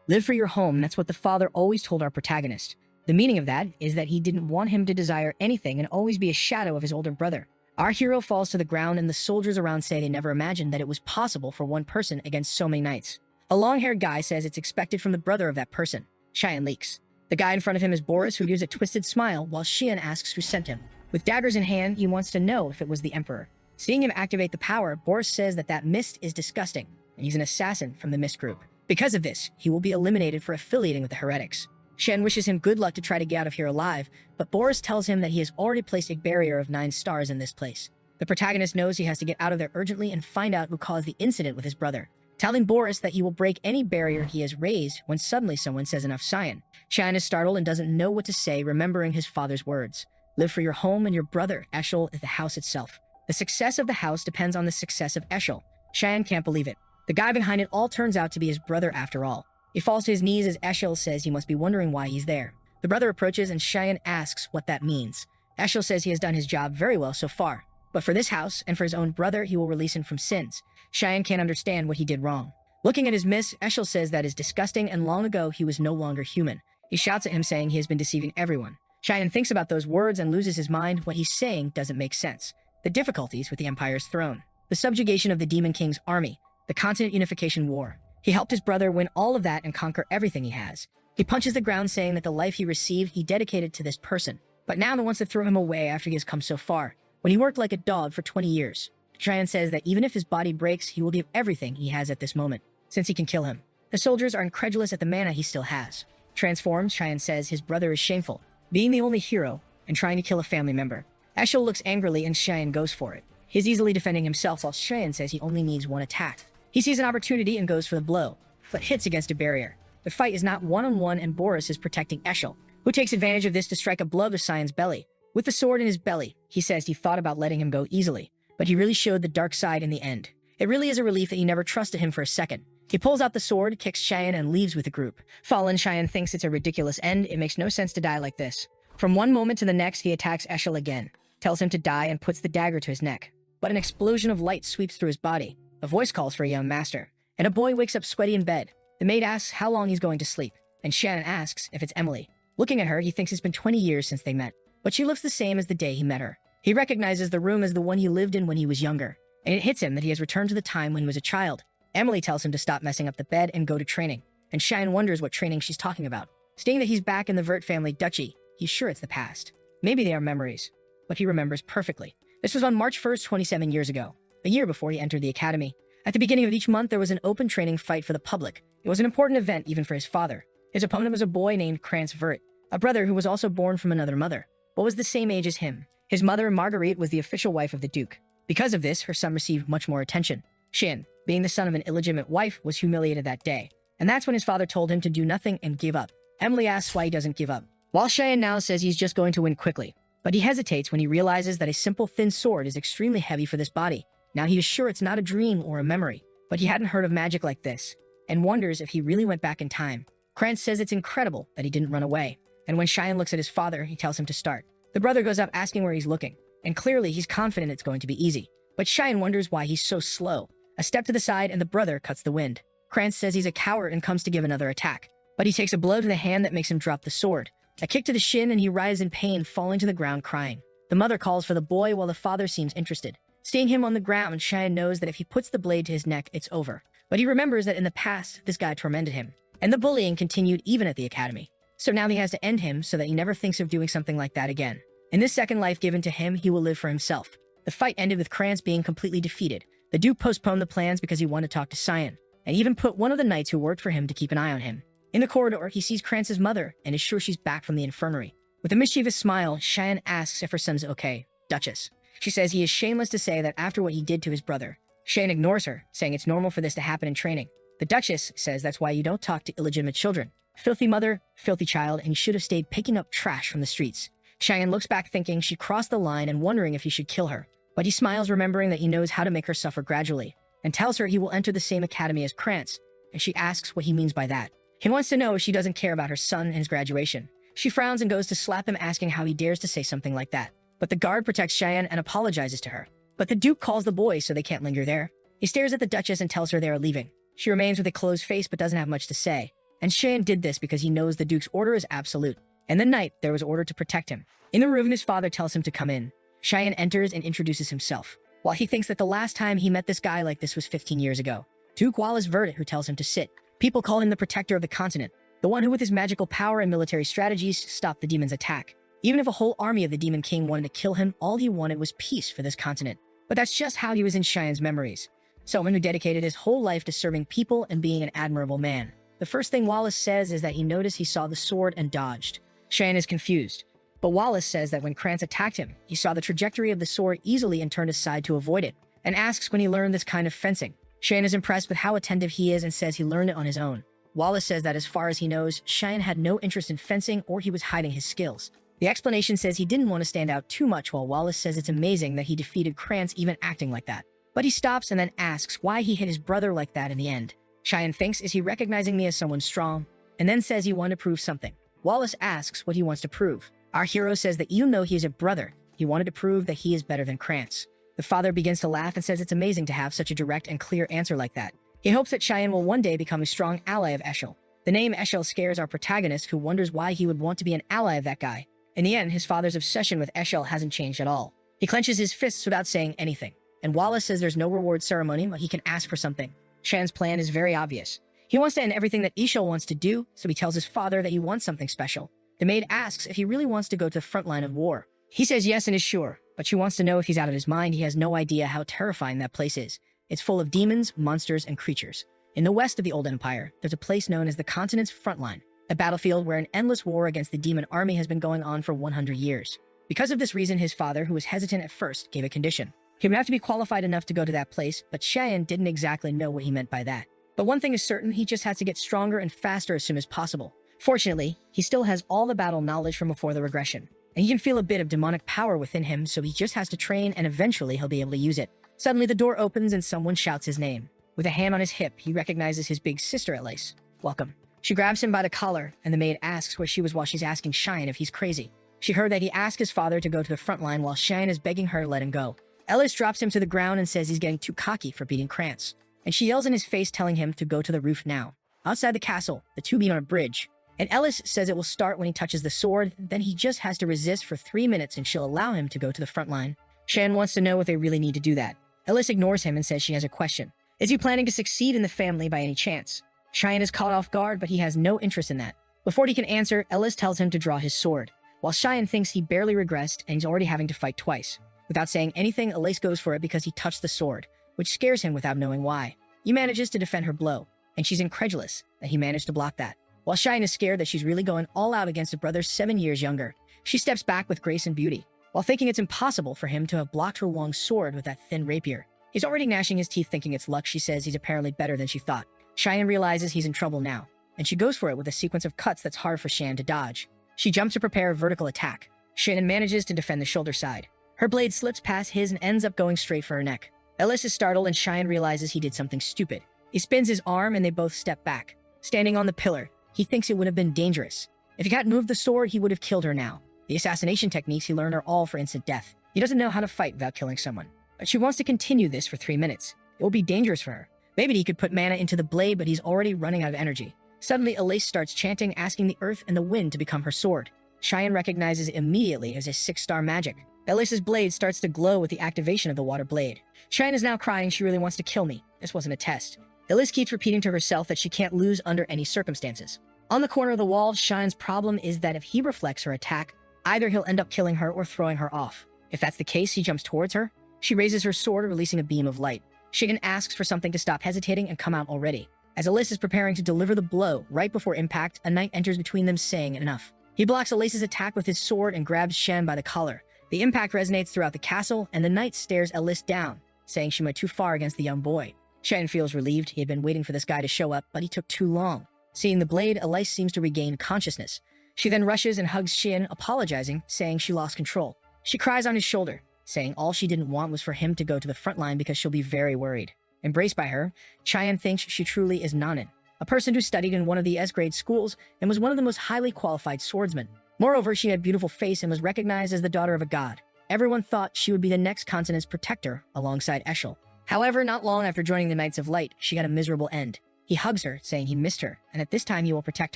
Live for your home, that's what the father always told our protagonist. The meaning of that is that he didn't want him to desire anything and always be a shadow of his older brother. Our hero falls to the ground and the soldiers around say they never imagined that it was possible for one person against so many knights. A long-haired guy says it's expected from the brother of that person. Cheyenne leaks. The guy in front of him is Boris, who gives a twisted smile while Xian asks who sent him. With daggers in hand, he wants to know if it was the Emperor. Seeing him activate the power, Boris says that mist is disgusting, and he's an assassin from the Mist group. Because of this, he will be eliminated for affiliating with the heretics. Shen wishes him good luck to try to get out of here alive, but Boris tells him that he has already placed a barrier of 9 stars in this place. The protagonist knows he has to get out of there urgently and find out who caused the incident with his brother, telling Boris that he will break any barrier he has raised when suddenly someone says enough Cheyenne. Cheyenne is startled and doesn't know what to say, remembering his father's words. Live for your home and your brother. Eshel is the house itself. The success of the house depends on the success of Eshel. Cheyenne can't believe it. The guy behind it all turns out to be his brother after all. He falls to his knees as Eshel says he must be wondering why he's there. The brother approaches and Cheyenne asks what that means. Eshel says he has done his job very well so far, but for this house and for his own brother, he will release him from sins. Cheyenne can't understand what he did wrong. Looking at his miss, Eshel says that is disgusting and long ago he was no longer human. He shouts at him saying he has been deceiving everyone. Cheyenne thinks about those words and loses his mind. What he's saying doesn't make sense. The difficulties with the Empire's throne, the subjugation of the Demon King's army, the continent unification war. He helped his brother win all of that and conquer everything he has. He punches the ground saying that the life he received he dedicated to this person, but now wants to throw him away after he has come so far, when he worked like a dog for 20 years. Cheyenne says that even if his body breaks, he will give everything he has at this moment, since he can kill him. The soldiers are incredulous at the mana he still has. Transformed, Cheyenne says his brother is shameful, being the only hero and trying to kill a family member. Eshel looks angrily and Cheyenne goes for it. He's easily defending himself while Cheyenne says he only needs one attack. He sees an opportunity and goes for the blow, but hits against a barrier. The fight is not one-on-one and Boris is protecting Eshel, who takes advantage of this to strike a blow to Cheyenne's belly. With the sword in his belly, he says he thought about letting him go easily, but he really showed the dark side in the end. It really is a relief that he never trusted him for a second. He pulls out the sword, kicks Cheyenne, and leaves with the group. Fallen, Cheyenne thinks it's a ridiculous end. It makes no sense to die like this. From one moment to the next, he attacks Eshel again, tells him to die, and puts the dagger to his neck. But an explosion of light sweeps through his body. A voice calls for a young master, and a boy wakes up sweaty in bed. The maid asks how long he's going to sleep, and Shannon asks if it's Emily. Looking at her, he thinks it's been 20 years since they met, but she looks the same as the day he met her. He recognizes the room as the one he lived in when he was younger, and it hits him that he has returned to the time when he was a child. Emily tells him to stop messing up the bed and go to training, and Shannon wonders what training she's talking about. Stating that he's back in the Vert family duchy, he's sure it's the past. Maybe they are memories, but he remembers perfectly. This was on March 1st, 27 years ago, a year before he entered the academy. At the beginning of each month, there was an open training fight for the public. It was an important event even for his father. His opponent was a boy named Krantz Vert, a brother who was also born from another mother, but was the same age as him. His mother, Marguerite, was the official wife of the Duke. Because of this, her son received much more attention. Shin, being the son of an illegitimate wife, was humiliated that day, and that's when his father told him to do nothing and give up. Emily asks why he doesn't give up, while Cheyenne now says he's just going to win quickly. But he hesitates when he realizes that a simple thin sword is extremely heavy for this body. Now he is sure it's not a dream or a memory, but he hadn't heard of magic like this, and wonders if he really went back in time. Krantz says it's incredible that he didn't run away, and when Cheyenne looks at his father, he tells him to start. The brother goes up asking where he's looking, and clearly he's confident it's going to be easy. But Cheyenne wonders why he's so slow. A step to the side and the brother cuts the wind. Krantz says he's a coward and comes to give another attack, but he takes a blow to the hand that makes him drop the sword. A kick to the shin and he writhes in pain, falling to the ground crying. The mother calls for the boy while the father seems interested. Seeing him on the ground, Cheyenne knows that if he puts the blade to his neck, it's over. But he remembers that in the past, this guy tormented him, and the bullying continued even at the academy. So now he has to end him so that he never thinks of doing something like that again. In this second life given to him, he will live for himself. The fight ended with Krantz being completely defeated. The Duke postponed the plans because he wanted to talk to Cheyenne, and even put one of the knights who worked for him to keep an eye on him. In the corridor, he sees Krantz's mother and is sure she's back from the infirmary. With a mischievous smile, Cheyenne asks if her son's okay. Duchess. She says he is shameless to say that after what he did to his brother. Cheyenne ignores her, saying it's normal for this to happen in training. The Duchess says that's why you don't talk to illegitimate children. Filthy mother, filthy child, and he should have stayed picking up trash from the streets. Cheyenne looks back thinking she crossed the line and wondering if he should kill her. But he smiles, remembering that he knows how to make her suffer gradually, and tells her he will enter the same academy as Krantz, and she asks what he means by that. He wants to know if she doesn't care about her son and his graduation. She frowns and goes to slap him, asking how he dares to say something like that. But the guard protects Cheyenne and apologizes to her. But the Duke calls the boys so they can't linger there. He stares at the Duchess and tells her they are leaving. She remains with a closed face but doesn't have much to say, And Cheyenne did this because he knows the Duke's order is absolute. And the night, there was order to protect him. In the room, his father tells him to come in. Cheyenne enters and introduces himself. While he thinks that the last time he met this guy like this was 15 years ago. Duke Wallace Verdit, who tells him to sit. People call him the protector of the continent, the one who with his magical power and military strategies stopped the demon's attack. Even if a whole army of the Demon King wanted to kill him, all he wanted was peace for this continent. But that's just how he was in Cheyenne's memories. Someone who dedicated his whole life to serving people and being an admirable man. The first thing Wallace says is that he noticed he saw the sword and dodged. Cheyenne is confused. But Wallace says that when Krantz attacked him, he saw the trajectory of the sword easily and turned aside to avoid it, and asks when he learned this kind of fencing. Cheyenne is impressed with how attentive he is and says he learned it on his own. Wallace says that as far as he knows, Cheyenne had no interest in fencing or he was hiding his skills. The explanation says he didn't want to stand out too much, while Wallace says it's amazing that he defeated Krantz even acting like that. But he stops and then asks why he hit his brother like that in the end. Cheyenne thinks, is he recognizing me as someone strong? And then says he wanted to prove something. Wallace asks what he wants to prove. Our hero says that even though he is a brother, he wanted to prove that he is better than Krantz. The father begins to laugh and says it's amazing to have such a direct and clear answer like that. He hopes that Cheyenne will one day become a strong ally of Eshel. The name Eshel scares our protagonist, who wonders why he would want to be an ally of that guy. In the end, his father's obsession with Eshel hasn't changed at all. He clenches his fists without saying anything. And Wallace says there's no reward ceremony, but he can ask for something. Cheyenne's plan is very obvious. He wants to end everything that Eshel wants to do, so he tells his father that he wants something special. The maid asks if he really wants to go to the front line of war. He says yes and is sure, but she wants to know if he's out of his mind. He has no idea how terrifying that place is. It's full of demons, monsters, and creatures. In the west of the Old Empire, there's a place known as the continent's front line, a battlefield where an endless war against the demon army has been going on for 100 years. Because of this reason, his father, who was hesitant at first, gave a condition. He would have to be qualified enough to go to that place, but Cheyenne didn't exactly know what he meant by that. But one thing is certain, he just has to get stronger and faster as soon as possible. Fortunately, he still has all the battle knowledge from before the regression, and he can feel a bit of demonic power within him, so he just has to train and eventually he'll be able to use it. Suddenly the door opens and someone shouts his name. With a hand on his hip, he recognizes his big sister at least. Welcome. She grabs him by the collar, and the maid asks where she was while she's asking Cheyenne if he's crazy. She heard that he asked his father to go to the front line while Cheyenne is begging her to let him go. Ellis drops him to the ground and says he's getting too cocky for beating Krantz, and she yells in his face telling him to go to the roof now. Outside the castle, the two meet on a bridge, and Ellis says it will start when he touches the sword, then he just has to resist for 3 minutes and she'll allow him to go to the front line. Cheyenne wants to know if they really need to do that. Ellis ignores him and says she has a question. Is he planning to succeed in the family by any chance? Cheyenne is caught off guard, but he has no interest in that. Before he can answer, Ellis tells him to draw his sword, while Cheyenne thinks he barely regressed and he's already having to fight twice. Without saying anything, Ellis goes for it because he touched the sword, which scares him without knowing why. He manages to defend her blow, and she's incredulous that he managed to block that. While Cheyenne is scared that she's really going all out against a brother 7 years younger, she steps back with grace and beauty, while thinking it's impossible for him to have blocked her long sword with that thin rapier. He's already gnashing his teeth thinking it's luck. She says he's apparently better than she thought. Cheyenne realizes he's in trouble now, and she goes for it with a sequence of cuts that's hard for Cheyenne to dodge. She jumps to prepare a vertical attack. Cheyenne manages to defend the shoulder side. Her blade slips past his and ends up going straight for her neck. Ellis is startled and Cheyenne realizes he did something stupid. He spins his arm and they both step back. Standing on the pillar, he thinks it would have been dangerous. If he hadn't moved the sword, he would have killed her now. The assassination techniques he learned are all for instant death. He doesn't know how to fight without killing someone. But she wants to continue this for 3 minutes. It will be dangerous for her. Maybe he could put mana into the blade, but he's already running out of energy. Suddenly, Elise starts chanting, asking the earth and the wind to become her sword. Cheyenne recognizes it immediately as a 6-star magic. Elise's blade starts to glow with the activation of the water blade. Cheyenne is now crying she really wants to kill me. This wasn't a test. Elise keeps repeating to herself that she can't lose under any circumstances. On the corner of the wall, Cheyenne's problem is that if he reflects her attack, either he'll end up killing her or throwing her off. If that's the case, he jumps towards her. She raises her sword, releasing a beam of light. Cheyenne asks for something to stop hesitating and come out already. As Elise is preparing to deliver the blow, right before impact, a knight enters between them saying enough. He blocks Elise's attack with his sword and grabs Cheyenne by the collar. The impact resonates throughout the castle, and the knight stares Elise down, saying she went too far against the young boy. Cheyenne feels relieved. He had been waiting for this guy to show up, but he took too long. Seeing the blade, Elise seems to regain consciousness. She then rushes and hugs Cheyenne, apologizing, saying she lost control. She cries on his shoulder, saying all she didn't want was for him to go to the front line because she'll be very worried. Embraced by her, Cheyenne thinks she truly is Nanin, a person who studied in one of the S-grade schools and was one of the most highly qualified swordsmen. Moreover, she had a beautiful face and was recognized as the daughter of a god. Everyone thought she would be the next continent's protector alongside Eshel. However, not long after joining the Knights of Light, she got a miserable end. He hugs her, saying he missed her, and that this time he will protect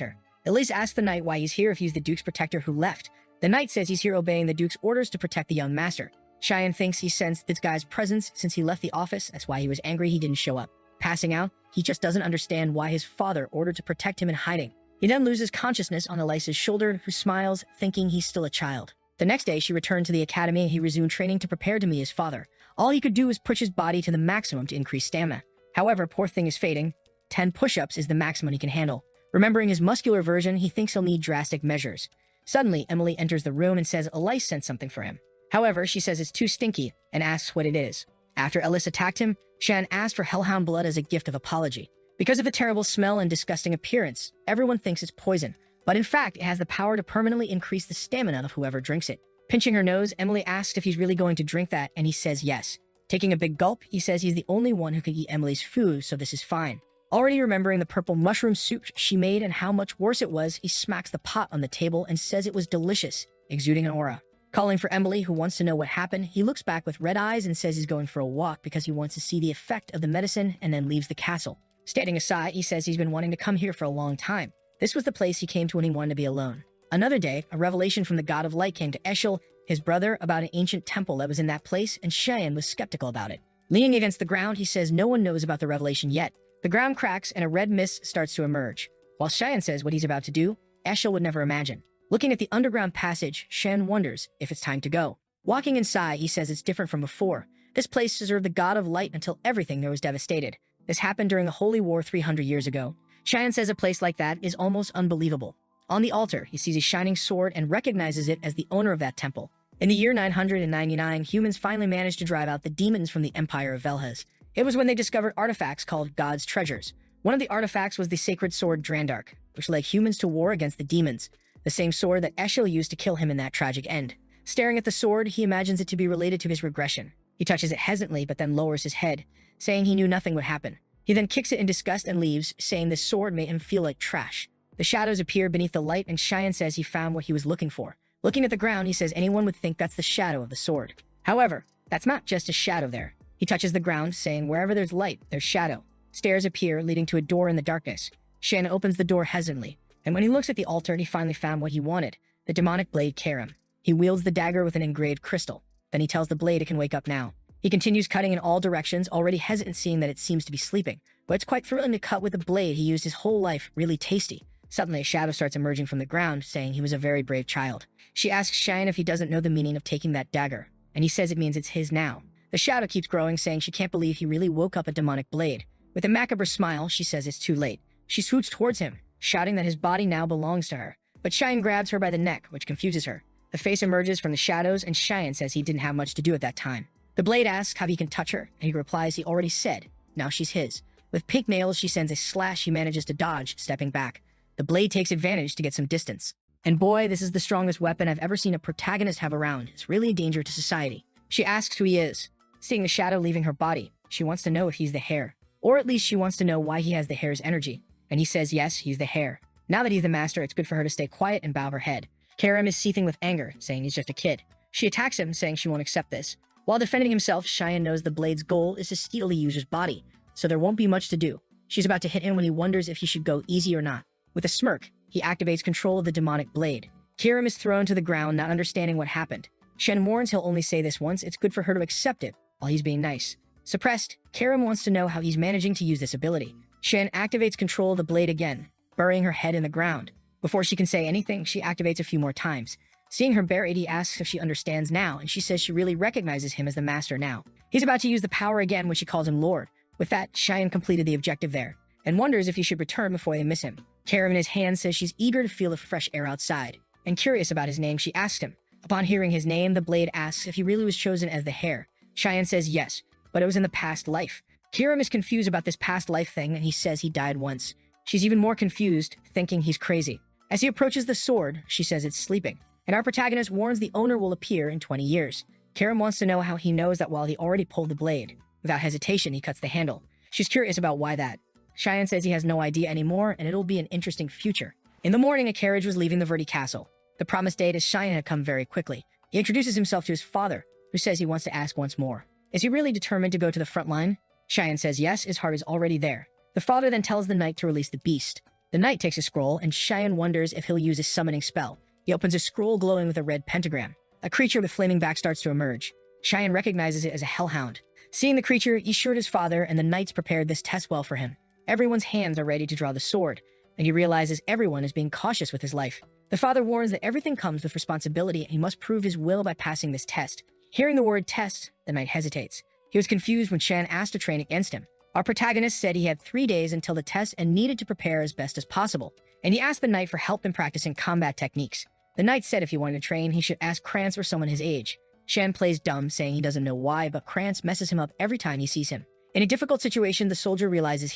her. Elise asks the knight why he's here if he's the Duke's protector who left. The knight says he's here obeying the Duke's orders to protect the young master. Cheyenne thinks he sensed this guy's presence since he left the office. That's why he was angry he didn't show up. Passing out, he just doesn't understand why his father ordered to protect him in hiding. He then loses consciousness on Elise's shoulder, who smiles, thinking he's still a child. The next day, she returned to the academy and he resumed training to prepare to meet his father. All he could do was push his body to the maximum to increase stamina. However, poor thing is fading. 10 push-ups is the maximum he can handle. Remembering his muscular version, he thinks he'll need drastic measures. Suddenly, Emily enters the room and says Elise sent something for him. However, she says it's too stinky and asks what it is. After Elise attacked him, Shan asked for hellhound blood as a gift of apology. Because of the terrible smell and disgusting appearance, everyone thinks it's poison. But in fact, it has the power to permanently increase the stamina of whoever drinks it. Pinching her nose, Emily asks if he's really going to drink that, and he says yes. Taking a big gulp, he says he's the only one who can eat Emily's food, so this is fine. Already remembering the purple mushroom soup she made and how much worse it was, he smacks the pot on the table and says it was delicious, exuding an aura. Calling for Emily, who wants to know what happened, he looks back with red eyes and says he's going for a walk because he wants to see the effect of the medicine and then leaves the castle. Standing aside, he says he's been wanting to come here for a long time. This was the place he came to when he wanted to be alone. Another day, a revelation from the god of light came to Eshel, his brother, about an ancient temple that was in that place, and Cheyenne was skeptical about it. Leaning against the ground, he says no one knows about the revelation yet. The ground cracks and a red mist starts to emerge. While Cheyenne says what he's about to do, Eshel would never imagine. Looking at the underground passage, Shen wonders if it's time to go. Walking inside, he says it's different from before. This place served the god of light until everything there was devastated. This happened during the Holy War 300 years ago. Cheyenne says a place like that is almost unbelievable. On the altar, he sees a shining sword and recognizes it as the owner of that temple. In the year 999, humans finally managed to drive out the demons from the Empire of Velhas. It was when they discovered artifacts called God's Treasures. One of the artifacts was the sacred sword Drandark, which led humans to war against the demons, the same sword that Eshel used to kill him in that tragic end. Staring at the sword, he imagines it to be related to his regression. He touches it hesitantly, but then lowers his head, saying he knew nothing would happen. He then kicks it in disgust and leaves, saying this sword made him feel like trash. The shadows appear beneath the light, and Cheyenne says he found what he was looking for. Looking at the ground, he says anyone would think that's the shadow of the sword. However, that's not just a shadow there. He touches the ground, saying wherever there's light, there's shadow. Stairs appear, leading to a door in the darkness. Shen opens the door hesitantly, and when he looks at the altar, he finally found what he wanted, the demonic blade Karam. He wields the dagger with an engraved crystal. Then he tells the blade it can wake up now. He continues cutting in all directions, already hesitant seeing that it seems to be sleeping. But it's quite thrilling to cut with a blade he used his whole life, really tasty. Suddenly, a shadow starts emerging from the ground, saying he was a very brave child. She asks Cheyenne if he doesn't know the meaning of taking that dagger, and he says it means it's his now. The shadow keeps growing, saying she can't believe he really woke up a demonic blade. With a macabre smile, she says it's too late. She swoops towards him, shouting that his body now belongs to her. But Cheyenne grabs her by the neck, which confuses her. The face emerges from the shadows, and Cheyenne says he didn't have much to do at that time. The blade asks how he can touch her, and he replies he already said. Now she's his. With pink nails, she sends a slash he manages to dodge, stepping back. The blade takes advantage to get some distance. And boy, this is the strongest weapon I've ever seen a protagonist have around. It's really a danger to society. She asks who he is. Seeing the shadow leaving her body, she wants to know if he's the hare. Or at least she wants to know why he has the hare's energy. And he says yes, he's the hare. Now that he's the master, it's good for her to stay quiet and bow her head. Karam is seething with anger, saying he's just a kid. She attacks him, saying she won't accept this. While defending himself, Cheyenne knows the blade's goal is to steal the user's body, so there won't be much to do. She's about to hit him when he wonders if he should go easy or not. With a smirk, he activates control of the demonic blade. Karam is thrown to the ground, not understanding what happened. Shen warns he'll only say this once. It's good for her to accept it, while he's being nice. Suppressed, Karam wants to know how he's managing to use this ability. Shen activates control of the blade again, burying her head in the ground. Before she can say anything, she activates a few more times. Seeing her buried, he asks if she understands now, and she says she really recognizes him as the master now. He's about to use the power again when she calls him Lord. With that, Cheyenne completed the objective there, and wonders if he should return before they miss him. Karam in his hand says she's eager to feel the fresh air outside, and curious about his name, she asks him. Upon hearing his name, the blade asks if he really was chosen as the hare. Cheyenne says yes, but it was in the past life. Karam is confused about this past life thing, and he says he died once. She's even more confused, thinking he's crazy. As he approaches the sword, she says it's sleeping, and our protagonist warns the owner will appear in 20 years. Karam wants to know how he knows that while he already pulled the blade. Without hesitation, he cuts the handle. She's curious about why that. Cheyenne says he has no idea anymore, and it'll be an interesting future. In the morning, a carriage was leaving the Verde Castle. The promised date as Cheyenne had come very quickly. He introduces himself to his father, who says he wants to ask once more. Is he really determined to go to the front line? Cheyenne says yes, his heart is already there. The father then tells the knight to release the beast. The knight takes a scroll, and Cheyenne wonders if he'll use a summoning spell. He opens a scroll glowing with a red pentagram. A creature with flaming back starts to emerge. Cheyenne recognizes it as a hellhound. Seeing the creature, he assured his father, and the knights prepared this test well for him. Everyone's hands are ready to draw the sword, and he realizes everyone is being cautious with his life. The father warns that everything comes with responsibility, and he must prove his will by passing this test. Hearing the word test, the knight hesitates. He was confused when Cheyenne asked to train against him. Our protagonist said he had 3 days until the test and needed to prepare as best as possible, and he asked the knight for help in practicing combat techniques. The knight said if he wanted to train, he should ask Krantz or someone his age. Cheyenne plays dumb, saying he doesn't know why, but Krantz messes him up every time he sees him. In a difficult situation, the soldier realizes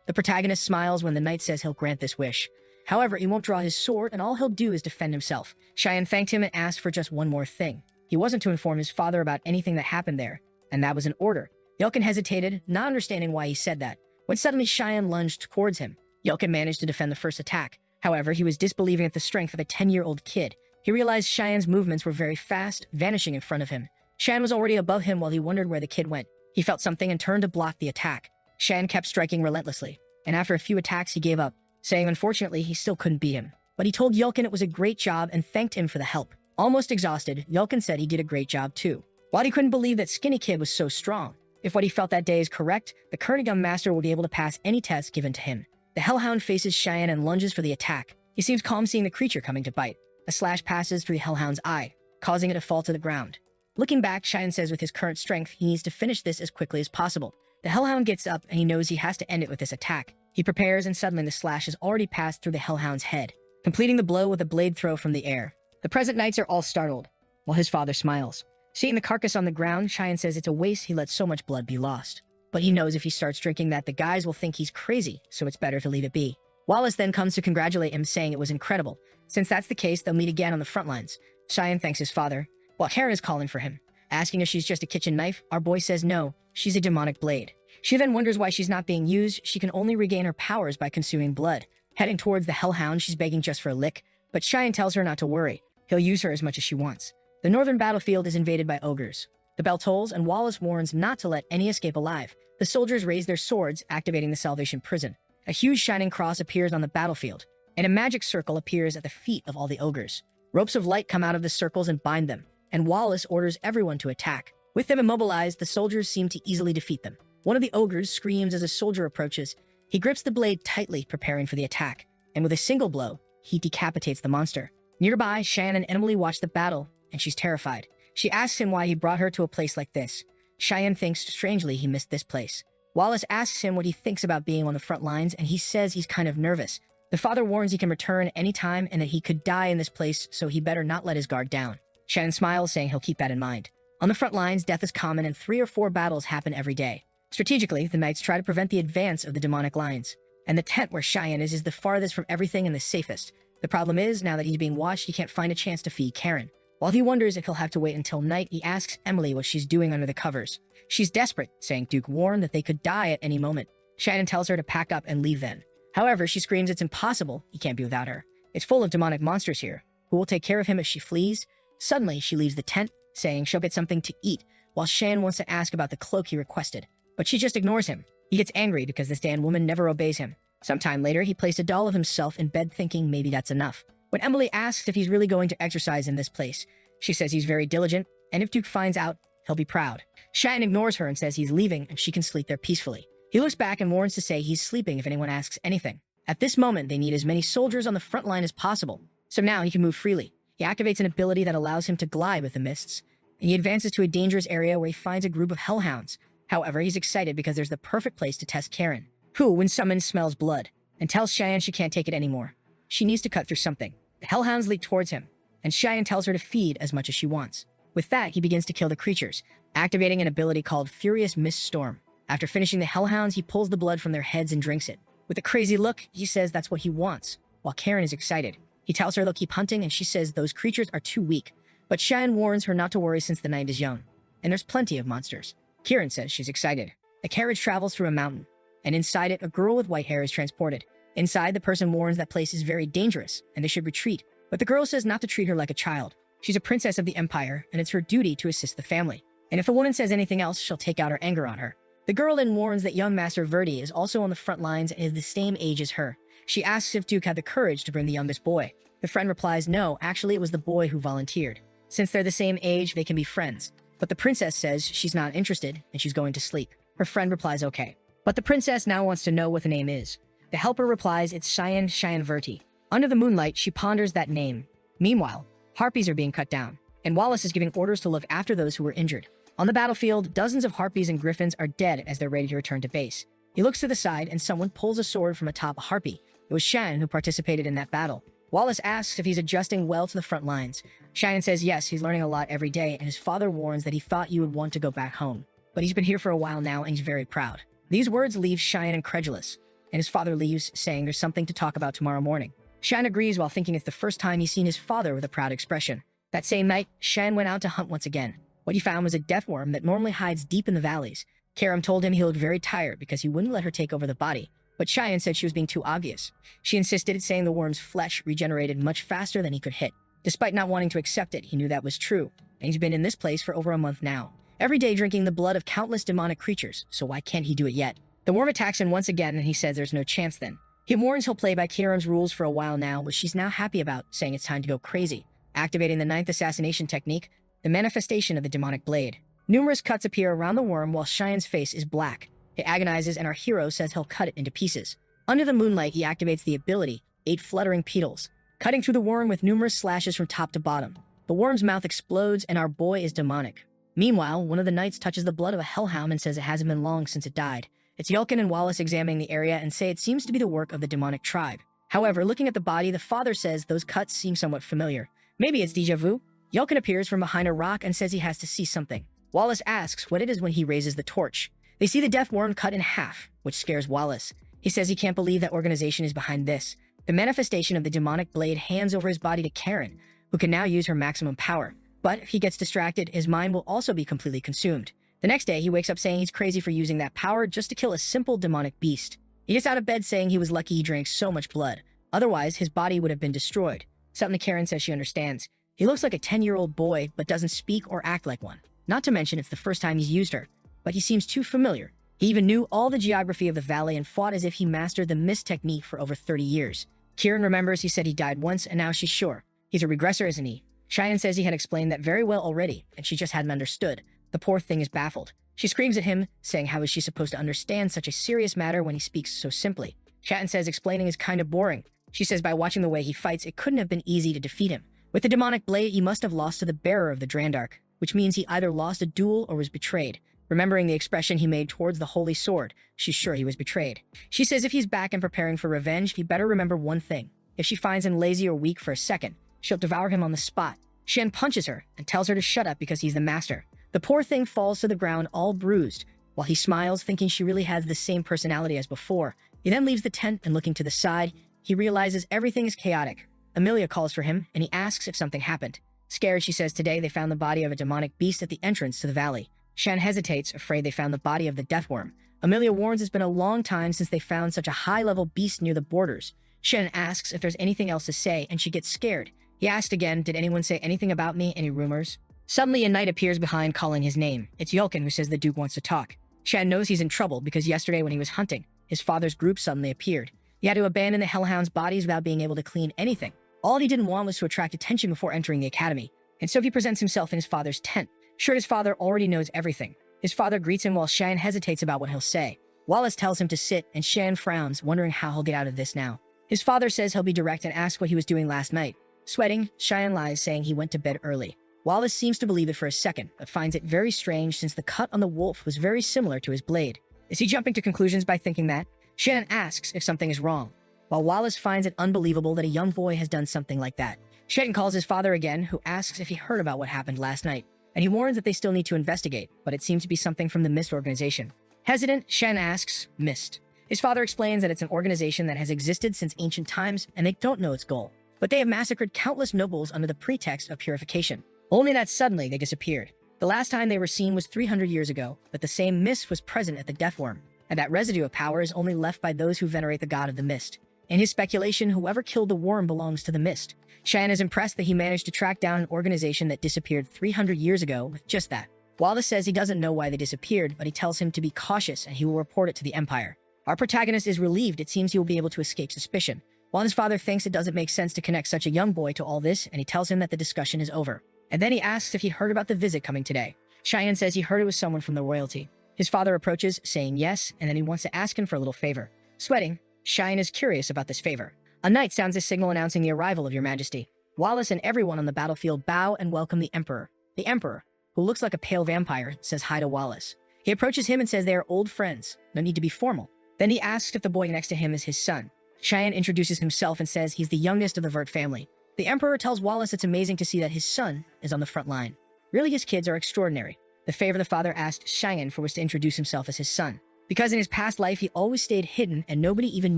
the protagonist smiles when the knight says he'll grant this wish. However, he won't draw his sword, and all he'll do is defend himself. Cheyenne thanked him and asked for just one more thing. He wasn't to inform his father about anything that happened there, and that was an order. Yelkin hesitated, not understanding why he said that, when suddenly Cheyenne lunged towards him. Yelkin managed to defend the first attack. However, he was disbelieving at the strength of a 10-year-old kid. He realized Cheyenne's movements were very fast, vanishing in front of him. Cheyenne was already above him while he wondered where the kid went. He felt something and turned to block the attack. Cheyenne kept striking relentlessly, and after a few attacks he gave up, saying unfortunately he still couldn't beat him. But he told Yelkin it was a great job and thanked him for the help. Almost exhausted, Yelkin said he did a great job too. While he couldn't believe that Skinny Kid was so strong, if what he felt that day is correct, the Kernigum Master will be able to pass any test given to him. The Hellhound faces Cheyenne and lunges for the attack. He seems calm seeing the creature coming to bite. A slash passes through the Hellhound's eye, causing it to fall to the ground. Looking back, Cheyenne says with his current strength, he needs to finish this as quickly as possible. The Hellhound gets up and he knows he has to end it with this attack. He prepares and suddenly the slash has already passed through the Hellhound's head, completing the blow with a blade throw from the air. The present knights are all startled, while his father smiles. Seeing the carcass on the ground, Cheyenne says it's a waste he let so much blood be lost. But he knows if he starts drinking that, the guys will think he's crazy, so it's better to leave it be. Wallace then comes to congratulate him, saying it was incredible. Since that's the case, they'll meet again on the front lines. Cheyenne thanks his father, while Karen is calling for him. Asking if she's just a kitchen knife, our boy says no, she's a demonic blade. She then wonders why she's not being used. She can only regain her powers by consuming blood. Heading towards the Hellhound, she's begging just for a lick, but Cheyenne tells her not to worry. He'll use her as much as she wants. The northern battlefield is invaded by ogres. The bell tolls, and Wallace warns not to let any escape alive. The soldiers raise their swords, activating the Salvation Prison. A huge shining cross appears on the battlefield, and a magic circle appears at the feet of all the ogres. Ropes of light come out of the circles and bind them, and Wallace orders everyone to attack. With them immobilized, the soldiers seem to easily defeat them. One of the ogres screams as a soldier approaches. He grips the blade tightly, preparing for the attack, and with a single blow, he decapitates the monster. Nearby, Cheyenne and Emily watch the battle, and she's terrified. She asks him why he brought her to a place like this. Cheyenne thinks strangely he missed this place. Wallace asks him what he thinks about being on the front lines, and he says he's kind of nervous. The father warns he can return any time and that he could die in this place, so he better not let his guard down. Cheyenne smiles, saying he'll keep that in mind. On the front lines, death is common and 3 or 4 battles happen every day. Strategically, the knights try to prevent the advance of the demonic lines, and the tent where Cheyenne is the farthest from everything and the safest. The problem is, now that he's being watched, he can't find a chance to feed Karen. While he wonders if he'll have to wait until night, he asks Emily what she's doing under the covers. She's desperate, saying Duke warned that they could die at any moment. Cheyenne tells her to pack up and leave then. However, she screams it's impossible, he can't be without her. It's full of demonic monsters here, who will take care of him if she flees. Suddenly, she leaves the tent, saying she'll get something to eat, while Cheyenne wants to ask about the cloak he requested. But she just ignores him. He gets angry because this damn woman never obeys him. Sometime later, he placed a doll of himself in bed thinking maybe that's enough. When Emily asks if he's really going to exercise in this place, she says he's very diligent, and if Duke finds out, he'll be proud. Cheyenne ignores her and says he's leaving and she can sleep there peacefully. He looks back and warns to say he's sleeping if anyone asks anything. At this moment, they need as many soldiers on the front line as possible, so now he can move freely. He activates an ability that allows him to glide with the mists, and he advances to a dangerous area where he finds a group of hellhounds. However, he's excited because there's the perfect place to test Karen, who, when summoned, smells blood, and tells Cheyenne she can't take it anymore. She needs to cut through something. The hellhounds leap towards him, and Cheyenne tells her to feed as much as she wants. With that, he begins to kill the creatures, activating an ability called Furious Mist Storm. After finishing the hellhounds, he pulls the blood from their heads and drinks it. With a crazy look, he says that's what he wants, while Karen is excited. He tells her they'll keep hunting, and she says those creatures are too weak. But Cheyenne warns her not to worry since the night is young, and there's plenty of monsters. Karen says she's excited. A carriage travels through a mountain, and inside it, a girl with white hair is transported. Inside, the person warns that place is very dangerous, and they should retreat. But the girl says not to treat her like a child. She's a princess of the empire, and it's her duty to assist the family. And if the woman says anything else, she'll take out her anger on her. The girl then warns that young Master Verdi is also on the front lines and is the same age as her. She asks if Duke had the courage to bring the youngest boy. The friend replies no, actually it was the boy who volunteered. Since they're the same age, they can be friends. But the princess says she's not interested and she's going to sleep. Her friend replies okay. But the princess now wants to know what the name is. The helper replies it's Cheyenne Verti. Under the moonlight, she ponders that name. Meanwhile, harpies are being cut down, and Wallace is giving orders to look after those who were injured. On the battlefield, dozens of harpies and griffins are dead as they're ready to return to base. He looks to the side and someone pulls a sword from atop a harpy. It was Shan who participated in that battle. Wallace asks if he's adjusting well to the front lines. Cheyenne says yes, he's learning a lot every day, and his father warns that he thought you would want to go back home. But he's been here for a while now and he's very proud. These words leave Cheyenne incredulous, and his father leaves, saying there's something to talk about tomorrow morning. Cheyenne agrees while thinking it's the first time he's seen his father with a proud expression. That same night, Cheyenne went out to hunt once again. What he found was a death worm that normally hides deep in the valleys. Karam told him he looked very tired because he wouldn't let her take over the body, but Cheyenne said she was being too obvious. She insisted, saying the worm's flesh regenerated much faster than he could hit. Despite not wanting to accept it, he knew that was true, and he's been in this place for over a month now, every day drinking the blood of countless demonic creatures, so why can't he do it yet? The worm attacks him once again, and he says there's no chance then. He warns he'll play by Karam's rules for a while now, which she's now happy about, saying it's time to go crazy. Activating the 9th assassination technique, the manifestation of the demonic blade. Numerous cuts appear around the worm while Cheyenne's face is black. It agonizes, and our hero says he'll cut it into pieces. Under the moonlight, he activates the ability, 8 fluttering petals, cutting through the worm with numerous slashes from top to bottom. The worm's mouth explodes, and our boy is demonic. Meanwhile, one of the knights touches the blood of a hellhound and says it hasn't been long since it died. It's Yulkin and Wallace examining the area and say it seems to be the work of the demonic tribe. However, looking at the body, the father says those cuts seem somewhat familiar. Maybe it's déjà vu? Yulkin appears from behind a rock and says he has to see something. Wallace asks what it is when he raises the torch. They see the death worm cut in half, which scares Wallace. He says he can't believe that organization is behind this. The manifestation of the demonic blade hands over his body to Karen, who can now use her maximum power. But if he gets distracted, his mind will also be completely consumed. The next day, he wakes up saying he's crazy for using that power just to kill a simple demonic beast. He gets out of bed saying he was lucky he drank so much blood. Otherwise, his body would have been destroyed. Something Karen says she understands. He looks like a 10-year-old boy, but doesn't speak or act like one. Not to mention it's the first time he's used her, but he seems too familiar. He even knew all the geography of the valley and fought as if he mastered the mist technique for over 30 years. Kieran remembers he said he died once, and now she's sure. He's a regressor, isn't he? Cheyenne says he had explained that very well already, and she just hadn't understood. The poor thing is baffled. She screams at him, saying how is she supposed to understand such a serious matter when he speaks so simply. Cheyenne says explaining is kind of boring. She says by watching the way he fights, it couldn't have been easy to defeat him. With the demonic blade, he must have lost to the bearer of the Drandark, which means he either lost a duel or was betrayed. Remembering the expression he made towards the holy sword, she's sure he was betrayed. She says if he's back and preparing for revenge, he better remember one thing. If she finds him lazy or weak for a second, she'll devour him on the spot. Shen punches her and tells her to shut up because he's the master. The poor thing falls to the ground all bruised, while he smiles, thinking she really has the same personality as before. He then leaves the tent and looking to the side, he realizes everything is chaotic. Amelia calls for him, and he asks if something happened. Scared, she says today they found the body of a demonic beast at the entrance to the valley. Shen hesitates, afraid they found the body of the death worm. Amelia warns it's been a long time since they found such a high-level beast near the borders. Shen asks if there's anything else to say, and she gets scared. He asked again, did anyone say anything about me, any rumors? Suddenly, a knight appears behind, calling his name. It's Yulkin, who says the Duke wants to talk. Shen knows he's in trouble because yesterday when he was hunting, his father's group suddenly appeared. He had to abandon the Hellhound's bodies without being able to clean anything. All he didn't want was to attract attention before entering the academy, and so he presents himself in his father's tent. Sure, his father already knows everything. His father greets him while Shan hesitates about what he'll say. Wallace tells him to sit, and Shan frowns, wondering how he'll get out of this now. His father says he'll be direct and asks what he was doing last night. Sweating, Cheyenne lies, saying he went to bed early. Wallace seems to believe it for a second, but finds it very strange since the cut on the wolf was very similar to his blade. Is he jumping to conclusions by thinking that? Shannon asks if something is wrong, while Wallace finds it unbelievable that a young boy has done something like that. Shetton calls his father again, who asks if he heard about what happened last night, and he warns that they still need to investigate, but it seems to be something from the Mist organization. Hesitant, Shen asks, Mist. His father explains that it's an organization that has existed since ancient times, and they don't know its goal. But they have massacred countless nobles under the pretext of purification. Only that suddenly they disappeared. The last time they were seen was 300 years ago, but the same mist was present at the Death Worm, and that residue of power is only left by those who venerate the god of the mist. In his speculation, whoever killed the worm belongs to the mist. Cheyenne is impressed that he managed to track down an organization that disappeared 300 years ago with just that. Wallace says he doesn't know why they disappeared, but he tells him to be cautious and he will report it to the Empire. Our protagonist is relieved. It seems he will be able to escape suspicion. While his father thinks it doesn't make sense to connect such a young boy to all this, and he tells him that the discussion is over. And then he asks if he'd heard about the visit coming today. Cheyenne says he heard it was someone from the royalty. His father approaches, saying yes, and then he wants to ask him for a little favor. Sweating, Cheyenne is curious about this favor. A knight sounds a signal announcing the arrival of your majesty. Wallace and everyone on the battlefield bow and welcome the Emperor. The Emperor, who looks like a pale vampire, says hi to Wallace. He approaches him and says they are old friends, no need to be formal. Then he asks if the boy next to him is his son. Cheyenne introduces himself and says he's the youngest of the Vert family. The Emperor tells Wallace it's amazing to see that his son is on the front line. Really, his kids are extraordinary. The favor the father asked Cheyenne for was to introduce himself as his son, because in his past life he always stayed hidden and nobody even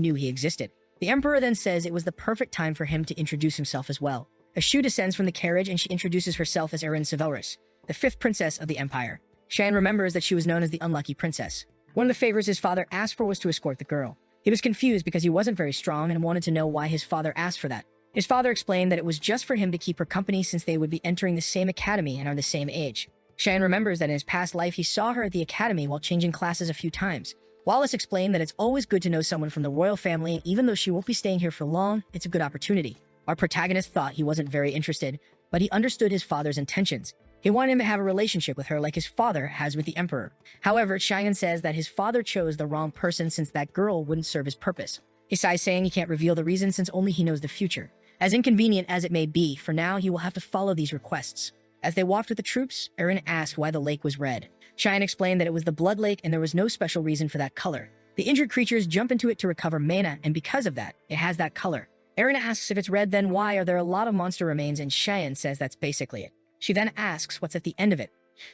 knew he existed. The Emperor then says it was the perfect time for him to introduce himself as well. A shoe descends from the carriage and she introduces herself as Erin Severus, the 5th princess of the Empire. Cheyenne remembers that she was known as the Unlucky Princess. One of the favors his father asked for was to escort the girl. He was confused because he wasn't very strong and wanted to know why his father asked for that. His father explained that it was just for him to keep her company since they would be entering the same academy and are the same age. Cheyenne remembers that in his past life he saw her at the academy while changing classes a few times. Wallace explained that it's always good to know someone from the royal family, and even though she won't be staying here for long, it's a good opportunity. Our protagonist thought he wasn't very interested, but he understood his father's intentions. He wanted him to have a relationship with her like his father has with the Emperor. However, Cheyenne says that his father chose the wrong person since that girl wouldn't serve his purpose. He sighs, saying he can't reveal the reason since only he knows the future. As inconvenient as it may be, for now he will have to follow these requests. As they walked with the troops, Erin asked why the lake was red. Cheyenne explained that it was the blood lake and there was no special reason for that color. The injured creatures jump into it to recover mana, and because of that, it has that color. Erin asks if it's red, then why are there a lot of monster remains, and Cheyenne says that's basically it. She then asks what's at the end of it.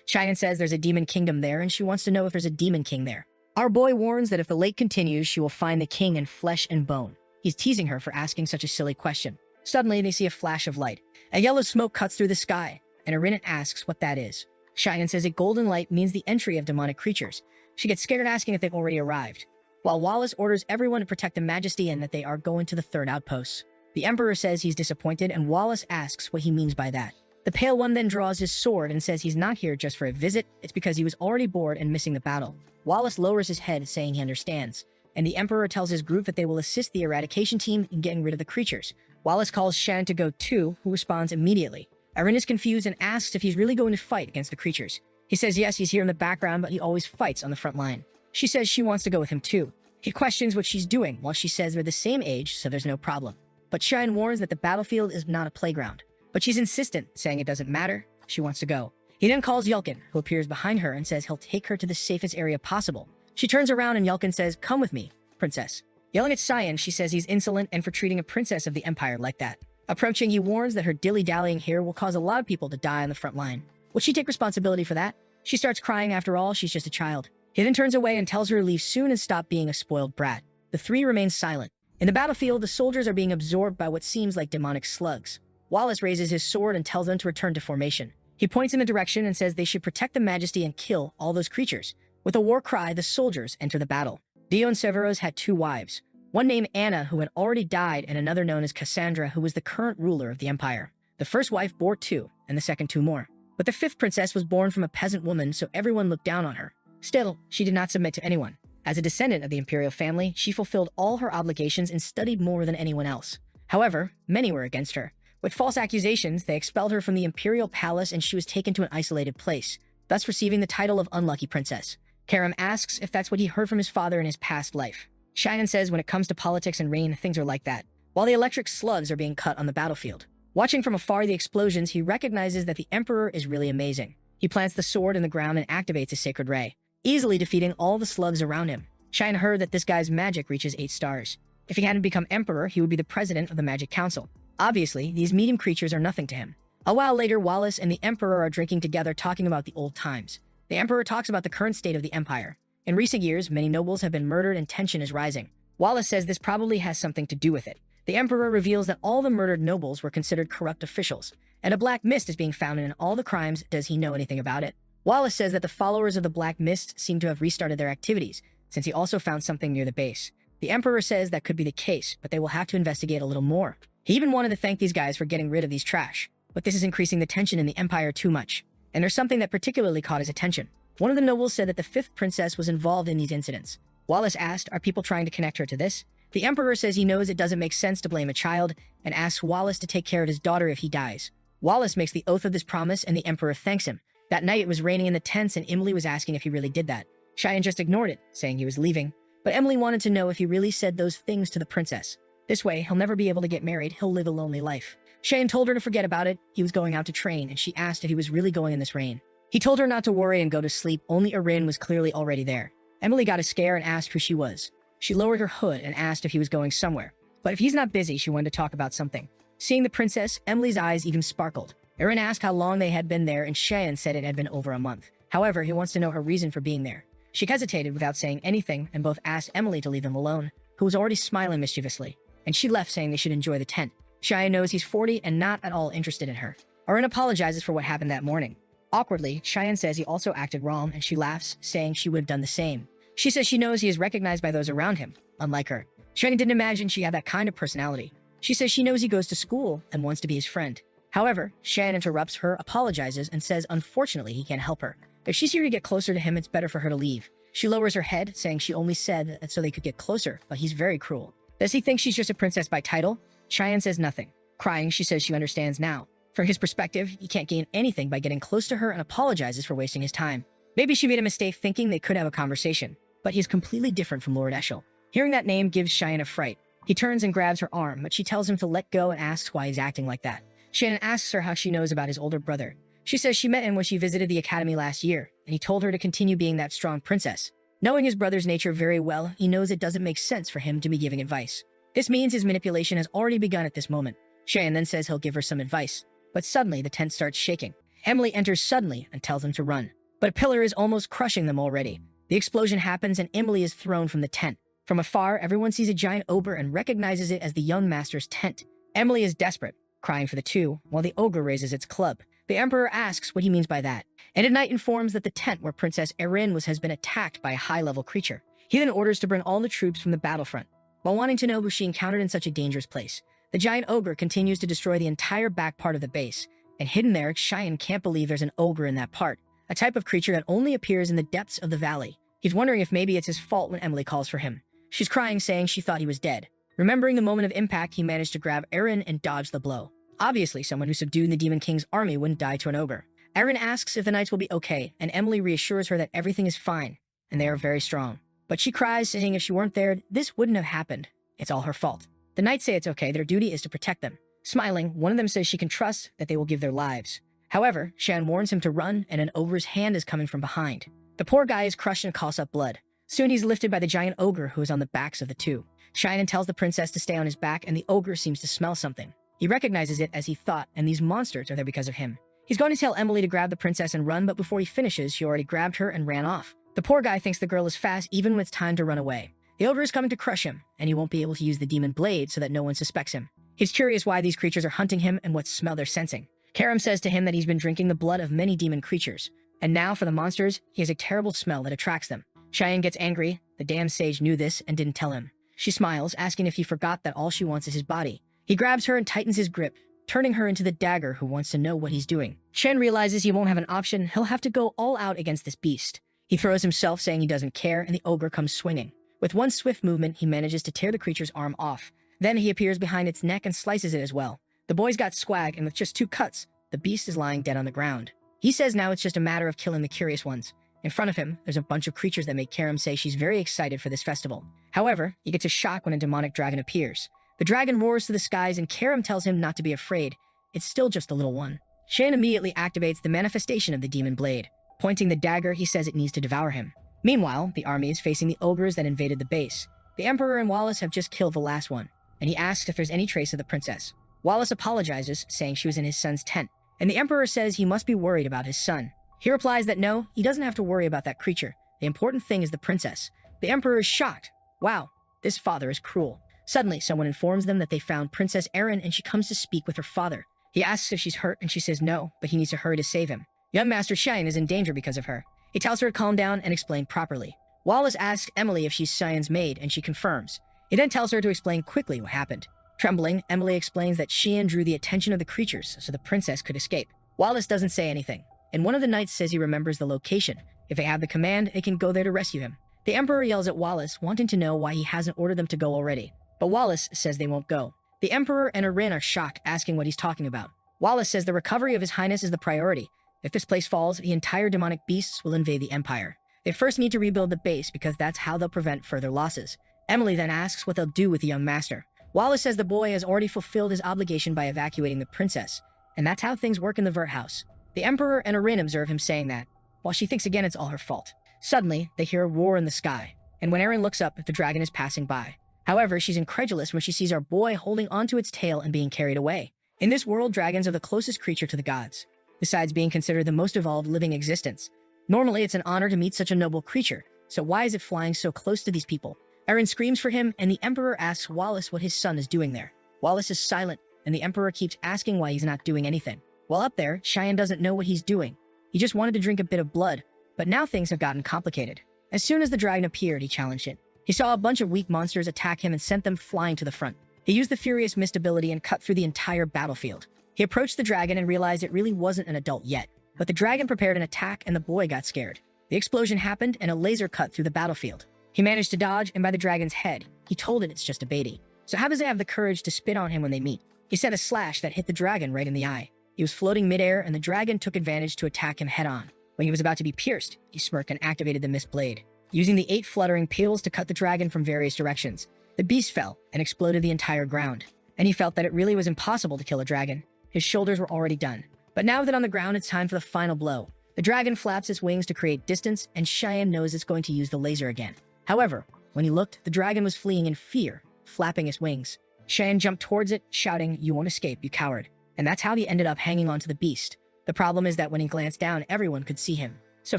Cheyenne says there's a demon kingdom there, and she wants to know if there's a demon king there. Our boy warns that if the lake continues, she will find the king in flesh and bone. He's teasing her for asking such a silly question. Suddenly, they see a flash of light. A yellow smoke cuts through the sky, and Erin asks what that is. Cheyenne says a golden light means the entry of demonic creatures. She gets scared asking if they've already arrived, while Wallace orders everyone to protect the majesty and that they are going to the 3rd outpost. The Emperor says he's disappointed, and Wallace asks what he means by that. The Pale One then draws his sword and says he's not here just for a visit, it's because he was already bored and missing the battle. Wallace lowers his head, saying he understands, and the Emperor tells his group that they will assist the eradication team in getting rid of the creatures. Wallace calls Shan to go too, who responds immediately. Erin is confused and asks if he's really going to fight against the creatures. He says yes, he's here in the background, but he always fights on the front line. She says she wants to go with him too. He questions what she's doing, while she says they're the same age, so there's no problem. But Cheyenne warns that the battlefield is not a playground. But she's insistent, saying it doesn't matter, she wants to go. He then calls Yelkin, who appears behind her and says he'll take her to the safest area possible. She turns around and Yelkin says, "Come with me, princess." Yelling at Cheyenne, she says he's insolent and for treating a princess of the Empire like that. Approaching, he warns that her dilly-dallying here will cause a lot of people to die on the front line. Would she take responsibility for that? She starts crying. After all, she's just a child. He then turns away and tells her to leave soon and stop being a spoiled brat. The three remain silent. In the battlefield, the soldiers are being absorbed by what seems like demonic slugs. Wallace raises his sword and tells them to return to formation. He points in a direction and says they should protect the majesty and kill all those creatures. With a war cry, the soldiers enter the battle. Dion Severus had 2 wives, one named Anna, who had already died, and another known as Cassandra, who was the current ruler of the empire. The first wife bore 2, and the second 2 more. But the 5th princess was born from a peasant woman, so everyone looked down on her. Still, she did not submit to anyone. As a descendant of the imperial family, she fulfilled all her obligations and studied more than anyone else. However, many were against her. With false accusations, they expelled her from the imperial palace and she was taken to an isolated place, thus receiving the title of Unlucky Princess. Karam asks if that's what he heard from his father in his past life. Shannon says when it comes to politics and reign, things are like that, while the electric slugs are being cut on the battlefield. Watching from afar the explosions, he recognizes that the Emperor is really amazing. He plants the sword in the ground and activates a sacred ray, easily defeating all the slugs around him. Shannon heard that this guy's magic reaches 8 stars. If he hadn't become Emperor, he would be the president of the Magic Council. Obviously, these medium creatures are nothing to him. A while later, Wallace and the Emperor are drinking together, talking about the old times. The Emperor talks about the current state of the Empire. In recent years, many nobles have been murdered and tension is rising. Wallace says this probably has something to do with it. The Emperor reveals that all the murdered nobles were considered corrupt officials, and a black mist is being found in all the crimes. Does he know anything about it? Wallace says that the followers of the Black Mist seem to have restarted their activities, since he also found something near the base. The Emperor says that could be the case, but they will have to investigate a little more. He even wanted to thank these guys for getting rid of these trash, but this is increasing the tension in the Empire too much. and there's something that particularly caught his attention. One of the nobles said that the fifth princess was involved in these incidents. Wallace asked, are people trying to connect her to this? The emperor says he knows it doesn't make sense to blame a child and asks Wallace to take care of his daughter if he dies. Wallace makes the oath of this promise and the emperor thanks him. That night it was raining in the tents and Emily was asking if he really did that. Cheyenne just ignored it, saying he was leaving. But Emily wanted to know if he really said those things to the princess. This way, he'll never be able to get married, he'll live a lonely life. Cheyenne told her to forget about it, he was going out to train, and she asked if he was really going in this rain. He told her not to worry and go to sleep, only Erin was clearly already there. Emily got a scare and asked who she was. She lowered her hood and asked if he was going somewhere. But if he's not busy, she wanted to talk about something. Seeing the princess, Emily's eyes even sparkled. Erin asked how long they had been there, and Cheyenne said it had been over a month. However, he wants to know her reason for being there. She hesitated without saying anything, and both asked Emily to leave him alone, who was already smiling mischievously. And she left, saying they should enjoy the tent. Cheyenne knows he's 40 and not at all interested in her. Erin apologizes for what happened that morning. Awkwardly, Cheyenne says he also acted wrong, and she laughs, saying she would have done the same. She says she knows he is recognized by those around him, unlike her. Cheyenne didn't imagine she had that kind of personality. She says she knows he goes to school and wants to be his friend. However, Cheyenne interrupts her, apologizes, and says unfortunately he can't help her. If she's here to get closer to him, it's better for her to leave. She lowers her head, saying she only said that so they could get closer, but he's very cruel. Does he think she's just a princess by title? Cheyenne says nothing. Crying, she says she understands now. From his perspective, he can't gain anything by getting close to her and apologizes for wasting his time. Maybe she made a mistake thinking they could have a conversation, but he's completely different from Lord Eshel. Hearing that name gives Cheyenne a fright. He turns and grabs her arm, but she tells him to let go and asks why he's acting like that. Cheyenne asks her how she knows about his older brother. She says she met him when she visited the academy last year, and he told her to continue being that strong princess. Knowing his brother's nature very well, he knows it doesn't make sense for him to be giving advice. This means his manipulation has already begun at this moment. Cheyenne then says he'll give her some advice. But suddenly, the tent starts shaking. Emily enters suddenly and tells them to run. But a pillar is almost crushing them already. The explosion happens and Emily is thrown from the tent. From afar, everyone sees a giant ogre and recognizes it as the young master's tent. Emily is desperate, crying for the two, while the ogre raises its club. The emperor asks what he means by that, and at night informs that the tent where Princess Erin was has been attacked by a high-level creature. He then orders to bring all the troops from the battlefront. While wanting to know who she encountered in such a dangerous place, the giant ogre continues to destroy the entire back part of the base, and hidden there, Cheyenne can't believe there's an ogre in that part, a type of creature that only appears in the depths of the valley. He's wondering if maybe it's his fault when Emily calls for him. She's crying, saying she thought he was dead. Remembering the moment of impact, he managed to grab Erin and dodge the blow. Obviously, someone who subdued the Demon King's army wouldn't die to an ogre. Erin asks if the knights will be okay, and Emily reassures her that everything is fine, and they are very strong. But she cries, saying if she weren't there, this wouldn't have happened. It's all her fault. The knights say it's okay, their duty is to protect them. Smiling, one of them says she can trust that they will give their lives. However, Cheyenne warns him to run, and an ogre's hand is coming from behind. The poor guy is crushed and coughs up blood. Soon he's lifted by the giant ogre who is on the backs of the two. Cheyenne tells the princess to stay on his back, and the ogre seems to smell something. He recognizes it as he thought, and these monsters are there because of him. He's going to tell Emily to grab the princess and run, but before he finishes, she already grabbed her and ran off. The poor guy thinks the girl is fast even when it's time to run away. The ogre is coming to crush him, and he won't be able to use the demon blade so that no one suspects him. He's curious why these creatures are hunting him and what smell they're sensing. Karam says to him that he's been drinking the blood of many demon creatures, and now for the monsters, he has a terrible smell that attracts them. Cheyenne gets angry. The damn sage knew this and didn't tell him. She smiles, asking if he forgot that all she wants is his body. He grabs her and tightens his grip, turning her into the dagger who wants to know what he's doing. Chen realizes he won't have an option, he'll have to go all out against this beast. He throws himself, saying he doesn't care, and the ogre comes swinging. With one swift movement, he manages to tear the creature's arm off. Then he appears behind its neck and slices it as well. The boy's got swag, and with just 2 cuts, the beast is lying dead on the ground. He says now it's just a matter of killing the curious ones. In front of him, there's a bunch of creatures that make Karam say she's very excited for this festival. However, he gets a shock when a demonic dragon appears. The dragon roars to the skies, and Karam tells him not to be afraid. It's still just a little one. Cheyenne immediately activates the manifestation of the demon blade. Pointing the dagger, he says it needs to devour him. Meanwhile, the army is facing the ogres that invaded the base. The Emperor and Wallace have just killed the last one, and he asks if there's any trace of the princess. Wallace apologizes, saying she was in his son's tent, and the Emperor says he must be worried about his son. He replies that no, he doesn't have to worry about that creature. The important thing is the princess. The Emperor is shocked. Wow, this father is cruel. Suddenly, someone informs them that they found Princess Erin, and she comes to speak with her father. He asks if she's hurt, and she says no, but he needs to hurry to save him. Young Master Cheyenne is in danger because of her. He tells her to calm down and explain properly. Wallace asks Emily if she's Cheyenne's maid, and she confirms. He then tells her to explain quickly what happened. Trembling, Emily explains that Cheyenne drew the attention of the creatures so the princess could escape. Wallace doesn't say anything. and one of the knights says he remembers the location. If they have the command, they can go there to rescue him. The Emperor yells at Wallace, wanting to know why he hasn't ordered them to go already. But Wallace says they won't go. The Emperor and Arin are shocked, asking what he's talking about. Wallace says the recovery of His Highness is the priority. If this place falls, the entire demonic beasts will invade the Empire. They first need to rebuild the base because that's how they'll prevent further losses. Emily then asks what they'll do with the young master. Wallace says the boy has already fulfilled his obligation by evacuating the princess, and that's how things work in the Vert house. The Emperor and Arin observe him saying that, while she thinks again it's all her fault. Suddenly, they hear a roar in the sky, and when Arin looks up, the dragon is passing by. However, she's incredulous when she sees our boy holding onto its tail and being carried away. In this world, dragons are the closest creature to the gods, besides being considered the most evolved living existence. Normally, it's an honor to meet such a noble creature, so why is it flying so close to these people? Arin screams for him, and the Emperor asks Wallace what his son is doing there. Wallace is silent, and the Emperor keeps asking why he's not doing anything. While up there, Cheyenne doesn't know what he's doing. He just wanted to drink a bit of blood, but now things have gotten complicated. As soon as the dragon appeared, he challenged it. He saw a bunch of weak monsters attack him and sent them flying to the front. He used the Furious Mist ability and cut through the entire battlefield. He approached the dragon and realized it really wasn't an adult yet. But the dragon prepared an attack and the boy got scared. The explosion happened and a laser cut through the battlefield. He managed to dodge, and by the dragon's head, he told it it's just a baby. So how does it have the courage to spit on him when they meet? He sent a slash that hit the dragon right in the eye. He was floating midair, and the dragon took advantage to attack him head-on. When he was about to be pierced, he smirked and activated the mist blade. Using the 8 fluttering peels to cut the dragon from various directions, the beast fell and exploded the entire ground. And he felt that it really was impossible to kill a dragon. His shoulders were already done. But now that on the ground, it's time for the final blow. The dragon flaps its wings to create distance, and Cheyenne knows it's going to use the laser again. However, when he looked, the dragon was fleeing in fear, flapping its wings. Cheyenne jumped towards it, shouting, "You won't escape, you coward." And that's how he ended up hanging onto the beast. The problem is that when he glanced down, everyone could see him. So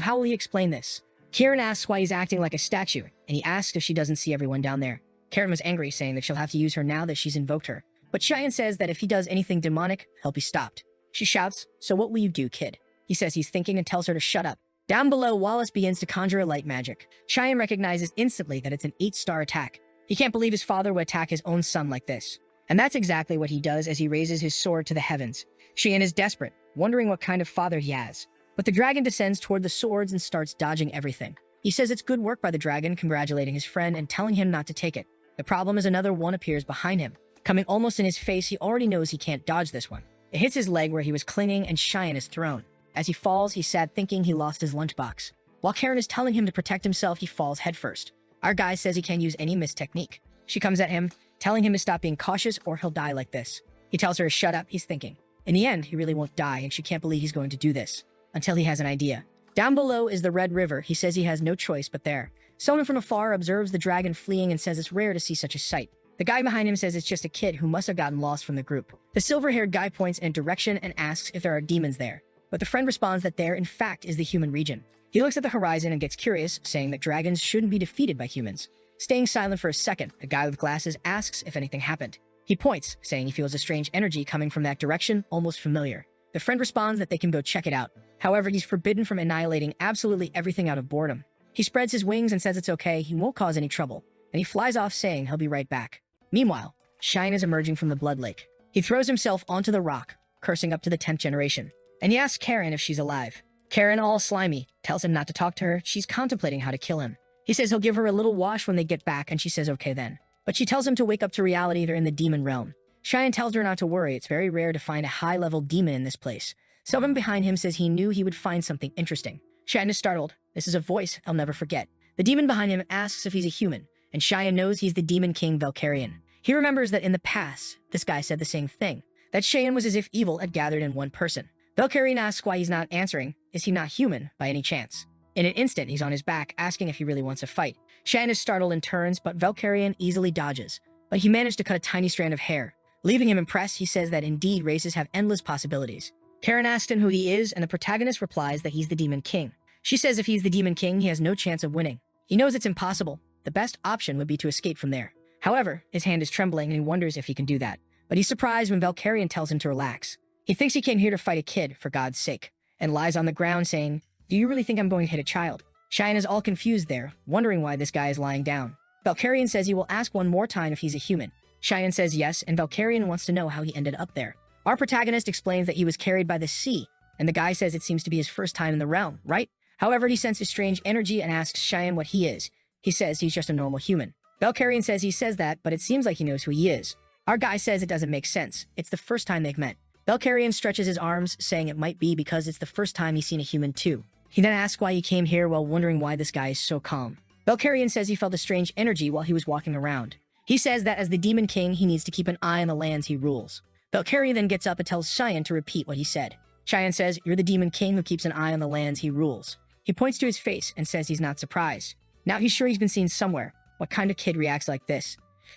how will he explain this? Kieran asks why he's acting like a statue, and he asks if she doesn't see everyone down there. Karen was angry, saying that she'll have to use her now that she's invoked her. But Cheyenne says that if he does anything demonic, he'll be stopped. She shouts, "So what will you do, kid?" He says he's thinking and tells her to shut up. Down below, Wallace begins to conjure a light magic. Cheyenne recognizes instantly that it's an 8-star attack. He can't believe his father would attack his own son like this. And that's exactly what he does as he raises his sword to the heavens. Cheyenne is desperate, wondering what kind of father he has. But the dragon descends toward the swords and starts dodging everything. He says it's good work by the dragon, congratulating his friend and telling him not to take it. The problem is another one appears behind him. Coming almost in his face, he already knows he can't dodge this one. It hits his leg where he was clinging, and Cheyenne is thrown. As he falls, he's sad, thinking he lost his lunchbox. While Karen is telling him to protect himself, he falls headfirst. Our guy says he can't use any mist technique. She comes at him, telling him to stop being cautious or he'll die like this. He tells her to shut up, he's thinking. In the end, he really won't die, and she can't believe he's going to do this. Until he has an idea. Down below is the Red River. He says he has no choice but there. Someone from afar observes the dragon fleeing and says it's rare to see such a sight. The guy behind him says it's just a kid who must have gotten lost from the group. The silver-haired guy points in a direction and asks if there are demons there. But the friend responds that there, in fact, is the human region. He looks at the horizon and gets curious, saying that dragons shouldn't be defeated by humans. Staying silent for a second, the guy with glasses asks if anything happened. He points, saying he feels a strange energy coming from that direction, almost familiar. The friend responds that they can go check it out. However, he's forbidden from annihilating absolutely everything out of boredom. He spreads his wings and says it's okay, he won't cause any trouble, and he flies off saying he'll be right back. Meanwhile, Shine is emerging from the Blood Lake. He throws himself onto the rock, cursing up to the 10th generation, and he asks Karen if she's alive. Karen, all slimy, tells him not to talk to her. She's contemplating how to kill him. He says he'll give her a little wash when they get back, and she says okay then. But she tells him to wake up to reality, they're in the demon realm. Cheyenne tells her not to worry, it's very rare to find a high-level demon in this place. Someone behind him says he knew he would find something interesting. Cheyenne is startled. This is a voice I'll never forget. The demon behind him asks if he's a human, and Cheyenne knows he's the demon king Valkyrian. He remembers that in the past, this guy said the same thing, that Cheyenne was as if evil had gathered in one person. Valkyrian asks why he's not answering. Is he not human, by any chance? In an instant, he's on his back, asking if he really wants to fight. Cheyenne is startled and turns, but Valkyrian easily dodges. But he managed to cut a tiny strand of hair. Leaving him impressed, he says that indeed races have endless possibilities. Karen asks him who he is, and the protagonist replies that he's the Demon King. She says if he's the Demon King, he has no chance of winning. He knows it's impossible. The best option would be to escape from there. However, his hand is trembling and he wonders if he can do that. But he's surprised when Valkyrian tells him to relax. He thinks he came here to fight a kid, for God's sake, and lies on the ground saying, "Do you really think I'm going to hit a child?" Cheyenne is all confused there, wondering why this guy is lying down. Valkyrian says he will ask one more time if he's a human. Cheyenne says yes, and Valkyrian wants to know how he ended up there. Our protagonist explains that he was carried by the sea, and the guy says it seems to be his first time in the realm, right? However, he senses strange energy and asks Cheyenne what he is. He says he's just a normal human. Valkyrian says he says that, but it seems like he knows who he is. Our guy says it doesn't make sense. It's the first time they've met. Valkyrian stretches his arms, saying it might be because it's the first time he's seen a human too. He then asks why he came here while wondering why this guy is so calm. Valkyrian says he felt a strange energy while he was walking around. He says that as the Demon King, he needs to keep an eye on the lands he rules. Valkyrian then gets up and tells Cheyenne to repeat what he said. Cheyenne says, "You're the Demon King who keeps an eye on the lands he rules." He points to his face and says he's not surprised. Now he's sure he's been seen somewhere. What kind of kid reacts like this?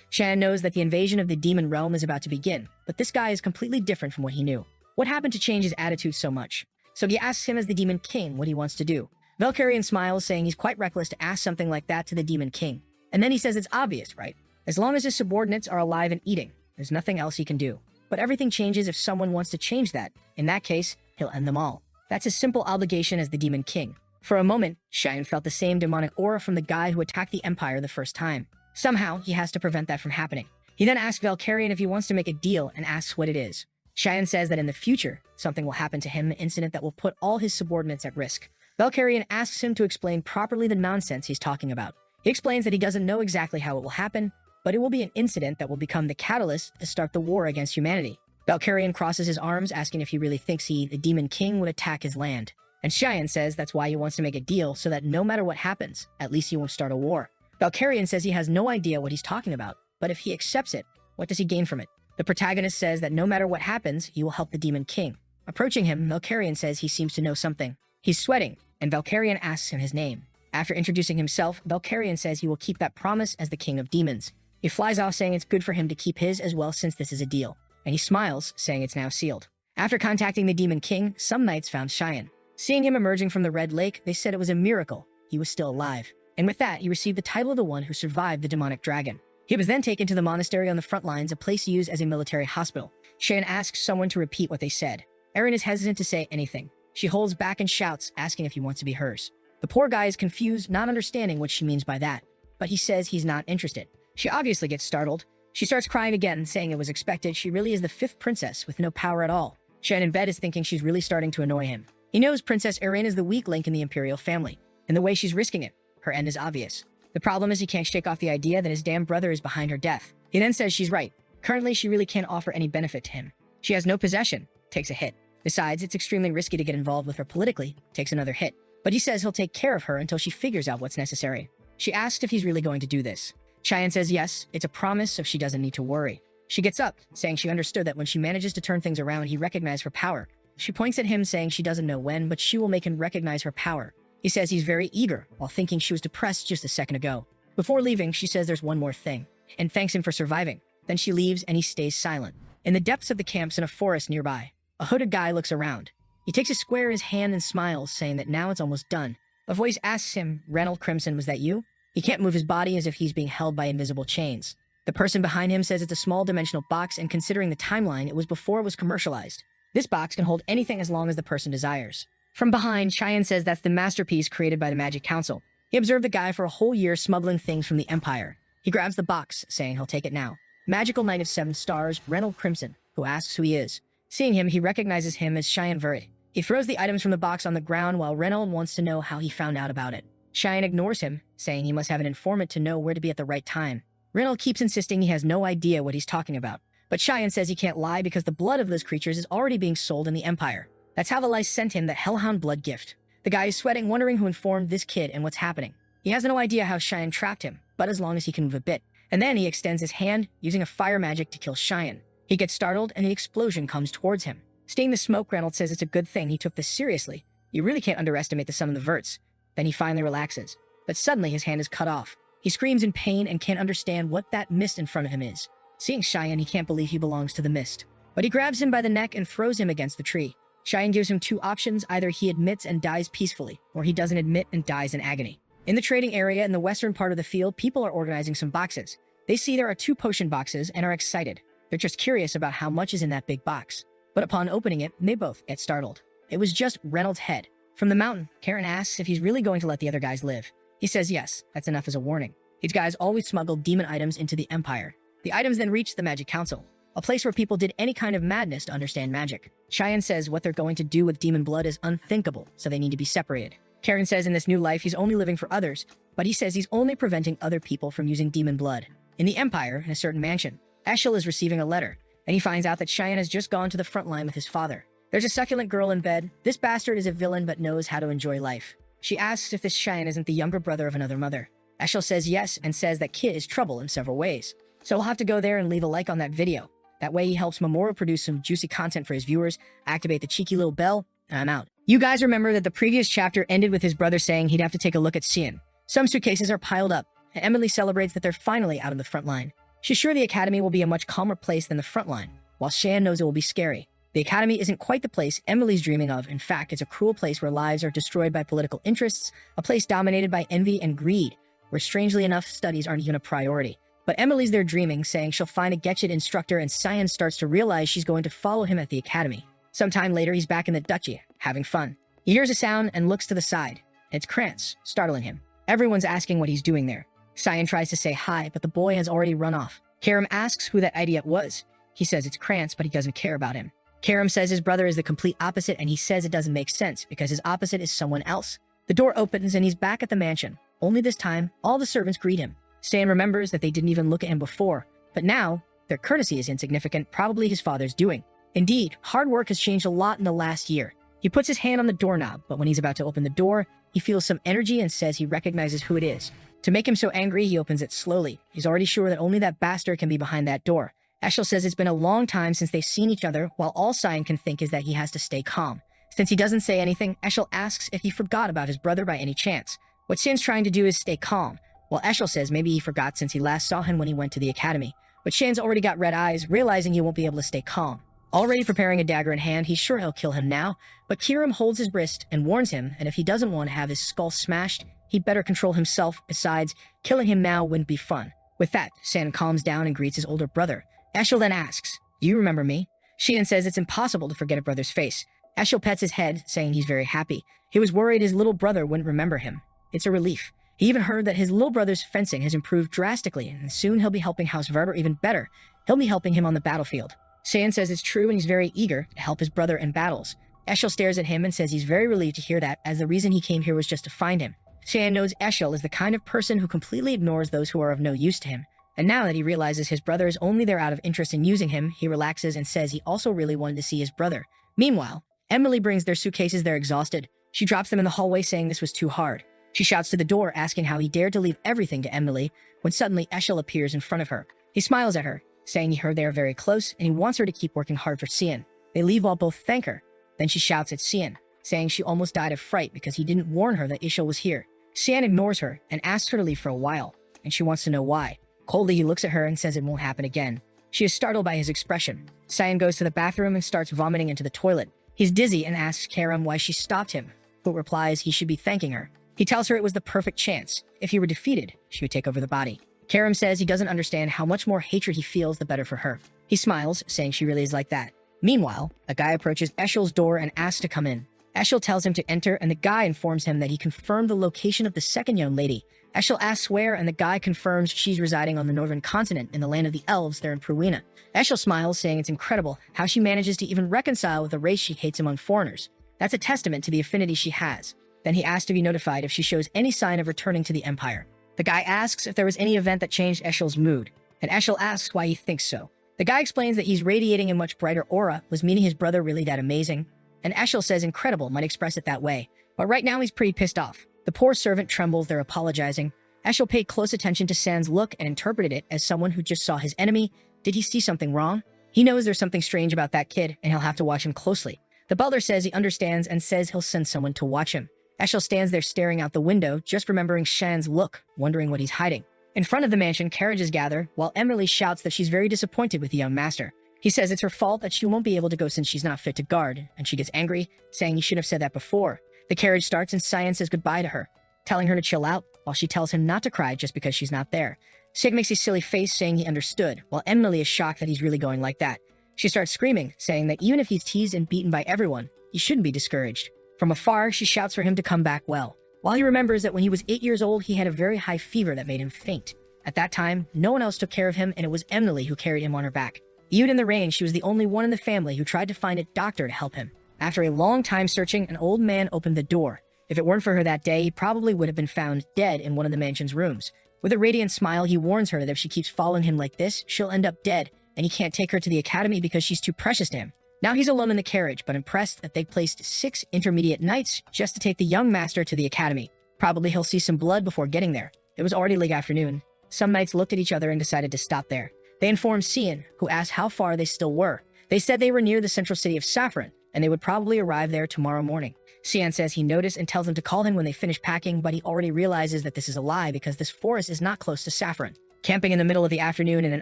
Cheyenne knows that the invasion of the demon realm is about to begin, but this guy is completely different from what he knew. What happened to change his attitude so much? So he asks him as the Demon King what he wants to do. Valkyrian smiles, saying he's quite reckless to ask something like that to the Demon King. And then he says it's obvious, right? As long as his subordinates are alive and eating, there's nothing else he can do. But everything changes if someone wants to change that. In that case, he'll end them all. That's his simple obligation as the Demon King. For a moment, Cheyenne felt the same demonic aura from the guy who attacked the Empire the first time. Somehow, he has to prevent that from happening. He then asks Valkyrian if he wants to make a deal and asks what it is. Cheyenne says that in the future, something will happen to him, an incident that will put all his subordinates at risk. Valkyrian asks him to explain properly the nonsense he's talking about. He explains that he doesn't know exactly how it will happen, but it will be an incident that will become the catalyst to start the war against humanity. Valkyrian crosses his arms, asking if he really thinks he, the Demon King, would attack his land. And Cheyenne says that's why he wants to make a deal so that no matter what happens, at least he won't start a war. Valkyrian says he has no idea what he's talking about, but if he accepts it, what does he gain from it? The protagonist says that no matter what happens, he will help the Demon King. Approaching him, Valkyrian says he seems to know something. He's sweating, and Valkyrian asks him his name. After introducing himself, Valkyrian says he will keep that promise as the King of Demons. He flies off, saying it's good for him to keep his as well since this is a deal. And he smiles, saying it's now sealed. After contacting the Demon King, some knights found Cheyenne. Seeing him emerging from the Red Lake, they said it was a miracle. He was still alive. And with that, he received the title of the one who survived the demonic dragon. He was then taken to the monastery on the front lines, a place used as a military hospital. Cheyenne asks someone to repeat what they said. Erin is hesitant to say anything. She holds back and shouts, asking if he wants to be hers. The poor guy is confused, not understanding what she means by that. But he says he's not interested. She obviously gets startled. She starts crying again, saying it was expected. She really is the fifth princess with no power at all. Cheyenne in bed is thinking she's really starting to annoy him. He knows Princess Erin is the weak link in the imperial family, and the way she's risking it, her end is obvious. The problem is he can't shake off the idea that his damn brother is behind her death. He then says she's right. Currently, she really can't offer any benefit to him. She has no possession, takes a hit. Besides, it's extremely risky to get involved with her politically, takes another hit. But he says he'll take care of her until she figures out what's necessary. She asks if he's really going to do this. Cheyenne says yes, it's a promise, so she doesn't need to worry. She gets up, saying she understood that when she manages to turn things around, he recognizes her power. She points at him, saying she doesn't know when, but she will make him recognize her power. He says he's very eager, while thinking she was depressed just a second ago. Before leaving, she says there's one more thing, and thanks him for surviving. Then she leaves, and he stays silent. In the depths of the camps in a forest nearby, a hooded guy looks around. He takes a square in his hand and smiles, saying that now it's almost done. A voice asks him, "Reynold Crimson, was that you?" He can't move his body as if he's being held by invisible chains. The person behind him says it's a small dimensional box, and considering the timeline, it was before it was commercialized. This box can hold anything as long as the person desires. From behind, Cheyenne says that's the masterpiece created by the Magic Council. He observed the guy for a whole year smuggling things from the Empire. He grabs the box, saying he'll take it now. Magical Knight of 7 Stars, Reynold Crimson, who asks who he is. Seeing him, he recognizes him as Cheyenne Verret. He throws the items from the box on the ground while Reynold wants to know how he found out about it. Cheyenne ignores him, saying he must have an informant to know where to be at the right time. Reynold keeps insisting he has no idea what he's talking about. But Cheyenne says he can't lie because the blood of those creatures is already being sold in the Empire. That's how the Lice sent him the Hellhound blood gift. The guy is sweating, wondering who informed this kid and what's happening. He has no idea how Cheyenne trapped him, but as long as he can move a bit. And then he extends his hand, using a fire magic to kill Cheyenne. He gets startled, and the explosion comes towards him. Seeing the smoke, Reynold says it's a good thing he took this seriously. You really can't underestimate the sum of the Verts. Then he finally relaxes. But suddenly his hand is cut off. He screams in pain and can't understand what that mist in front of him is. Seeing Cheyenne, he can't believe he belongs to the mist. But he grabs him by the neck and throws him against the tree. Cheyenne gives him 2 options: either he admits and dies peacefully, or he doesn't admit and dies in agony. In the trading area in the western part of the field, people are organizing some boxes. They see there are 2 potion boxes and are excited. They're just curious about how much is in that big box. But upon opening it, they both get startled. It was just Reynold's head. From the mountain, Karen asks if he's really going to let the other guys live. He says yes, that's enough as a warning. These guys always smuggle demon items into the Empire. The items then reach the Magic Council. a place where people did any kind of madness to understand magic. Cheyenne says what they're going to do with demon blood is unthinkable, so they need to be separated. Karen says in this new life he's only living for others, but he says he's only preventing other people from using demon blood. In the Empire, in a certain mansion, Eshel is receiving a letter, and he finds out that Cheyenne has just gone to the front line with his father. There's a succulent girl in bed. This bastard is a villain but knows how to enjoy life. She asks if this Cheyenne isn't the younger brother of another mother. Eshel says yes and says that kid is trouble in several ways. So we'll have to go there and leave a like on that video. That way he helps Memorial produce some juicy content for his viewers, activate the cheeky little bell, and I'm out. You guys remember that the previous chapter ended with his brother saying he'd have to take a look at Cian. Some suitcases are piled up, and Emily celebrates that they're finally out of the front line. She's sure the academy will be a much calmer place than the front line, while Shan knows it will be scary. The academy isn't quite the place Emily's dreaming of. In fact, it's a cruel place where lives are destroyed by political interests, a place dominated by envy and greed, where strangely enough, studies aren't even a priority. But Emily's there dreaming, saying she'll find a Getchit instructor, and Cyan starts to realize she's going to follow him at the academy. Sometime later, he's back in the duchy, having fun. He hears a sound and looks to the side. It's Krantz, startling him. Everyone's asking what he's doing there. Cyan tries to say hi, but the boy has already run off. Karam asks who that idiot was. He says it's Krantz, but he doesn't care about him. Karam says his brother is the complete opposite, and he says it doesn't make sense because his opposite is someone else. The door opens and he's back at the mansion. Only this time, all the servants greet him. Stan remembers that they didn't even look at him before, but now, their courtesy is insignificant, probably his father's doing. Indeed, hard work has changed a lot in the last year. He puts his hand on the doorknob, but when he's about to open the door, he feels some energy and says he recognizes who it is. To make him so angry, he opens it slowly. He's already sure that only that bastard can be behind that door. Eshel says it's been a long time since they've seen each other, while all Cyan can think is that he has to stay calm. Since he doesn't say anything, Eshel asks if he forgot about his brother by any chance. What Shan's trying to do is stay calm, while Eshel says maybe he forgot since he last saw him when he went to the academy. But Shan's already got red eyes, realizing he won't be able to stay calm. Already preparing a dagger in hand, he's sure he'll kill him now, but Kiram holds his wrist and warns him, and if he doesn't want to have his skull smashed, he'd better control himself. Besides, killing him now wouldn't be fun. With that, Shan calms down and greets his older brother. Eshel then asks, "Do you remember me?" Sheehan says it's impossible to forget a brother's face. Eshel pets his head, saying he's very happy. He was worried his little brother wouldn't remember him. It's a relief. He even heard that his little brother's fencing has improved drastically, and soon he'll be helping House Verder. Even better, he'll be helping him on the battlefield. Shan says it's true and he's very eager to help his brother in battles. Eshel stares at him and says he's very relieved to hear that, as the reason he came here was just to find him. Shan knows Eshel is the kind of person who completely ignores those who are of no use to him. And now that he realizes his brother is only there out of interest in using him, he relaxes and says he also really wanted to see his brother. Meanwhile, Emily brings their suitcases. They're exhausted. She drops them in the hallway, saying this was too hard. She shouts to the door, asking how he dared to leave everything to Emily, when suddenly Eshel appears in front of her. He smiles at her, saying he heard they are very close, and he wants her to keep working hard for Cian. They leave while both thank her. Then she shouts at Cian, saying she almost died of fright because he didn't warn her that Eshel was here. Cian ignores her and asks her to leave for a while, and she wants to know why. Coldly, he looks at her and says it won't happen again. She is startled by his expression. Cyan goes to the bathroom and starts vomiting into the toilet. He's dizzy and asks Karam why she stopped him, who replies he should be thanking her. He tells her it was the perfect chance. If he were defeated, she would take over the body. Karam says he doesn't understand how much more hatred he feels, the better for her. He smiles, saying she really is like that. Meanwhile, a guy approaches Eshel's door and asks to come in. Eshel tells him to enter, and the guy informs him that he confirmed the location of the second young lady. Eshel asks where, and the guy confirms she's residing on the northern continent in the land of the elves there in Pruina. Eshel smiles, saying it's incredible how she manages to even reconcile with a race she hates among foreigners. That's a testament to the affinity she has. Then he asks to be notified if she shows any sign of returning to the Empire. The guy asks if there was any event that changed Eshel's mood, and Eshel asks why he thinks so. The guy explains that he's radiating a much brighter aura. Was meeting his brother really that amazing? And Eshel says incredible might express it that way, but right now he's pretty pissed off. The poor servant trembles, they're apologizing. Eshel paid close attention to San's look and interpreted it as someone who just saw his enemy. Did he see something wrong? He knows there's something strange about that kid, and he'll have to watch him closely. The butler says he understands and says he'll send someone to watch him. Eshel stands there staring out the window, just remembering Shan's look, wondering what he's hiding. In front of the mansion, carriages gather, while Emily shouts that she's very disappointed with the young master. He says it's her fault that she won't be able to go since she's not fit to guard, and she gets angry, saying he should have said that before. The carriage starts and Cyan says goodbye to her, telling her to chill out, while she tells him not to cry just because she's not there. Sig makes a silly face, saying he understood, while Emily is shocked that he's really going like that. She starts screaming, saying that even if he's teased and beaten by everyone, he shouldn't be discouraged. From afar, she shouts for him to come back well, while he remembers that when he was 8 years old, he had a very high fever that made him faint. At that time, no one else took care of him, and it was Emily who carried him on her back. Even in the rain, she was the only one in the family who tried to find a doctor to help him. After a long time searching, an old man opened the door. If it weren't for her that day, he probably would have been found dead in one of the mansion's rooms. With a radiant smile, he warns her that if she keeps following him like this, she'll end up dead, and he can't take her to the academy because she's too precious to him. Now he's alone in the carriage, but impressed that they placed 6 intermediate knights just to take the young master to the academy. Probably he'll see some blood before getting there. It was already late afternoon. Some knights looked at each other and decided to stop there. They informed Cian, who asked how far they still were. They said they were near the central city of Saffron, and they would probably arrive there tomorrow morning. Cian says he noticed and tells them to call him when they finish packing, but he already realizes that this is a lie because this forest is not close to Saffron. Camping in the middle of the afternoon in an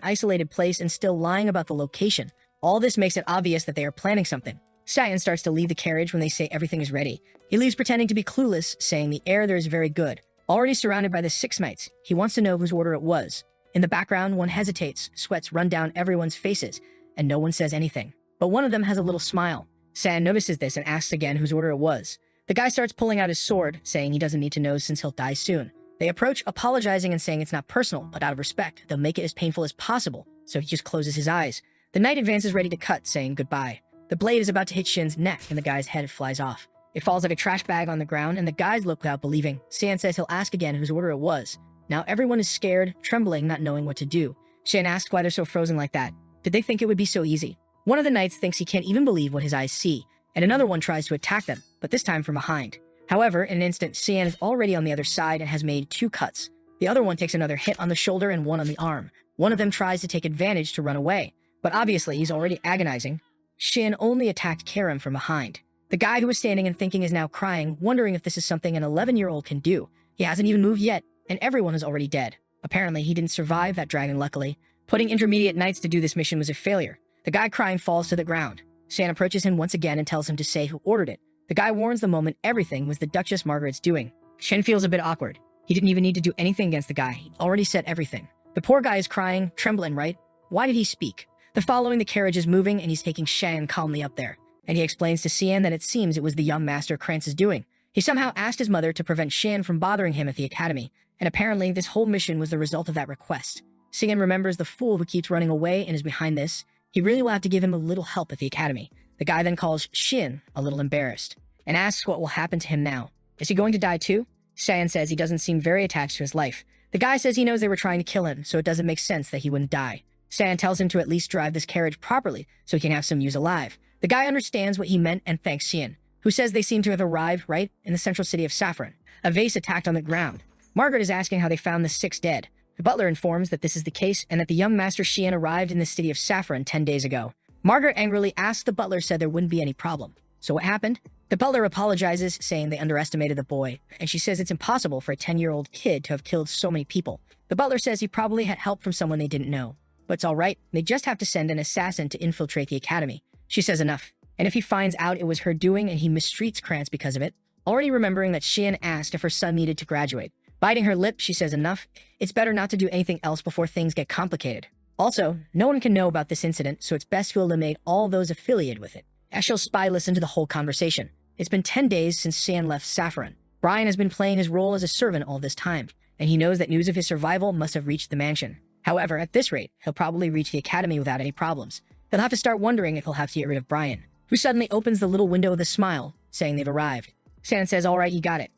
isolated place and still lying about the location. All this makes it obvious that they are planning something. Cian starts to leave the carriage when they say everything is ready. He leaves pretending to be clueless, saying the air there is very good. Already surrounded by the 6 knights, he wants to know whose order it was. In the background, one hesitates, sweats run down everyone's faces, and no one says anything. But one of them has a little smile. Cian notices this and asks again whose order it was. The guy starts pulling out his sword, saying he doesn't need to know since he'll die soon. They approach, apologizing and saying it's not personal, but out of respect, they'll make it as painful as possible, so he just closes his eyes. The knight advances ready to cut, saying goodbye. The blade is about to hit Shin's neck, and the guy's head flies off. It falls like a trash bag on the ground, and the guys look without believing. Cian says he'll ask again whose order it was. Now everyone is scared, trembling, not knowing what to do. Shin asks why they're so frozen like that. Did they think it would be so easy? One of the knights thinks he can't even believe what his eyes see, and another one tries to attack them, but this time from behind. However, in an instant, Cian is already on the other side and has made 2 cuts. The other one takes another hit on the shoulder and one on the arm. One of them tries to take advantage to run away, but obviously he's already agonizing. Shin only attacked Karam from behind. The guy who was standing and thinking is now crying, wondering if this is something an 11-year-old can do. He hasn't even moved yet, and everyone is already dead. Apparently, he didn't survive that dragon luckily. Putting intermediate knights to do this mission was a failure. The guy crying falls to the ground. Shan approaches him once again and tells him to say who ordered it. The guy warns the moment everything was the Duchess Margaret's doing. Shen feels a bit awkward. He didn't even need to do anything against the guy. He already said everything. The poor guy is crying, trembling, right? Why did he speak? The following the carriage is moving and he's taking Shan calmly up there. And he explains to Cian that it seems it was the young master Krantz's doing. He somehow asked his mother to prevent Shan from bothering him at the academy. And apparently this whole mission was the result of that request. Cian remembers the fool who keeps running away and is behind this. He really will have to give him a little help at the academy. The guy then calls Shin a little embarrassed and asks what will happen to him now. Is he going to die too? Cian says he doesn't seem very attached to his life. The guy says he knows they were trying to kill him, so it doesn't make sense that he wouldn't die. Cian tells him to at least drive this carriage properly so he can have some use alive. The guy understands what he meant and thanks Cian, who says they seem to have arrived right in the central city of Saffron. A vase attacked on the ground. Margaret is asking how they found the 6 dead. The butler informs that this is the case and that the young master Xian arrived in the city of Saffron 10 days ago. Margaret angrily asked the butler, said there wouldn't be any problem. So what happened? The butler apologizes, saying they underestimated the boy, and she says it's impossible for a 10-year-old kid to have killed so many people. The butler says he probably had help from someone they didn't know. But it's all right, they just have to send an assassin to infiltrate the academy. She says enough. And if he finds out it was her doing and he mistreats Krantz because of it, already remembering that Xian asked if her son needed to graduate. Biting her lip, she says enough. It's better not to do anything else before things get complicated. Also, no one can know about this incident, so it's best to eliminate all those affiliated with it. Eshel's spy listened to the whole conversation. It's been 10 days since Xian left Saffron. Brian has been playing his role as a servant all this time, and he knows that news of his survival must have reached the mansion. However, at this rate, he'll probably reach the academy without any problems. He'll have to start wondering if he'll have to get rid of Brian, who suddenly opens the little window with a smile, saying they've arrived. Xian says, all right, you got it.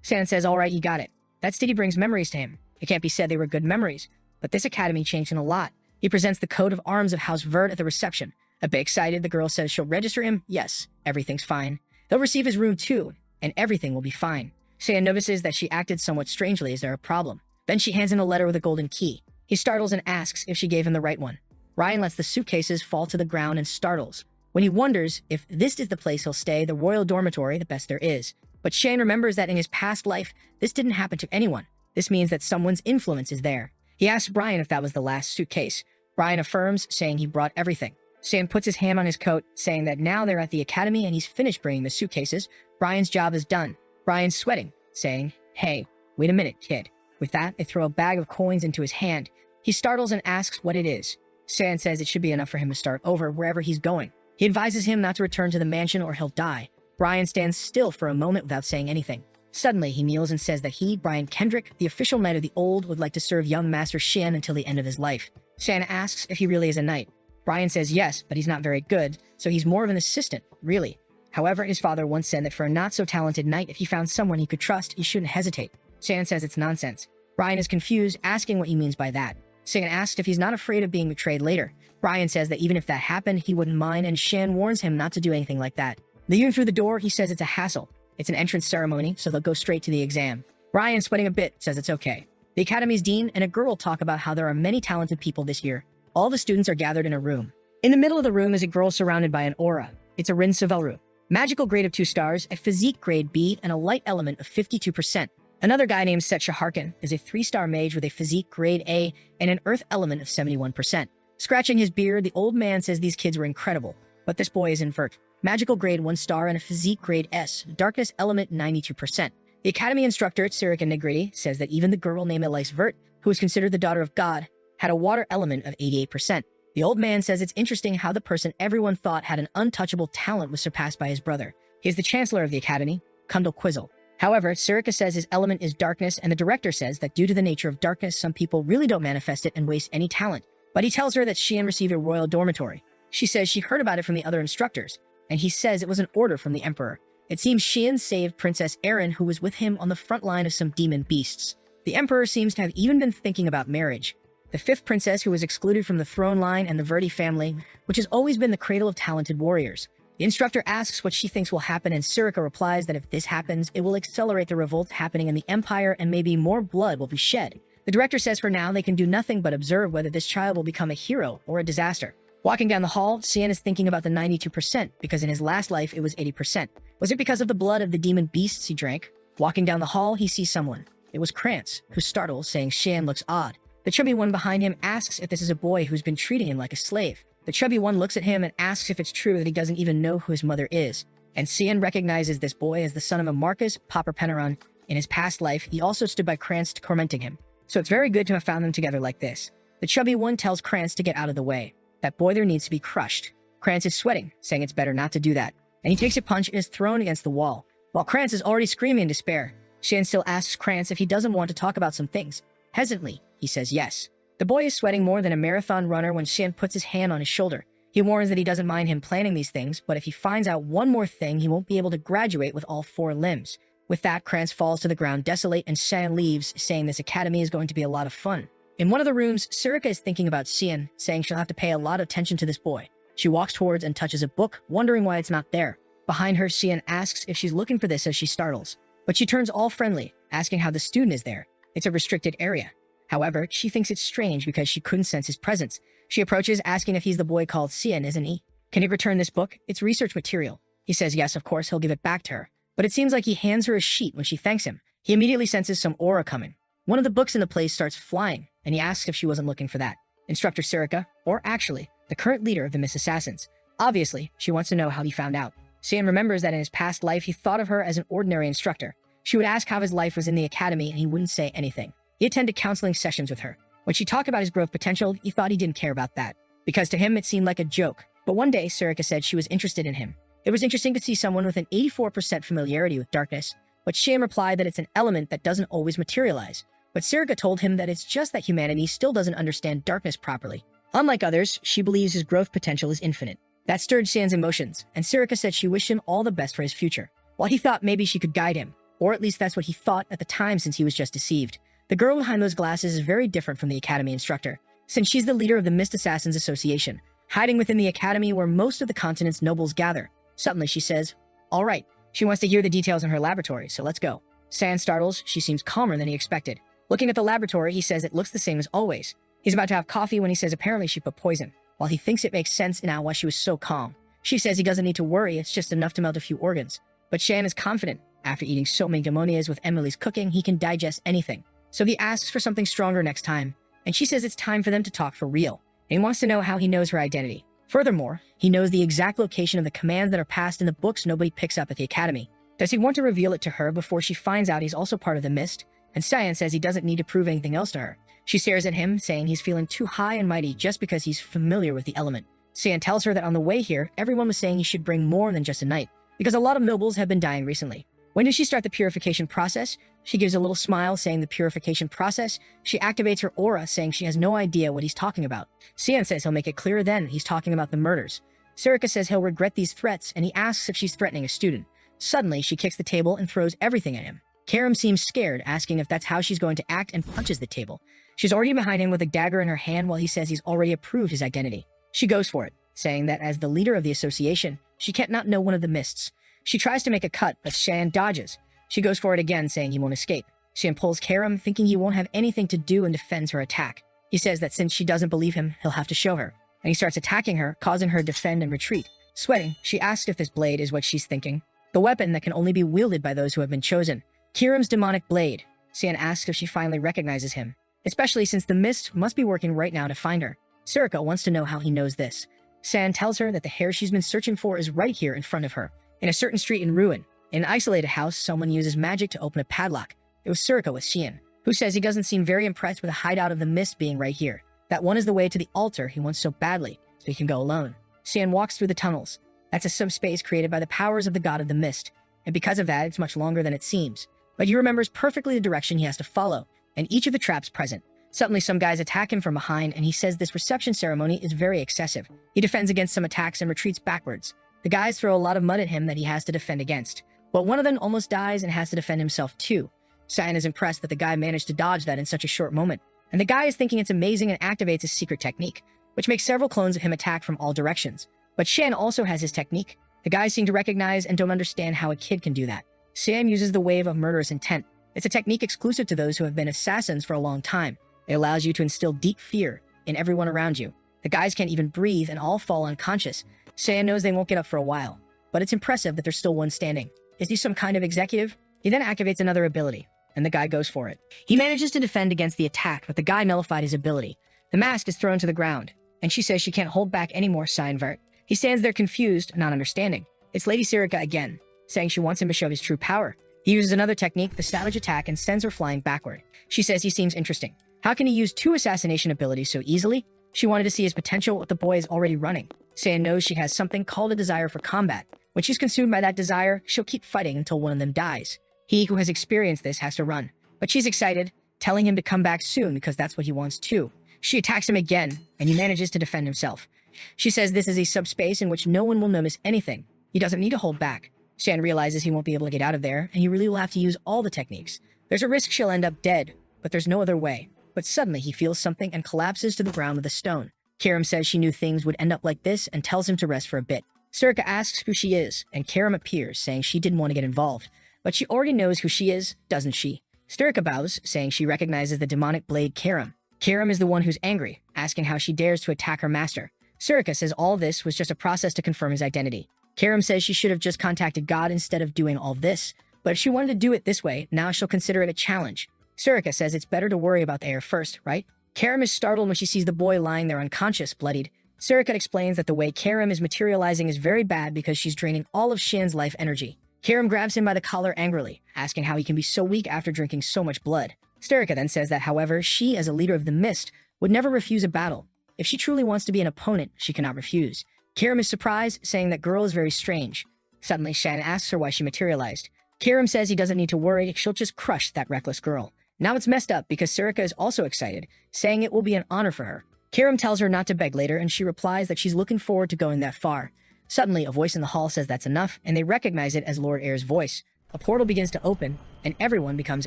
Xian says, all right, you got it. That city brings memories to him. It can't be said they were good memories, but this academy changed him a lot. He presents the coat of arms of House Verd at the reception. A bit excited, the girl says she'll register him. Yes, everything's fine. They'll receive his room too, and everything will be fine. Xian notices that she acted somewhat strangely. Is there a problem? Then she hands him a letter with a golden key. He startles and asks if she gave him the right one. Ryan lets the suitcases fall to the ground and startles. When he wonders if this is the place he'll stay, the royal dormitory, the best there is. But Shane remembers that in his past life, this didn't happen to anyone. This means that someone's influence is there. He asks Brian if that was the last suitcase. Brian affirms, saying he brought everything. Shane puts his hand on his coat, saying that now they're at the academy and he's finished bringing the suitcases. Brian's job is done. Brian's sweating, saying, hey, wait a minute, kid. With that, they throw a bag of coins into his hand. He startles and asks what it is. Shane says it should be enough for him to start over wherever he's going. He advises him not to return to the mansion or he'll die. Brian stands still for a moment without saying anything. Suddenly, he kneels and says that he, Brian Kendrick, the official knight of the old, would like to serve young Master Shan until the end of his life. Shan asks if he really is a knight. Brian says yes, but he's not very good, so he's more of an assistant, really. However, his father once said that for a not-so-talented knight, if he found someone he could trust, he shouldn't hesitate. Shan says it's nonsense. Brian is confused, asking what he means by that. Shan asks if he's not afraid of being betrayed later. Brian says that even if that happened, he wouldn't mind, and Shan warns him not to do anything like that. Leaving through the door, he says it's a hassle. It's an entrance ceremony, so they'll go straight to the exam. Brian, sweating a bit, says it's okay. The academy's dean and a girl talk about how there are many talented people this year. All the students are gathered in a room. In the middle of the room is a girl surrounded by an aura. It's a Rin Savelru. Magical grade of 2 stars, a physique grade B, and a light element of 52%. Another guy named Set Shaharkin is a 3-star mage with a physique grade A and an earth element of 71%. Scratching his beard, the old man says these kids were incredible, but this boy is invert. Magical grade 1 star and a physique grade S, darkness element 92%. The academy instructor at Sirika Negriti says that even the girl named Elise Vert, who is considered the daughter of God, had a water element of 88%. The old man says it's interesting how the person everyone thought had an untouchable talent was surpassed by his brother. He is the chancellor of the academy, Kundal Quizzle. However, Sirika says his element is darkness, and the director says that due to the nature of darkness, some people really don't manifest it and waste any talent. But he tells her that Xian received a royal dormitory. She says she heard about it from the other instructors, and he says it was an order from the emperor. It seems Xian saved Princess Erin, who was with him on the front line of some demon beasts. The emperor seems to have even been thinking about marriage. The 5th princess, who was excluded from the throne line, and the Verdi family, which has always been the cradle of talented warriors. The instructor asks what she thinks will happen, and Sirika replies that if this happens, it will accelerate the revolt happening in the empire and maybe more blood will be shed. The director says for now they can do nothing but observe whether this child will become a hero or a disaster. Walking down the hall, Xian is thinking about the 92% because in his last life it was 80%. Was it because of the blood of the demon beasts he drank? Walking down the hall, he sees someone. It was Krantz, who startles, saying Xian looks odd. The chubby one behind him asks if this is a boy who's been treating him like a slave. The chubby one looks at him and asks if it's true that he doesn't even know who his mother is. And Xian recognizes this boy as the son of a Marcus Popper Penneron. In his past life, he also stood by Krantz tormenting him. So it's very good to have found them together like this. The chubby one tells Krantz to get out of the way. That boy there needs to be crushed. Krantz is sweating, saying it's better not to do that. And he takes a punch and is thrown against the wall. While Krantz is already screaming in despair, Xian still asks Krantz if he doesn't want to talk about some things. Hesitantly, he says yes. The boy is sweating more than a marathon runner when Xian puts his hand on his shoulder. He warns that he doesn't mind him planning these things, but if he finds out one more thing, he won't be able to graduate with all 4 limbs. With that, Krantz falls to the ground desolate and Xian leaves, saying this academy is going to be a lot of fun. In one of the rooms, Sirika is thinking about Xian, saying she'll have to pay a lot of attention to this boy. She walks towards and touches a book, wondering why it's not there. Behind her, Xian asks if she's looking for this as she startles. But she turns all friendly, asking how the student is there. It's a restricted area. However, she thinks it's strange because she couldn't sense his presence. She approaches, asking if he's the boy called Xian, isn't he? Can he return this book? It's research material. He says yes, of course, he'll give it back to her. But it seems like he hands her a sheet when she thanks him. He immediately senses some aura coming. One of the books in the place starts flying, and he asks if she wasn't looking for that. Instructor Sirika, or actually, the current leader of the Miss Assassins. Obviously, she wants to know how he found out. Xian remembers that in his past life, he thought of her as an ordinary instructor. She would ask how his life was in the academy, and he wouldn't say anything. He attended counseling sessions with her. When she talked about his growth potential, he thought he didn't care about that, because to him it seemed like a joke. But one day, Sirika said she was interested in him. It was interesting to see someone with an 84% familiarity with darkness, but Xian replied that it's an element that doesn't always materialize. But Sirika told him that it's just that humanity still doesn't understand darkness properly. Unlike others, she believes his growth potential is infinite. That stirred Xian's emotions, and Sirika said she wished him all the best for his future. While he thought maybe she could guide him, or at least that's what he thought at the time since he was just deceived. The girl behind those glasses is very different from the academy instructor, since she's the leader of the Mist Assassins Association, hiding within the academy where most of the continent's nobles gather. Suddenly she says, all right. She wants to hear the details in her laboratory, so let's go. Xian startles, she seems calmer than he expected. Looking at the laboratory, he says it looks the same as always. He's about to have coffee when he says apparently she put poison. While he thinks it makes sense now why she was so calm. She says he doesn't need to worry, it's just enough to melt a few organs. But Xian is confident. After eating so many demonias with Emily's cooking, he can digest anything. So he asks for something stronger next time, and she says it's time for them to talk for real, and he wants to know how he knows her identity. Furthermore, he knows the exact location of the commands that are passed in the books nobody picks up at the academy. Does he want to reveal it to her before she finds out he's also part of the Mist? And Xian says he doesn't need to prove anything else to her. She stares at him, saying he's feeling too high and mighty just because he's familiar with the element. Xian tells her that on the way here, everyone was saying he should bring more than just a knight, because a lot of nobles have been dying recently. When does she start the purification process? She gives a little smile, saying the purification process. She activates her aura, saying she has no idea what he's talking about. Sian says he'll make it clearer then he's talking about the murders. Sarika says he'll regret these threats, and he asks if she's threatening a student. Suddenly, she kicks the table and throws everything at him. Karam seems scared, asking if that's how she's going to act, and punches the table. She's already behind him with a dagger in her hand while he says he's already approved his identity. She goes for it, saying that as the leader of the association, she can't not know one of the mists. She tries to make a cut, but Shan dodges. She goes for it again, saying he won't escape. Shan pulls Karam, thinking he won't have anything to do, and defends her attack. He says that since she doesn't believe him, he'll have to show her. And he starts attacking her, causing her to defend and retreat. Sweating, she asks if this blade is what she's thinking. The weapon that can only be wielded by those who have been chosen. Kiram's demonic blade. Sian asks if she finally recognizes him, especially since the mist must be working right now to find her. Sarika wants to know how he knows this. San tells her that the hair she's been searching for is right here in front of her, in a certain street in ruin. In an isolated house, someone uses magic to open a padlock. It was Sarika with Xian, who says he doesn't seem very impressed with the hideout of the mist being right here. That one is the way to the altar he wants so badly, so he can go alone. Xian walks through the tunnels. That's a subspace created by the powers of the god of the mist, and because of that, it's much longer than it seems. But he remembers perfectly the direction he has to follow, and each of the traps present. Suddenly, some guys attack him from behind, and he says this reception ceremony is very excessive. He defends against some attacks and retreats backwards. The guys throw a lot of mud at him that he has to defend against. But one of them almost dies and has to defend himself too. Cyan is impressed that the guy managed to dodge that in such a short moment. And the guy is thinking it's amazing and activates his secret technique, which makes several clones of him attack from all directions. But Shan also has his technique. The guys seem to recognize and don't understand how a kid can do that. Sam uses the wave of murderous intent. It's a technique exclusive to those who have been assassins for a long time. It allows you to instill deep fear in everyone around you. The guys can't even breathe and all fall unconscious. Sam knows they won't get up for a while, but it's impressive that there's still one standing. Is he some kind of executive? He then activates another ability, and the guy goes for it. He manages to defend against the attack, but the guy nullified his ability. The mask is thrown to the ground, and she says she can't hold back anymore, Seinvert. He stands there confused, not understanding. It's Lady Sirika again, saying she wants him to show his true power. He uses another technique, the savage attack, and sends her flying backward. She says he seems interesting. How can he use 2 assassination abilities so easily? She wanted to see his potential, what the boy is already running. Seiya knows she has something called a desire for combat. When she's consumed by that desire, she'll keep fighting until one of them dies. He who has experienced this has to run. But she's excited, telling him to come back soon because that's what he wants too. She attacks him again, and he manages to defend himself. She says this is a subspace in which no one will notice anything. He doesn't need to hold back. Shan realizes he won't be able to get out of there, and he really will have to use all the techniques. There's a risk she'll end up dead, but there's no other way. But suddenly he feels something and collapses to the ground with a stone. Karam says she knew things would end up like this and tells him to rest for a bit. Sirika asks who she is, and Karam appears, saying she didn't want to get involved. But she already knows who she is, doesn't she? Sirika bows, saying she recognizes the demonic blade Karam. Karam is the one who's angry, asking how she dares to attack her master. Sirika says all this was just a process to confirm his identity. Karam says she should have just contacted God instead of doing all this, but if she wanted to do it this way, now she'll consider it a challenge. Sirika says it's better to worry about the heir first, right? Karam is startled when she sees the boy lying there unconscious, bloodied. Sirika explains that the way Karam is materializing is very bad because she's draining all of Shan's life energy. Karam grabs him by the collar angrily, asking how he can be so weak after drinking so much blood. Sirika then says that, however, she, as a leader of the Mist, would never refuse a battle. If she truly wants to be an opponent, she cannot refuse. Karam is surprised, saying that girl is very strange. Suddenly, Shan asks her why she materialized. Karam says he doesn't need to worry, she'll just crush that reckless girl. Now it's messed up because Sirika is also excited, saying it will be an honor for her. Karam tells her not to beg later, and she replies that she's looking forward to going that far. Suddenly, a voice in the hall says that's enough, and they recognize it as Lord Air's voice. A portal begins to open, and everyone becomes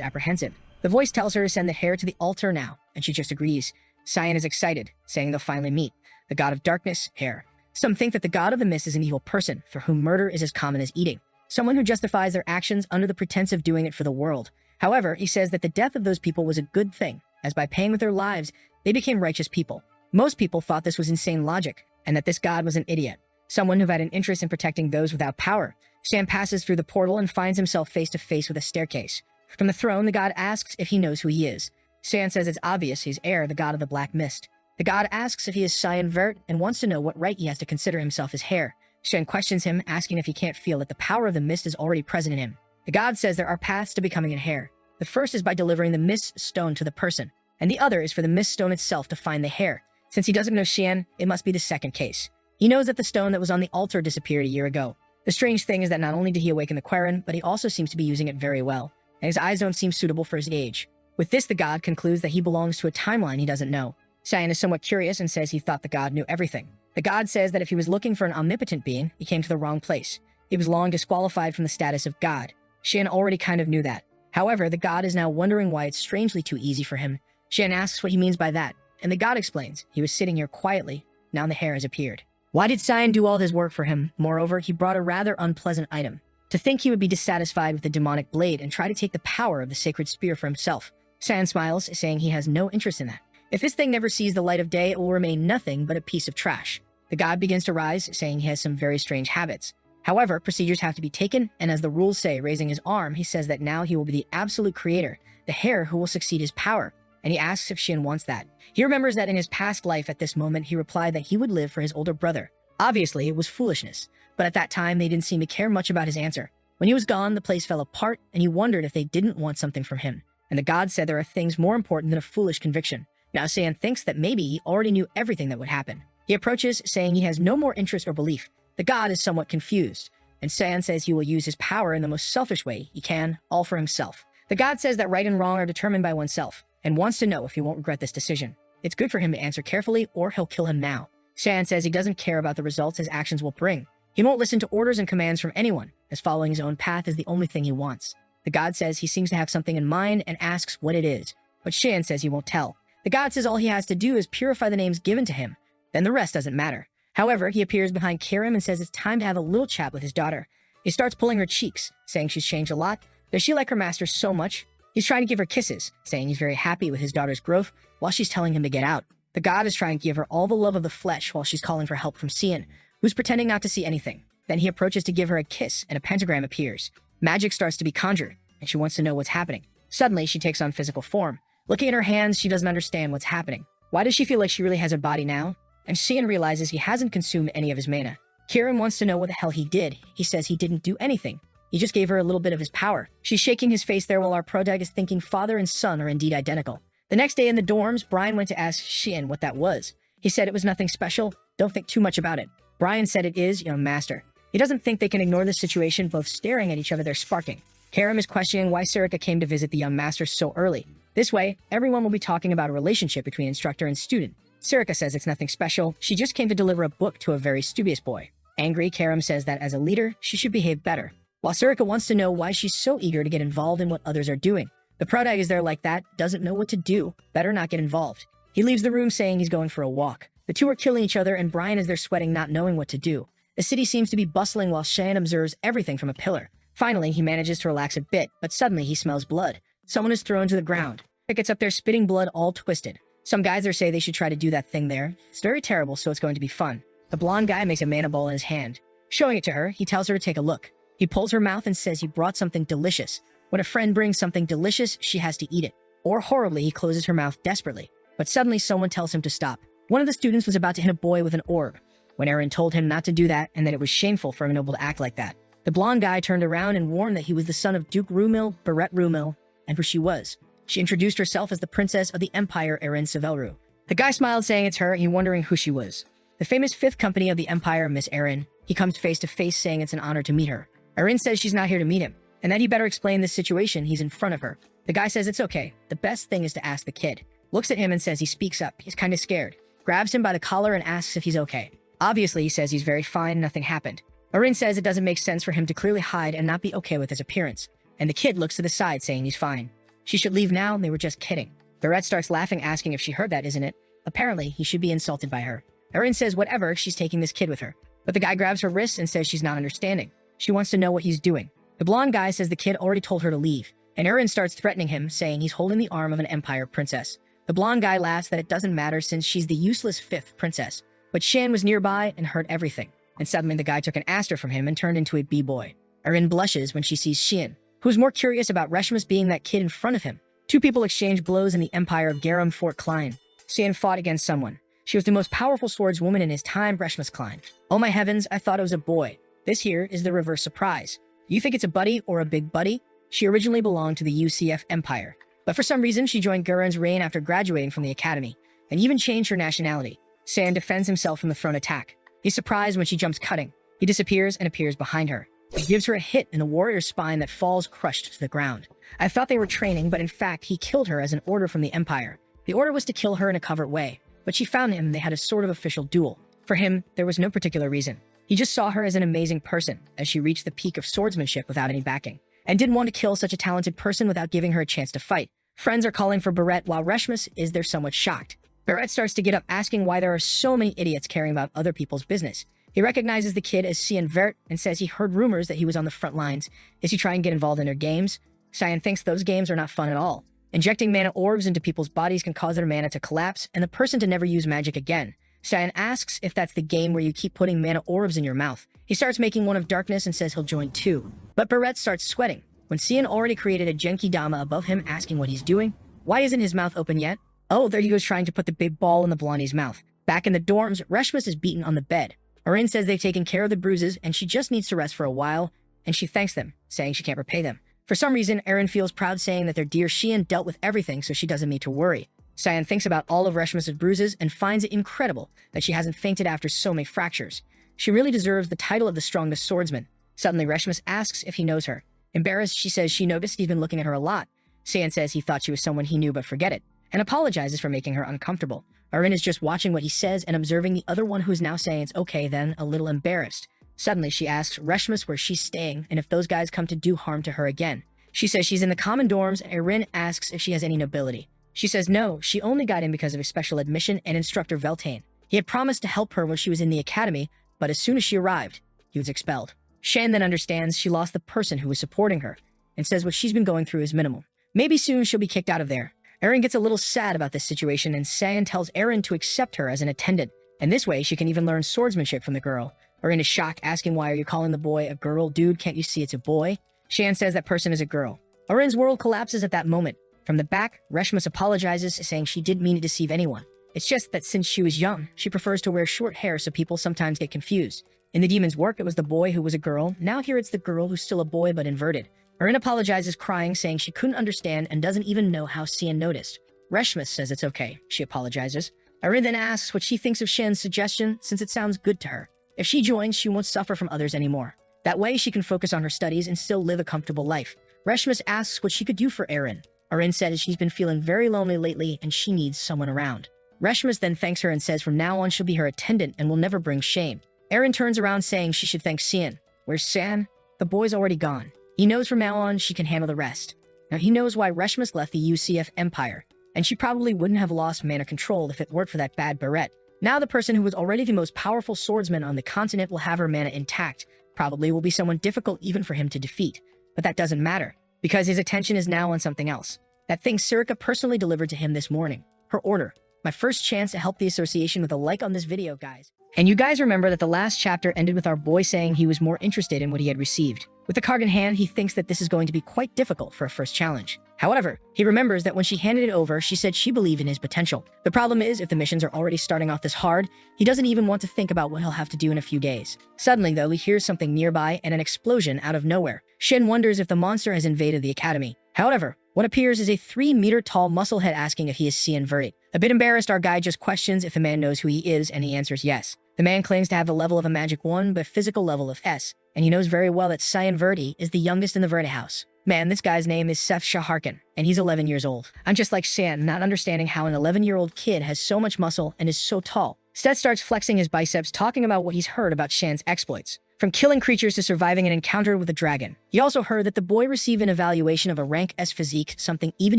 apprehensive. The voice tells her to send the hair to the altar now, and she just agrees. Cyan is excited, saying they'll finally meet. The god of darkness, Hair. Some think that the god of the mist is an evil person, for whom murder is as common as eating. Someone who justifies their actions under the pretense of doing it for the world. However, he says that the death of those people was a good thing, as by paying with their lives, they became righteous people. Most people thought this was insane logic, and that this god was an idiot. Someone who had an interest in protecting those without power. Sam passes through the portal and finds himself face to face with a staircase. From the throne, the god asks if he knows who he is. Sam says it's obvious he's Air, the god of the black mist. The god asks if he is Cyan Vert and wants to know what right he has to consider himself as Hair. Shen questions him, asking if he can't feel that the power of the mist is already present in him. The god says there are paths to becoming a Hair. The first is by delivering the mist stone to the person, and the other is for the mist stone itself to find the Hair. Since he doesn't know Xian, it must be the second case. He knows that the stone that was on the altar disappeared a year ago. The strange thing is that not only did he awaken the Quarren, but he also seems to be using it very well, and his eyes don't seem suitable for his age. With this, the god concludes that he belongs to a timeline he doesn't know. Cyan is somewhat curious and says he thought the god knew everything. The god says that if he was looking for an omnipotent being, he came to the wrong place. He was long disqualified from the status of god. Shan already kind of knew that. However, the god is now wondering why it's strangely too easy for him. Shan asks what he means by that, and the god explains, he was sitting here quietly, now the hair has appeared. Why did Cyan do all his work for him? Moreover, he brought a rather unpleasant item. To think he would be dissatisfied with the demonic blade and try to take the power of the sacred spear for himself. Cyan smiles, saying he has no interest in that. If this thing never sees the light of day, it will remain nothing but a piece of trash. The god begins to rise, saying he has some very strange habits. However, procedures have to be taken, and as the rules say, raising his arm, he says that now he will be the absolute creator, the heir who will succeed his power, and he asks if Shin wants that. He remembers that in his past life at this moment, he replied that he would live for his older brother. Obviously, it was foolishness, but at that time, they didn't seem to care much about his answer. When he was gone, the place fell apart, and he wondered if they didn't want something from him. And the god said there are things more important than a foolish conviction. Now Saiyan thinks that maybe he already knew everything that would happen. He approaches, saying he has no more interest or belief. The god is somewhat confused, and Saiyan says he will use his power in the most selfish way he can, all for himself. The god says that right and wrong are determined by oneself, and wants to know if he won't regret this decision. It's good for him to answer carefully, or he'll kill him now. Saiyan says he doesn't care about the results his actions will bring. He won't listen to orders and commands from anyone, as following his own path is the only thing he wants. The god says he seems to have something in mind and asks what it is, but Shan says he won't tell. The god says all he has to do is purify the names given to him, then the rest doesn't matter. However, he appears behind Karim and says it's time to have a little chat with his daughter. He starts pulling her cheeks, saying she's changed a lot. Does she like her master so much? He's trying to give her kisses, saying he's very happy with his daughter's growth, while she's telling him to get out. The god is trying to give her all the love of the flesh while she's calling for help from Cian, who's pretending not to see anything. Then he approaches to give her a kiss, and a pentagram appears. Magic starts to be conjured, and she wants to know what's happening. Suddenly, she takes on physical form. Looking at her hands, she doesn't understand what's happening. Why does she feel like she really has a body now? And Cian realizes he hasn't consumed any of his mana. Kieran wants to know what the hell he did. He says he didn't do anything. He just gave her a little bit of his power. She's shaking his face there while our protag is thinking father and son are indeed identical. The next day in the dorms, Brian went to ask Shin what that was. He said it was nothing special. Don't think too much about it. Brian said it is, young master. He doesn't think they can ignore this situation, both staring at each other, they're sparking. Karim is questioning why Sarika came to visit the young master so early. This way, everyone will be talking about a relationship between instructor and student. Sarika says it's nothing special. She just came to deliver a book to a very studious boy. Angry, Karim says that as a leader, she should behave better. While Sarika wants to know why she's so eager to get involved in what others are doing. The protag is there like that, doesn't know what to do, better not get involved. He leaves the room saying he's going for a walk. The two are killing each other and Brian is there sweating, not knowing what to do. The city seems to be bustling while Shan observes everything from a pillar. Finally, he manages to relax a bit, but suddenly he smells blood. Someone is thrown to the ground. He gets up there spitting blood all twisted. Some guys there say they should try to do that thing there. It's very terrible, so it's going to be fun. The blonde guy makes a mana ball in his hand. Showing it to her, he tells her to take a look. He pulls her mouth and says he brought something delicious. When a friend brings something delicious, she has to eat it. Or horribly, he closes her mouth desperately. But suddenly someone tells him to stop. One of the students was about to hit a boy with an orb, when Aaron told him not to do that and that it was shameful for a noble to act like that. The blonde guy turned around and warned that he was the son of Duke Rumil, Barrett Rumil, and who she was. She introduced herself as the princess of the Empire, Erin Sevelru. The guy smiled, saying it's her, and he wondering who she was. The famous fifth company of the Empire, Miss Erin. He comes face to face, saying it's an honor to meet her. Erin says she's not here to meet him, and that he better explain this situation. He's in front of her. The guy says it's okay. The best thing is to ask the kid. Looks at him and says he speaks up. He's kind of scared. Grabs him by the collar and asks if he's okay. Obviously, he says he's very fine, nothing happened. Erin says it doesn't make sense for him to clearly hide and not be okay with his appearance. And the kid looks to the side, saying he's fine. She should leave now, and they were just kidding. Barrett starts laughing, asking if she heard that, isn't it? Apparently, he should be insulted by her. Erin says whatever, she's taking this kid with her. But the guy grabs her wrist and says she's not understanding. She wants to know what he's doing. The blonde guy says the kid already told her to leave. And Erin starts threatening him, saying he's holding the arm of an Empire princess. The blonde guy laughs that it doesn't matter since she's the useless fifth princess. But Shan was nearby and heard everything. And suddenly the guy took an aster from him and turned into a b-boy. Erin blushes when she sees Shin, who's more curious about Reshmus being that kid in front of him. Two people exchange blows in the Empire of Garam Fort Klein. Shan fought against someone. She was the most powerful swordswoman in his time, Reshmus Klein. Oh my heavens, I thought it was a boy. This here is the reverse surprise. You think it's a buddy or a big buddy? She originally belonged to the UCF Empire. But for some reason, she joined Guren's reign after graduating from the academy, and even changed her nationality. Sand defends himself from the thrown attack. He's surprised when she jumps cutting. He He disappears and appears behind her. He gives her a hit in the warrior's spine that falls crushed to the ground. I thought they were training, but in fact, he killed her as an order from the Empire. The order was to kill her in a covert way, but she found him and they had a sort of official duel. For him, there was no particular reason. He just saw her as an amazing person as she reached the peak of swordsmanship without any backing, and didn't want to kill such a talented person without giving her a chance to fight. Friends are calling for Barrett while Reshmus is there somewhat shocked. Barrett starts to get up asking why there are so many idiots caring about other people's business. He recognizes the kid as Cyan Vert and says he heard rumors that he was on the front lines. Is he trying to get involved in their games? Cyan thinks those games are not fun at all. Injecting mana orbs into people's bodies can cause their mana to collapse and the person to never use magic again. Cyan asks if that's the game where you keep putting mana orbs in your mouth. He starts making one of darkness and says he'll join too. But Barrett starts sweating when Cyan already created a Genki Dama above him asking what he's doing. Why isn't his mouth open yet? Oh, there he goes trying to put the big ball in the blondie's mouth. Back in the dorms, Reshmus is beaten on the bed. Orin says they've taken care of the bruises and she just needs to rest for a while, and she thanks them, saying she can't repay them. For some reason, Erin feels proud saying that their dear Xian dealt with everything so she doesn't need to worry. Cyan thinks about all of Reshmus' bruises and finds it incredible that she hasn't fainted after so many fractures. She really deserves the title of the strongest swordsman. Suddenly, Reshmus asks if he knows her. Embarrassed, she says she noticed he's been looking at her a lot. Cyan says he thought she was someone he knew but forget it, and apologizes for making her uncomfortable. Erin is just watching what he says and observing the other one who's now saying it's okay then, a little embarrassed. Suddenly, she asks Reshmus where she's staying and if those guys come to do harm to her again. She says she's in the common dorms, and Erin asks if she has any nobility. She says no, she only got in because of a special admission and instructor Veltane. He had promised to help her when she was in the academy, but as soon as she arrived, he was expelled. Shan then understands she lost the person who was supporting her, and says what she's been going through is minimal. Maybe soon she'll be kicked out of there. Erin gets a little sad about this situation, and Cyan tells Erin to accept her as an attendant, and this way she can even learn swordsmanship from the girl. Erin is shocked, asking why are you calling the boy a girl? Dude, can't you see it's a boy? Shan says that person is a girl. Erin's world collapses at that moment. From the back, Reshmus apologizes, saying she didn't mean to deceive anyone. It's just that since she was young, she prefers to wear short hair so people sometimes get confused. In the demon's work, it was the boy who was a girl. Now here it's the girl who's still a boy but inverted. Erin apologizes, crying, saying she couldn't understand and doesn't even know how Cyan noticed. Reshmus says it's okay. She apologizes. Erin then asks what she thinks of Shan's suggestion, since it sounds good to her. If she joins, she won't suffer from others anymore. That way, she can focus on her studies and still live a comfortable life. Reshmus asks what she could do for Erin. Erin says she's been feeling very lonely lately and she needs someone around. Reshmus then thanks her and says from now on she'll be her attendant and will never bring shame. Erin turns around saying she should thank Cyan. Where's Cyan? The boy's already gone. He knows from now on she can handle the rest. Now he knows why Reshmus left the UCF Empire, and she probably wouldn't have lost mana control if it weren't for that bad Barrett. Now the person who was already the most powerful swordsman on the continent will have her mana intact. Probably will be someone difficult even for him to defeat. But that doesn't matter, because his attention is now on something else. That thing Sirica personally delivered to him this morning. Her order. My first chance to help the association with a like on this video, guys. And you guys remember that the last chapter ended with our boy saying he was more interested in what he had received. With the card in hand, he thinks that this is going to be quite difficult for a first challenge. However, he remembers that when she handed it over, she said she believed in his potential. The problem is, if the missions are already starting off this hard, he doesn't even want to think about what he'll have to do in a few days. Suddenly, though, he hears something nearby and an explosion out of nowhere. Shin wonders if the monster has invaded the academy. However, what appears is a 3-meter-tall musclehead asking if he is Cyan Vert. A bit embarrassed, our guy just questions if the man knows who he is, and he answers yes. The man claims to have the level of a magic 1, but physical level of S, and he knows very well that Cyan Vert is the youngest in the Verte house. Man, this guy's name is Seth Shaharkin, and he's 11 years old. I'm just like Cyan, not understanding how an 11-year-old kid has so much muscle and is so tall. Seth starts flexing his biceps, talking about what he's heard about Shan's exploits. From killing creatures to surviving an encounter with a dragon. He also heard that the boy received an evaluation of a rank S physique, something even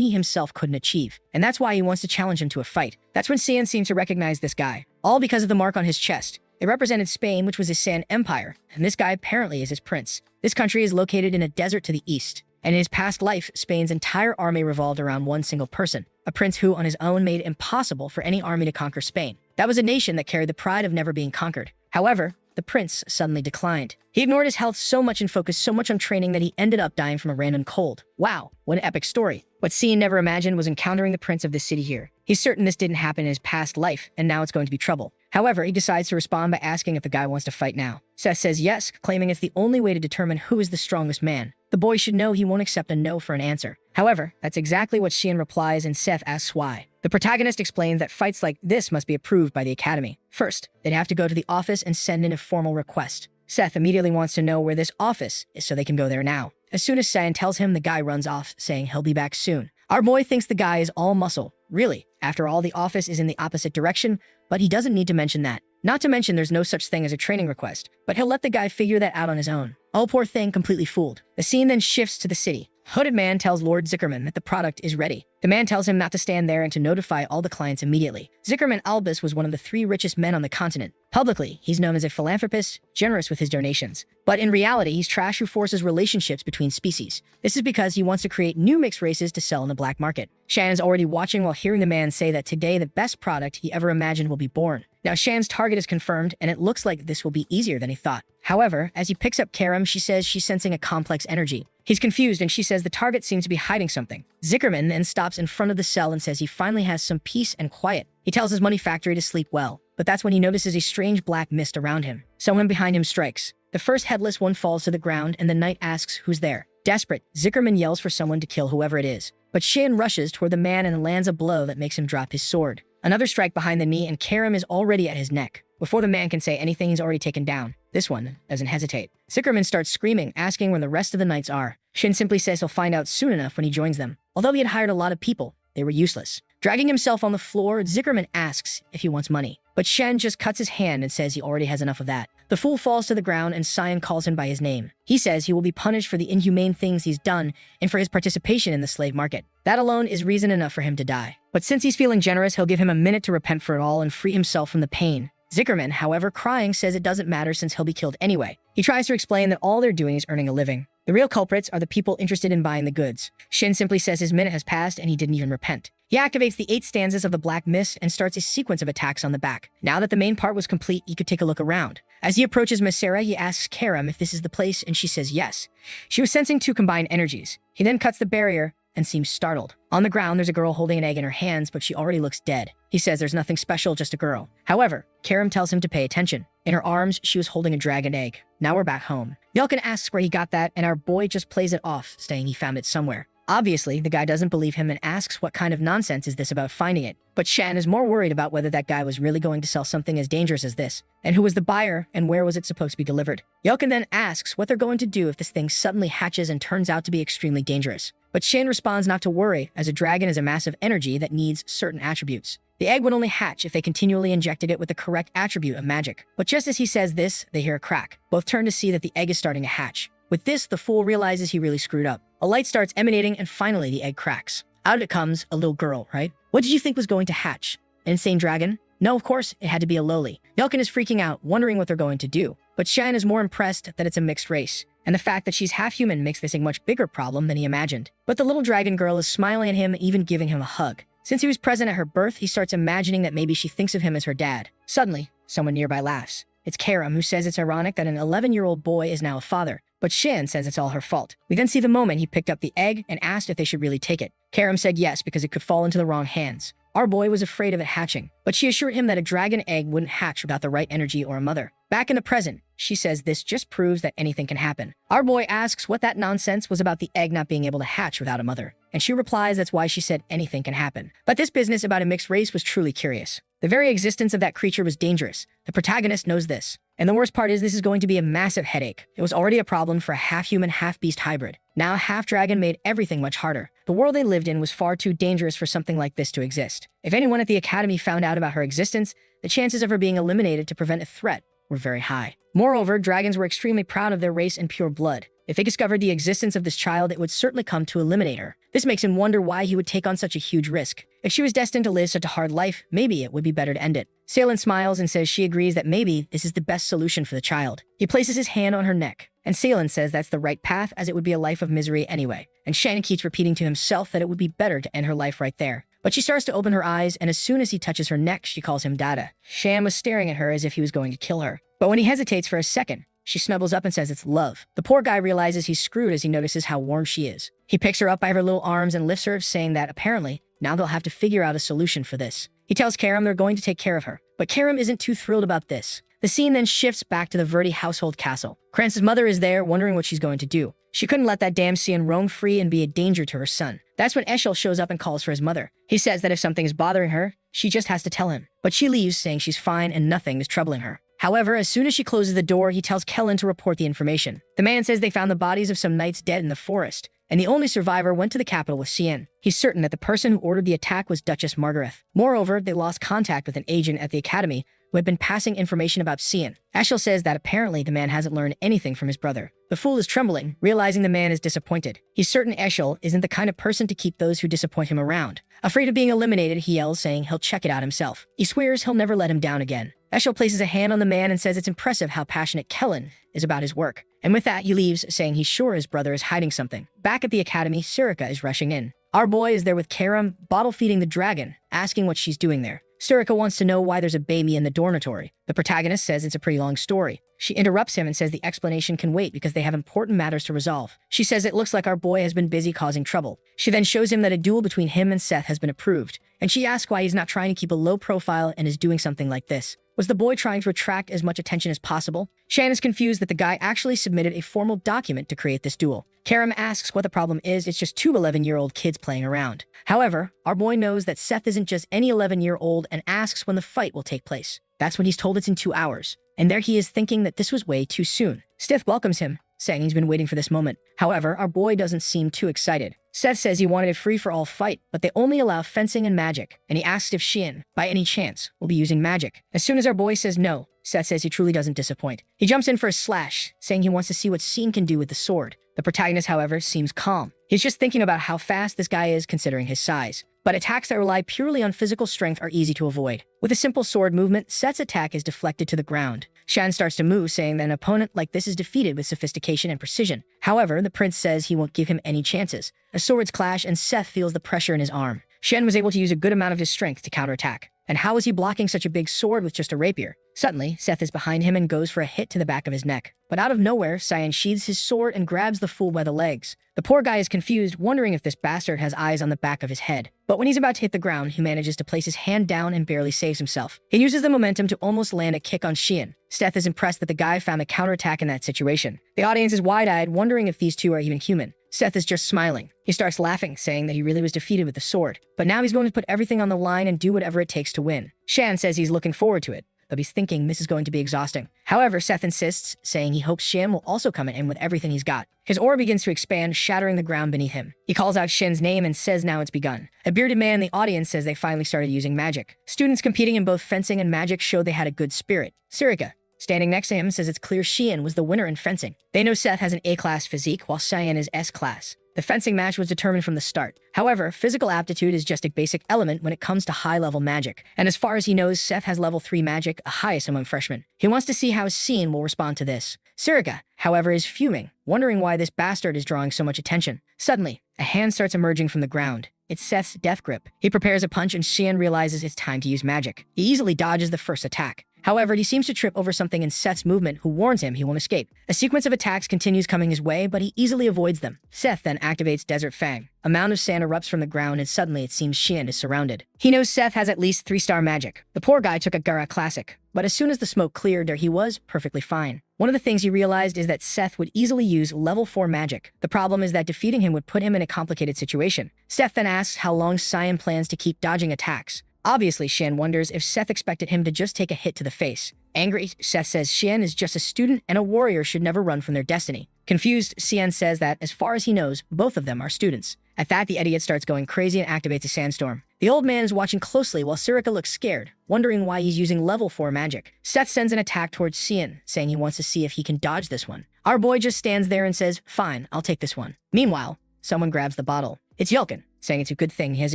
he himself couldn't achieve. And that's why he wants to challenge him to a fight. That's when Cyan seems to recognize this guy, all because of the mark on his chest. It represented Spain, which was his San Empire, and this guy apparently is his prince. This country is located in a desert to the east, and in his past life, Spain's entire army revolved around one single person, a prince who on his own made it impossible for any army to conquer Spain. That was a nation that carried the pride of never being conquered. However, the prince suddenly declined. He ignored his health so much and focused so much on training that he ended up dying from a random cold. Wow, what an epic story. What Cyan never imagined was encountering the prince of this city here. He's certain this didn't happen in his past life, and now it's going to be trouble. However, he decides to respond by asking if the guy wants to fight now. Seth says yes, claiming it's the only way to determine who is the strongest man. The boy should know he won't accept a no for an answer. However, that's exactly what Cyan replies, and Seth asks why. The protagonist explains that fights like this must be approved by the academy. First, they'd have to go to the office and send in a formal request. Seth immediately wants to know where this office is so they can go there now. As soon as Shan tells him, the guy runs off, saying he'll be back soon. Our boy thinks the guy is all muscle. Really, after all, the office is in the opposite direction, but he doesn't need to mention that. Not to mention there's no such thing as a training request, but he'll let the guy figure that out on his own. Oh, poor thing, completely fooled. The scene then shifts to the city. Hooded man tells Lord Zickerman that the product is ready. The man tells him not to stand there and to notify all the clients immediately. Zickerman Albus was one of the 3 richest men on the continent. Publicly, he's known as a philanthropist, generous with his donations. But in reality, he's trash who forces relationships between species. This is because he wants to create new mixed races to sell in the black market. Shan is already watching while hearing the man say that today the best product he ever imagined will be born. Now Shan's target is confirmed, and it looks like this will be easier than he thought. However, as he picks up Karam, she says she's sensing a complex energy. He's confused, and she says the target seems to be hiding something. Zickerman then stops in front of the cell and says he finally has some peace and quiet. He tells his money factory to sleep well, but that's when he notices a strange black mist around him. Someone behind him strikes. The first headless one falls to the ground, and the knight asks who's there. Desperate, Zickerman yells for someone to kill whoever it is. But Shan rushes toward the man and lands a blow that makes him drop his sword. Another strike behind the knee, and Karam is already at his neck. Before the man can say anything, he's already taken down. This one doesn't hesitate. Zickerman starts screaming, asking where the rest of the knights are. Shin simply says he'll find out soon enough when he joins them. Although he had hired a lot of people, they were useless. Dragging himself on the floor, Zickerman asks if he wants money. But Shen just cuts his hand and says he already has enough of that. The fool falls to the ground, and Sion calls him by his name. He says he will be punished for the inhumane things he's done and for his participation in the slave market. That alone is reason enough for him to die. But since he's feeling generous, he'll give him a minute to repent for it all and free himself from the pain. Zickerman, however, crying, says it doesn't matter since he'll be killed anyway. He tries to explain that all they're doing is earning a living. The real culprits are the people interested in buying the goods. Shin simply says his minute has passed and he didn't even repent. He activates the 8 stanzas of the Black Mist and starts a sequence of attacks on the back. Now that the main part was complete, he could take a look around. As he approaches Masera, he asks Karam if this is the place, and she says yes. She was sensing 2 combined energies. He then cuts the barrier and seems startled. On the ground, there's a girl holding an egg in her hands, but she already looks dead. He says there's nothing special, just a girl. However, Karam tells him to pay attention. In her arms, she was holding a dragon egg. Now we're back home. Yelkin asks where he got that, and our boy just plays it off, saying he found it somewhere. Obviously, the guy doesn't believe him and asks what kind of nonsense is this about finding it. But Shan is more worried about whether that guy was really going to sell something as dangerous as this, and who was the buyer and where was it supposed to be delivered. Yelkin then asks what they're going to do if this thing suddenly hatches and turns out to be extremely dangerous. But Shan responds not to worry, as a dragon is a massive energy that needs certain attributes. The egg would only hatch if they continually injected it with the correct attribute of magic. But just as he says this, they hear a crack. Both turn to see that the egg is starting to hatch. With this, the fool realizes he really screwed up. A light starts emanating, and finally the egg cracks. Out it comes, a little girl, right? What did you think was going to hatch? An insane dragon? No, of course, it had to be a lowly. Yelkin is freaking out, wondering what they're going to do. But Shan is more impressed that it's a mixed race, and the fact that she's half-human makes this a much bigger problem than he imagined. But the little dragon girl is smiling at him, even giving him a hug. Since he was present at her birth, he starts imagining that maybe she thinks of him as her dad. Suddenly, someone nearby laughs. It's Karam, who says it's ironic that an 11-year-old boy is now a father. But Shan says it's all her fault. We then see the moment he picked up the egg and asked if they should really take it. Karam said yes, because it could fall into the wrong hands. Our boy was afraid of it hatching, but she assured him that a dragon egg wouldn't hatch without the right energy or a mother. Back in the present, she says this just proves that anything can happen. Our boy asks what that nonsense was about the egg not being able to hatch without a mother, and she replies that's why she said anything can happen. But this business about a mixed race was truly curious. The very existence of that creature was dangerous. The protagonist knows this. And the worst part is this is going to be a massive headache. It was already a problem for a half-human, half-beast hybrid. Now half-dragon made everything much harder. The world they lived in was far too dangerous for something like this to exist. If anyone at the academy found out about her existence, the chances of her being eliminated to prevent a threat were very high. Moreover, dragons were extremely proud of their race and pure blood. If they discovered the existence of this child, it would certainly come to eliminate her. This makes him wonder why he would take on such a huge risk. If she was destined to live such a hard life, maybe it would be better to end it. Salen smiles and says she agrees that maybe this is the best solution for the child. He places his hand on her neck, and Salen says that's the right path, as it would be a life of misery anyway. And Shan keeps repeating to himself that it would be better to end her life right there. But she starts to open her eyes, and as soon as he touches her neck, she calls him Dada. Shan was staring at her as if he was going to kill her. But when he hesitates for a second, she snuggles up and says it's love. The poor guy realizes he's screwed as he notices how warm she is. He picks her up by her little arms and lifts her, saying that apparently, now they'll have to figure out a solution for this. He tells Karam they're going to take care of her. But Karam isn't too thrilled about this. The scene then shifts back to the Verdi household castle. Kranz's mother is there, wondering what she's going to do. She couldn't let that damn Sion roam free and be a danger to her son. That's when Eshel shows up and calls for his mother. He says that if something is bothering her, she just has to tell him. But she leaves, saying she's fine and nothing is troubling her. However, as soon as she closes the door, he tells Kellen to report the information. The man says they found the bodies of some knights dead in the forest, and the only survivor went to the capital with Xian. He's certain that the person who ordered the attack was Duchess Margaret. Moreover, they lost contact with an agent at the academy who had been passing information about Xian. Eshel says that apparently the man hasn't learned anything from his brother. The fool is trembling, realizing the man is disappointed. He's certain Eshel isn't the kind of person to keep those who disappoint him around. Afraid of being eliminated, he yells, saying he'll check it out himself. He swears he'll never let him down again. Eshel places a hand on the man and says it's impressive how passionate Kellen is about his work. And with that, he leaves, saying he's sure his brother is hiding something. Back at the academy, Surika is rushing in. Our boy is there with Karam, bottle-feeding the dragon, asking what she's doing there. Surika wants to know why there's a baby in the dormitory. The protagonist says it's a pretty long story. She interrupts him and says the explanation can wait because they have important matters to resolve. She says it looks like our boy has been busy causing trouble. She then shows him that a duel between him and Seth has been approved, and she asks why he's not trying to keep a low profile and is doing something like this. Was the boy trying to attract as much attention as possible? Shan is confused that the guy actually submitted a formal document to create this duel. Karam asks what the problem is. It's just two 11-year-old kids playing around. However, our boy knows that Seth isn't just any 11-year-old and asks when the fight will take place. That's when he's told it's in 2 hours. And there he is thinking that this was way too soon. Stith welcomes him, saying he's been waiting for this moment. However, our boy doesn't seem too excited. Seth says he wanted a free-for-all fight, but they only allow fencing and magic, and he asks if Xian, by any chance, will be using magic. As soon as our boy says no, Seth says he truly doesn't disappoint. He jumps in for a slash, saying he wants to see what Xian can do with the sword. The protagonist, however, seems calm. He's just thinking about how fast this guy is considering his size. But attacks that rely purely on physical strength are easy to avoid. With a simple sword movement, Seth's attack is deflected to the ground. Shan starts to move, saying that an opponent like this is defeated with sophistication and precision. However, the prince says he won't give him any chances. The swords clash, and Seth feels the pressure in his arm. Shen was able to use a good amount of his strength to counterattack. And how is he blocking such a big sword with just a rapier? Suddenly, Seth is behind him and goes for a hit to the back of his neck. But out of nowhere, Cyan sheathes his sword and grabs the fool by the legs. The poor guy is confused, wondering if this bastard has eyes on the back of his head. But when he's about to hit the ground, he manages to place his hand down and barely saves himself. He uses the momentum to almost land a kick on Xian. Seth is impressed that the guy found a counterattack in that situation. The audience is wide-eyed, wondering if these two are even human. Seth is just smiling. He starts laughing, saying that he really was defeated with the sword. But now he's going to put everything on the line and do whatever it takes to win. Shan says he's looking forward to it, though he's thinking this is going to be exhausting. However, Seth insists, saying he hopes Shan will also come in with everything he's got. His aura begins to expand, shattering the ground beneath him. He calls out Shen's name and says now it's begun. A bearded man in the audience says they finally started using magic. Students competing in both fencing and magic show they had a good spirit. Surika, standing next to him, says it's clear Xian was the winner in fencing. They know Seth has an A-class physique, while Cyan is S-class. The fencing match was determined from the start. However, physical aptitude is just a basic element when it comes to high-level magic. And as far as he knows, Seth has level 3 magic, a highest among freshmen. He wants to see how Xian will respond to this. Surika, however, is fuming, wondering why this bastard is drawing so much attention. Suddenly, a hand starts emerging from the ground. It's Seth's death grip. He prepares a punch and Xian realizes it's time to use magic. He easily dodges the first attack. However, he seems to trip over something in Seth's movement, who warns him he won't escape. A sequence of attacks continues coming his way, but he easily avoids them. Seth then activates Desert Fang. A mound of sand erupts from the ground, and suddenly it seems Xian is surrounded. He knows Seth has at least 3-star magic. The poor guy took a Gara Classic, but as soon as the smoke cleared, there he was, perfectly fine. One of the things he realized is that Seth would easily use level 4 magic. The problem is that defeating him would put him in a complicated situation. Seth then asks how long Cyan plans to keep dodging attacks. Obviously, Shen wonders if Seth expected him to just take a hit to the face. Angry, Seth says Xian is just a student and a warrior should never run from their destiny. Confused, Xian says that, as far as he knows, both of them are students. At that, the idiot starts going crazy and activates a sandstorm. The old man is watching closely while Surika looks scared, wondering why he's using level 4 magic. Seth sends an attack towards Xian, saying he wants to see if he can dodge this one. Our boy just stands there and says, fine, I'll take this one. Meanwhile, someone grabs the bottle. It's Yelkin, saying it's a good thing he has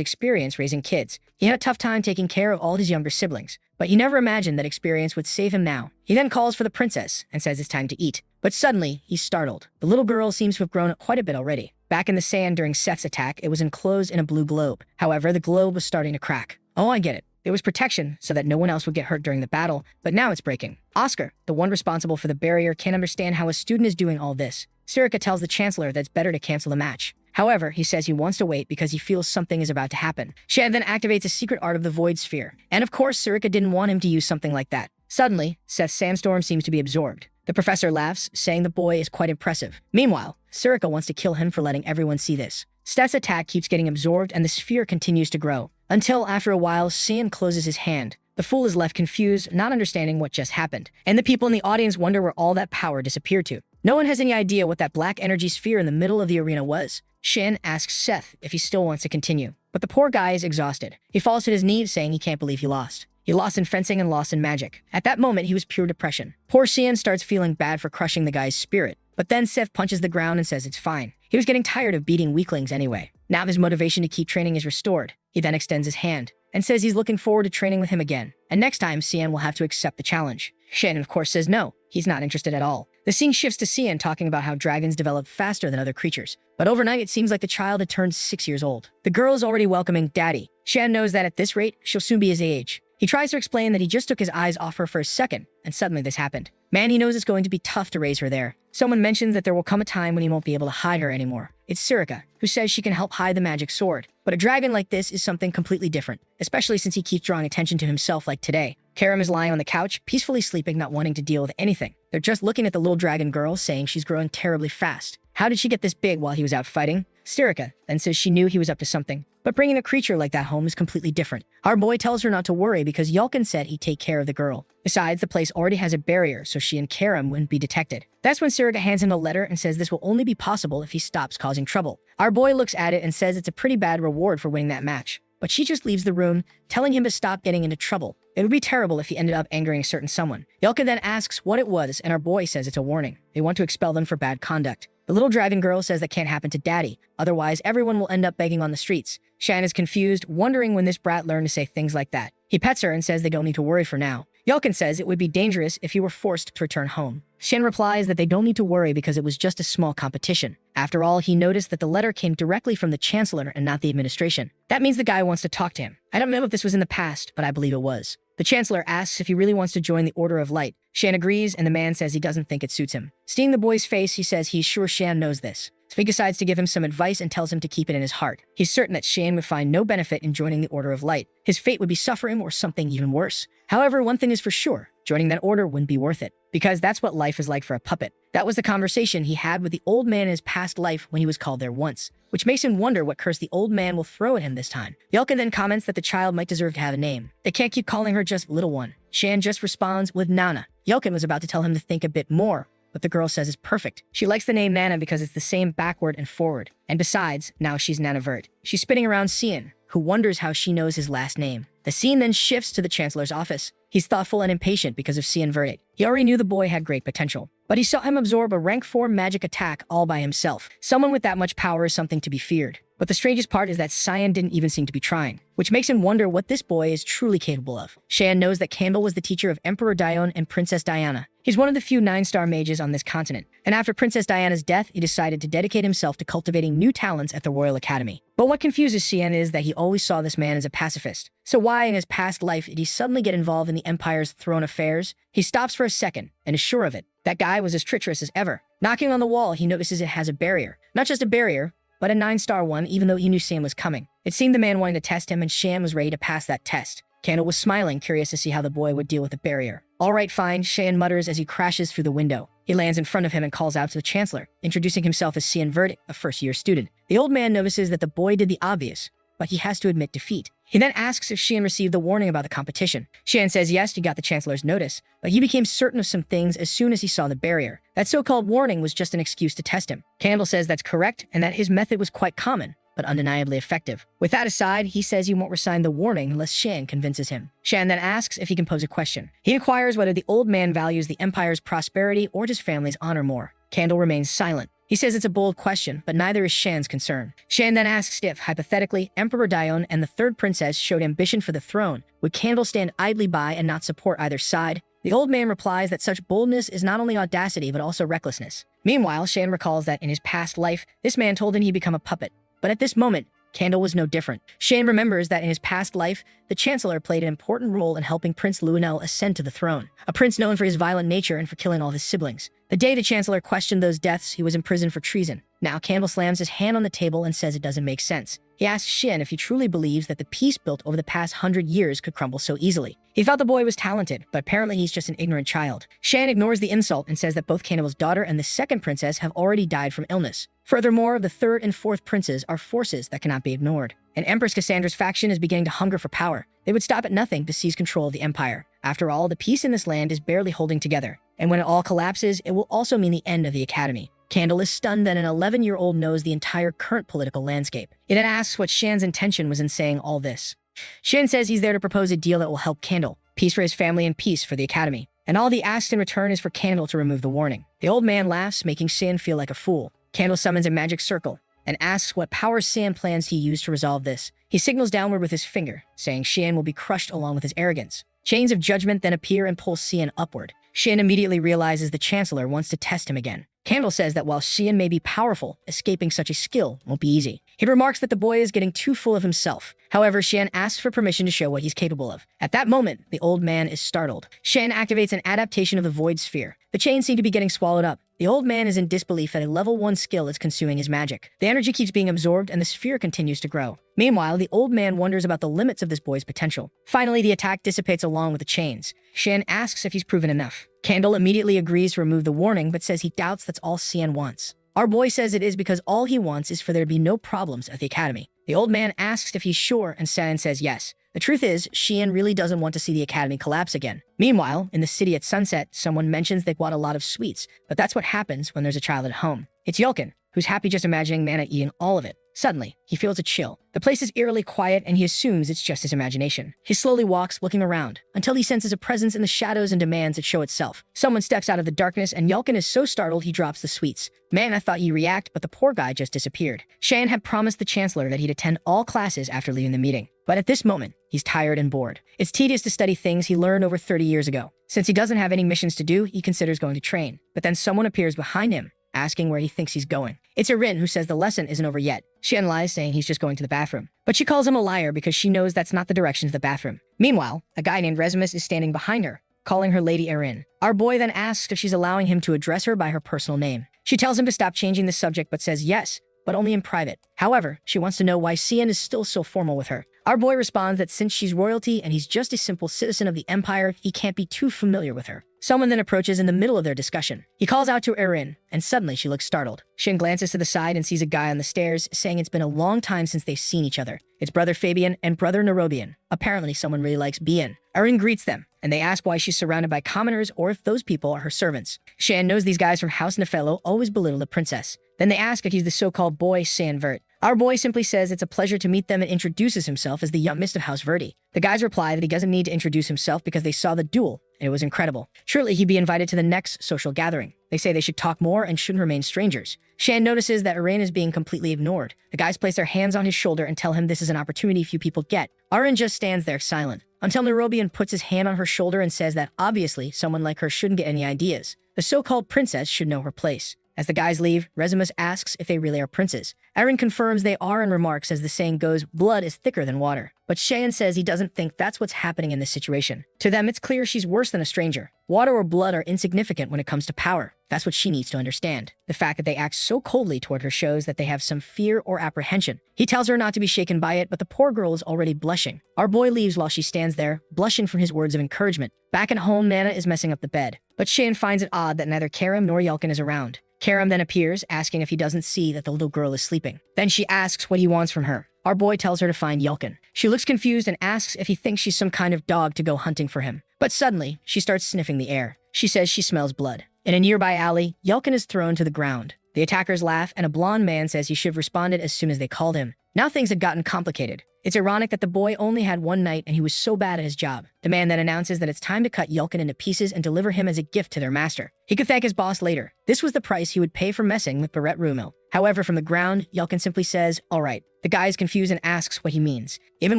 experience raising kids. He had a tough time taking care of all his younger siblings, but he never imagined that experience would save him now. He then calls for the princess and says it's time to eat. But suddenly, he's startled. The little girl seems to have grown up quite a bit already. Back in the sand during Seth's attack, it was enclosed in a blue globe. However, the globe was starting to crack. Oh, I get it. There was protection so that no one else would get hurt during the battle, but now it's breaking. Oscar, the one responsible for the barrier, can't understand how a student is doing all this. Surika tells the chancellor that it's better to cancel the match. However, he says he wants to wait because he feels something is about to happen. Shan then activates a secret art of the Void Sphere. And of course, Surika didn't want him to use something like that. Suddenly, Seth's sandstorm seems to be absorbed. The professor laughs, saying the boy is quite impressive. Meanwhile, Surika wants to kill him for letting everyone see this. Seth's attack keeps getting absorbed and the sphere continues to grow. Until, after a while, Xian closes his hand. The The fool is left confused, not understanding what just happened. And the people in the audience wonder where all that power disappeared to. No one has any idea what that black energy sphere in the middle of the arena was. Shin asks Seth if he still wants to continue. But the poor guy is exhausted. He falls to his knees saying he can't believe he lost. He lost in fencing and lost in magic. At that moment, he was pure depression. Poor Sian starts feeling bad for crushing the guy's spirit. But then Seth punches the ground and says it's fine. He was getting tired of beating weaklings anyway. Now his motivation to keep training is restored. He then extends his hand and says he's looking forward to training with him again. And next time, Sian will have to accept the challenge. Shen, of course, says no. He's not interested at all. The scene shifts to Sian talking about how dragons develop faster than other creatures. But overnight, it seems like the child had turned 6 years old. The girl is already welcoming Daddy. Shan knows that at this rate, she'll soon be his age. He tries to explain that he just took his eyes off her for a second, and suddenly this happened. Man, he knows it's going to be tough to raise her there. Someone mentions that there will come a time when he won't be able to hide her anymore. It's Sirika, who says she can help hide the magic sword. But a dragon like this is something completely different, especially since he keeps drawing attention to himself like today. Karam is lying on the couch, peacefully sleeping, not wanting to deal with anything. They're just looking at the little dragon girl, saying she's growing terribly fast. How did she get this big while he was out fighting? Sirika then says she knew he was up to something. But bringing a creature like that home is completely different. Our boy tells her not to worry because Yulkin said he'd take care of the girl. Besides, the place already has a barrier, so she and Karam wouldn't be detected. That's when Sirika hands him a letter and says this will only be possible if he stops causing trouble. Our boy looks at it and says it's a pretty bad reward for winning that match. But she just leaves the room, telling him to stop getting into trouble. It would be terrible if he ended up angering a certain someone. Yulkin then asks what it was, and our boy says it's a warning. They want to expel them for bad conduct. The little dragon girl says that can't happen to Daddy, otherwise everyone will end up begging on the streets. Shan is confused, wondering when this brat learned to say things like that. He pets her and says they don't need to worry for now. Yulkin says it would be dangerous if he were forced to return home. Shen replies that they don't need to worry because it was just a small competition. After all, he noticed that the letter came directly from the Chancellor and not the administration. That means the guy wants to talk to him. I don't know if this was in the past, but I believe it was. The Chancellor asks if he really wants to join the Order of Light. Shan agrees, and the man says he doesn't think it suits him. Seeing the boy's face, he says he's sure Shan knows this. So he decides to give him some advice and tells him to keep it in his heart. He's certain that Shan would find no benefit in joining the Order of Light. His fate would be suffering or something even worse. However, one thing is for sure, joining that order wouldn't be worth it, because that's what life is like for a puppet. That was the conversation he had with the old man in his past life when he was called there once, which makes him wonder what curse the old man will throw at him this time. Yulkin then comments that the child might deserve to have a name. They can't keep calling her just Little One. Shan just responds with Nana. Yulkin was about to tell him to think a bit more, but the girl says it's perfect. She likes the name Nana because it's the same backward and forward. And besides, now she's Nanavert. She's spinning around Sian, who wonders how she knows his last name. The scene then shifts to the Chancellor's office. He's thoughtful and impatient because of Sian Verdict. He already knew the boy had great potential, but he saw him absorb a rank 4 magic attack all by himself. Someone with that much power is something to be feared. But the strangest part is that Sian didn't even seem to be trying, which makes him wonder what this boy is truly capable of. Shan knows that Campbell was the teacher of Emperor Dione and Princess Diana. He's one of the few 9-star mages on this continent, and after Princess Diana's death, he decided to dedicate himself to cultivating new talents at the Royal Academy. But what confuses Sian is that he always saw this man as a pacifist. So why in his past life did he suddenly get involved in the Empire's throne affairs? He stops for a second and is sure of it. That guy was as treacherous as ever. Knocking on the wall, he notices it has a barrier. Not just a barrier, but a 9-star one, even though he knew Sam was coming. It seemed the man wanting to test him, and Shan was ready to pass that test. Candle was smiling, curious to see how the boy would deal with the barrier. All right, fine, Shan mutters as he crashes through the window. He lands in front of him and calls out to the Chancellor, introducing himself as Sian Verdict, a first-year student. The old man notices that the boy did the obvious, but he has to admit defeat. He then asks if Shan received the warning about the competition. Shan says yes, he got the Chancellor's notice, but he became certain of some things as soon as he saw the barrier. That so-called warning was just an excuse to test him. Candle says that's correct and that his method was quite common, but undeniably effective. With that aside, he says he won't resign the warning unless Shan convinces him. Shan then asks if he can pose a question. He inquires whether the old man values the Empire's prosperity or his family's honor more. Candle remains silent. He says it's a bold question, but neither is Shan's concern. Shan then asks if, hypothetically, Emperor Dione and the third princess showed ambition for the throne, would Candle stand idly by and not support either side? The old man replies that such boldness is not only audacity, but also recklessness. Meanwhile, Shan recalls that in his past life, this man told him he'd become a puppet. But at this moment, Candle was no different. Shan remembers that in his past life, the Chancellor played an important role in helping Prince Luenel ascend to the throne, a prince known for his violent nature and for killing all his siblings. The day the Chancellor questioned those deaths, he was imprisoned for treason. Now Candle slams his hand on the table and says it doesn't make sense. He asks Shan if he truly believes that the peace built over the past 100 years could crumble so easily. He thought the boy was talented, but apparently he's just an ignorant child. Shan ignores the insult and says that both Candle's daughter and the second princess have already died from illness. Furthermore, the third and fourth princes are forces that cannot be ignored. and Empress Cassandra's faction is beginning to hunger for power. They would stop at nothing to seize control of the empire. After all, the peace in this land is barely holding together, and when it all collapses, it will also mean the end of the academy. Candle is stunned that an 11-year-old knows the entire current political landscape. He then asks what Shan's intention was in saying all this. Shan says he's there to propose a deal that will help Candle, peace for his family and peace for the academy. And all he asks in return is for Candle to remove the warning. The old man laughs, making Shan feel like a fool. Candle summons a magic circle and asks what power Shan plans to use to resolve this. He signals downward with his finger, saying Shan will be crushed along with his arrogance. Chains of judgment then appear and pull Shan upward. Shan immediately realizes the Chancellor wants to test him again. Candle says that while Shan may be powerful, escaping such a skill won't be easy. He remarks that the boy is getting too full of himself. However, Shan asks for permission to show what he's capable of. At that moment, the old man is startled. Shan activates an adaptation of the Void Sphere. The chains seem to be getting swallowed up. The old man is in disbelief that a level 1 skill is consuming his magic. The energy keeps being absorbed and the sphere continues to grow. Meanwhile, the old man wonders about the limits of this boy's potential. Finally, the attack dissipates along with the chains. Shan asks if he's proven enough. Candle immediately agrees to remove the warning, but says he doubts that's all Shan wants. Our boy says it is because all he wants is for there to be no problems at the academy. The old man asks if he's sure, and Shan says yes. The truth is, Shan really doesn't want to see the academy collapse again. Meanwhile, in the city at sunset, someone mentions they bought a lot of sweets, but that's what happens when there's a child at home. It's Yulkin, who's happy just imagining Mana eating all of it. Suddenly, he feels a chill. The place is eerily quiet and he assumes it's just his imagination. He slowly walks, looking around, until he senses a presence in the shadows and demands it show itself. Someone steps out of the darkness and Yulkin is so startled he drops the sweets. Man, I thought he'd react, but the poor guy just disappeared. Shan had promised the Chancellor that he'd attend all classes after leaving the meeting. But at this moment, he's tired and bored. It's tedious to study things he learned over 30 years ago. Since he doesn't have any missions to do, he considers going to train. But then someone appears behind him, asking where he thinks he's going. It's Erin, who says the lesson isn't over yet. Shan lies, saying he's just going to the bathroom. But she calls him a liar because she knows that's not the direction to the bathroom. Meanwhile, a guy named Resimus is standing behind her, calling her Lady Erin. Our boy then asks if she's allowing him to address her by her personal name. She tells him to stop changing the subject but says yes, but only in private. However, she wants to know why Cian is still so formal with her. Our boy responds that since she's royalty and he's just a simple citizen of the Empire, he can't be too familiar with her. Someone then approaches in the middle of their discussion. He calls out to Erin, and suddenly she looks startled. Shin glances to the side and sees a guy on the stairs, saying it's been a long time since they've seen each other. It's Brother Fabian and Brother Nerobian. Apparently someone really likes Bien. Erin greets them, and they ask why she's surrounded by commoners or if those people are her servants. Shan knows these guys from House Nefello always belittle the princess. Then they ask if he's the so-called boy San Vert. Our boy simply says it's a pleasure to meet them and introduces himself as the young Mist of House Verdi. The guys reply that he doesn't need to introduce himself because they saw the duel, and it was incredible. Surely he'd be invited to the next social gathering. They say they should talk more and shouldn't remain strangers. Shan notices that Erin is being completely ignored. The guys place their hands on his shoulder and tell him this is an opportunity few people get. Erin just stands there silent, until Nerobian puts his hand on her shoulder and says that obviously someone like her shouldn't get any ideas. The so-called princess should know her place. As the guys leave, Resimus asks if they really are princes. Erin confirms they are and remarks, as the saying goes, blood is thicker than water. But Shan says he doesn't think that's what's happening in this situation. To them, it's clear she's worse than a stranger. Water or blood are insignificant when it comes to power. That's what she needs to understand. The fact that they act so coldly toward her shows that they have some fear or apprehension. He tells her not to be shaken by it, but the poor girl is already blushing. Our boy leaves while she stands there, blushing from his words of encouragement. Back at home, Nana is messing up the bed. But Shan finds it odd that neither Karam nor Yelkin is around. Karam then appears, asking if he doesn't see that the little girl is sleeping. Then she asks what he wants from her. Our boy tells her to find Yelkin. She looks confused and asks if he thinks she's some kind of dog to go hunting for him. But suddenly, she starts sniffing the air. She says she smells blood. In a nearby alley, Yelkin is thrown to the ground. The attackers laugh, and a blonde man says he should have responded as soon as they called him. Now things had gotten complicated. It's ironic that the boy only had one night and he was so bad at his job. The man then announces that it's time to cut Yelkin into pieces and deliver him as a gift to their master. He could thank his boss later. This was the price he would pay for messing with Barrett Rumil. However, from the ground, Yelkin simply says, all right. The guy is confused and asks what he means. Even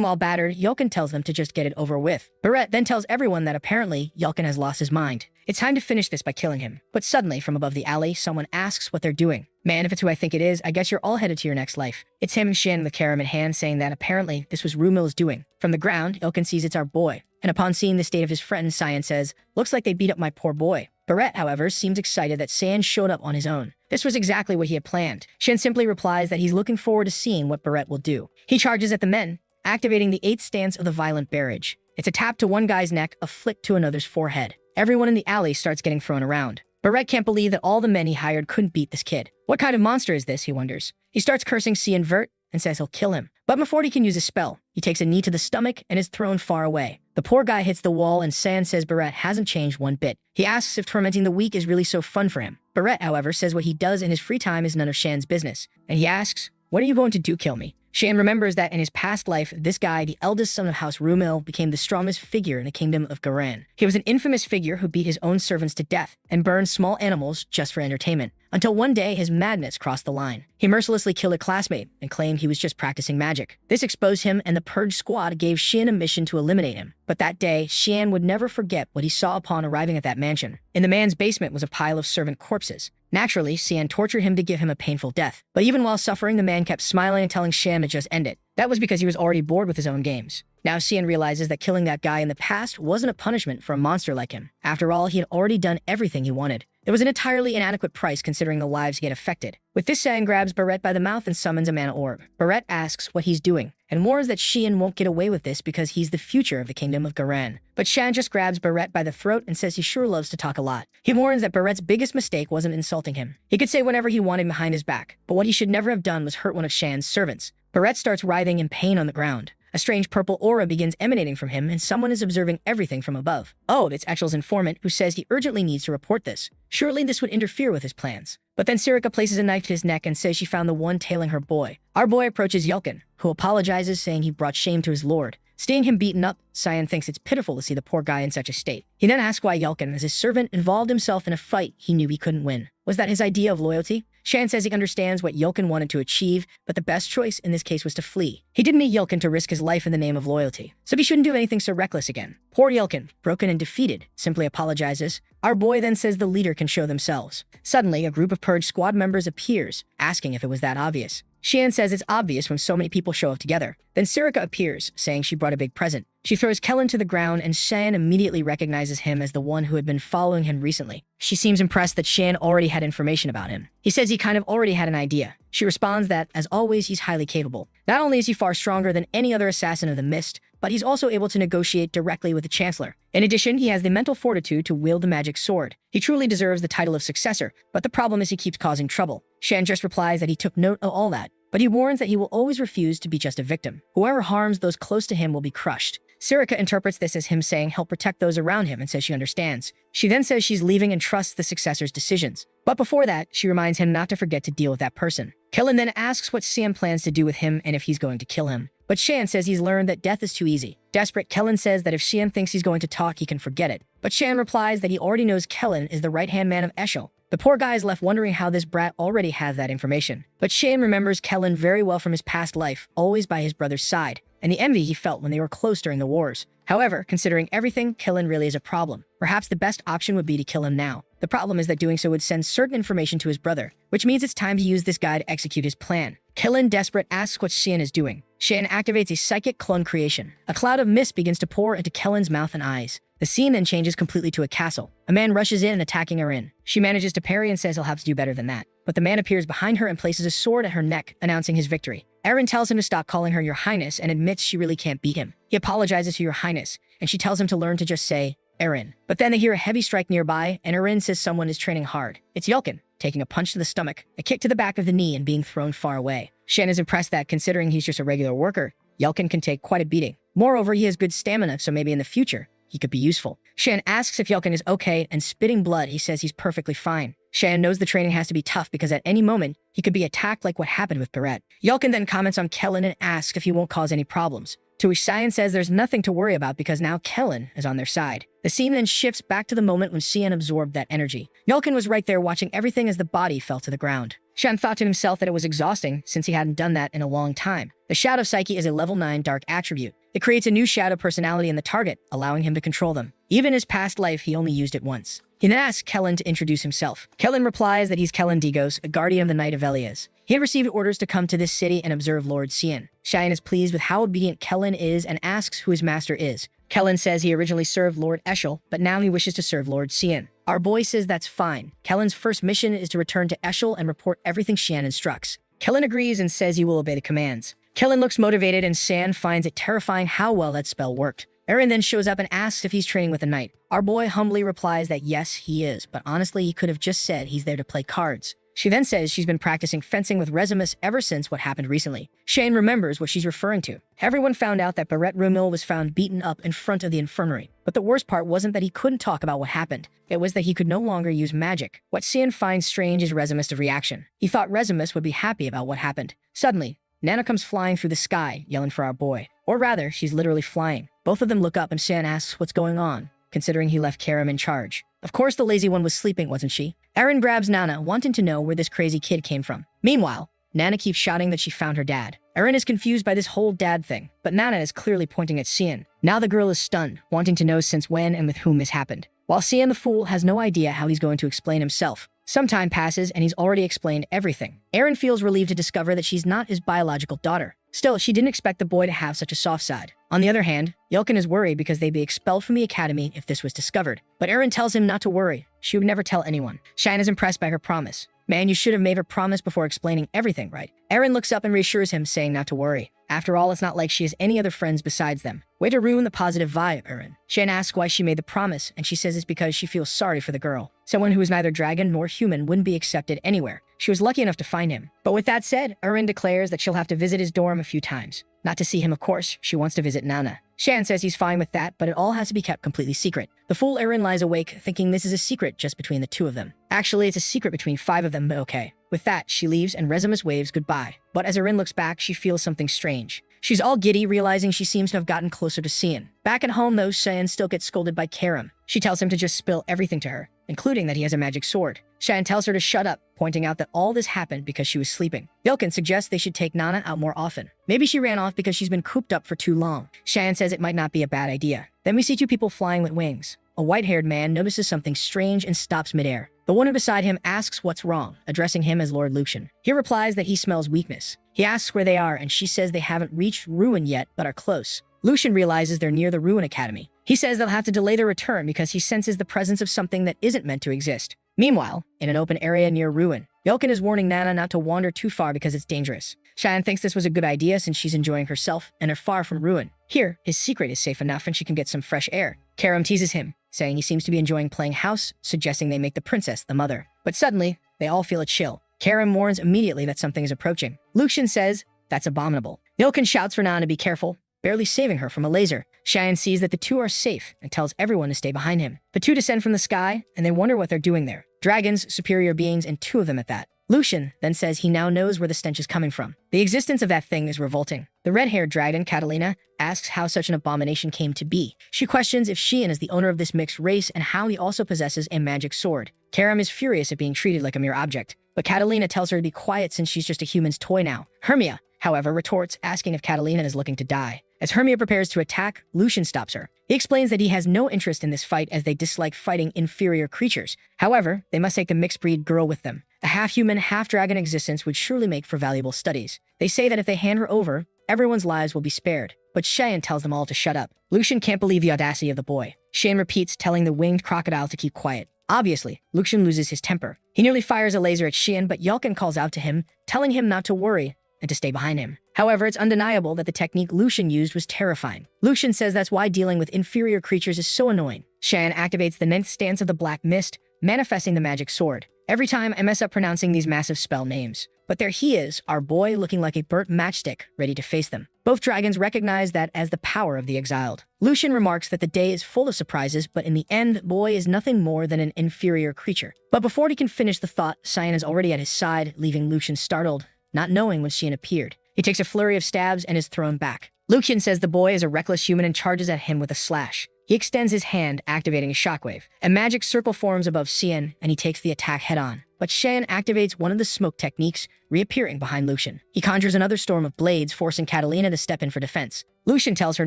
while battered, Yelkin tells them to just get it over with. Barrett then tells everyone that apparently Yelkin has lost his mind. It's time to finish this by killing him. But suddenly, from above the alley, someone asks what they're doing. Man, if it's who I think it is, I guess you're all headed to your next life. It's him and Shan with Karam in hand, saying that apparently this was Rumil's doing. From the ground, Yelkin sees it's our boy. And upon seeing the state of his friend, Cyan says, looks like they beat up my poor boy. Barrett, however, seems excited that San showed up on his own. This was exactly what he had planned. Shin simply replies that he's looking forward to seeing what Barrett will do. He charges at the men, activating the 8th stance of the Violent Barrage. It's a tap to one guy's neck, a flick to another's forehead. Everyone in the alley starts getting thrown around. Barrett can't believe that all the men he hired couldn't beat this kid. What kind of monster is this, he wonders. He starts cursing Cian Vert and says he'll kill him. But before he can use his spell, he takes a knee to the stomach and is thrown far away. The poor guy hits the wall and San says Barrett hasn't changed one bit. He asks if tormenting the weak is really so fun for him. Barrett, however, says what he does in his free time is none of Shan's business. And he asks, "What are you going to do, kill me?" Shan remembers that in his past life, this guy, the eldest son of House Rumil, became the strongest figure in the kingdom of Garan. He was an infamous figure who beat his own servants to death and burned small animals just for entertainment. Until one day, his madness crossed the line. He mercilessly killed a classmate and claimed he was just practicing magic. This exposed him, and the Purge Squad gave Xian a mission to eliminate him. But that day, Xian would never forget what he saw upon arriving at that mansion. In the man's basement was a pile of servant corpses. Naturally, Xian tortured him to give him a painful death. But even while suffering, the man kept smiling and telling Xian to just end it. That was because he was already bored with his own games. Now Xian realizes that killing that guy in the past wasn't a punishment for a monster like him. After all, he had already done everything he wanted. It was an entirely inadequate price considering the lives he had affected. With this, Xian grabs Barrett by the mouth and summons a mana orb. Barrett asks what he's doing, and warns that Xian won't get away with this because he's the future of the kingdom of Garan. But Shan just grabs Barrett by the throat and says he sure loves to talk a lot. He warns that Barrett's biggest mistake wasn't insulting him. He could say whatever he wanted behind his back, but what he should never have done was hurt one of Shan's servants. Barrett starts writhing in pain on the ground. A strange purple aura begins emanating from him, and someone is observing everything from above. Oh, it's Eshel's informant, who says he urgently needs to report this. Surely this would interfere with his plans. But then Sirika places a knife to his neck and says she found the one tailing her boy. Our boy approaches Yelkin, who apologizes, saying he brought shame to his lord. Seeing him beaten up, Xian thinks it's pitiful to see the poor guy in such a state. He then asks why Yelkin, as his servant, involved himself in a fight he knew he couldn't win. Was that his idea of loyalty? Shan says he understands what Yelkin wanted to achieve, but the best choice in this case was to flee. He didn't need Yelkin to risk his life in the name of loyalty, so he shouldn't do anything so reckless again. Poor Yelkin, broken and defeated, simply apologizes. Our boy then says the leader can show themselves. Suddenly, a group of Purge Squad members appears, asking if it was that obvious. Xian says it's obvious when so many people show up together. Then Sirika appears, saying she brought a big present. She throws Kellen to the ground, and Xian immediately recognizes him as the one who had been following him recently. She seems impressed that Xian already had information about him. He says he kind of already had an idea. She responds that, as always, he's highly capable. Not only is he far stronger than any other assassin of the Mist, but he's also able to negotiate directly with the Chancellor. In addition, he has the mental fortitude to wield the magic sword. He truly deserves the title of successor, but the problem is he keeps causing trouble. Xian just replies that he took note of all that, but he warns that he will always refuse to be just a victim. Whoever harms those close to him will be crushed. Sirika interprets this as him saying he'll protect those around him and says she understands. She then says she's leaving and trusts the successor's decisions. But before that, she reminds him not to forget to deal with that person. Kellen then asks what Xian plans to do with him and if he's going to kill him. But Shan says he's learned that death is too easy. Desperate, Kellen says that if Xian thinks he's going to talk, he can forget it. But Shan replies that he already knows Kellen is the right-hand man of Eshel. The poor guy is left wondering how this brat already has that information. But Shan remembers Kellen very well from his past life, always by his brother's side, and the envy he felt when they were close during the wars. However, considering everything, Kellen really is a problem. Perhaps the best option would be to kill him now. The problem is that doing so would send certain information to his brother, which means it's time to use this guy to execute his plan. Kellen, desperate, asks what Xian is doing. Xian activates a psychic clone creation. A cloud of mist begins to pour into Kellen's mouth and eyes. The scene then changes completely to a castle. A man rushes in, attacking Erin. She manages to parry and says he'll have to do better than that. But the man appears behind her and places a sword at her neck, announcing his victory. Erin tells him to stop calling her Your Highness and admits she really can't beat him. He apologizes to Your Highness, and she tells him to learn to just say, Erin. But then they hear a heavy strike nearby, and Erin says someone is training hard. It's Yelkin, taking a punch to the stomach, a kick to the back of the knee, and being thrown far away. Shen is impressed that, considering he's just a regular worker, Yelkin can take quite a beating. Moreover, he has good stamina, so maybe in the future, he could be useful. Shan asks if Yelkin is okay, and spitting blood, he says he's perfectly fine. Shan knows the training has to be tough because at any moment, he could be attacked like what happened with Barrett. Yelkin then comments on Kellen and asks if he won't cause any problems. To which Xian says there's nothing to worry about because now Kellen is on their side. The scene then shifts back to the moment when Xian absorbed that energy. Yelkin was right there watching everything as the body fell to the ground. Shan thought to himself that it was exhausting since he hadn't done that in a long time. The Shadow Psyche is a level 9 dark attribute. It creates a new shadow personality in the target, allowing him to control them. Even in his past life, he only used it once. He then asks Kellen to introduce himself. Kellen replies that he's Kellen Digos, a guardian of the Knight of Elias. He had received orders to come to this city and observe Lord Xian. Xian is pleased with how obedient Kellen is and asks who his master is. Kellen says he originally served Lord Eshel, but now he wishes to serve Lord Xian. Our boy says that's fine. Kellen's first mission is to return to Eshel and report everything Xian instructs. Kellen agrees and says he will obey the commands. Kellen looks motivated and Xian finds it terrifying how well that spell worked. Erin then shows up and asks if he's training with a knight. Our boy humbly replies that yes, he is, but honestly, he could have just said he's there to play cards. She then says she's been practicing fencing with Rezimus ever since what happened recently. Shane remembers what she's referring to. Everyone found out that Barret Rumil was found beaten up in front of the infirmary. But the worst part wasn't that he couldn't talk about what happened. It was that he could no longer use magic. What Cian finds strange is Rezimus' reaction. He thought Rezimus would be happy about what happened. Suddenly, Nana comes flying through the sky, yelling for our boy. Or rather, she's literally flying. Both of them look up and Cian asks what's going on, considering he left Karam in charge. Of course the lazy one was sleeping, wasn't she? Eren grabs Nana, wanting to know where this crazy kid came from. Meanwhile, Nana keeps shouting that she found her dad. Eren is confused by this whole dad thing, but Nana is clearly pointing at Cian. Now the girl is stunned, wanting to know since when and with whom this happened. While Cian the fool has no idea how he's going to explain himself. Some time passes and he's already explained everything. Eren feels relieved to discover that she's not his biological daughter. Still, she didn't expect the boy to have such a soft side. On the other hand, Yelkin is worried because they'd be expelled from the academy if this was discovered. But Eren tells him not to worry. She would never tell anyone. Shine is impressed by her promise. Man, you should have made her promise before explaining everything, right? Eren looks up and reassures him, saying not to worry. After all, it's not like she has any other friends besides them. Way to ruin the positive vibe, Eren. Shane asks why she made the promise, and she says it's because she feels sorry for the girl. Someone who is neither dragon nor human wouldn't be accepted anywhere. She was lucky enough to find him. But with that said, Eren declares that she'll have to visit his dorm a few times. Not to see him, of course. She wants to visit Nana. Shan says he's fine with that, but it all has to be kept completely secret. The fool Eren lies awake, thinking this is a secret just between the two of them. Actually, it's a secret between 5 of them, but okay. With that, she leaves and Rezimus waves goodbye. But as Eren looks back, she feels something strange. She's all giddy, realizing she seems to have gotten closer to Cian. Back at home, though, Shan still gets scolded by Karam. She tells him to just spill everything to her, including that he has a magic sword. Shan tells her to shut up, pointing out that all this happened because she was sleeping. Yelkin suggests they should take Nana out more often. Maybe she ran off because she's been cooped up for too long. Shan says it might not be a bad idea. Then we see 2 people flying with wings. A white-haired man notices something strange and stops midair. The woman beside him asks what's wrong, addressing him as Lord Lucian. He replies that he smells weakness. He asks where they are, and she says they haven't reached Ruin yet, but are close. Lucian realizes they're near the Ruin Academy. He says they'll have to delay their return because he senses the presence of something that isn't meant to exist. Meanwhile, in an open area near Ruin, Yelkin is warning Nana not to wander too far because it's dangerous. Shan thinks this was a good idea since she's enjoying herself and are far from Ruin. Here, his secret is safe enough and she can get some fresh air. Karam teases him, saying he seems to be enjoying playing house, suggesting they make the princess the mother. But suddenly, they all feel a chill. Karam warns immediately that something is approaching. Lucian says, that's abominable. Yelkin shouts for Nana to be careful, barely saving her from a laser. Shan sees that the 2 are safe and tells everyone to stay behind him. The 2 descend from the sky, and they wonder what they're doing there. Dragons, superior beings, and 2 of them at that. Lucian then says he now knows where the stench is coming from. The existence of that thing is revolting. The red-haired dragon, Catalina, asks how such an abomination came to be. She questions if Shion is the owner of this mixed race and how he also possesses a magic sword. Karam is furious at being treated like a mere object, but Catalina tells her to be quiet since she's just a human's toy now. Hermia, however, retorts, asking if Catalina is looking to die. As Hermia prepares to attack, Lucian stops her. He explains that he has no interest in this fight as they dislike fighting inferior creatures. However, they must take the mixed-breed girl with them. A half-human, half-dragon existence would surely make for valuable studies. They say that if they hand her over, everyone's lives will be spared. But Cheyenne tells them all to shut up. Lucian can't believe the audacity of the boy. Cheyenne repeats, telling the winged crocodile to keep quiet. Obviously, Lucian loses his temper. He nearly fires a laser at Cheyenne, but Yelkin calls out to him, telling him not to worry and to stay behind him. However, it's undeniable that the technique Lucian used was terrifying. Lucian says that's why dealing with inferior creatures is so annoying. Cheyenne activates the 9th stance of the Black Mist, manifesting the magic sword. Every time I mess up pronouncing these massive spell names. But there he is, our boy looking like a burnt matchstick, ready to face them. Both dragons recognize that as the power of the exiled. Lucian remarks that the day is full of surprises, but in the end, boy is nothing more than an inferior creature. But before he can finish the thought, Cyan is already at his side, leaving Lucian startled, not knowing when Xian appeared. He takes a flurry of stabs and is thrown back. Lucian says the boy is a reckless human and charges at him with a slash. He extends his hand, activating a shockwave. A magic circle forms above Xian, and he takes the attack head-on. But Xian activates one of the smoke techniques, reappearing behind Lucian. He conjures another storm of blades, forcing Catalina to step in for defense. Lucian tells her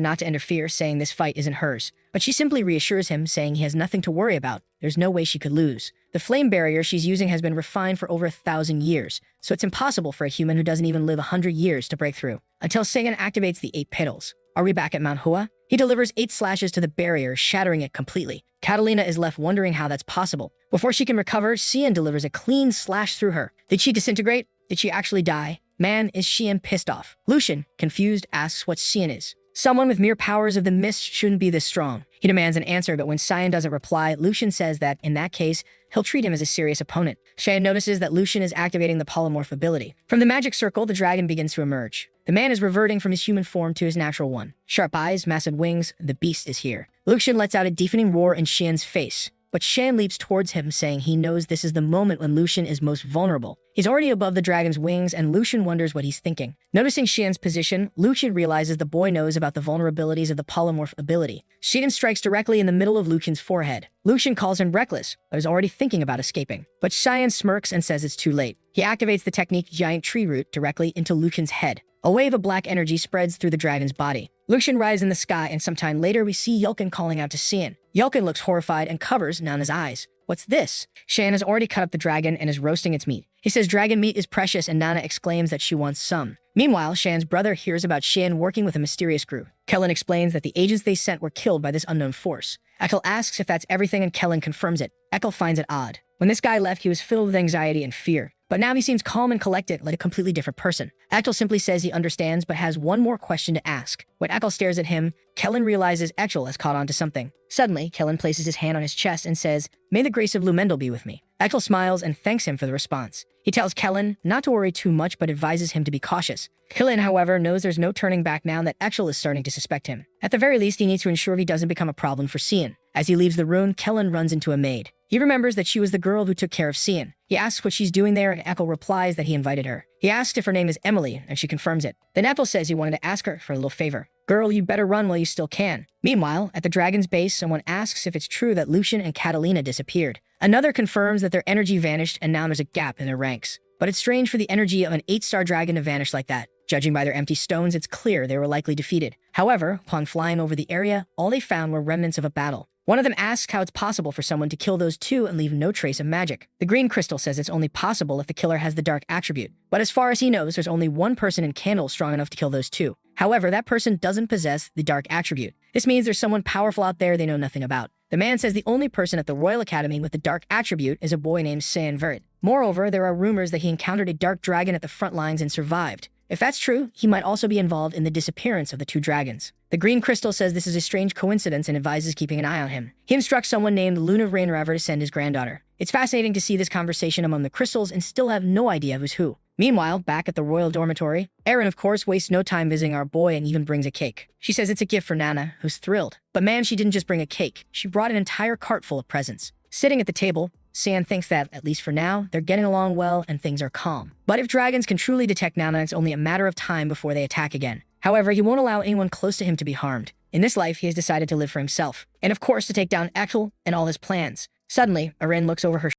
not to interfere, saying this fight isn't hers. But she simply reassures him, saying he has nothing to worry about. There's no way she could lose. The flame barrier she's using has been refined for over 1,000 years, so it's impossible for a human who doesn't even live 100 years to break through. Until Sagan activates the 8 petals. Are we back at Manhwa? He delivers 8 slashes to the barrier, shattering it completely. Catalina is left wondering how that's possible. Before she can recover, Xian delivers a clean slash through her. Did she disintegrate? Did she actually die? Man, is Xian pissed off. Lucian, confused, asks what Xian is. Someone with mere powers of the mist shouldn't be this strong. He demands an answer, but when Cyan doesn't reply, Lucian says that, in that case, he'll treat him as a serious opponent. Shan notices that Lucian is activating the polymorph ability. From the magic circle, the dragon begins to emerge. The man is reverting from his human form to his natural one. Sharp eyes, massive wings, the beast is here. Lucian lets out a deafening roar in Shan's face. But Shan leaps towards him, saying he knows this is the moment when Lucian is most vulnerable. He's already above the dragon's wings, and Lucian wonders what he's thinking. Noticing Shan's position, Lucian realizes the boy knows about the vulnerabilities of the polymorph ability. Shan strikes directly in the middle of Lucian's forehead. Lucian calls him reckless, but is already thinking about escaping. But Shan smirks and says it's too late. He activates the technique Giant Tree Root directly into Lucian's head. A wave of black energy spreads through the dragon's body. Lucian rises in the sky, and sometime later we see Yelkin calling out to Cian. Yelkin looks horrified and covers Nana's eyes. What's this? Shan has already cut up the dragon and is roasting its meat. He says dragon meat is precious, and Nana exclaims that she wants some. Meanwhile, Shan's brother hears about Shan working with a mysterious group. Kellen explains that the agents they sent were killed by this unknown force. Ekel asks if that's everything, and Kellen confirms it. Ekel finds it odd. When this guy left, he was filled with anxiety and fear. But now he seems calm and collected, like a completely different person. Echel simply says he understands, but has one more question to ask. When Echel stares at him, Kellen realizes Echel has caught on to something. Suddenly, Kellen places his hand on his chest and says, "May the grace of Lumendel be with me." Echel smiles and thanks him for the response. He tells Kellen not to worry too much, but advises him to be cautious. Kellen, however, knows there's no turning back now that Echel is starting to suspect him. At the very least, he needs to ensure he doesn't become a problem for Cian. As he leaves the room, Kellen runs into a maid. He remembers that she was the girl who took care of Cian. He asks what she's doing there, and Echel replies that he invited her. He asks if her name is Emily, and she confirms it. Then Echel says he wanted to ask her for a little favor. "Girl, you better run while you still can." Meanwhile, at the dragon's base, someone asks if it's true that Lucian and Catalina disappeared. Another confirms that their energy vanished, and now there's a gap in their ranks. But it's strange for the energy of an 8-star dragon to vanish like that. Judging by their empty stones, it's clear they were likely defeated. However, upon flying over the area, all they found were remnants of a battle. One of them asks how it's possible for someone to kill those two and leave no trace of magic. The green crystal says it's only possible if the killer has the dark attribute. But as far as he knows, there's only one person in Candle strong enough to kill those two. However, that person doesn't possess the dark attribute. This means there's someone powerful out there they know nothing about. The man says the only person at the Royal Academy with the dark attribute is a boy named Sayan Vert. Moreover, there are rumors that he encountered a dark dragon at the front lines and survived. If that's true, he might also be involved in the disappearance of the two dragons. The green crystal says this is a strange coincidence and advises keeping an eye on him. He instructs someone named Luna Rainraver to send his granddaughter. It's fascinating to see this conversation among the crystals and still have no idea who's who. Meanwhile, back at the royal dormitory, Erin, of course, wastes no time visiting our boy and even brings a cake. She says it's a gift for Nana, who's thrilled. But man, she didn't just bring a cake. She brought an entire cart full of presents. Sitting at the table, San thinks that, at least for now, they're getting along well and things are calm. But if dragons can truly detect Nana, it's only a matter of time before they attack again. However, he won't allow anyone close to him to be harmed. In this life, he has decided to live for himself. And of course, to take down Echel and all his plans. Suddenly, Erin looks over her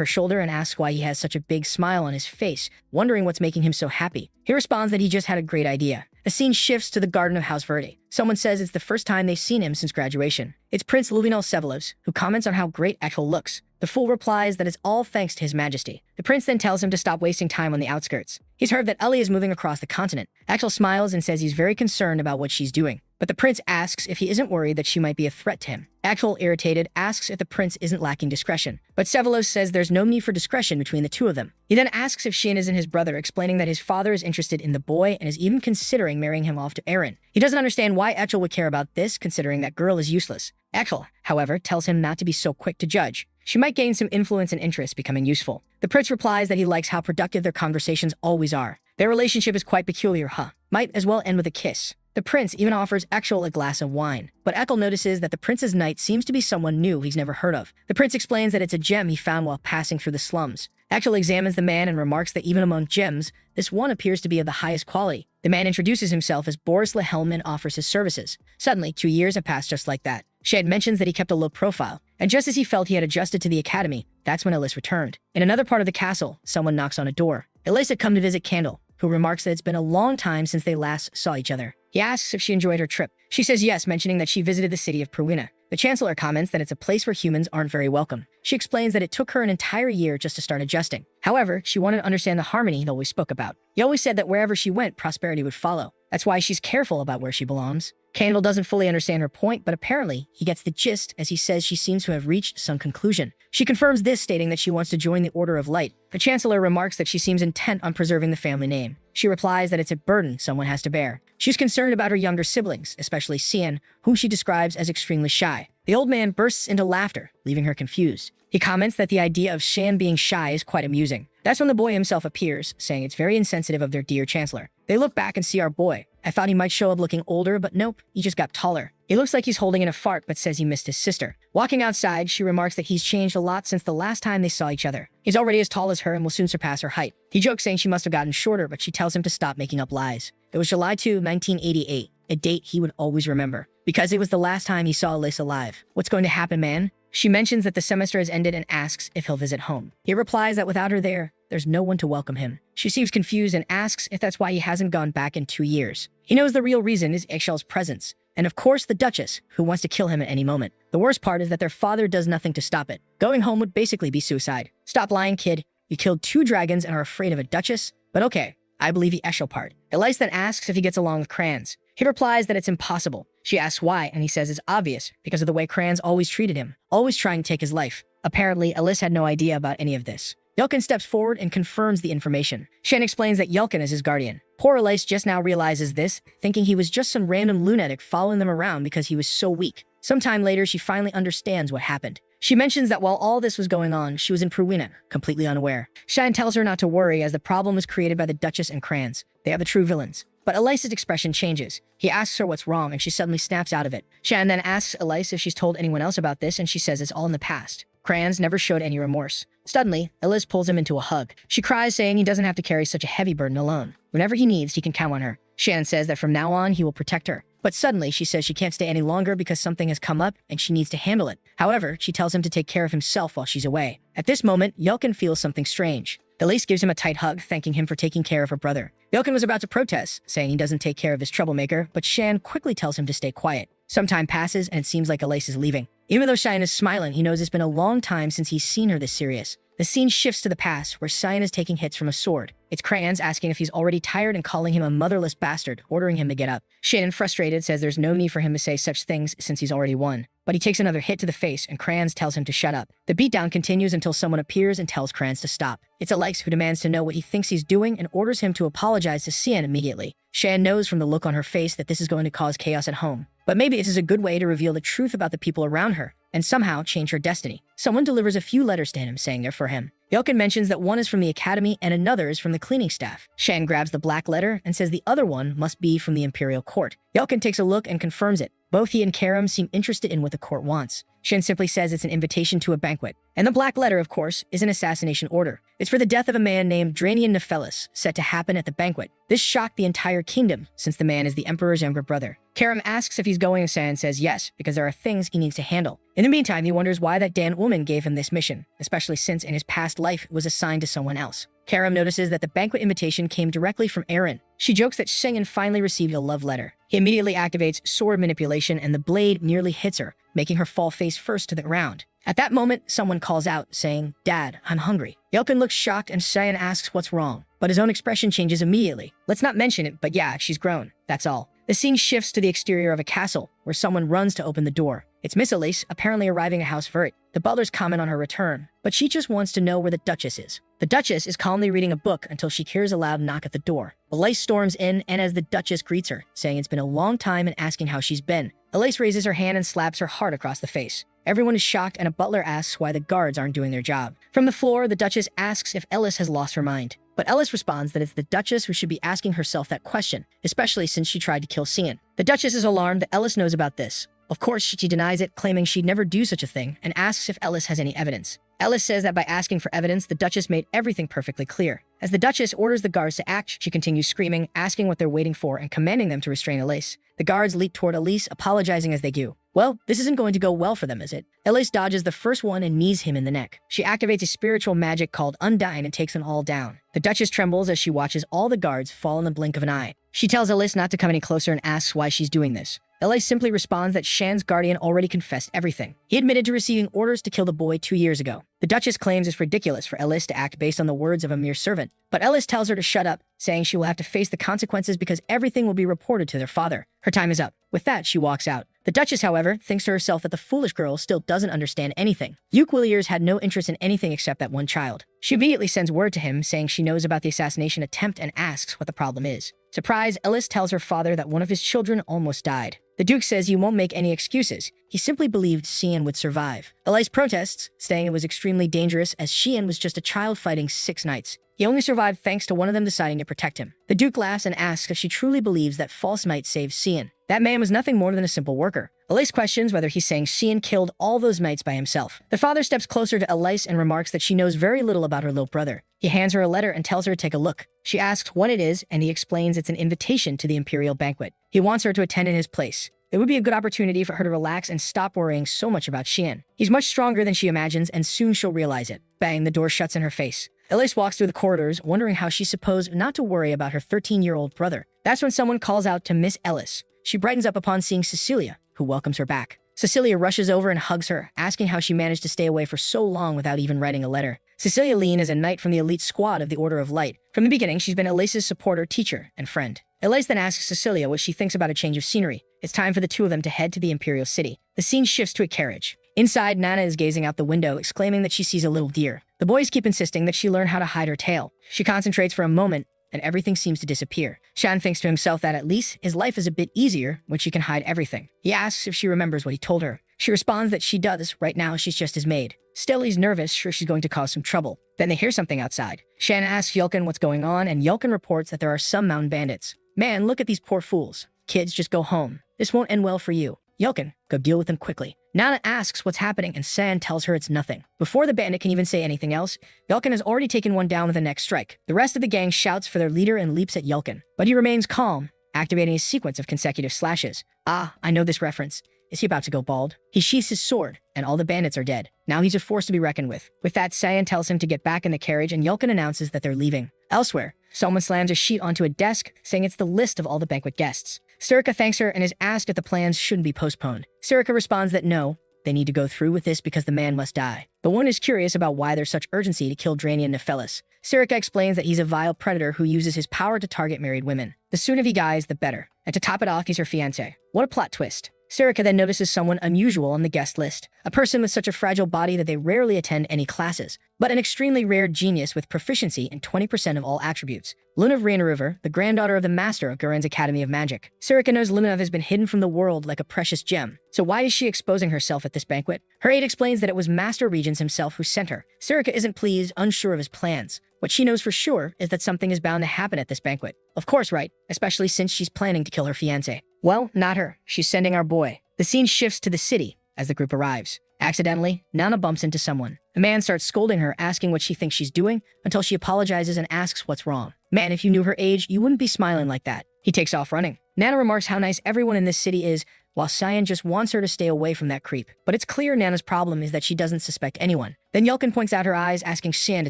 shoulder and asks why he has such a big smile on his face, wondering what's making him so happy. He responds that he just had a great idea. The scene shifts to the garden of House Verde. Someone says it's the first time they've seen him since graduation. It's Prince Luvinel Sevelos, who comments on how great Echel looks. The fool replies that it's all thanks to his majesty. The prince then tells him to stop wasting time on the outskirts. He's heard that Ellie is moving across the continent. Echel smiles and says he's very concerned about what she's doing. But the prince asks if he isn't worried that she might be a threat to him. Echel, irritated, asks if the prince isn't lacking discretion. But Sevelos says there's no need for discretion between the two of them. He then asks if Shin isn't his brother, explaining that his father is interested in the boy and is even considering marrying him off to Erin. He doesn't understand why Echel would care about this, considering that girl is useless. Echel, however, tells him not to be so quick to judge. She might gain some influence and interest, becoming useful. The prince replies that he likes how productive their conversations always are. Their relationship is quite peculiar, huh? Might as well end with a kiss. The prince even offers Echel a glass of wine. But Echel notices that the prince's knight seems to be someone new he's never heard of. The prince explains that it's a gem he found while passing through the slums. Echel examines the man and remarks that even among gems, this one appears to be of the highest quality. The man introduces himself as Boris Lehelm and offers his services. Suddenly, 2 years have passed just like that. Shed mentions that he kept a low profile, and just as he felt he had adjusted to the academy, that's when Ellis returned. In another part of the castle, someone knocks on a door. Ellis had come to visit Candle, who remarks that it's been a long time since they last saw each other. He asks if she enjoyed her trip. She says yes, mentioning that she visited the city of Perwina. The Chancellor comments that it's a place where humans aren't very welcome. She explains that it took her an entire year just to start adjusting. However, she wanted to understand the harmony he always spoke about. He always said that wherever she went, prosperity would follow. That's why she's careful about where she belongs. Candle doesn't fully understand her point, but apparently he gets the gist as he says she seems to have reached some conclusion. She confirms this, stating that she wants to join the Order of Light. The Chancellor remarks that she seems intent on preserving the family name. She replies that it's a burden someone has to bear. She's concerned about her younger siblings, especially Cian, whom she describes as extremely shy. The old man bursts into laughter, leaving her confused. He comments that the idea of Shan being shy is quite amusing. That's when the boy himself appears, saying it's very insensitive of their dear Chancellor. They look back and see our boy. I thought he might show up looking older, but nope, he just got taller. He looks like he's holding in a fart, but says he missed his sister. Walking outside, she remarks that he's changed a lot since the last time they saw each other. He's already as tall as her and will soon surpass her height. He jokes saying she must have gotten shorter, but she tells him to stop making up lies. It was July 2, 1988, a date he would always remember, because it was the last time he saw Elise alive. What's going to happen, man? She mentions that the semester has ended and asks if he'll visit home. He replies that without her there's no one to welcome him. She seems confused and asks if that's why he hasn't gone back in 2 years. He knows the real reason is Eggshel's presence, and of course the Duchess, who wants to kill him at any moment. The worst part is that their father does nothing to stop it. Going home would basically be suicide. Stop lying, kid. You killed 2 dragons and are afraid of a Duchess? But okay, I believe the Eschel part. Elise then asks if he gets along with Kranz. He replies that it's impossible. She asks why, and he says it's obvious, because of the way Kranz always treated him, always trying to take his life. Apparently, Elise had no idea about any of this. Yelkin steps forward and confirms the information. Shen explains that Yelkin is his guardian. Poor Elise just now realizes this, thinking he was just some random lunatic following them around because he was so weak. Sometime later, she finally understands what happened. She mentions that while all this was going on, she was in Pruina, completely unaware. Shan tells her not to worry as the problem was created by the Duchess and Kranz. They are the true villains. But Elise's expression changes. He asks her what's wrong and she suddenly snaps out of it. Shan then asks Elise if she's told anyone else about this and she says it's all in the past. Kranz never showed any remorse. Suddenly, Elise pulls him into a hug. She cries, saying he doesn't have to carry such a heavy burden alone. Whenever he needs, he can count on her. Shan says that from now on, he will protect her. But suddenly, she says she can't stay any longer because something has come up and she needs to handle it. However, she tells him to take care of himself while she's away. At this moment, Yelkin feels something strange. Elise gives him a tight hug, thanking him for taking care of her brother. Yelkin was about to protest, saying he doesn't take care of his troublemaker, but Shan quickly tells him to stay quiet. Some time passes and it seems like Elise is leaving. Even though Shan is smiling, he knows it's been a long time since he's seen her this serious. The scene shifts to the past, where Cyan is taking hits from a sword. It's Kranz asking if he's already tired and calling him a motherless bastard, ordering him to get up. Shannon, frustrated, says there's no need for him to say such things since he's already won. But he takes another hit to the face, and Kranz tells him to shut up. The beatdown continues until someone appears and tells Kranz to stop. It's Elise who demands to know what he thinks he's doing and orders him to apologize to Cyan immediately. Shan knows from the look on her face that this is going to cause chaos at home. But maybe this is a good way to reveal the truth about the people around her, and somehow change her destiny. Someone delivers a few letters to him saying they're for him. Yelkin mentions that one is from the academy and another is from the cleaning staff. Shan grabs the black letter and says the other one must be from the imperial court. Yelkin takes a look and confirms it. Both he and Karam seem interested in what the court wants. Shan simply says it's an invitation to a banquet. And the black letter, of course, is an assassination order. It's for the death of a man named Dranian Nephelis, set to happen at the banquet. This shocked the entire kingdom, since the man is the emperor's younger brother. Karam asks if he's going, and Shan says yes, because there are things he needs to handle. In the meantime, he wonders why that damned woman gave him this mission, especially since in his past life it was assigned to someone else. Karam notices that the banquet invitation came directly from Aaron. She jokes that Shengen finally received a love letter. He immediately activates sword manipulation and the blade nearly hits her, making her fall face first to the ground. At that moment, someone calls out, saying, "Dad, I'm hungry." Yelkin looks shocked and Cheyenne asks what's wrong, but his own expression changes immediately. Let's not mention it, but yeah, she's grown. That's all. The scene shifts to the exterior of a castle, where someone runs to open the door. It's Miss Elise, apparently arriving at House Vert. The butlers comment on her return, but she just wants to know where the Duchess is. The Duchess is calmly reading a book until she hears a loud knock at the door. Elise storms in, and as the Duchess greets her, saying it's been a long time and asking how she's been, Elise raises her hand and slaps her hard across the face. Everyone is shocked, and a butler asks why the guards aren't doing their job. From the floor, the Duchess asks if Ellis has lost her mind. But Ellis responds that it's the Duchess who should be asking herself that question, especially since she tried to kill Cian. The Duchess is alarmed that Ellis knows about this. Of course, she denies it, claiming she'd never do such a thing, and asks if Ellis has any evidence. Ellis says that by asking for evidence, the Duchess made everything perfectly clear. As the Duchess orders the guards to act, she continues screaming, asking what they're waiting for, and commanding them to restrain Elise. The guards leap toward Elise, apologizing as they do. Well, this isn't going to go well for them, is it? Elise dodges the first one and knees him in the neck. She activates a spiritual magic called Undyne and takes them all down. The Duchess trembles as she watches all the guards fall in the blink of an eye. She tells Elise not to come any closer and asks why she's doing this. Elise simply responds that Shan's guardian already confessed everything. He admitted to receiving orders to kill the boy 2 years ago. The Duchess claims it's ridiculous for Elise to act based on the words of a mere servant, but Elise tells her to shut up, saying she will have to face the consequences because everything will be reported to their father. Her time is up. With that, she walks out. The Duchess, however, thinks to herself that the foolish girl still doesn't understand anything. Duke Williers had no interest in anything except that one child. She immediately sends word to him saying she knows about the assassination attempt and asks what the problem is. Surprised, Ellis tells her father that one of his children almost died. The Duke says he won't make any excuses. He simply believed Xian would survive. Elise protests, saying it was extremely dangerous as Xian was just a child fighting 6 knights. He only survived thanks to one of them deciding to protect him. The Duke laughs and asks if she truly believes that false knight saved Xian. That man was nothing more than a simple worker. Elise questions whether he's saying Xian killed all those knights by himself. The father steps closer to Elise and remarks that she knows very little about her little brother. He hands her a letter and tells her to take a look. She asks what it is, and he explains it's an invitation to the imperial banquet. He wants her to attend in his place. It would be a good opportunity for her to relax and stop worrying so much about Xian. He's much stronger than she imagines, and soon she'll realize it. Bang, the door shuts in her face. Elise walks through the corridors, wondering how she's supposed not to worry about her 13-year-old brother. That's when someone calls out to Miss Ellis. She brightens up upon seeing Cecilia, who welcomes her back. Cecilia rushes over and hugs her, asking how she managed to stay away for so long without even writing a letter. Cecilia Lean is a knight from the elite squad of the Order of Light. From the beginning, she's been Elise's supporter, teacher, and friend. Elise then asks Cecilia what she thinks about a change of scenery. It's time for the two of them to head to the Imperial City. The scene shifts to a carriage. Inside, Nana is gazing out the window, exclaiming that she sees a little deer. The boys keep insisting that she learn how to hide her tail. She concentrates for a moment, and everything seems to disappear. Shan thinks to himself that at least his life is a bit easier when she can hide everything. He asks if she remembers what he told her. She responds that she does. Right now, she's just his maid. Still, he's nervous, sure she's going to cause some trouble. Then they hear something outside. Shan asks Yulkin what's going on, and Yulkin reports that there are some mountain bandits. Man, look at these poor fools. Kids, just go home. This won't end well for you. Yulkin, go deal with them quickly. Nana asks what's happening, and San tells her it's nothing. Before the bandit can even say anything else, Yulkin has already taken one down with a neck strike. The rest of the gang shouts for their leader and leaps at Yulkin, but he remains calm, activating a sequence of consecutive slashes. Ah, I know this reference. Is he about to go bald? He sheaths his sword, and all the bandits are dead. Now he's a force to be reckoned with. With that, Sayan tells him to get back in the carriage, and Yulkin announces that they're leaving. Elsewhere, someone slams a sheet onto a desk, saying it's the list of all the banquet guests. Sirika thanks her and is asked if the plans shouldn't be postponed. Sirika responds that no, they need to go through with this because the man must die. The one is curious about why there's such urgency to kill Dranian Nephelis. Sirika explains that he's a vile predator who uses his power to target married women. The sooner he dies, the better. And to top it off, he's her fiancé. What a plot twist. Sirika then notices someone unusual on the guest list, a person with such a fragile body that they rarely attend any classes, but an extremely rare genius with proficiency in 20% of all attributes. Lunav River, the granddaughter of the master of Garen's Academy of Magic. Sirika knows Lunav has been hidden from the world like a precious gem, so why is she exposing herself at this banquet? Her aide explains that it was Master Regents himself who sent her. Sirika isn't pleased, unsure of his plans. What she knows for sure is that something is bound to happen at this banquet. Of course, right, especially since she's planning to kill her fiancé. Well, not her. She's sending our boy. The scene shifts to the city as the group arrives. Accidentally, Nana bumps into someone. The man starts scolding her, asking what she thinks she's doing, until she apologizes and asks what's wrong. Man, if you knew her age, you wouldn't be smiling like that. He takes off running. Nana remarks how nice everyone in this city is, while Cyan just wants her to stay away from that creep. But it's clear Nana's problem is that she doesn't suspect anyone. Then Yulkin points out her eyes, asking Shan to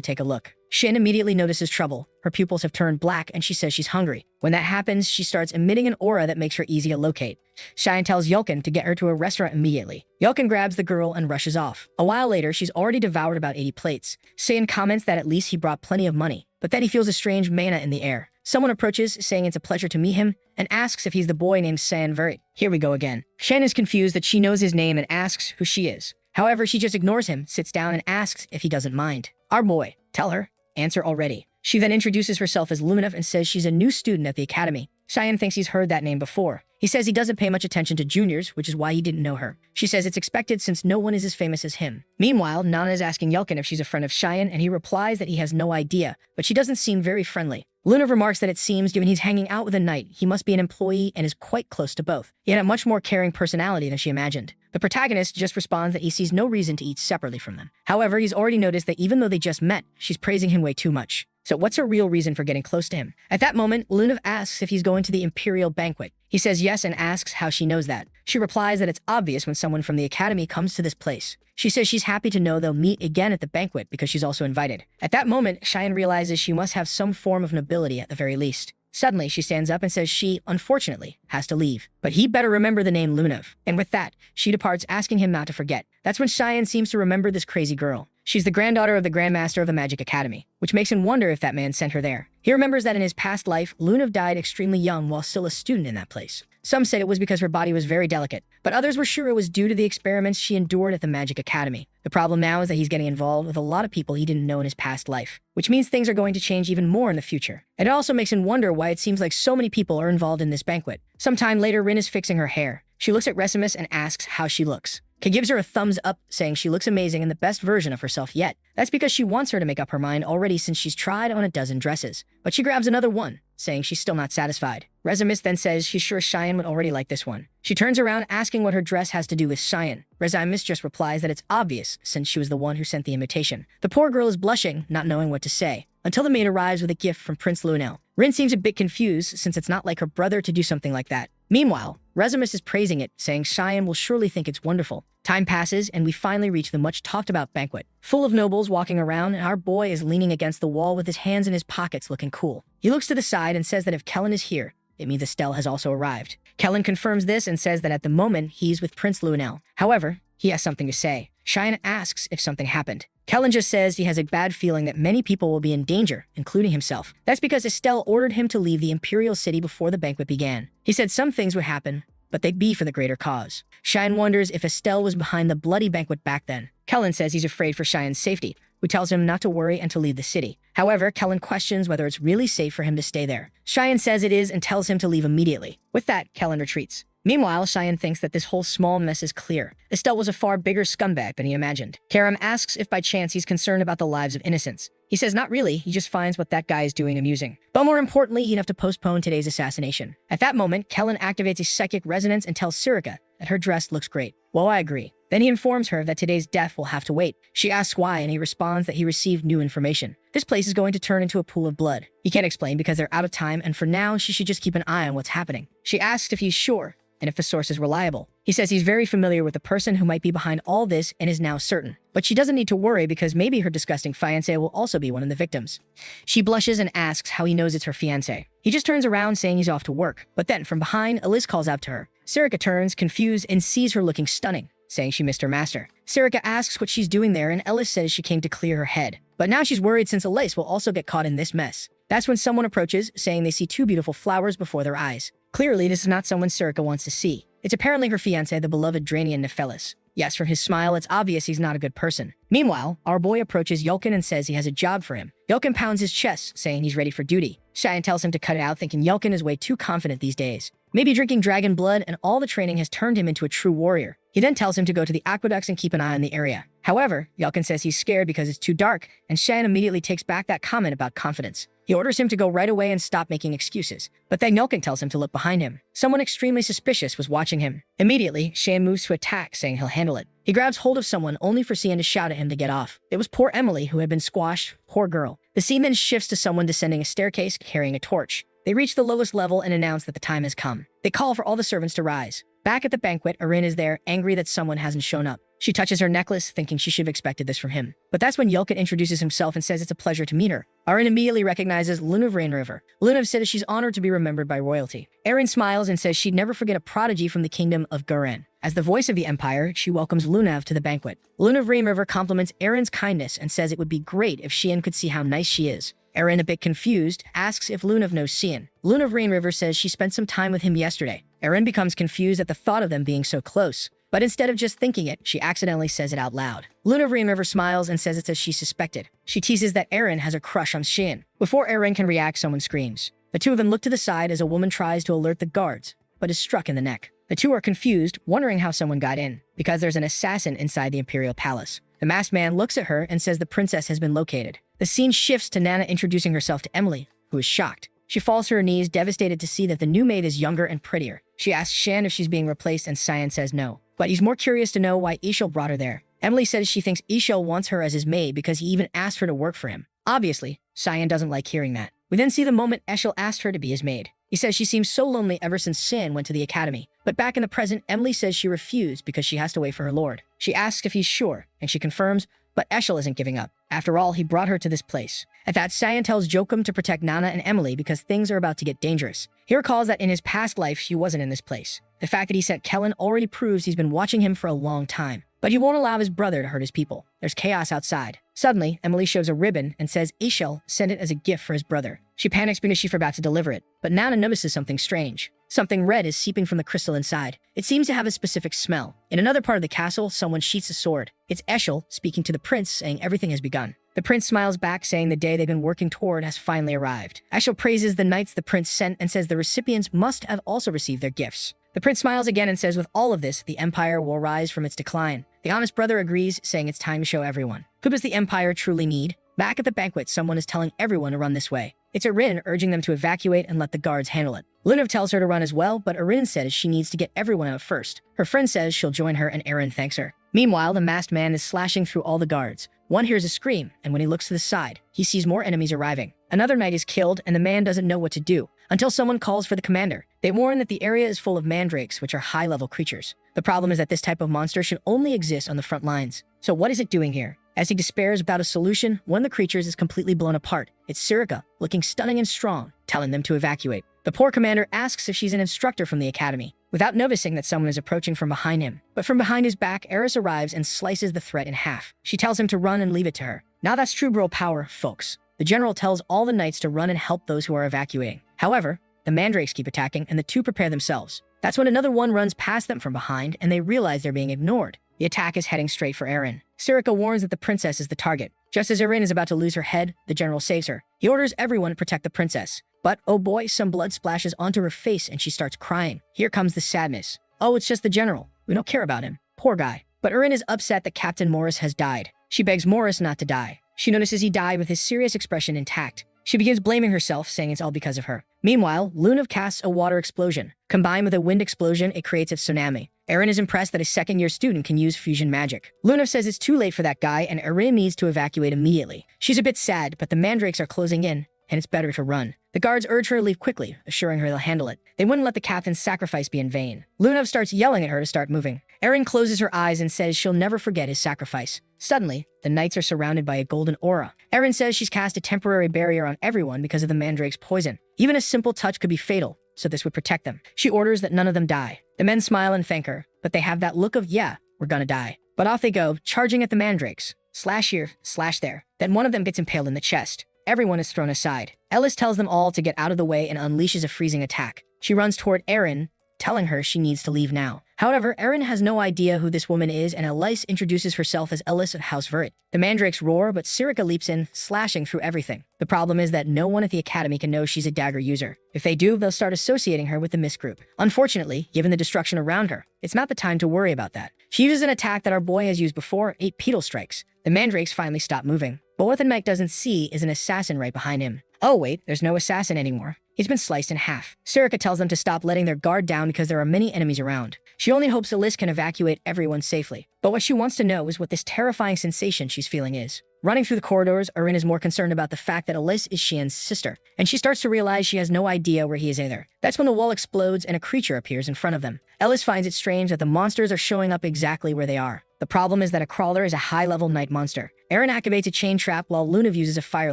take a look. Shin immediately notices trouble. Her pupils have turned black, and she says she's hungry. When that happens, she starts emitting an aura that makes her easy to locate. Shan tells Yulkin to get her to a restaurant immediately. Yulkin grabs the girl and rushes off. A while later, she's already devoured about 80 plates. Saiyan comments that at least he brought plenty of money, but then he feels a strange mana in the air. Someone approaches, saying it's a pleasure to meet him, and asks if he's the boy named Saiyan Verit. Here we go again. Shen is confused that she knows his name and asks who she is. However, she just ignores him, sits down, and asks if he doesn't mind. Our boy. Tell her. Answer already. She then introduces herself as Luminov and says she's a new student at the academy. Cheyenne thinks he's heard that name before. He says he doesn't pay much attention to juniors, which is why he didn't know her. She says it's expected since no one is as famous as him. Meanwhile, Nana is asking Yelkin if she's a friend of Cheyenne, and he replies that he has no idea, but she doesn't seem very friendly. Luna remarks that it seems, given he's hanging out with a knight, he must be an employee and is quite close to both. He had a much more caring personality than she imagined. The protagonist just responds that he sees no reason to eat separately from them. However, he's already noticed that even though they just met, she's praising him way too much. So what's her real reason for getting close to him? At that moment, Lunav asks if he's going to the Imperial banquet. He says yes and asks how she knows that. She replies that it's obvious when someone from the academy comes to this place. She says she's happy to know they'll meet again at the banquet because she's also invited. At that moment, Cheyenne realizes she must have some form of nobility at the very least. Suddenly, she stands up and says she, unfortunately, has to leave. But he better remember the name Lunav. And with that, she departs, asking him not to forget. That's when Cheyenne seems to remember this crazy girl. She's the granddaughter of the Grandmaster of the Magic Academy, which makes him wonder if that man sent her there. He remembers that in his past life, Lunav died extremely young while still a student in that place. Some said it was because her body was very delicate, but others were sure it was due to the experiments she endured at the Magic Academy. The problem now is that he's getting involved with a lot of people he didn't know in his past life, which means things are going to change even more in the future. And it also makes him wonder why it seems like so many people are involved in this banquet. Sometime later, Rin is fixing her hair. She looks at Resimus and asks how she looks. Kay gives her a thumbs up, saying she looks amazing and the best version of herself yet. That's because she wants her to make up her mind already since she's tried on a dozen dresses. But she grabs another one, saying she's still not satisfied. Resimus then says she's sure Cheyenne would already like this one. She turns around asking what her dress has to do with Cheyenne. Resimus just replies that it's obvious since she was the one who sent the invitation. The poor girl is blushing, not knowing what to say, until the maid arrives with a gift from Prince Lunel. Rin seems a bit confused since it's not like her brother to do something like that. Meanwhile, Resimus is praising it, saying Cheyenne will surely think it's wonderful. Time passes, and we finally reach the much-talked-about banquet. Full of nobles walking around, and our boy is leaning against the wall with his hands in his pockets looking cool. He looks to the side and says that if Kellen is here, it means Estelle has also arrived. Kellen confirms this and says that at the moment, he's with Prince Lunel. However, he has something to say. Cheyenne asks if something happened. Kellen just says he has a bad feeling that many people will be in danger, including himself. That's because Estelle ordered him to leave the Imperial City before the banquet began. He said some things would happen, but they'd be for the greater cause. Cheyenne wonders if Estelle was behind the bloody banquet back then. Kellen says he's afraid for Cheyenne's safety, who tells him not to worry and to leave the city. However, Kellen questions whether it's really safe for him to stay there. Cheyenne says it is and tells him to leave immediately. With that, Kellen retreats. Meanwhile, Cheyenne thinks that this whole small mess is clear. Estelle was a far bigger scumbag than he imagined. Karam asks if by chance he's concerned about the lives of innocents. He says not really, he just finds what that guy is doing amusing. But more importantly, he'd have to postpone today's assassination. At that moment, Kellen activates a psychic resonance and tells Sirika that her dress looks great. Well, I agree. Then he informs her that today's death will have to wait. She asks why, and he responds that he received new information. This place is going to turn into a pool of blood. He can't explain because they're out of time, and for now, she should just keep an eye on what's happening. She asks if he's sure, and if the source is reliable. He says he's very familiar with the person who might be behind all this and is now certain. But she doesn't need to worry because maybe her disgusting fiancé will also be one of the victims. She blushes and asks how he knows it's her fiancé. He just turns around saying he's off to work. But then from behind, Elise calls out to her. Sirika turns, confused, and sees her looking stunning, saying she missed her master. Sirika asks what she's doing there, and Elise says she came to clear her head. But now she's worried since Elise will also get caught in this mess. That's when someone approaches, saying they see two beautiful flowers before their eyes. Clearly, this is not someone Sirika wants to see. It's apparently her fiancé, the beloved Dranian Nephelis. Yes, from his smile, it's obvious he's not a good person. Meanwhile, our boy approaches Yulkin and says he has a job for him. Yulkin pounds his chest, saying he's ready for duty. Cheyenne tells him to cut it out, thinking Yulkin is way too confident these days. Maybe drinking dragon blood and all the training has turned him into a true warrior. He then tells him to go to the aqueducts and keep an eye on the area. However, Yulkin says he's scared because it's too dark, and Cheyenne immediately takes back that comment about confidence. He orders him to go right away and stop making excuses. But then Yulkin tells him to look behind him. Someone extremely suspicious was watching him. Immediately, Cheyenne moves to attack, saying he'll handle it. He grabs hold of someone only for Cheyenne to shout at him to get off. It was poor Emily who had been squashed. Poor girl. The scene then shifts to someone descending a staircase carrying a torch. They reach the lowest level and announce that the time has come. They call for all the servants to rise. Back at the banquet, Erin is there, angry that someone hasn't shown up. She touches her necklace, thinking she should have expected this from him. But that's when Yulkin introduces himself and says it's a pleasure to meet her. Erin immediately recognizes Lunav Rainriver. Lunav says she's honored to be remembered by royalty. Erin smiles and says she'd never forget a prodigy from the kingdom of Guren. As the voice of the empire, she welcomes Lunav to the banquet. Lunav Rainriver compliments Erin's kindness and says it would be great if Cheyenne could see how nice she is. Erin, a bit confused, asks if Lunav knows Cheyenne. Lunav Rainriver says she spent some time with him yesterday. Erin becomes confused at the thought of them being so close. But instead of just thinking it, she accidentally says it out loud. Lunav Rainriver smiles and says it's as she suspected. She teases that Erin has a crush on Cheyenne. Before Erin can react, someone screams. The two of them look to the side as a woman tries to alert the guards, but is struck in the neck. The two are confused, wondering how someone got in, because there's an assassin inside the Imperial Palace. The masked man looks at her and says the princess has been located. The scene shifts to Nana introducing herself to Emily, who is shocked. She falls to her knees, devastated to see that the new maid is younger and prettier. She asks Cheyenne if she's being replaced, and Cheyenne says no. But he's more curious to know why Ishil brought her there. Emily says she thinks Ishil wants her as his maid because he even asked her to work for him. Obviously, Cheyenne doesn't like hearing that. We then see the moment Eshil asked her to be his maid. He says she seems so lonely ever since Cheyenne went to the academy. But back in the present, Emily says she refused because she has to wait for her lord. She asks if he's sure, and she confirms, but Eshil isn't giving up. After all, he brought her to this place. At that, Cheyenne tells Jokum to protect Nana and Emily because things are about to get dangerous. He recalls that in his past life, she wasn't in this place. The fact that he sent Kellen already proves he's been watching him for a long time. But he won't allow his brother to hurt his people. There's chaos outside. Suddenly, Emily shows a ribbon and says Ishil sent it as a gift for his brother. She panics because she forgot to deliver it, but Nana notices something strange. Something red is seeping from the crystal inside. It seems to have a specific smell. In another part of the castle, someone sheaths a sword. It's Eshel speaking to the prince, saying everything has begun. The prince smiles back, saying the day they've been working toward has finally arrived. Eshel praises the knights the prince sent and says the recipients must have also received their gifts. The prince smiles again and says with all of this, the empire will rise from its decline. The honest brother agrees, saying it's time to show everyone. Who does the empire truly need? Back at the banquet, someone is telling everyone to run this way. It's Erin urging them to evacuate and let the guards handle it. Lunav tells her to run as well, but Erin says she needs to get everyone out first. Her friend says she'll join her and Erin thanks her. Meanwhile, the masked man is slashing through all the guards. One hears a scream, and when he looks to the side, he sees more enemies arriving. Another knight is killed, and the man doesn't know what to do until someone calls for the commander. They warn that the area is full of mandrakes, which are high-level creatures. The problem is that this type of monster should only exist on the front lines. So what is it doing here? As he despairs without a solution, one of the creatures is completely blown apart. It's Sirika, looking stunning and strong, telling them to evacuate. The poor commander asks if she's an instructor from the academy, without noticing that someone is approaching from behind him. But from behind his back, Eris arrives and slices the threat in half. She tells him to run and leave it to her. Now that's true girl power, folks. The general tells all the knights to run and help those who are evacuating. However, the mandrakes keep attacking and the two prepare themselves. That's when another one runs past them from behind and they realize they're being ignored. The attack is heading straight for Erin. Sirika warns that the princess is the target. Just as Erin is about to lose her head, the general saves her. He orders everyone to protect the princess. But, oh boy, some blood splashes onto her face and she starts crying. Here comes the sadness. Oh, it's just the general. We don't care about him. Poor guy. But Erin is upset that Captain Morris has died. She begs Morris not to die. She notices he died with his serious expression intact. She begins blaming herself, saying it's all because of her. Meanwhile, Lunav casts a water explosion. Combined with a wind explosion, it creates a tsunami. Erin is impressed that a second-year student can use fusion magic. Lunav says it's too late for that guy and Erin needs to evacuate immediately. She's a bit sad, but the mandrakes are closing in, and it's better to run. The guards urge her to leave quickly, assuring her they'll handle it. They wouldn't let the captain's sacrifice be in vain. Lunav starts yelling at her to start moving. Erin closes her eyes and says she'll never forget his sacrifice. Suddenly, the knights are surrounded by a golden aura. Erin says she's cast a temporary barrier on everyone because of the mandrake's poison. Even a simple touch could be fatal, so this would protect them. She orders that none of them die. The men smile and thank her, but they have that look of, yeah, we're gonna die. But off they go, charging at the mandrakes. Slash here, slash there. Then one of them gets impaled in the chest. Everyone is thrown aside. Ellis tells them all to get out of the way and unleashes a freezing attack. She runs toward Erin, telling her she needs to leave now. However, Erin has no idea who this woman is, and Elise introduces herself as Ellis of House Vert. The mandrakes roar, but Sirika leaps in, slashing through everything. The problem is that no one at the academy can know she's a dagger user. If they do, they'll start associating her with the Mist Group. Unfortunately, given the destruction around her, it's not the time to worry about that. She uses an attack that our boy has used before, 8 pedal strikes. The mandrakes finally stop moving. But what the knight doesn't see is an assassin right behind him. Oh wait, there's no assassin anymore. He's been sliced in half. Sirika tells them to stop letting their guard down because there are many enemies around. She only hopes Elise can evacuate everyone safely. But what she wants to know is what this terrifying sensation she's feeling is. Running through the corridors, Erin is more concerned about the fact that Elise is Xian's sister, and she starts to realize she has no idea where he is either. That's when the wall explodes and a creature appears in front of them. Ellis finds it strange that the monsters are showing up exactly where they are. The problem is that a crawler is a high-level night monster. Erin activates a chain trap while Lunav uses a fire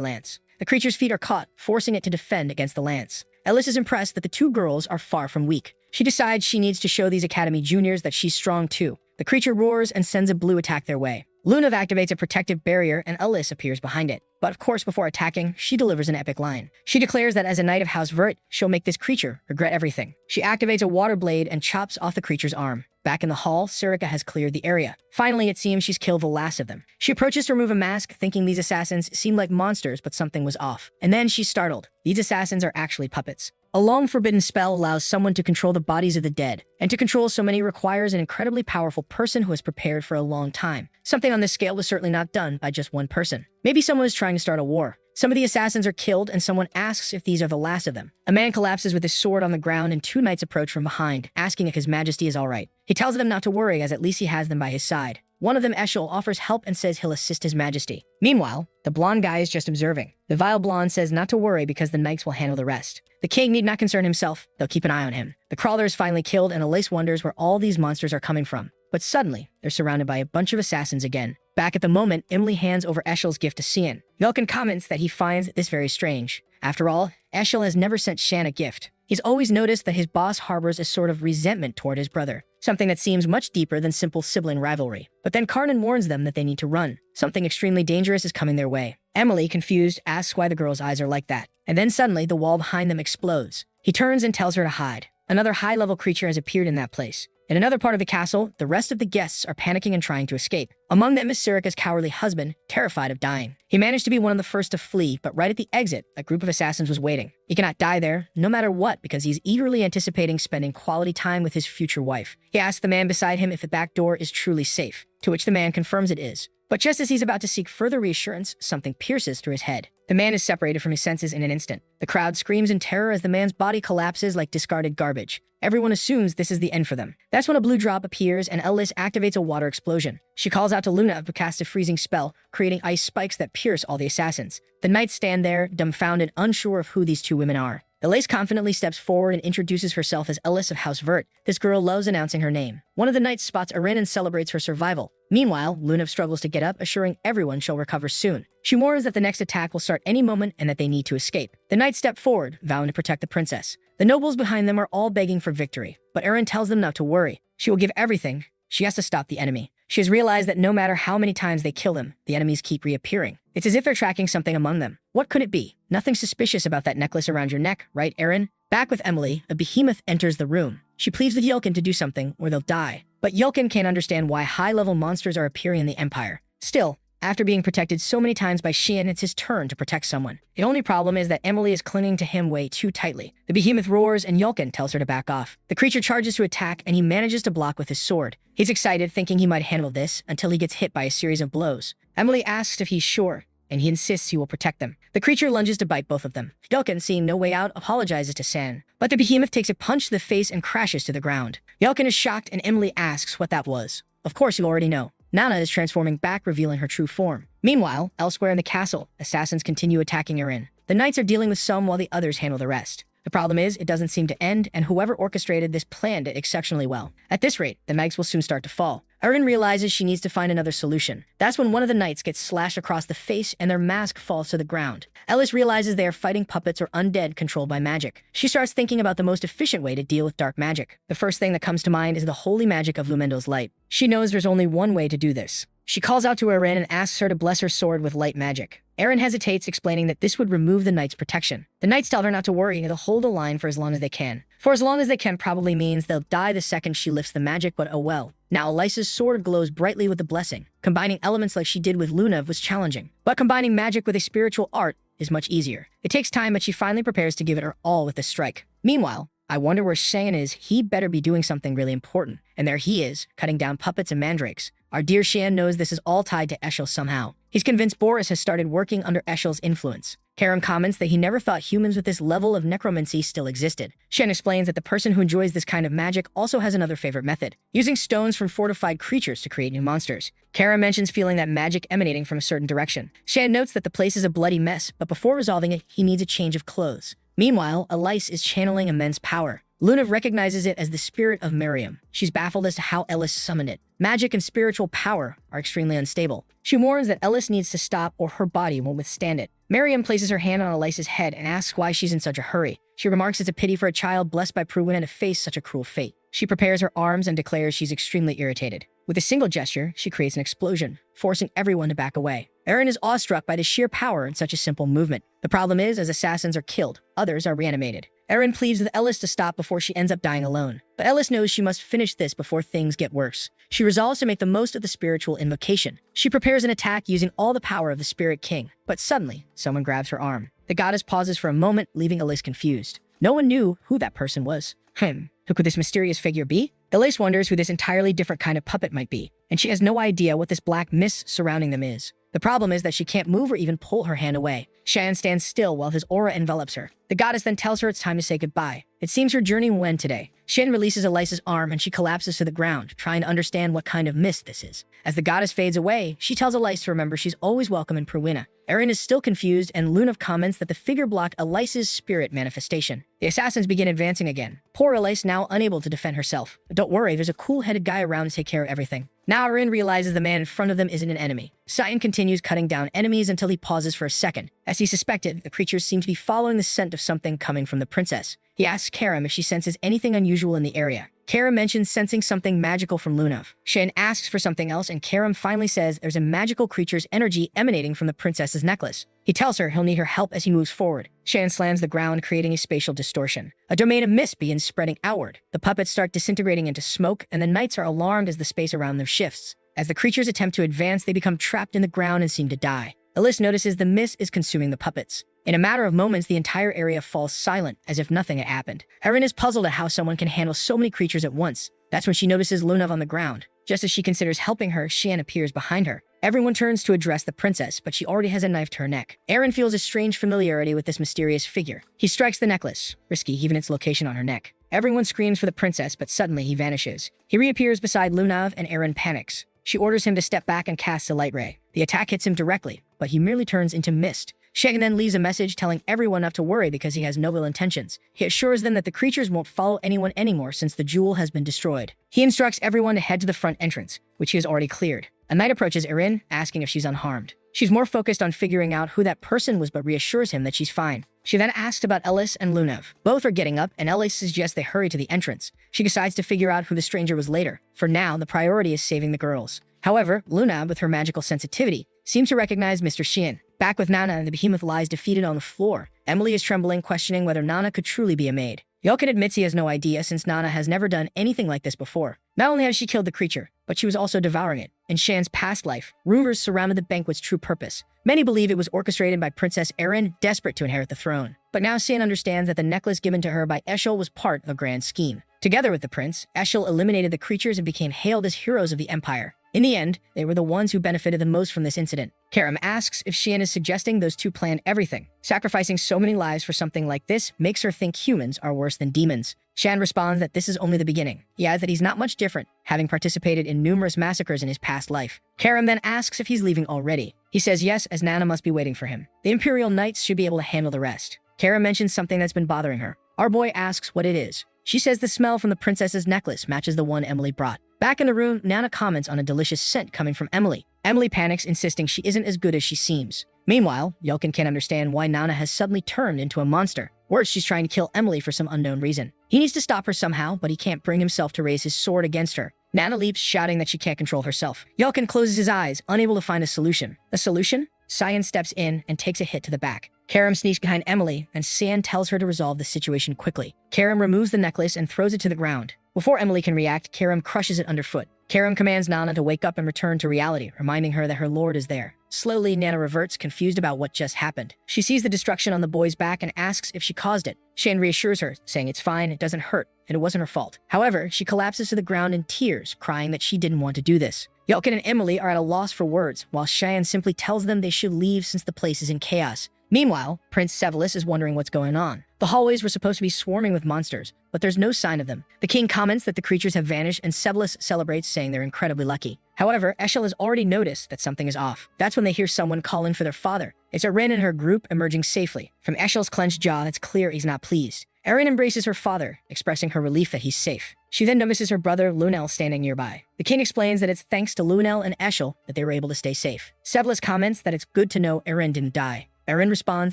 lance. The creature's feet are caught, forcing it to defend against the lance. Ellis is impressed that the two girls are far from weak. She decides she needs to show these Academy juniors that she's strong too. The creature roars and sends a blue attack their way. Lunav activates a protective barrier and Ellis appears behind it. But of course, before attacking, she delivers an epic line. She declares that as a knight of House Vert, she'll make this creature regret everything. She activates a water blade and chops off the creature's arm. Back in the hall, Sirika has cleared the area. Finally, it seems she's killed the last of them. She approaches to remove a mask, thinking these assassins seem like monsters, but something was off. And then she's startled. These assassins are actually puppets. A long forbidden spell allows someone to control the bodies of the dead, and to control so many requires an incredibly powerful person who has prepared for a long time. Something on this scale was certainly not done by just one person. Maybe someone is trying to start a war. Some of the assassins are killed, and someone asks if these are the last of them. A man collapses with his sword on the ground, and 2 knights approach from behind, asking if His Majesty is all right. He tells them not to worry, as at least he has them by his side. One of them, Eshel, offers help and says he'll assist His Majesty. Meanwhile, the blonde guy is just observing. The vile blonde says not to worry because the knights will handle the rest. The king need not concern himself, they'll keep an eye on him. The crawler is finally killed, and Elise wonders where all these monsters are coming from. But suddenly, they're surrounded by a bunch of assassins again. Back at the moment, Emily hands over Eshel's gift to Cian. Yelkin comments that he finds this very strange. After all, Eshel has never sent Shan a gift. He's always noticed that his boss harbors a sort of resentment toward his brother, something that seems much deeper than simple sibling rivalry. But then Karnan warns them that they need to run. Something extremely dangerous is coming their way. Emily, confused, asks why the girl's eyes are like that. And then suddenly, the wall behind them explodes. He turns and tells her to hide. Another high-level creature has appeared in that place. In another part of the castle, the rest of the guests are panicking and trying to escape. Among them is Sarika's cowardly husband, terrified of dying. He managed to be one of the first to flee, but right at the exit, a group of assassins was waiting. He cannot die there, no matter what, because he's eagerly anticipating spending quality time with his future wife. He asks the man beside him if the back door is truly safe, to which the man confirms it is. But just as he's about to seek further reassurance, something pierces through his head. The man is separated from his senses in an instant. The crowd screams in terror as the man's body collapses like discarded garbage. Everyone assumes this is the end for them. That's when a blue drop appears and Ellis activates a water explosion. She calls out to Luna to cast a freezing spell, creating ice spikes that pierce all the assassins. The knights stand there, dumbfounded, unsure of who these two women are. Elise confidently steps forward and introduces herself as Ellis of House Vert. This girl loves announcing her name. One of the knights spots Erin and celebrates her survival. Meanwhile, Luna struggles to get up, assuring everyone she'll recover soon. She warns that the next attack will start any moment and that they need to escape. The knights step forward, vowing to protect the princess. The nobles behind them are all begging for victory, but Erin tells them not to worry. She will give everything. She has to stop the enemy. She has realized that no matter how many times they kill him, the enemies keep reappearing. It's as if they're tracking something among them. What could it be? Nothing suspicious about that necklace around your neck, right, Erin? Back with Emily, a behemoth enters the room. She pleads with Yelkin to do something, or they'll die. But Yelkin can't understand why high-level monsters are appearing in the Empire. Still, after being protected so many times by Xian, it's his turn to protect someone. The only problem is that Emily is clinging to him way too tightly. The behemoth roars and Yelkin tells her to back off. The creature charges to attack and he manages to block with his sword. He's excited, thinking he might handle this, until he gets hit by a series of blows. Emily asks if he's sure, and he insists he will protect them. The creature lunges to bite both of them. Yelkin, seeing no way out, apologizes to San. But the behemoth takes a punch to the face and crashes to the ground. Yelkin is shocked and Emily asks what that was. Of course, you already know. Nana is transforming back, revealing her true form. Meanwhile, elsewhere in the castle, assassins continue attacking Erin. The knights are dealing with some while the others handle the rest. The problem is, it doesn't seem to end, and whoever orchestrated this planned it exceptionally well. At this rate, the mags will soon start to fall. Erin realizes she needs to find another solution. That's when one of the knights gets slashed across the face and their mask falls to the ground. Ellis realizes they are fighting puppets or undead controlled by magic. She starts thinking about the most efficient way to deal with dark magic. The first thing that comes to mind is the holy magic of Lumendo's light. She knows there's only one way to do this. She calls out to Erin and asks her to bless her sword with light magic. Erin hesitates, explaining that this would remove the knight's protection. The knights tell her not to worry, they'll hold the line for as long as they can. For as long as they can probably means they'll die the second she lifts the magic, but oh well. Now Elisa's sword glows brightly with the blessing. Combining elements like she did with Luna was challenging, but combining magic with a spiritual art is much easier. It takes time, but she finally prepares to give it her all with a strike. Meanwhile, I wonder where Shan is. He better be doing something really important. And there he is, cutting down puppets and mandrakes. Our dear Shan knows this is all tied to Eshel somehow. He's convinced Boris has started working under Eshel's influence. Karam comments that he never thought humans with this level of necromancy still existed. Shen explains that the person who enjoys this kind of magic also has another favorite method, using stones from fortified creatures to create new monsters. Karam mentions feeling that magic emanating from a certain direction. Shen notes that the place is a bloody mess, but before resolving it, he needs a change of clothes. Meanwhile, Elise is channeling immense power. Luna recognizes it as the spirit of Miriam. She's baffled as to how Ellis summoned it. Magic and spiritual power are extremely unstable. She warns that Ellis needs to stop or her body won't withstand it. Miriam places her hand on Elise's head and asks why she's in such a hurry. She remarks it's a pity for a child blessed by Pruwin to face such a cruel fate. She prepares her arms and declares she's extremely irritated. With a single gesture, she creates an explosion, forcing everyone to back away. Erin is awestruck by the sheer power in such a simple movement. The problem is, as assassins are killed, others are reanimated. Erin pleads with Ellis to stop before she ends up dying alone. But Ellis knows she must finish this before things get worse. She resolves to make the most of the spiritual invocation. She prepares an attack using all the power of the Spirit King. But suddenly, someone grabs her arm. The goddess pauses for a moment, leaving Elise confused. No one knew who that person was. Who could this mysterious figure be? Elise wonders who this entirely different kind of puppet might be, and she has no idea what this black mist surrounding them is. The problem is that she can't move or even pull her hand away. Shan stands still while his aura envelops her. The goddess then tells her it's time to say goodbye. It seems her journey will end today. Shan releases Elisa's arm and she collapses to the ground, trying to understand what kind of mist this is. As the goddess fades away, she tells Elise to remember she's always welcome in Pruwina. Erin is still confused, and Luna comments that the figure blocked Elise's spirit manifestation. The assassins begin advancing again. Poor Elise now unable to defend herself. But don't worry, there's a cool-headed guy around to take care of everything. Now Erin realizes the man in front of them isn't an enemy. Cyan continues cutting down enemies until he pauses for a second. As he suspected, the creatures seem to be following the scent of something coming from the princess. He asks Karam if she senses anything unusual in the area. Karam mentions sensing something magical from Lunav. Shan asks for something else, and Karam finally says there's a magical creature's energy emanating from the princess's necklace. He tells her he'll need her help as he moves forward. Shan slams the ground, creating a spatial distortion. A domain of mist begins spreading outward. The puppets start disintegrating into smoke, and the knights are alarmed as the space around them shifts. As the creatures attempt to advance, they become trapped in the ground and seem to die. Elise notices the mist is consuming the puppets. In a matter of moments, the entire area falls silent, as if nothing had happened. Erin is puzzled at how someone can handle so many creatures at once. That's when she notices Lunav on the ground. Just as she considers helping her, Shan appears behind her. Everyone turns to address the princess, but she already has a knife to her neck. Erin feels a strange familiarity with this mysterious figure. He strikes the necklace, risky given its location on her neck. Everyone screams for the princess, but suddenly he vanishes. He reappears beside Lunav, and Erin panics. She orders him to step back and casts a light ray. The attack hits him directly, but he merely turns into mist. Shan then leaves a message telling everyone not to worry because he has no ill intentions. He assures them that the creatures won't follow anyone anymore since the jewel has been destroyed. He instructs everyone to head to the front entrance, which he has already cleared. A knight approaches Erin, asking if she's unharmed. She's more focused on figuring out who that person was, but reassures him that she's fine. She then asks about Ellis and Lunav. Both are getting up, and Ellis suggests they hurry to the entrance. She decides to figure out who the stranger was later. For now, the priority is saving the girls. However, Lunav, with her magical sensitivity, seems to recognize Mr. Xian. Back with Nana, and the behemoth lies defeated on the floor. Emily is trembling, questioning whether Nana could truly be a maid. Yelkin admits he has no idea since Nana has never done anything like this before. Not only has she killed the creature, but she was also devouring it. In Shan's past life, rumors surrounded the banquet's true purpose. Many believe it was orchestrated by Princess Erin, desperate to inherit the throne. But now Shan understands that the necklace given to her by Eshel was part of a grand scheme. Together with the prince, Eshel eliminated the creatures and became hailed as heroes of the empire. In the end, they were the ones who benefited the most from this incident. Karam asks if Xian is suggesting those two planned everything. Sacrificing so many lives for something like this makes her think humans are worse than demons. Shan responds that this is only the beginning. He adds that he's not much different, having participated in numerous massacres in his past life. Karam then asks if he's leaving already. He says yes, as Nana must be waiting for him. The Imperial Knights should be able to handle the rest. Karam mentions something that's been bothering her. Our boy asks what it is. She says the smell from the princess's necklace matches the one Emily brought. Back in the room, Nana comments on a delicious scent coming from Emily. Emily panics, insisting she isn't as good as she seems. Meanwhile, Yelkin can't understand why Nana has suddenly turned into a monster. Worse, she's trying to kill Emily for some unknown reason. He needs to stop her somehow, but he can't bring himself to raise his sword against her. Nana leaps, shouting that she can't control herself. Yelkin closes his eyes, unable to find a solution. A solution? Cyan steps in and takes a hit to the back. Karam sneaks behind Emily, and San tells her to resolve the situation quickly. Karam removes the necklace and throws it to the ground. Before Emily can react, Karam crushes it underfoot. Karam commands Nana to wake up and return to reality, reminding her that her lord is there. Slowly, Nana reverts, confused about what just happened. She sees the destruction on the boy's back and asks if she caused it. Shan reassures her, saying it's fine, it doesn't hurt, and it wasn't her fault. However, she collapses to the ground in tears, crying that she didn't want to do this. Yelkin and Emily are at a loss for words, while Shan simply tells them they should leave since the place is in chaos. Meanwhile, Prince Sevelis is wondering what's going on. The hallways were supposed to be swarming with monsters, but there's no sign of them. The king comments that the creatures have vanished, and Sevelis celebrates, saying they're incredibly lucky. However, Eshel has already noticed that something is off. That's when they hear someone calling for their father. It's Erin and her group emerging safely. From Eshel's clenched jaw, it's clear he's not pleased. Erin embraces her father, expressing her relief that he's safe. She then notices her brother Lunel standing nearby. The king explains that it's thanks to Lunel and Eshel that they were able to stay safe. Sevelis comments that it's good to know Erin didn't die. Erin responds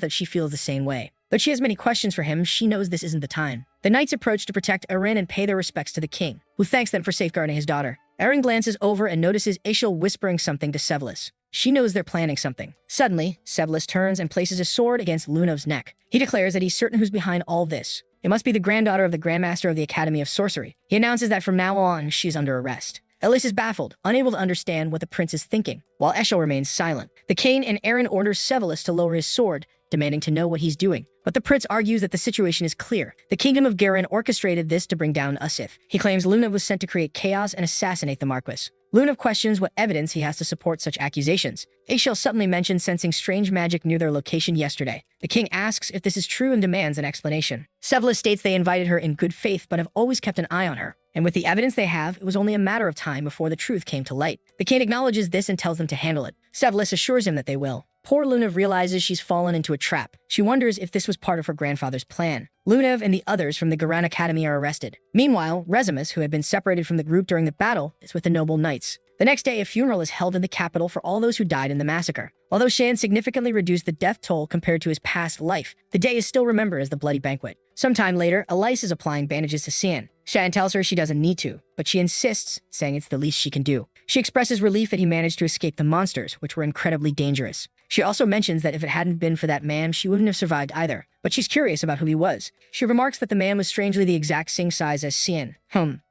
that she feels the same way. Though she has many questions for him, she knows this isn't the time. The knights approach to protect Erin and pay their respects to the king, who thanks them for safeguarding his daughter. Erin glances over and notices Eshel whispering something to Sevelis. She knows they're planning something. Suddenly, Sevelis turns and places a sword against Lunav's neck. He declares that he's certain who's behind all this. It must be the granddaughter of the Grandmaster of the Academy of Sorcery. He announces that from now on, she's under arrest. Elise is baffled, unable to understand what the prince is thinking, while Eshel remains silent. The king and Erin orders Sevelis to lower his sword, demanding to know what he's doing. But the prince argues that the situation is clear. The kingdom of Garen orchestrated this to bring down Usif. He claims Lunav was sent to create chaos and assassinate the Marquis. Lunav questions what evidence he has to support such accusations. Eshel suddenly mentions sensing strange magic near their location yesterday. The king asks if this is true and demands an explanation. Sevelis states they invited her in good faith but have always kept an eye on her. And with the evidence they have, it was only a matter of time before the truth came to light. The king acknowledges this and tells them to handle it. Sevelis assures him that they will. Poor Lunav realizes she's fallen into a trap. She wonders if this was part of her grandfather's plan. Lunav and the others from the Garan Academy are arrested. Meanwhile, Resimus, who had been separated from the group during the battle, is with the noble knights. The next day, a funeral is held in the capital for all those who died in the massacre. Although Shan significantly reduced the death toll compared to his past life, the day is still remembered as the Bloody Banquet. Sometime later, Elise is applying bandages to Shan. Shan tells her she doesn't need to, but she insists, saying it's the least she can do. She expresses relief that he managed to escape the monsters, which were incredibly dangerous. She also mentions that if it hadn't been for that man, she wouldn't have survived either, but she's curious about who he was. She remarks that the man was strangely the exact same size as Shan.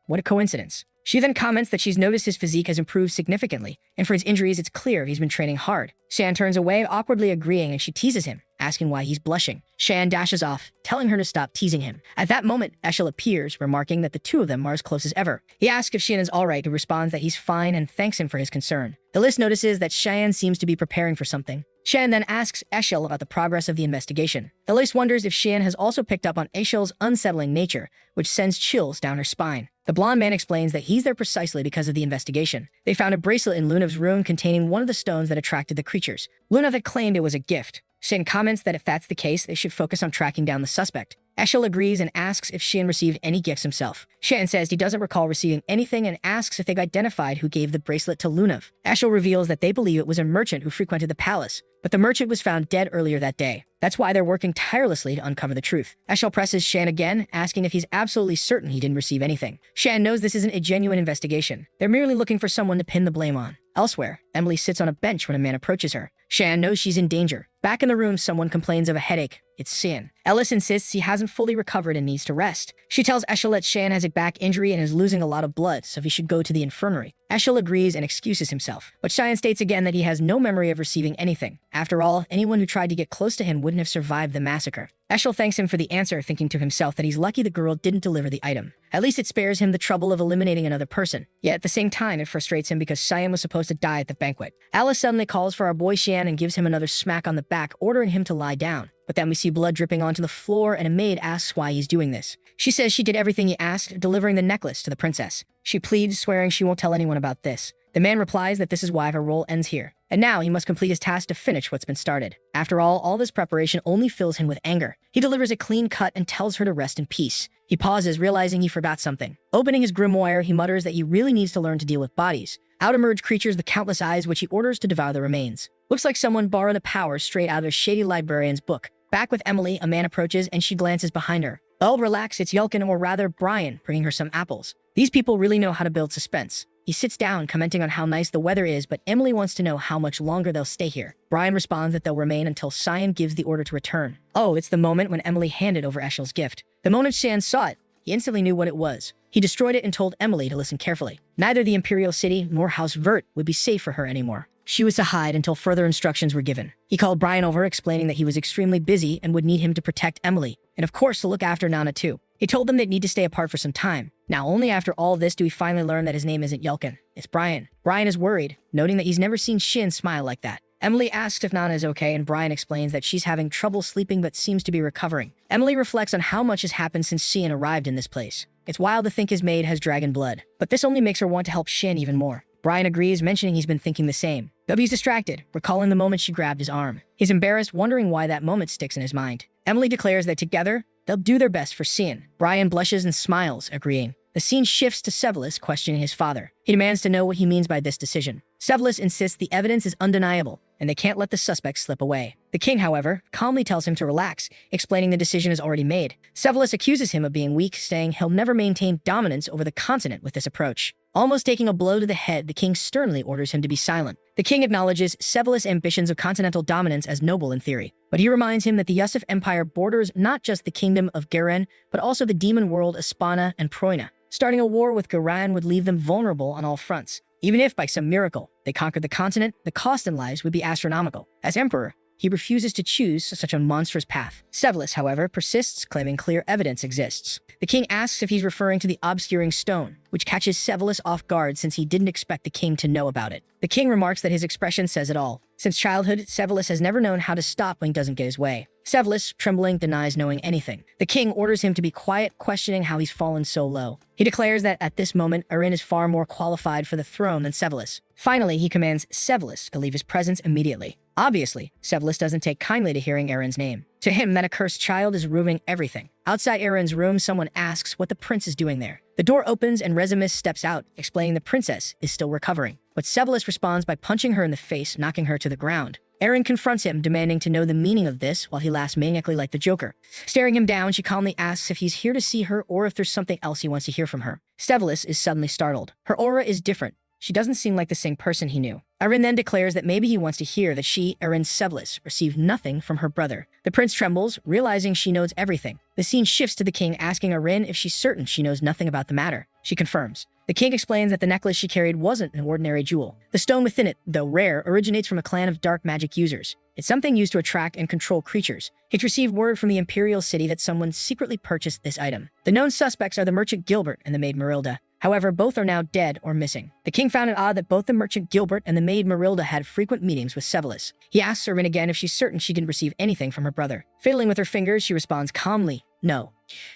What a coincidence. She then comments that she's noticed his physique has improved significantly, and for his injuries it's clear he's been training hard. Shan turns away, awkwardly agreeing, and she teases him, asking why he's blushing. Shan dashes off, telling her to stop teasing him. At that moment, Eshel appears, remarking that the two of them are as close as ever. He asks if Shan is alright, who responds that he's fine and thanks him for his concern. Elise notices that Shan seems to be preparing for something. Shan then asks Eshel about the progress of the investigation. Elise wonders if Shan has also picked up on Eshel's unsettling nature, which sends chills down her spine. The blonde man explains that he's there precisely because of the investigation. They found a bracelet in Lunav's room containing one of the stones that attracted the creatures. Lunav had claimed it was a gift. Shan comments that if that's the case, they should focus on tracking down the suspect. Eshel agrees and asks if Shan received any gifts himself. Shan says he doesn't recall receiving anything and asks if they've identified who gave the bracelet to Lunav. Eshel reveals that they believe it was a merchant who frequented the palace, but the merchant was found dead earlier that day. That's why they're working tirelessly to uncover the truth. Eshel presses Shan again, asking if he's absolutely certain he didn't receive anything. Shan knows this isn't a genuine investigation. They're merely looking for someone to pin the blame on. Elsewhere, Emily sits on a bench when a man approaches her. Shan knows she's in danger. Back in the room, someone complains of a headache. It's Shan. Ellis insists he hasn't fully recovered and needs to rest. She tells Eshel that Shan has a back injury and is losing a lot of blood, so he should go to the infirmary. Eshel agrees and excuses himself, but Shan states again that he has no memory of receiving anything. After all, anyone who tried to get close to him wouldn't have survived the massacre. Eshel thanks him for the answer, thinking to himself that he's lucky the girl didn't deliver the item. At least it spares him the trouble of eliminating another person. Yet at the same time, it frustrates him because Shan was supposed to die at the banquet. Alice suddenly calls for our boy Shan and gives him another smack on the back, ordering him to lie down. But then we see blood dripping onto the floor and a maid asks why he's doing this. She says she did everything he asked, delivering the necklace to the princess. She pleads, swearing she won't tell anyone about this. The man replies that this is why her role ends here, and now he must complete his task to finish what's been started. After all this preparation only fills him with anger. He delivers a clean cut and tells her to rest in peace. He pauses, realizing he forgot something. Opening his grimoire, he mutters that he really needs to learn to deal with bodies. Out emerge creatures with countless eyes, which he orders to devour the remains. Looks like someone borrowed a power straight out of a shady librarian's book. Back with Emily, a man approaches and she glances behind her. Oh, relax, it's Yelkin, or rather Brian, bringing her some apples. These people really know how to build suspense. He sits down, commenting on how nice the weather is, but Emily wants to know how much longer they'll stay here. Brian responds that they'll remain until Sion gives the order to return. Oh, it's the moment when Emily handed over Eshel's gift. The moment Shan saw it, he instantly knew what it was. He destroyed it and told Emily to listen carefully. Neither the Imperial City nor House Vert would be safe for her anymore. She was to hide until further instructions were given. He called Brian over, explaining that he was extremely busy and would need him to protect Emily, and of course to look after Nana too. He told them they'd need to stay apart for some time. Now, only after all this do we finally learn that his name isn't Yelkin. It's Brian. Brian is worried, noting that he's never seen Shin smile like that. Emily asks if Nana is okay, and Brian explains that she's having trouble sleeping but seems to be recovering. Emily reflects on how much has happened since Shin arrived in this place. It's wild to think his maid has dragon blood, but this only makes her want to help Shin even more. Brian agrees, mentioning he's been thinking the same. Though he's distracted, recalling the moment she grabbed his arm. He's embarrassed, wondering why that moment sticks in his mind. Emily declares that together, they'll do their best for Shin. Brian blushes and smiles, agreeing. The scene shifts to Sevelis questioning his father. He demands to know what he means by this decision. Sevelis insists the evidence is undeniable, and they can't let the suspect slip away. The king, however, calmly tells him to relax, explaining the decision is already made. Sevelis accuses him of being weak, saying he'll never maintain dominance over the continent with this approach. Almost taking a blow to the head, the king sternly orders him to be silent. The king acknowledges Sevelis' ambitions of continental dominance as noble in theory, but he reminds him that the Yusuf Empire borders not just the kingdom of Garen, but also the demon world Espana and Proina. Starting a war with Garan would leave them vulnerable on all fronts. Even if, by some miracle, they conquered the continent, the cost in lives would be astronomical. As emperor, he refuses to choose such a monstrous path. Sevelis, however, persists, claiming clear evidence exists. The king asks if he's referring to the obscuring stone, which catches Sevelis off guard since he didn't expect the king to know about it. The king remarks that his expression says it all. Since childhood, Sevelis has never known how to stop when he doesn't get his way. Sevelis, trembling, denies knowing anything. The king orders him to be quiet, questioning how he's fallen so low. He declares that at this moment, Arin is far more qualified for the throne than Sevelis. Finally, he commands Sevelis to leave his presence immediately. Obviously, Sevelis doesn't take kindly to hearing Arin's name. To him, that accursed child is ruining everything. Outside Arin's room, someone asks what the prince is doing there. The door opens and Rezimus steps out, explaining the princess is still recovering. but Sevelis responds by punching her in the face, knocking her to the ground. Eren confronts him, demanding to know the meaning of this while he laughs maniacally like the Joker. Staring him down, she calmly asks if he's here to see her or if there's something else he wants to hear from her. Sevelis is suddenly startled. Her aura is different. She doesn't seem like the same person he knew. Eren then declares that maybe he wants to hear that she, Eren Sevelis, received nothing from her brother. The prince trembles, realizing she knows everything. The scene shifts to the king asking Eren if she's certain she knows nothing about the matter. She confirms. The king explains that the necklace she carried wasn't an ordinary jewel. The stone within it, though rare, originates from a clan of dark magic users. It's something used to attract and control creatures. He'd received word from the Imperial City that someone secretly purchased this item. The known suspects are the merchant Gilbert and the maid Marilda. However, both are now dead or missing. The king found it odd that both the merchant Gilbert and the maid Marilda had frequent meetings with Sevelis. He asks Eren again if she's certain she didn't receive anything from her brother. Fiddling with her fingers, she responds calmly, no.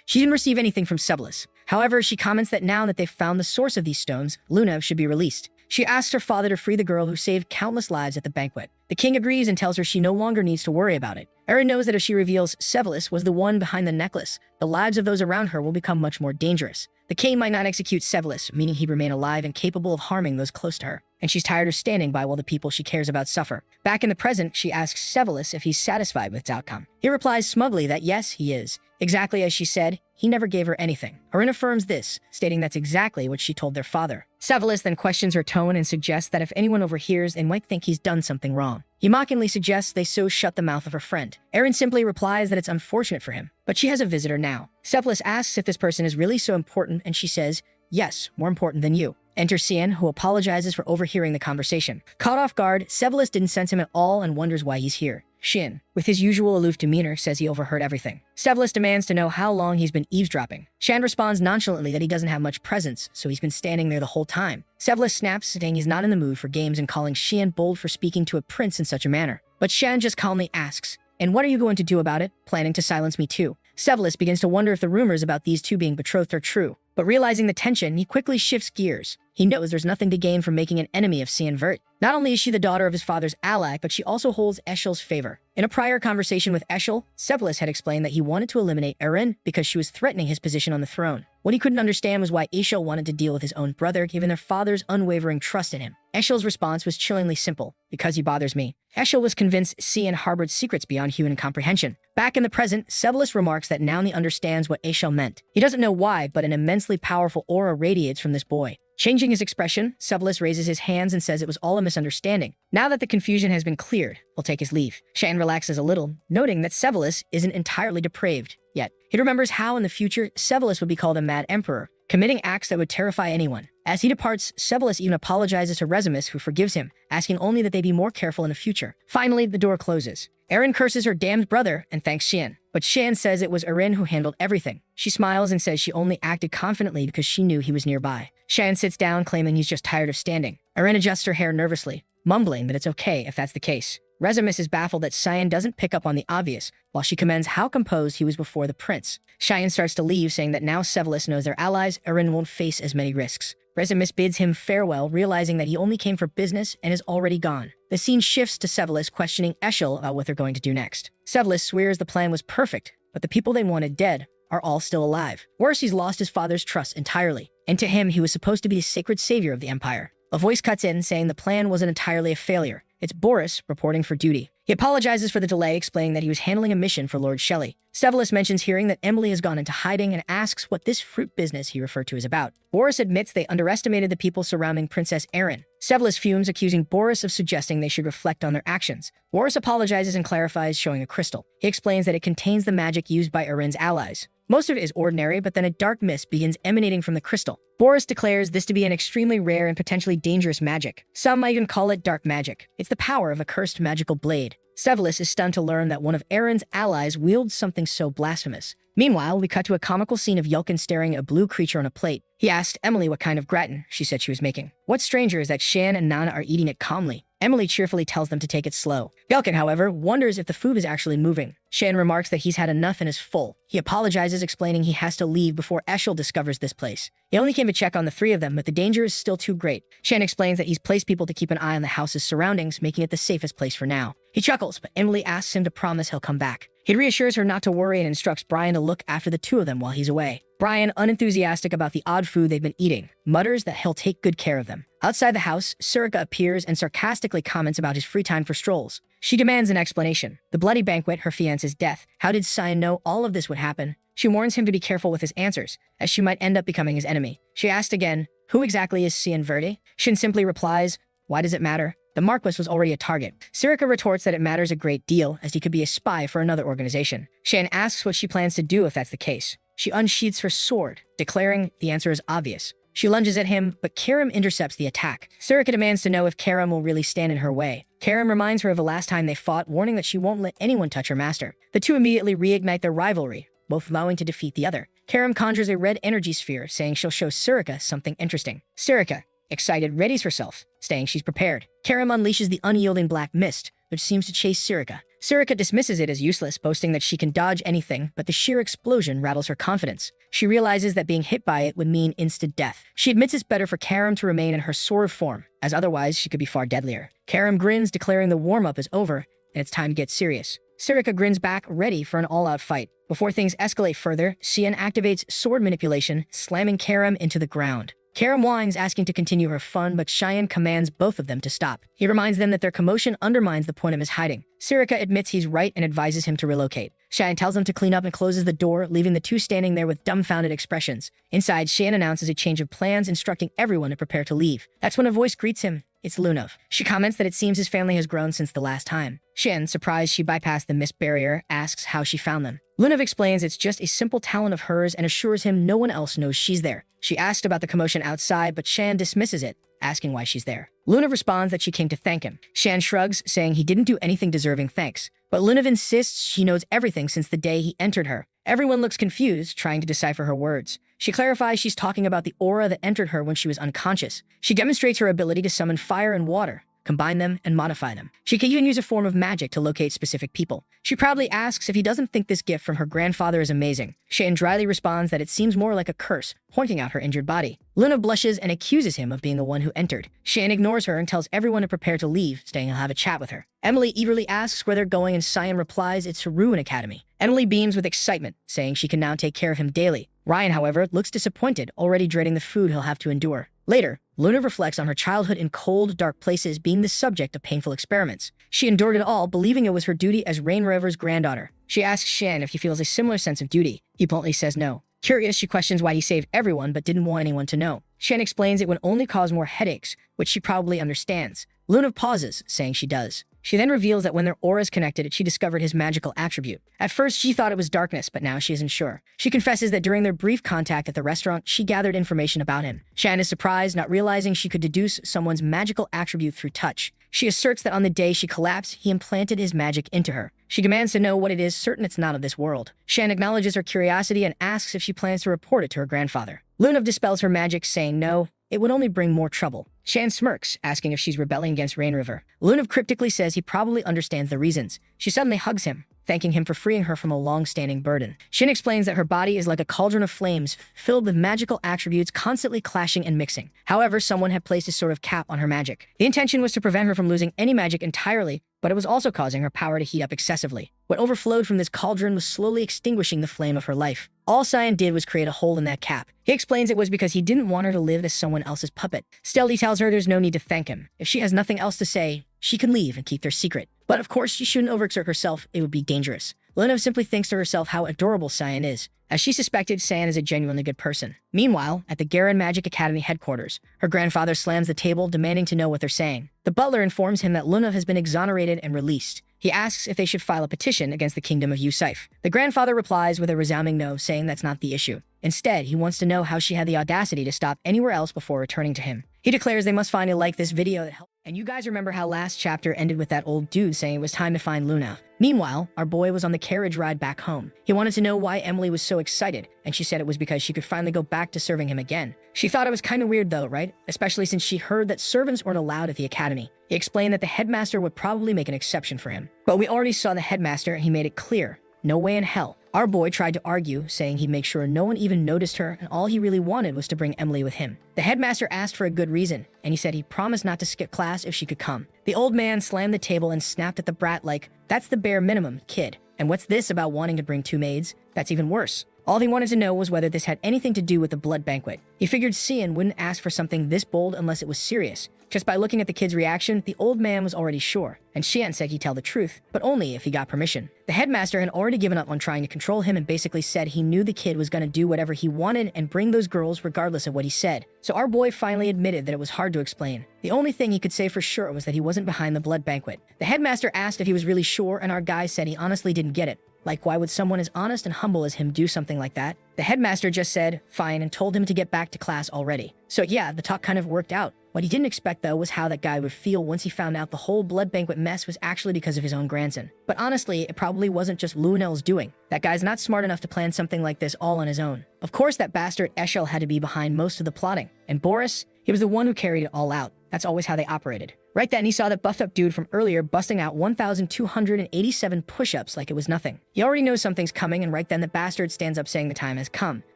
She didn't receive anything from Sevelis. However, she comments that now that they've found the source of these stones, Luna should be released. She asks her father to free the girl who saved countless lives at the banquet. The king agrees and tells her she no longer needs to worry about it. Eren knows that if she reveals Sevelis was the one behind the necklace, the lives of those around her will become much more dangerous. The king might not execute Sevelis, meaning he'd remain alive and capable of harming those close to her. And she's tired of standing by while the people she cares about suffer. Back in the present, she asks Sevelis if he's satisfied with its outcome. He replies smugly that yes, he is. Exactly as she said, he never gave her anything. Eren affirms this, stating that's exactly what she told their father. Sevelis then questions her tone and suggests that if anyone overhears, they might think he's done something wrong. He mockingly suggests they so shut the mouth of her friend. Eren simply replies that it's unfortunate for him, but she has a visitor now. Sevelis asks if this person is really so important, and she says, yes, more important than you. Enter Cian, who apologizes for overhearing the conversation. Caught off guard, Sevelis didn't sense him at all and wonders why he's here. Shin, with his usual aloof demeanor, says he overheard everything. Sevelis demands to know how long he's been eavesdropping. Shan responds nonchalantly that he doesn't have much presence, so he's been standing there the whole time. Sevelis snaps, saying he's not in the mood for games and calling Shan bold for speaking to a prince in such a manner. But Shan just calmly asks, and what are you going to do about it? Planning to silence me too. Sevelis begins to wonder if the rumors about these two being betrothed are true. But realizing the tension, he quickly shifts gears. He knows there's nothing to gain from making an enemy of Cian Vert. Not only is she the daughter of his father's ally, but she also holds Eshel's favor. In a prior conversation with Eshel, Sevelis had explained that he wanted to eliminate Eren because she was threatening his position on the throne. What he couldn't understand was why Eshel wanted to deal with his own brother, given their father's unwavering trust in him. Eshel's response was chillingly simple, because he bothers me. Eshel was convinced Cian harbored secrets beyond human comprehension. Back in the present, Sevelis remarks that now he understands what Eshel meant. He doesn't know why, but an immensely powerful aura radiates from this boy. Changing his expression, Sevelis raises his hands and says it was all a misunderstanding. Now that the confusion has been cleared, he'll take his leave. Shan relaxes a little, noting that Sevelis isn't entirely depraved yet. He remembers how in the future, Sevelis would be called a mad emperor, committing acts that would terrify anyone. As he departs, Sevelis even apologizes to Resimus, who forgives him, asking only that they be more careful in the future. Finally, the door closes. Eren curses her damned brother and thanks Shan, but Shan says it was Eren who handled everything. She smiles and says she only acted confidently because she knew he was nearby. Shan sits down, claiming he's just tired of standing. Eren adjusts her hair nervously, mumbling that it's okay if that's the case. Resimus is baffled that Cian doesn't pick up on the obvious, while she commends how composed he was before the prince. Cian starts to leave, saying that now Sevelis knows their allies, Eren won't face as many risks. Resimus bids him farewell, realizing that he only came for business and is already gone. The scene shifts to Sevelis questioning Eshel about what they're going to do next. Sevelis swears the plan was perfect, but the people they wanted dead are all still alive. Worse, he's lost his father's trust entirely, and to him, he was supposed to be the sacred savior of the Empire. A voice cuts in, saying the plan wasn't entirely a failure. It's Boris reporting for duty. He apologizes for the delay, explaining that he was handling a mission for Lord Shelley. Sevelis mentions hearing that Emily has gone into hiding and asks what this fruit business he referred to is about. Boris admits they underestimated the people surrounding Princess Eren. Sevelis fumes, accusing Boris of suggesting they should reflect on their actions. Boris apologizes and clarifies, showing a crystal. He explains that it contains the magic used by Eren's allies. Most of it is ordinary, but then a dark mist begins emanating from the crystal. Boris declares this to be an extremely rare and potentially dangerous magic. Some might even call it dark magic. It's the power of a cursed magical blade. Sevelis is stunned to learn that one of Eren's allies wields something so blasphemous. Meanwhile, we cut to a comical scene of Yelkin staring at a blue creature on a plate. He asked Emily what kind of gratin she said she was making. What's stranger is that Shan and Nana are eating it calmly. Emily cheerfully tells them to take it slow. Yelkin, however, wonders if the food is actually moving. Shan remarks that he's had enough and is full. He apologizes, explaining he has to leave before Eshel discovers this place. He only came to check on the three of them, but the danger is still too great. Shan explains that he's placed people to keep an eye on the house's surroundings, making it the safest place for now. He He chuckles, but Emily asks him to promise he'll come back. He reassures her not to worry and instructs Brian to look after the two of them while he's away. Brian, unenthusiastic about the odd food they've been eating, mutters that he'll take good care of them. Outside the house, Surika appears and sarcastically comments about his free time for strolls. She demands an explanation. The bloody banquet, her fiancé's death. How did Cyan know all of this would happen? She warns him to be careful with his answers, as she might end up becoming his enemy. She asked again, who exactly is Cyan Verde? Shin simply replies, why does it matter? The Marquis was already a target. Surika retorts that it matters a great deal, as he could be a spy for another organization. Shan asks what she plans to do if that's the case. She unsheathes her sword, declaring the answer is obvious. She lunges at him, but Karim intercepts the attack. Surika demands to know if Karim will really stand in her way. Karim reminds her of the last time they fought, warning that she won't let anyone touch her master. The two immediately reignite their rivalry, both vowing to defeat the other. Karim conjures a red energy sphere, saying she'll show Surika something interesting. Surika, excited, readies herself, saying she's prepared. Karim unleashes the unyielding black mist, which seems to chase Surika. Surika dismisses it as useless, boasting that she can dodge anything, but the sheer explosion rattles her confidence. She realizes that being hit by it would mean instant death. She admits it's better for Karim to remain in her sword form, as otherwise she could be far deadlier. Karim grins, declaring the warm-up is over, and it's time to get serious. Surika grins back, ready for an all-out fight. Before things escalate further, Cyan activates sword manipulation, slamming Karim into the ground. Karim whines, asking to continue her fun, but Cheyenne commands both of them to stop. He reminds them that their commotion undermines the point of his hiding. Surika admits he's right and advises him to relocate. Cheyenne tells him to clean up and closes the door, leaving the two standing there with dumbfounded expressions. Inside, Cheyenne announces a change of plans, instructing everyone to prepare to leave. That's when a voice greets him. It's Lunav. She comments that it seems his family has grown since the last time. Shin, surprised she bypassed the mist barrier, asks how she found them. Lunav explains it's just a simple talent of hers and assures him no one else knows she's there. She asks about the commotion outside, but Shan dismisses it, asking why she's there. Lunav responds that she came to thank him. Shan shrugs, saying he didn't do anything deserving thanks. But Lunav insists she knows everything since the day he entered her. Everyone looks confused, trying to decipher her words. She clarifies she's talking about the aura that entered her when she was unconscious. She demonstrates her ability to summon fire and water, combine them, and modify them. She can even use a form of magic to locate specific people. She proudly asks if he doesn't think this gift from her grandfather is amazing. Shan dryly responds that it seems more like a curse, pointing out her injured body. Luna blushes and accuses him of being the one who entered. Shan ignores her and tells everyone to prepare to leave, saying he'll have a chat with her. Emily eagerly asks where they're going, and Cyan replies it's to Ruin Academy. Emily beams with excitement, saying she can now take care of him daily. Ryan, however, looks disappointed, already dreading the food he'll have to endure. Later, Luna reflects on her childhood in cold, dark places being the subject of painful experiments. She endured it all, believing it was her duty as Rain River's granddaughter. She asks Shan if he feels a similar sense of duty. He bluntly says no. Curious, she questions why he saved everyone but didn't want anyone to know. Shan explains it would only cause more headaches, which she probably understands. Luna pauses, saying she does. She then reveals that when their auras connected, she discovered his magical attribute. At first, she thought it was darkness, but now she isn't sure. She confesses that during their brief contact at the restaurant, she gathered information about him. Shan is surprised, not realizing she could deduce someone's magical attribute through touch. She asserts that on the day she collapsed, he implanted his magic into her. She demands to know what it is, certain it's not of this world. Shan acknowledges her curiosity and asks if she plans to report it to her grandfather. Lunav dispels her magic, saying no, it would only bring more trouble. Shan smirks, asking if she's rebelling against Rain River. Lunav cryptically says he probably understands the reasons. She suddenly hugs him, thanking him for freeing her from a long-standing burden. Shin explains that her body is like a cauldron of flames, filled with magical attributes constantly clashing and mixing. However, someone had placed a sort of cap on her magic. The intention was to prevent her from losing any magic entirely, but it was also causing her power to heat up excessively. What overflowed from this cauldron was slowly extinguishing the flame of her life. All Cyan did was create a hole in that cap. He explains it was because he didn't want her to live as someone else's puppet. Still, he tells her there's no need to thank him. If she has nothing else to say, she can leave and keep their secret. But of course, she shouldn't overexert herself, it would be dangerous. Lunav simply thinks to herself how adorable Cyan is. As she suspected, Cyan is a genuinely good person. Meanwhile, at the Garen Magic Academy headquarters, her grandfather slams the table, demanding to know what they're saying. The butler informs him that Lunav has been exonerated and released. He asks if they should file a petition against the kingdom of Yusif. The grandfather replies with a resounding no, saying that's not the issue. Instead, he wants to know how she had the audacity to stop anywhere else before returning to him. He declares they must find a like this video that helps. And you guys remember how last chapter ended with that old dude saying it was time to find Luna. Meanwhile, our boy was on the carriage ride back home. He wanted to know why Emily was so excited, and she said it was because she could finally go back to serving him again. She thought it was kind of weird though, right? Especially since she heard that servants weren't allowed at the academy. He explained that the headmaster would probably make an exception for him. But we already saw the headmaster and he made it clear. No way in hell. Our boy tried to argue, saying he'd make sure no one even noticed her and all he really wanted was to bring Emily with him. The headmaster asked for a good reason, and he said he promised not to skip class if she could come. The old man slammed the table and snapped at the brat like, "That's the bare minimum, kid. And what's this about wanting to bring 2 maids? That's even worse." All he wanted to know was whether this had anything to do with the blood banquet. He figured Cian wouldn't ask for something this bold unless it was serious. Just by looking at the kid's reaction, the old man was already sure, and Xian said he'd tell the truth, but only if he got permission. The headmaster had already given up on trying to control him and basically said he knew the kid was going to do whatever he wanted and bring those girls regardless of what he said. So our boy finally admitted that it was hard to explain. The only thing he could say for sure was that he wasn't behind the blood banquet. The headmaster asked if he was really sure, and our guy said he honestly didn't get it. Like, why would someone as honest and humble as him do something like that? The headmaster just said, fine, and told him to get back to class already. So yeah, the talk kind of worked out. What he didn't expect, though, was how that guy would feel once he found out the whole blood banquet mess was actually because of his own grandson. But honestly, it probably wasn't just Lunel's doing. That guy's not smart enough to plan something like this all on his own. Of course, that bastard Eshel had to be behind most of the plotting. And Boris, he was the one who carried it all out. That's always how they operated. Right then, he saw that buffed up dude from earlier busting out 1,287 push-ups like it was nothing. He already knows something's coming, and right then the bastard stands up saying the time has come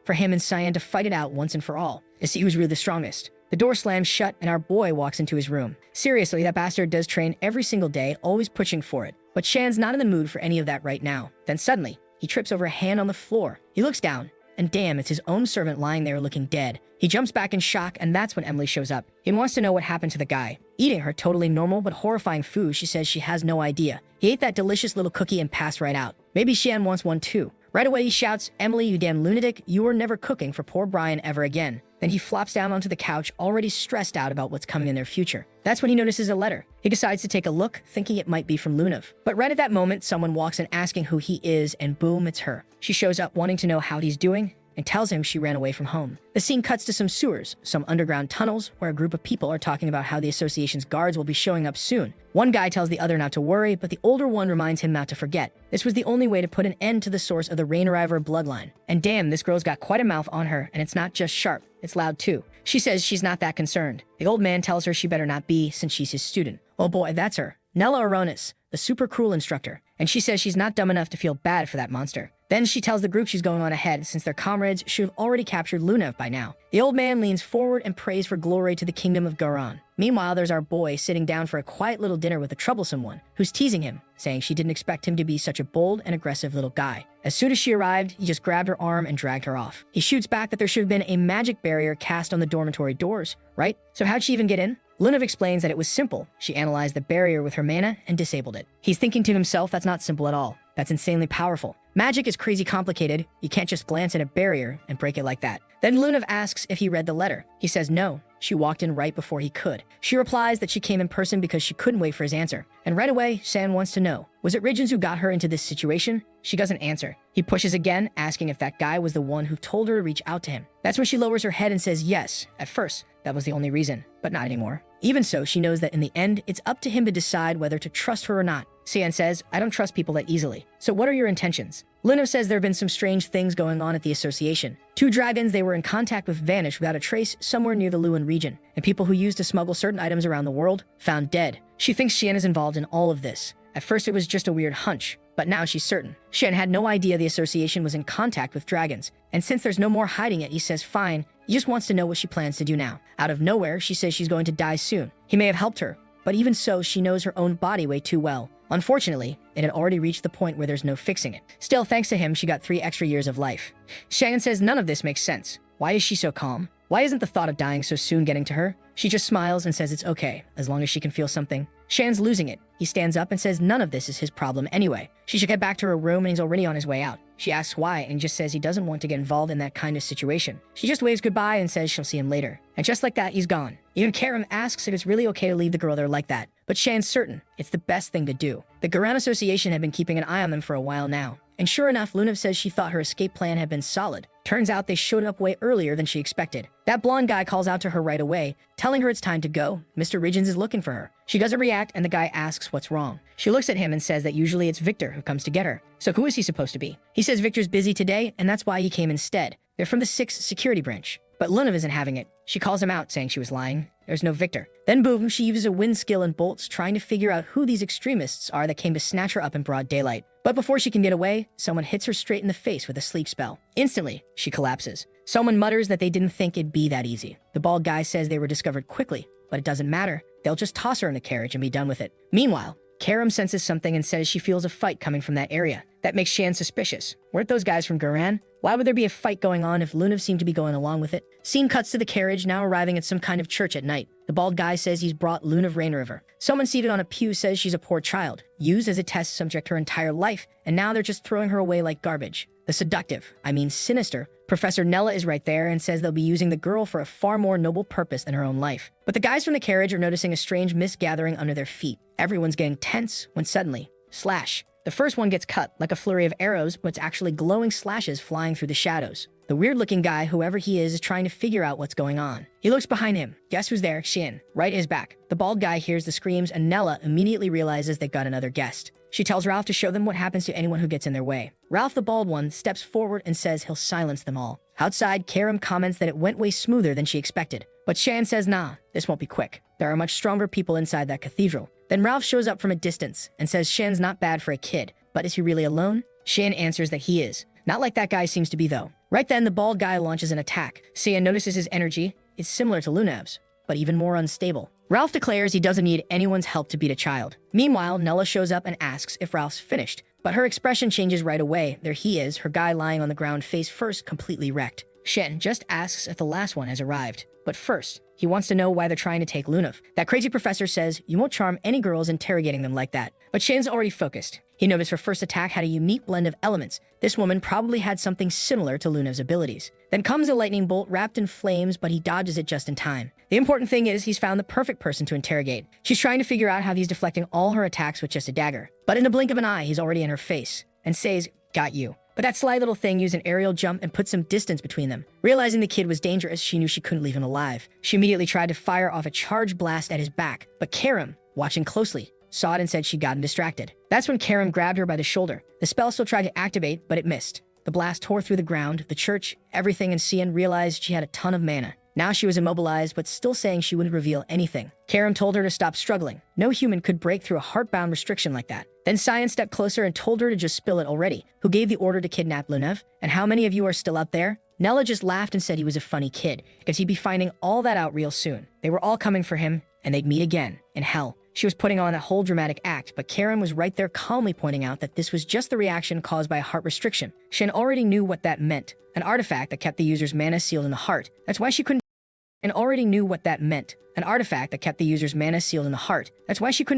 for him and Cyan to fight it out once and for all, to see who's really the strongest. The door slams shut, and our boy walks into his room. Seriously, that bastard does train every single day, always pushing for it. But Shan's not in the mood for any of that right now. Then suddenly, he trips over a hand on the floor. He looks down, and damn, it's his own servant lying there looking dead. He jumps back in shock, and that's when Emily shows up. He wants to know what happened to the guy. Eating her totally normal but horrifying food, she says she has no idea. He ate that delicious little cookie and passed right out. Maybe Shan wants one too. Right away he shouts, "Emily, you damn lunatic, you are never cooking for poor Brian ever again." Then he flops down onto the couch, already stressed out about what's coming in their future. That's when he notices a letter. He decides to take a look, thinking it might be from Lunav. But right at that moment, someone walks in asking who he is, and boom, it's her. She shows up wanting to know how he's doing, and tells him she ran away from home. The scene cuts to some sewers, some underground tunnels, where a group of people are talking about how the association's guards will be showing up soon. One guy tells the other not to worry, but the older one reminds him not to forget. This was the only way to put an end to the source of the Rainriver bloodline. And damn, this girl's got quite a mouth on her, and it's not just sharp, it's loud too. She says she's not that concerned. The old man tells her she better not be, since she's his student. Oh boy, that's her. Nella Aronis, the super cruel instructor. And she says she's not dumb enough to feel bad for that monster. Then she tells the group she's going on ahead, since their comrades should have already captured Lunav by now. The old man leans forward and prays for glory to the kingdom of Garan. Meanwhile, there's our boy sitting down for a quiet little dinner with the troublesome one, who's teasing him, saying she didn't expect him to be such a bold and aggressive little guy. As soon as she arrived, he just grabbed her arm and dragged her off. He shoots back that there should have been a magic barrier cast on the dormitory doors, right? So how'd she even get in? Lunav explains that it was simple. She analyzed the barrier with her mana and disabled it. He's thinking to himself, that's not simple at all. That's insanely powerful. Magic is crazy complicated. You can't just glance at a barrier and break it like that. Then Lunav asks if he read the letter. He says no. She walked in right before he could. She replies that she came in person because she couldn't wait for his answer. And right away, San wants to know, was it Ridgens who got her into this situation? She doesn't answer. He pushes again, asking if that guy was the one who told her to reach out to him. That's when she lowers her head and says yes. At first, that was the only reason, but not anymore. Even so, she knows that in the end, it's up to him to decide whether to trust her or not. Cian says, I don't trust people that easily. So what are your intentions? Lunav says there have been some strange things going on at the association. 2 dragons they were in contact with vanished without a trace somewhere near the Luan region, and people who used to smuggle certain items around the world found dead. She thinks Xian is involved in all of this. At first it was just a weird hunch, but now she's certain. Xian had no idea the association was in contact with dragons, and since there's no more hiding it, he says fine, he just wants to know what she plans to do now. Out of nowhere, she says she's going to die soon. He may have helped her, but even so, she knows her own body way too well. Unfortunately, it had already reached the point where there's no fixing it. Still, thanks to him, she got 3 extra years of life. Shan says none of this makes sense. Why is she so calm? Why isn't the thought of dying so soon getting to her? She just smiles and says it's okay, as long as she can feel something. Shan's losing it. He stands up and says none of this is his problem anyway. She should get back to her room and he's already on his way out. She asks why and he just says he doesn't want to get involved in that kind of situation. She just waves goodbye and says she'll see him later. And just like that, he's gone. Even Karim asks if it's really okay to leave the girl there like that. But Shan's certain it's the best thing to do. The Garan Association had been keeping an eye on them for a while now. And sure enough, Lunav says she thought her escape plan had been solid. Turns out they showed up way earlier than she expected. That blonde guy calls out to her right away, telling her it's time to go. Mr. Ridgens is looking for her. She doesn't react and the guy asks what's wrong. She looks at him and says that usually it's Victor who comes to get her. So who is he supposed to be? He says Victor's busy today and that's why he came instead. They're from the 6th security branch. But Lunav isn't having it. She calls him out, saying she was lying. There's no victor. Then boom, she uses a wind skill and bolts, trying to figure out who these extremists are that came to snatch her up in broad daylight. But before she can get away, someone hits her straight in the face with a sleep spell. Instantly, she collapses. Someone mutters that they didn't think it'd be that easy. The bald guy says they were discovered quickly, but it doesn't matter. They'll just toss her in the carriage and be done with it. Meanwhile, Karam senses something and says she feels a fight coming from that area. That makes Shan suspicious. Weren't those guys from Guran? Why would there be a fight going on if Lunav seemed to be going along with it? Scene cuts to the carriage, now arriving at some kind of church at night. The bald guy says he's brought Lunav Rainriver. Someone seated on a pew says she's a poor child, used as a test subject her entire life, and now they're just throwing her away like garbage. The seductive, sinister, Professor Nella is right there and says they'll be using the girl for a far more noble purpose than her own life. But the guys from the carriage are noticing a strange mist gathering under their feet. Everyone's getting tense when suddenly, slash. The first one gets cut, like a flurry of arrows, but it's actually glowing slashes flying through the shadows. The weird-looking guy, whoever he is trying to figure out what's going on. He looks behind him. Guess who's there? Shin. Right at his back. The bald guy hears the screams, and Nella immediately realizes they've got another guest. She tells Ralph to show them what happens to anyone who gets in their way. Ralph, the bald one, steps forward and says he'll silence them all. Outside, Karam comments that it went way smoother than she expected. But Shan says, nah, this won't be quick. There are much stronger people inside that cathedral. Then Ralph shows up from a distance and says Shan's not bad for a kid. But is he really alone? Shan answers that he is. Not like that guy seems to be, though. Right then, the bald guy launches an attack. Shan notices his energy is similar to Lunav's, but even more unstable. Ralph declares he doesn't need anyone's help to beat a child. Meanwhile, Nella shows up and asks if Ralph's finished. But her expression changes right away. There he is, her guy lying on the ground face first, completely wrecked. Shen just asks if the last one has arrived. But first, he wants to know why they're trying to take Lunav. That crazy professor says you won't charm any girls interrogating them like that. But Shen's already focused. He noticed her first attack had a unique blend of elements. This woman probably had something similar to Lunav's abilities. Then comes a lightning bolt wrapped in flames, but he dodges it just in time. The important thing is he's found the perfect person to interrogate. She's trying to figure out how he's deflecting all her attacks with just a dagger. But in the blink of an eye, he's already in her face and says, got you. But that sly little thing used an aerial jump and put some distance between them. Realizing the kid was dangerous, she knew she couldn't leave him alive. She immediately tried to fire off a charge blast at his back, but Karam, watching closely, saw it and said she'd gotten distracted. That's when Karam grabbed her by the shoulder. The spell still tried to activate, but it missed. The blast tore through the ground, the church, everything, and Cian realized she had a ton of mana. Now she was immobilized, but still saying she wouldn't reveal anything. Karam told her to stop struggling. No human could break through a heart-bound restriction like that. Then Cyan stepped closer and told her to just spill it already. Who gave the order to kidnap Lunav? And how many of you are still out there? Nella just laughed and said he was a funny kid, because he'd be finding all that out real soon. They were all coming for him, and they'd meet again, in hell. She was putting on a whole dramatic act, but Karam was right there calmly pointing out that this was just the reaction caused by a heart restriction. Shen already knew what that meant. An artifact that kept the user's mana sealed in the heart. That's why she couldn't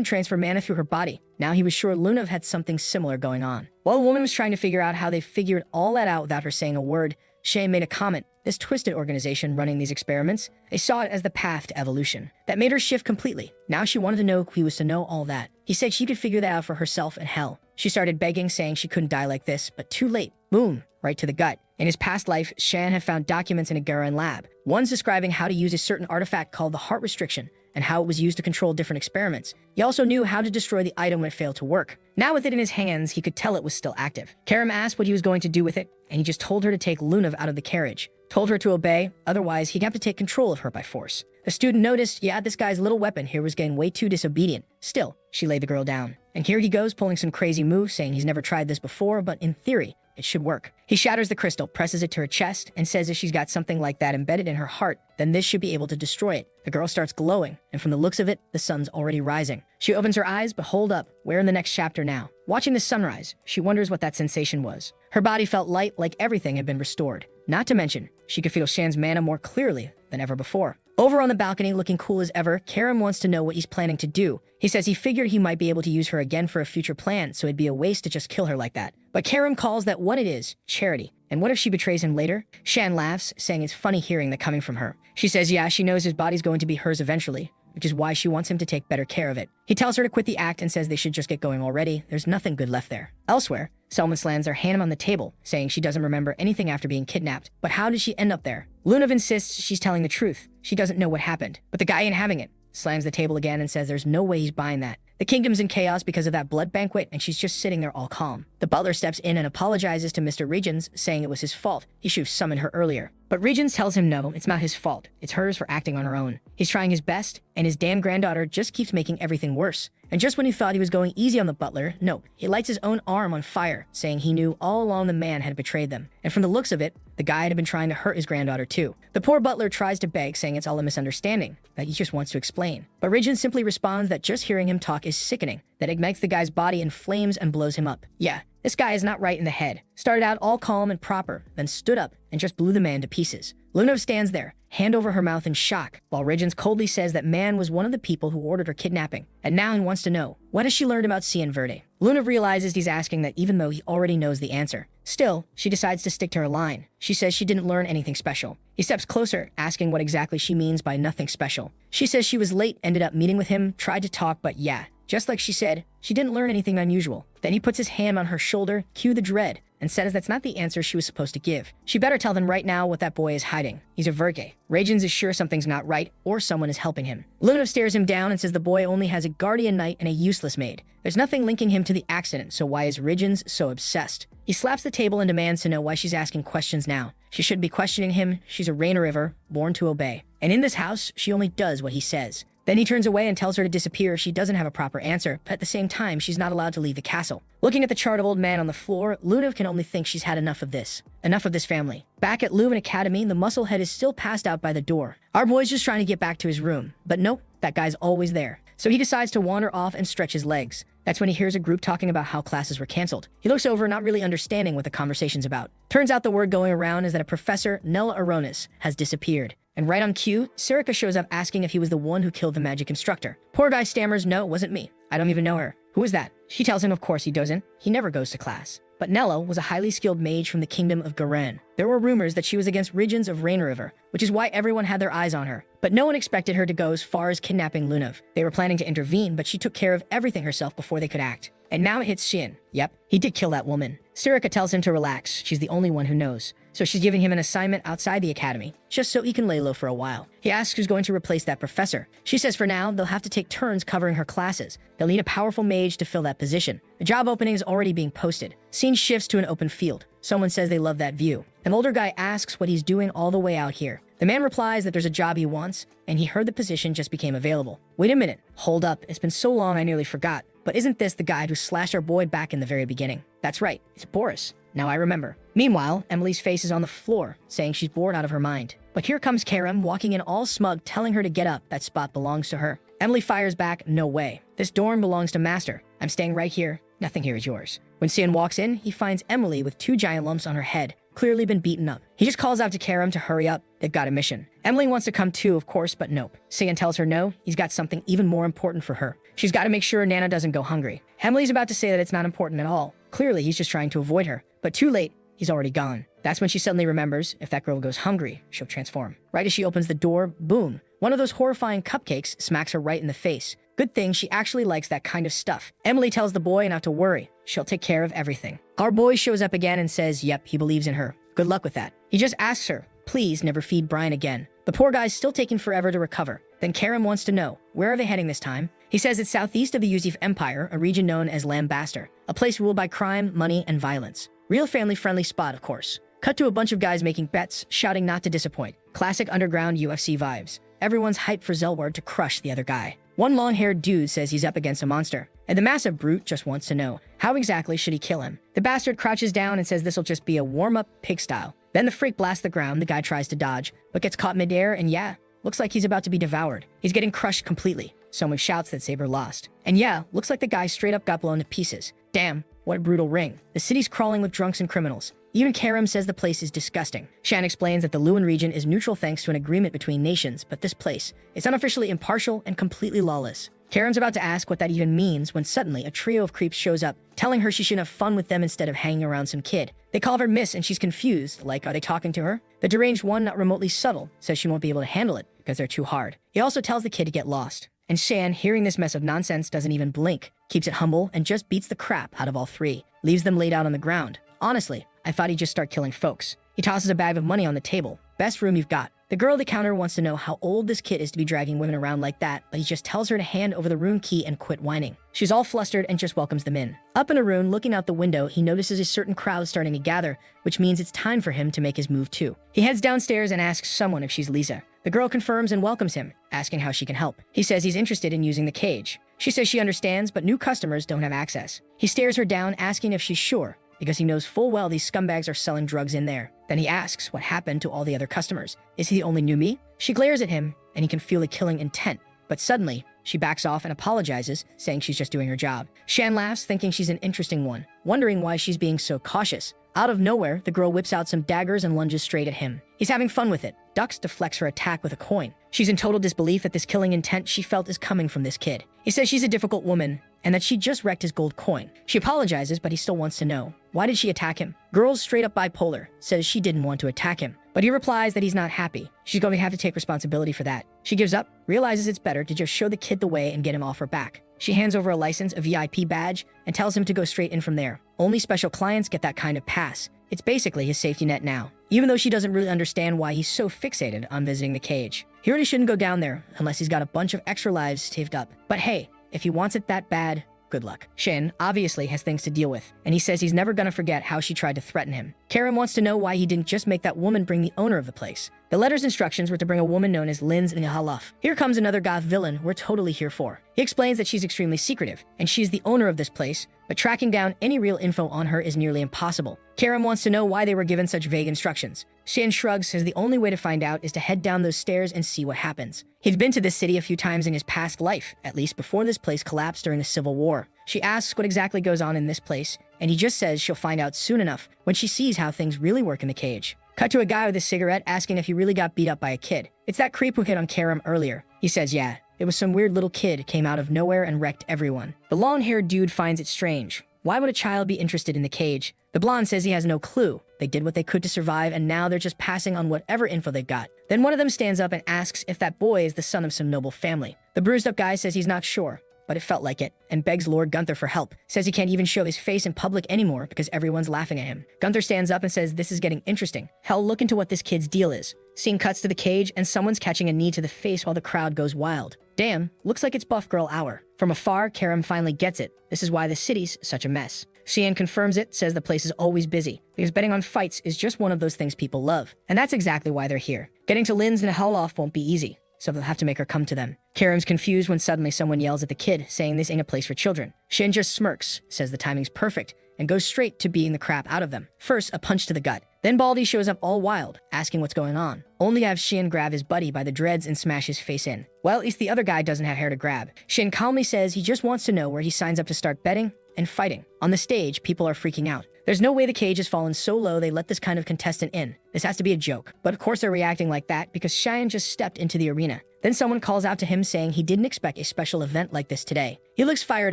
transfer mana through her body. Now he was sure Lunav had something similar going on. While the woman was trying to figure out how they figured all that out without her saying a word, Shay made a comment. This twisted organization running these experiments, they saw it as the path to evolution. That made her shift completely. Now she wanted to know who he was to know all that. He said she could figure that out for herself in hell. She started begging, saying she couldn't die like this, but too late. Boom, right to the gut. In his past life, Shan had found documents in a Garan lab. One's describing how to use a certain artifact called the heart restriction, and how it was used to control different experiments. He also knew how to destroy the item when it failed to work. Now with it in his hands, he could tell it was still active. Karam asked what he was going to do with it, and he just told her to take Lunav out of the carriage. Told her to obey, otherwise he'd have to take control of her by force. The student noticed, yeah, this guy's little weapon here was getting way too disobedient. Still, she laid the girl down. And here he goes pulling some crazy moves, saying he's never tried this before, but in theory, it should work. He shatters the crystal, presses it to her chest, and says if she's got something like that embedded in her heart, then this should be able to destroy it. The girl starts glowing, and from the looks of it, the sun's already rising. She opens her eyes, but hold up, we're in the next chapter now. Watching the sunrise, she wonders what that sensation was. Her body felt light, like everything had been restored. Not to mention, she could feel Shan's mana more clearly than ever before. Over on the balcony, looking cool as ever, Karam wants to know what he's planning to do. He says he figured he might be able to use her again for a future plan, so it'd be a waste to just kill her like that. But Karam calls that what it is, charity. And what if she betrays him later? Shan laughs, saying it's funny hearing that coming from her. She says, yeah, she knows his body's going to be hers eventually, which is why she wants him to take better care of it. He tells her to quit the act and says they should just get going already. There's nothing good left there. Elsewhere, Selma slams her hand on the table, saying she doesn't remember anything after being kidnapped. But how did she end up there? Lunav insists she's telling the truth. She doesn't know what happened, but the guy ain't having it. Slams the table again and says there's no way he's buying that. The kingdom's in chaos because of that blood banquet, and she's just sitting there all calm. The butler steps in and apologizes to Mr. Regents, saying it was his fault. He should have summoned her earlier. But Regents tells him no, it's not his fault. It's hers for acting on her own. He's trying his best, and his damn granddaughter just keeps making everything worse. And just when he thought he was going easy on the butler, nope, he lights his own arm on fire, saying he knew all along the man had betrayed them. And from the looks of it, the guy had been trying to hurt his granddaughter too. The poor butler tries to beg, saying it's all a misunderstanding, that he just wants to explain. But Regent simply responds that just hearing him talk is sickening, that ignites the guy's body in flames and blows him up. Yeah, this guy is not right in the head. Started out all calm and proper, then stood up and just blew the man to pieces. Lunov stands there, hand over her mouth in shock, while Regents coldly says that man was one of the people who ordered her kidnapping, and now he wants to know, what has she learned about Cien Verde? Lunov realizes he's asking that even though he already knows the answer. Still, she decides to stick to her line. She says she didn't learn anything special. He steps closer, asking what exactly she means by nothing special. She says she was late, ended up meeting with him, tried to talk, but yeah, just like she said, she didn't learn anything unusual. Then he puts his hand on her shoulder, cue the dread, and says that's not the answer she was supposed to give. She better tell them right now what that boy is hiding. He's a Verge. Regents is sure something's not right, or someone is helping him. Lunov stares him down and says the boy only has a guardian knight and a useless maid. There's nothing linking him to the accident, so why is Regents so obsessed? He slaps the table and demands to know why she's asking questions now. She shouldn't be questioning him. She's a Rain River, born to obey. And in this house, she only does what he says. Then he turns away and tells her to disappear if she doesn't have a proper answer, but at the same time, she's not allowed to leave the castle. Looking at the chart of old man on the floor, Lunov can only think she's had enough of this. Enough of this family. Back at Leuven Academy, the musclehead is still passed out by the door. Our boy's just trying to get back to his room. But nope, that guy's always there. So he decides to wander off and stretch his legs. That's when he hears a group talking about how classes were canceled. He looks over, not really understanding what the conversation's about. Turns out the word going around is that a professor, Nella Aronis, has disappeared. And right on cue, Sirica shows up asking if he was the one who killed the magic instructor. Poor guy stammers, no, it wasn't me. I don't even know her. Who is that? She tells him of course he doesn't. He never goes to class. But Nella was a highly skilled mage from the kingdom of Garen. There were rumors that she was against Regents of Rain River, which is why everyone had their eyes on her. But no one expected her to go as far as kidnapping Lunov. They were planning to intervene, but she took care of everything herself before they could act. And now it hits Cien. Yep, he did kill that woman. Sirica tells him to relax. She's the only one who knows. So she's giving him an assignment outside the academy, just so he can lay low for a while. He asks who's going to replace that professor. She says for now, they'll have to take turns covering her classes. They'll need a powerful mage to fill that position. The job opening is already being posted. Scene shifts to an open field. Someone says they love that view. An older guy asks what he's doing all the way out here. The man replies that there's a job he wants, and he heard the position just became available. Wait a minute. Hold up. It's been so long I nearly forgot. But isn't this the guy who slashed our boy back in the very beginning? That's right. It's Boris. Now I remember. Meanwhile, Emily's face is on the floor, saying she's bored out of her mind. But here comes Karam, walking in all smug, telling her to get up. That spot belongs to her. Emily fires back, no way. This dorm belongs to Master. I'm staying right here. Nothing here is yours. When Cien walks in, he finds Emily with 2 giant lumps on her head, clearly been beaten up. He just calls out to Karam to hurry up. They've got a mission. Emily wants to come too, of course, but nope. Cien tells her no, he's got something even more important for her. She's got to make sure Nana doesn't go hungry. Emily's about to say that it's not important at all. Clearly, he's just trying to avoid her. But too late. He's already gone. That's when she suddenly remembers, if that girl goes hungry, she'll transform. Right as she opens the door, boom. One of those horrifying cupcakes smacks her right in the face. Good thing she actually likes that kind of stuff. Emily tells the boy not to worry. She'll take care of everything. Our boy shows up again and says, yep, he believes in her. Good luck with that. He just asks her, please never feed Brian again. The poor guy's still taking forever to recover. Then Karam wants to know, where are they heading this time? He says it's southeast of the Yusif Empire, a region known as Lambaster, a place ruled by crime, money, and violence. Real family-friendly spot, of course. Cut to a bunch of guys making bets, shouting not to disappoint. Classic underground UFC vibes. Everyone's hyped for Zelward to crush the other guy. One long-haired dude says he's up against a monster, and the massive brute just wants to know, how exactly should he kill him? The bastard crouches down and says this'll just be a warm-up pig style. Then the freak blasts the ground, the guy tries to dodge, but gets caught midair, and yeah, looks like he's about to be devoured. He's getting crushed completely. Someone shouts that Saber lost. And yeah, looks like the guy straight up got blown to pieces. Damn, what a brutal ring. The city's crawling with drunks and criminals. Even Karam says the place is disgusting. Shan explains that the Leuven region is neutral thanks to an agreement between nations, but this place is unofficially impartial and completely lawless. Karen's about to ask what that even means when suddenly a trio of creeps shows up, telling her she should have fun with them instead of hanging around some kid. They call her Miss and she's confused, like are they talking to her? The deranged one, not remotely subtle, says she won't be able to handle it because they're too hard. He also tells the kid to get lost. And Shan, hearing this mess of nonsense, doesn't even blink, keeps it humble and just beats the crap out of all 3, leaves them laid out on the ground. Honestly, I thought he'd just start killing folks. He tosses a bag of money on the table. Best room you've got. The girl at the counter wants to know how old this kid is to be dragging women around like that, but he just tells her to hand over the room key and quit whining. She's all flustered and just welcomes them in. Up in a room, looking out the window, he notices a certain crowd starting to gather, which means it's time for him to make his move too. He heads downstairs and asks someone if she's Lisa. The girl confirms and welcomes him, asking how she can help. He says he's interested in using the cage. She says she understands, but new customers don't have access. He stares her down, asking if she's sure, because he knows full well these scumbags are selling drugs in there. Then he asks what happened to all the other customers. Is he the only newbie? She glares at him, and he can feel the killing intent. But suddenly, she backs off and apologizes, saying she's just doing her job. Shan laughs, thinking she's an interesting one, wondering why she's being so cautious. Out of nowhere, the girl whips out some daggers and lunges straight at him. He's having fun with it. Ducks deflects her attack with a coin. She's in total disbelief that this killing intent she felt is coming from this kid. He says she's a difficult woman, and that she just wrecked his gold coin. She apologizes, but he still wants to know. Why did she attack him? Girl's straight up bipolar, says she didn't want to attack him. But he replies that he's not happy. She's going to have to take responsibility for that. She gives up, realizes it's better to just show the kid the way and get him off her back. She hands over a license, a VIP badge, and tells him to go straight in from there. Only special clients get that kind of pass. It's basically his safety net now, even though she doesn't really understand why he's so fixated on visiting the cage. He really shouldn't go down there unless he's got a bunch of extra lives saved up. But hey, if he wants it that bad, good luck. Shin obviously has things to deal with, and he says he's never gonna forget how she tried to threaten him. Karim wants to know why he didn't just make that woman bring the owner of the place. The letter's instructions were to bring a woman known as Linz Nhalaf. Here comes another goth villain we're totally here for. He explains that she's extremely secretive, and she's the owner of this place, but tracking down any real info on her is nearly impossible. Karim wants to know why they were given such vague instructions. Shin shrugs, says the only way to find out is to head down those stairs and see what happens. He'd been to this city a few times in his past life, at least before this place collapsed during the Civil War. She asks what exactly goes on in this place, and he just says she'll find out soon enough when she sees how things really work in the cage. Cut to a guy with a cigarette asking if he really got beat up by a kid. It's that creep who hit on Karim earlier. He says yeah, it was some weird little kid came out of nowhere and wrecked everyone. The long-haired dude finds it strange. Why would a child be interested in the cage? The blonde says he has no clue. They did what they could to survive, and now they're just passing on whatever info they've got. Then one of them stands up and asks if that boy is the son of some noble family. The bruised-up guy says he's not sure, but it felt like it, and begs Lord Gunther for help. Says he can't even show his face in public anymore because everyone's laughing at him. Gunther stands up and says this is getting interesting. Hell, look into what this kid's deal is. Scene cuts to the cage, and someone's catching a knee to the face while the crowd goes wild. Damn, looks like it's Buff Girl Hour. From afar, Karim finally gets it. This is why the city's such a mess. Xian confirms it, says the place is always busy, because betting on fights is just one of those things people love. And that's exactly why they're here. Getting to Linz and Holoff won't be easy, so they'll have to make her come to them. Karim's confused when suddenly someone yells at the kid, saying this ain't a place for children. Shin just smirks, says the timing's perfect, and goes straight to beating the crap out of them. First, a punch to the gut. Then Baldy shows up all wild, asking what's going on, only to have Shin grab his buddy by the dreads and smash his face in. Well, at least the other guy doesn't have hair to grab. Shin calmly says he just wants to know where he signs up to start betting and fighting. On the stage, people are freaking out. There's no way the cage has fallen so low they let this kind of contestant in. This has to be a joke. But of course they're reacting like that because Cheyenne just stepped into the arena. Then someone calls out to him saying he didn't expect a special event like this today. He looks fired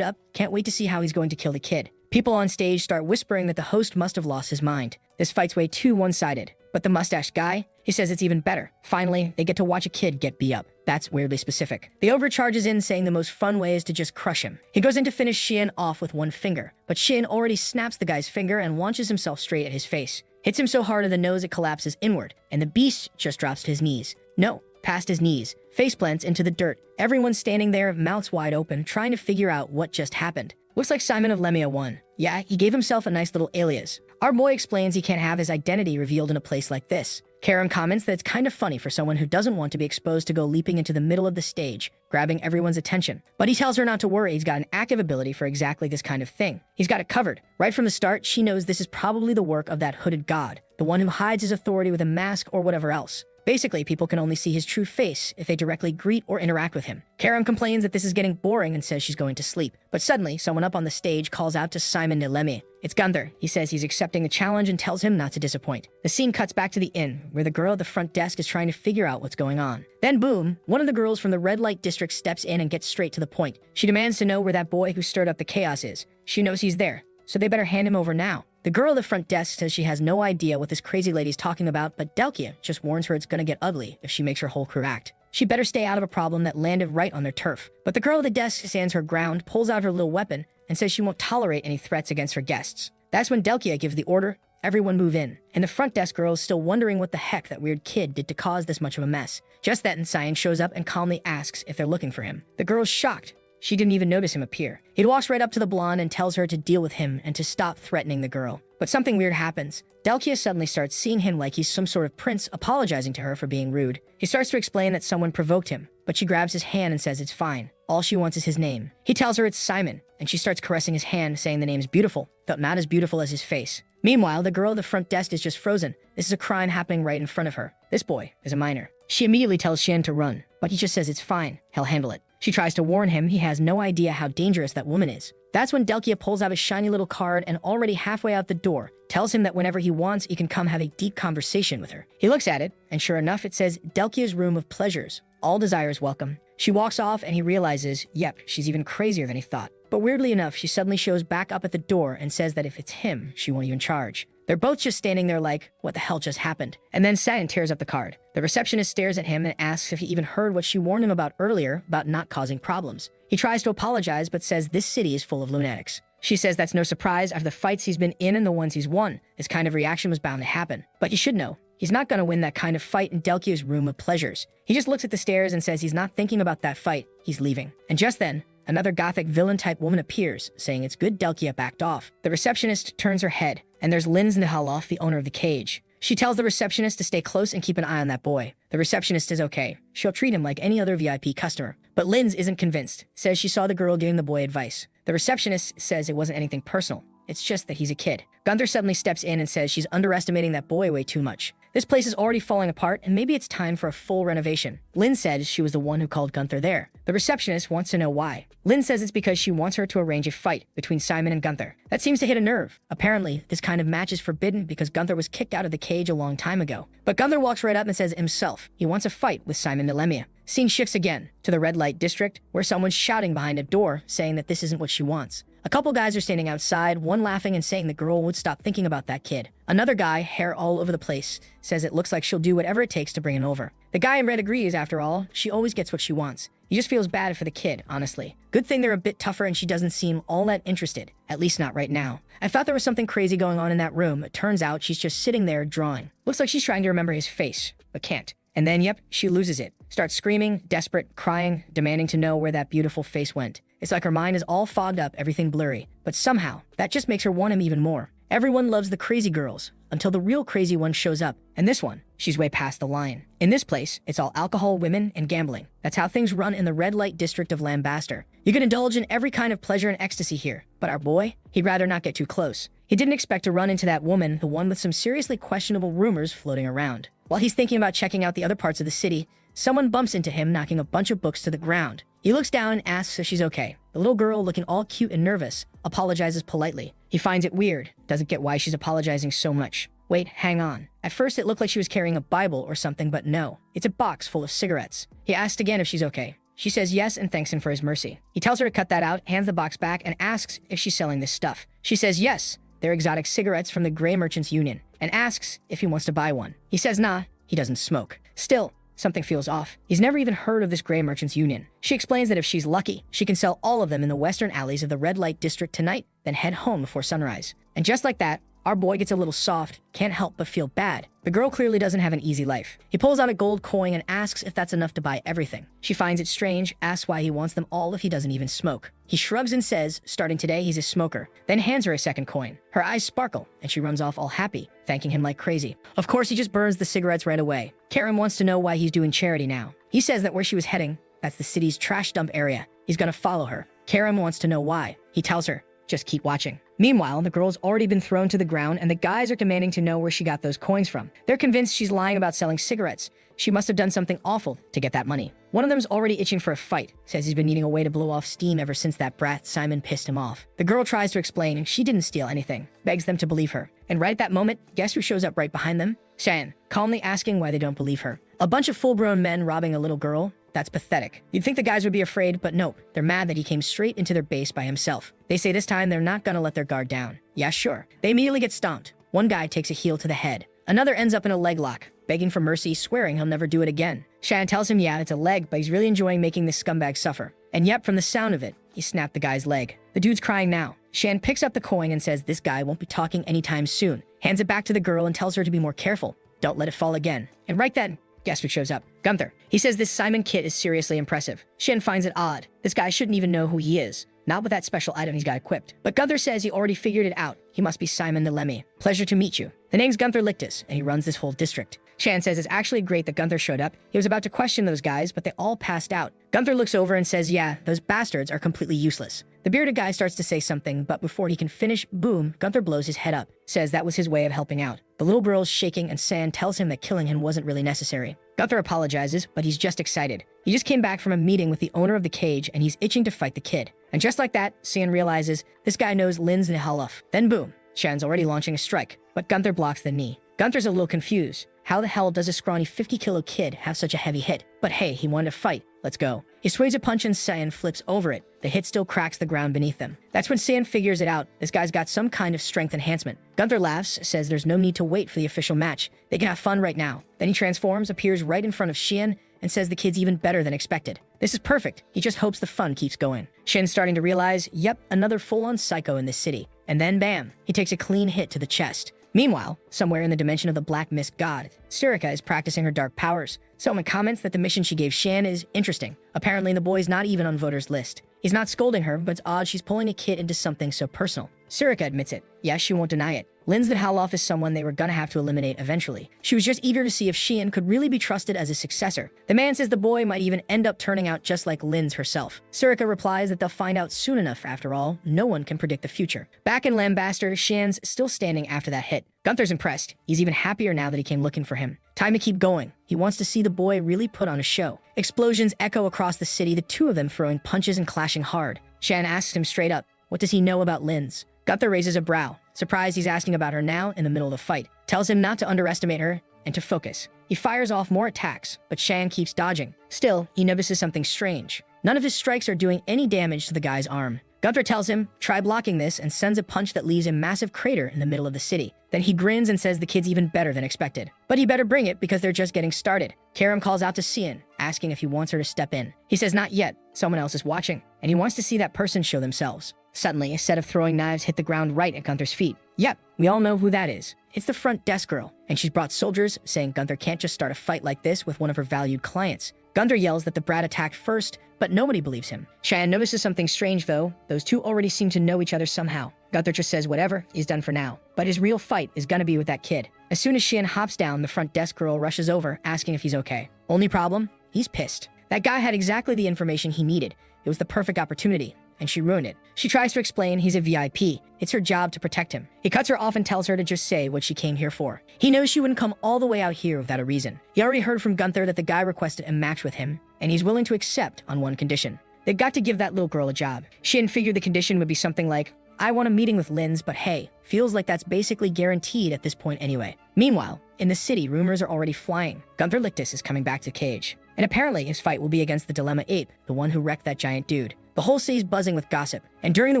up, can't wait to see how he's going to kill the kid. People on stage start whispering that the host must have lost his mind. This fight's way too one-sided. But the mustached guy, he says it's even better. Finally, they get to watch a kid get beat up. That's weirdly specific. The Ogre charges in, saying the most fun way is to just crush him. He goes in to finish Shin off with one finger, but Shin already snaps the guy's finger and launches himself straight at his face. Hits him so hard in the nose it collapses inward, and the beast just drops to his knees. No, past his knees. Face plants into the dirt. Everyone's standing there, mouths wide open, trying to figure out what just happened. Looks like Simon of Lemia won. Yeah, he gave himself a nice little alias. Our boy explains he can't have his identity revealed in a place like this. Karim comments that it's kind of funny for someone who doesn't want to be exposed to go leaping into the middle of the stage, grabbing everyone's attention. But he tells her not to worry, he's got an active ability for exactly this kind of thing. He's got it covered. Right from the start, she knows this is probably the work of that hooded god, the one who hides his authority with a mask or whatever else. Basically, people can only see his true face if they directly greet or interact with him. Karim complains that this is getting boring and says she's going to sleep. But suddenly, someone up on the stage calls out to Simon Nilemi. It's Gunther. He says he's accepting the challenge and tells him not to disappoint. The scene cuts back to the inn, where the girl at the front desk is trying to figure out what's going on. Then boom, one of the girls from the red light district steps in and gets straight to the point. She demands to know where that boy who stirred up the chaos is. She knows he's there, so they better hand him over now. The girl at the front desk says she has no idea what this crazy lady's talking about, but Delkia just warns her it's gonna get ugly if she makes her whole crew act. She better stay out of a problem that landed right on their turf. But the girl at the desk stands her ground, pulls out her little weapon, and says she won't tolerate any threats against her guests. That's when Delkia gives the order, everyone move in, and the front desk girl is still wondering what the heck that weird kid did to cause this much of a mess. Just then, Cyan shows up and calmly asks if they're looking for him. The girl's shocked. She didn't even notice him appear. He walks right up to the blonde and tells her to deal with him and to stop threatening the girl. But something weird happens. Delkia suddenly starts seeing him like he's some sort of prince, apologizing to her for being rude. He starts to explain that someone provoked him, but she grabs his hand and says it's fine. All she wants is his name. He tells her it's Simon, and she starts caressing his hand, saying the name's beautiful, though not as beautiful as his face. Meanwhile, the girl at the front desk is just frozen. This is a crime happening right in front of her. This boy is a minor. She immediately tells Shan to run, but he just says it's fine. He'll handle it. She tries to warn him he has no idea how dangerous that woman is. That's when Delkia pulls out a shiny little card and already halfway out the door, tells him that whenever he wants, he can come have a deep conversation with her. He looks at it, and sure enough, it says Delkia's room of pleasures. All desires welcome. She walks off and he realizes, yep, she's even crazier than he thought. But weirdly enough, she suddenly shows back up at the door and says that if it's him, she won't even charge. They're both just standing there like, what the hell just happened? And then Cyan tears up the card. The receptionist stares at him and asks if he even heard what she warned him about earlier about not causing problems. He tries to apologize but says this city is full of lunatics. She says that's no surprise after the fights he's been in and the ones he's won. This kind of reaction was bound to happen. But you should know, he's not going to win that kind of fight in Delkia's room of pleasures. He just looks at the stairs and says he's not thinking about that fight. He's leaving. And just then, another gothic villain-type woman appears, saying it's good Delkia backed off. The receptionist turns her head, and there's Linz Nihaloff, the owner of the cage. She tells the receptionist to stay close and keep an eye on that boy. The receptionist is okay. She'll treat him like any other VIP customer. But Linz isn't convinced, says she saw the girl giving the boy advice. The receptionist says it wasn't anything personal. It's just that he's a kid. Gunther suddenly steps in and says she's underestimating that boy way too much. This place is already falling apart, and maybe it's time for a full renovation. Lynn says she was the one who called Gunther there. The receptionist wants to know why. Lynn says it's because she wants her to arrange a fight between Simon and Gunther. That seems to hit a nerve. Apparently, this kind of match is forbidden because Gunther was kicked out of the cage a long time ago. But Gunther walks right up and says himself he wants a fight with Simon Milemia. Scene shifts again to the red light district, where someone's shouting behind a door, saying that this isn't what she wants. A couple guys are standing outside, one laughing and saying the girl would stop thinking about that kid. Another guy, hair all over the place, says it looks like she'll do whatever it takes to bring him over. The guy in red agrees, after all, she always gets what she wants. He just feels bad for the kid, honestly. Good thing they're a bit tougher and she doesn't seem all that interested, at least not right now. I thought there was something crazy going on in that room. It turns out she's just sitting there drawing. Looks like she's trying to remember his face, but can't. And then, yep, she loses it. Starts screaming, desperate, crying, demanding to know where that beautiful face went. It's like her mind is all fogged up, everything blurry. But somehow, that just makes her want him even more. Everyone loves the crazy girls, until the real crazy one shows up. And this one, she's way past the line. In this place, it's all alcohol, women, and gambling. That's how things run in the red light district of Lambaster. You can indulge in every kind of pleasure and ecstasy here. But our boy, he'd rather not get too close. He didn't expect to run into that woman, the one with some seriously questionable rumors floating around. While he's thinking about checking out the other parts of the city, someone bumps into him, knocking a bunch of books to the ground. He looks down and asks if she's okay. The little girl, looking all cute and nervous, apologizes politely. He finds it weird, doesn't get why she's apologizing so much. Wait, hang on. At first it looked like she was carrying a Bible or something, but no. It's a box full of cigarettes. He asks again if she's okay. She says yes and thanks him for his mercy. He tells her to cut that out, hands the box back, and asks if she's selling this stuff. She says yes, they're exotic cigarettes from the Grey Merchants Union, and asks if he wants to buy one. He says nah, he doesn't smoke. Still, something feels off. He's never even heard of this Grey Merchants Union. She explains that if she's lucky, she can sell all of them in the western alleys of the red light district tonight, then head home before sunrise. And just like that, our boy gets a little soft, can't help but feel bad. The girl clearly doesn't have an easy life. He pulls out a gold coin and asks if that's enough to buy everything. She finds it strange, asks why he wants them all if he doesn't even smoke. He shrugs and says, starting today, he's a smoker, then hands her a second coin. Her eyes sparkle, and she runs off all happy, thanking him like crazy. Of course, he just burns the cigarettes right away. Karim wants to know why he's doing charity now. He says that where she was heading, that's the city's trash dump area. He's gonna follow her. Karim wants to know why. He tells her, just keep watching. Meanwhile, the girl's already been thrown to the ground and the guys are demanding to know where she got those coins from. They're convinced she's lying about selling cigarettes. She must have done something awful to get that money. One of them's already itching for a fight, says he's been needing a way to blow off steam ever since that brat Simon pissed him off. The girl tries to explain and she didn't steal anything, begs them to believe her. And right at that moment, guess who shows up right behind them? Shan, calmly asking why they don't believe her. A bunch of full-grown men robbing a little girl? That's pathetic. You'd think the guys would be afraid, but nope. They're mad that he came straight into their base by himself. They say this time they're not gonna let their guard down. Yeah, sure. They immediately get stomped. One guy takes a heel to the head. Another ends up in a leg lock, begging for mercy, swearing he'll never do it again. Shan tells him yeah, it's a leg, but he's really enjoying making this scumbag suffer. And yep, from the sound of it, he snapped the guy's leg. The dude's crying now, Shan picks up the coin and says this guy won't be talking anytime soon, hands it back to the girl and tells her to be more careful. Don't let it fall again. And right then, guess what shows up? Gunther. He says this Simon kit is seriously impressive. Shin finds it odd. This guy shouldn't even know who he is. Not with that special item he's got equipped. But Gunther says he already figured it out. He must be Simon the Lemmy. Pleasure to meet you. The name's Gunther Lictus, and he runs this whole district. Shan says it's actually great that Gunther showed up. He was about to question those guys, but they all passed out. Gunther looks over and says, yeah, those bastards are completely useless. The bearded guy starts to say something, but before he can finish, boom, Gunther blows his head up. Says that was his way of helping out. The little girl's shaking, and San tells him that killing him wasn't really necessary. Gunther apologizes, but he's just excited. He just came back from a meeting with the owner of the cage, and he's itching to fight the kid. And just like that, San realizes this guy knows Linz Nihalof. Then boom, Shan's already launching a strike, but Gunther blocks the knee. Gunther's a little confused. How the hell does a scrawny 50-kilo kid have such a heavy hit? But hey, he wanted to fight. Let's go. He swings a punch and Saiyan flips over it. The hit still cracks the ground beneath them. That's when Saiyan figures it out. This guy's got some kind of strength enhancement. Gunther laughs, says there's no need to wait for the official match. They can have fun right now. Then he transforms, appears right in front of Xian, and says the kid's even better than expected. This is perfect. He just hopes the fun keeps going. Shin's starting to realize, yep, another full-on psycho in this city. And then bam, he takes a clean hit to the chest. Meanwhile, somewhere in the dimension of the Black Mist God, Sirika is practicing her dark powers. Someone comments that the mission she gave Shan is interesting. Apparently, the boy's not even on voters' list. He's not scolding her, but it's odd she's pulling a kid into something so personal. Sirika admits it. Yes, she won't deny it. Linz Halof is someone they were gonna have to eliminate eventually. She was just eager to see if Xian could really be trusted as a successor. The man says the boy might even end up turning out just like Linz herself. Sirika replies that they'll find out soon enough. After all, no one can predict the future. Back in Lambaster, Xian's still standing after that hit. Gunther's impressed. He's even happier now that he came looking for him. Time to keep going. He wants to see the boy really put on a show. Explosions echo across the city, the two of them throwing punches and clashing hard. Shan asks him straight up, what does he know about Linz? Gunther raises a brow. Surprised he's asking about her now in the middle of the fight. Tells him not to underestimate her and to focus. He fires off more attacks, but Shan keeps dodging. Still, he notices something strange. None of his strikes are doing any damage to the guy's arm. Gunther tells him, try blocking this, and sends a punch that leaves a massive crater in the middle of the city. Then he grins and says the kid's even better than expected. But he better bring it because they're just getting started. Karam calls out to Xian, asking if he wants her to step in. He says not yet, someone else is watching, and he wants to see that person show themselves. Suddenly, a set of throwing knives hit the ground right at Gunther's feet. Yep, we all know who that is. It's the front desk girl, and she's brought soldiers, saying Gunther can't just start a fight like this with one of her valued clients. Gunther yells that the brat attacked first, but nobody believes him. Shan notices something strange though. Those two already seem to know each other somehow. Gunther just says whatever, he's done for now. But his real fight is gonna be with that kid. As soon as Shan hops down, the front desk girl rushes over, asking if he's okay. Only problem? He's pissed. That guy had exactly the information he needed. It was the perfect opportunity, and she ruined it. She tries to explain he's a VIP. It's her job to protect him. He cuts her off and tells her to just say what she came here for. He knows she wouldn't come all the way out here without a reason. He already heard from Gunther that the guy requested a match with him, and he's willing to accept on one condition. They've got to give that little girl a job. Shin figured the condition would be something like, I want a meeting with Linz, but hey, feels like that's basically guaranteed at this point anyway. Meanwhile, in the city, rumors are already flying. Gunther Lictus is coming back to Cage. And apparently his fight will be against the Dilemma Ape, the one who wrecked that giant dude. The whole city's buzzing with gossip, and during the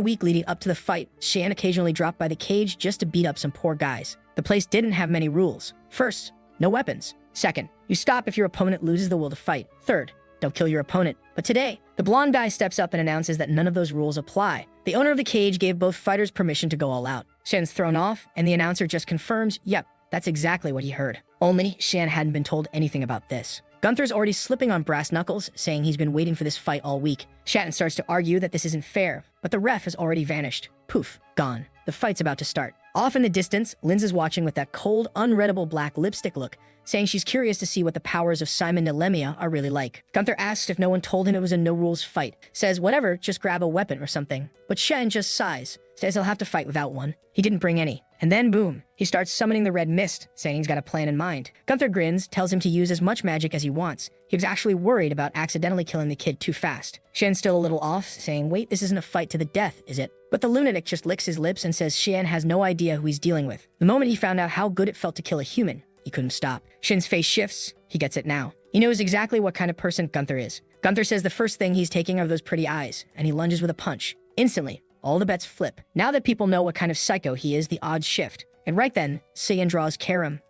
week leading up to the fight, Shan occasionally dropped by the cage just to beat up some poor guys. The place didn't have many rules. First, no weapons. Second, you stop if your opponent loses the will to fight. Third, don't kill your opponent. But today, the blonde guy steps up and announces that none of those rules apply. The owner of the cage gave both fighters permission to go all out. Shan's thrown off, and the announcer just confirms, yep, that's exactly what he heard. Only Shan hadn't been told anything about this. Gunther's already slipping on brass knuckles, saying he's been waiting for this fight all week. Shatton starts to argue that this isn't fair, but the ref has already vanished. Poof, gone. The fight's about to start. Off in the distance, Linz is watching with that cold, unreadable black lipstick look, saying she's curious to see what the powers of Simon Nelemia are really like. Gunther asks if no one told him it was a no-rules fight. Says whatever, just grab a weapon or something. But Shen just sighs. Says he'll have to fight without one. He didn't bring any. And then boom, he starts summoning the red mist, saying he's got a plan in mind. Gunther grins, tells him to use as much magic as he wants. He was actually worried about accidentally killing the kid too fast. Shen's still a little off, saying, wait, this isn't a fight to the death, is it? But the lunatic just licks his lips and says Shen has no idea who he's dealing with. The moment he found out how good it felt to kill a human, he couldn't stop. Shin's face shifts. He gets it now. He knows exactly what kind of person Gunther is. Gunther says the first thing he's taking are those pretty eyes, and he lunges with a punch. Instantly, all the bets flip. Now that people know what kind of psycho he is, the odds shift. And right then, Saiyan draws Karam,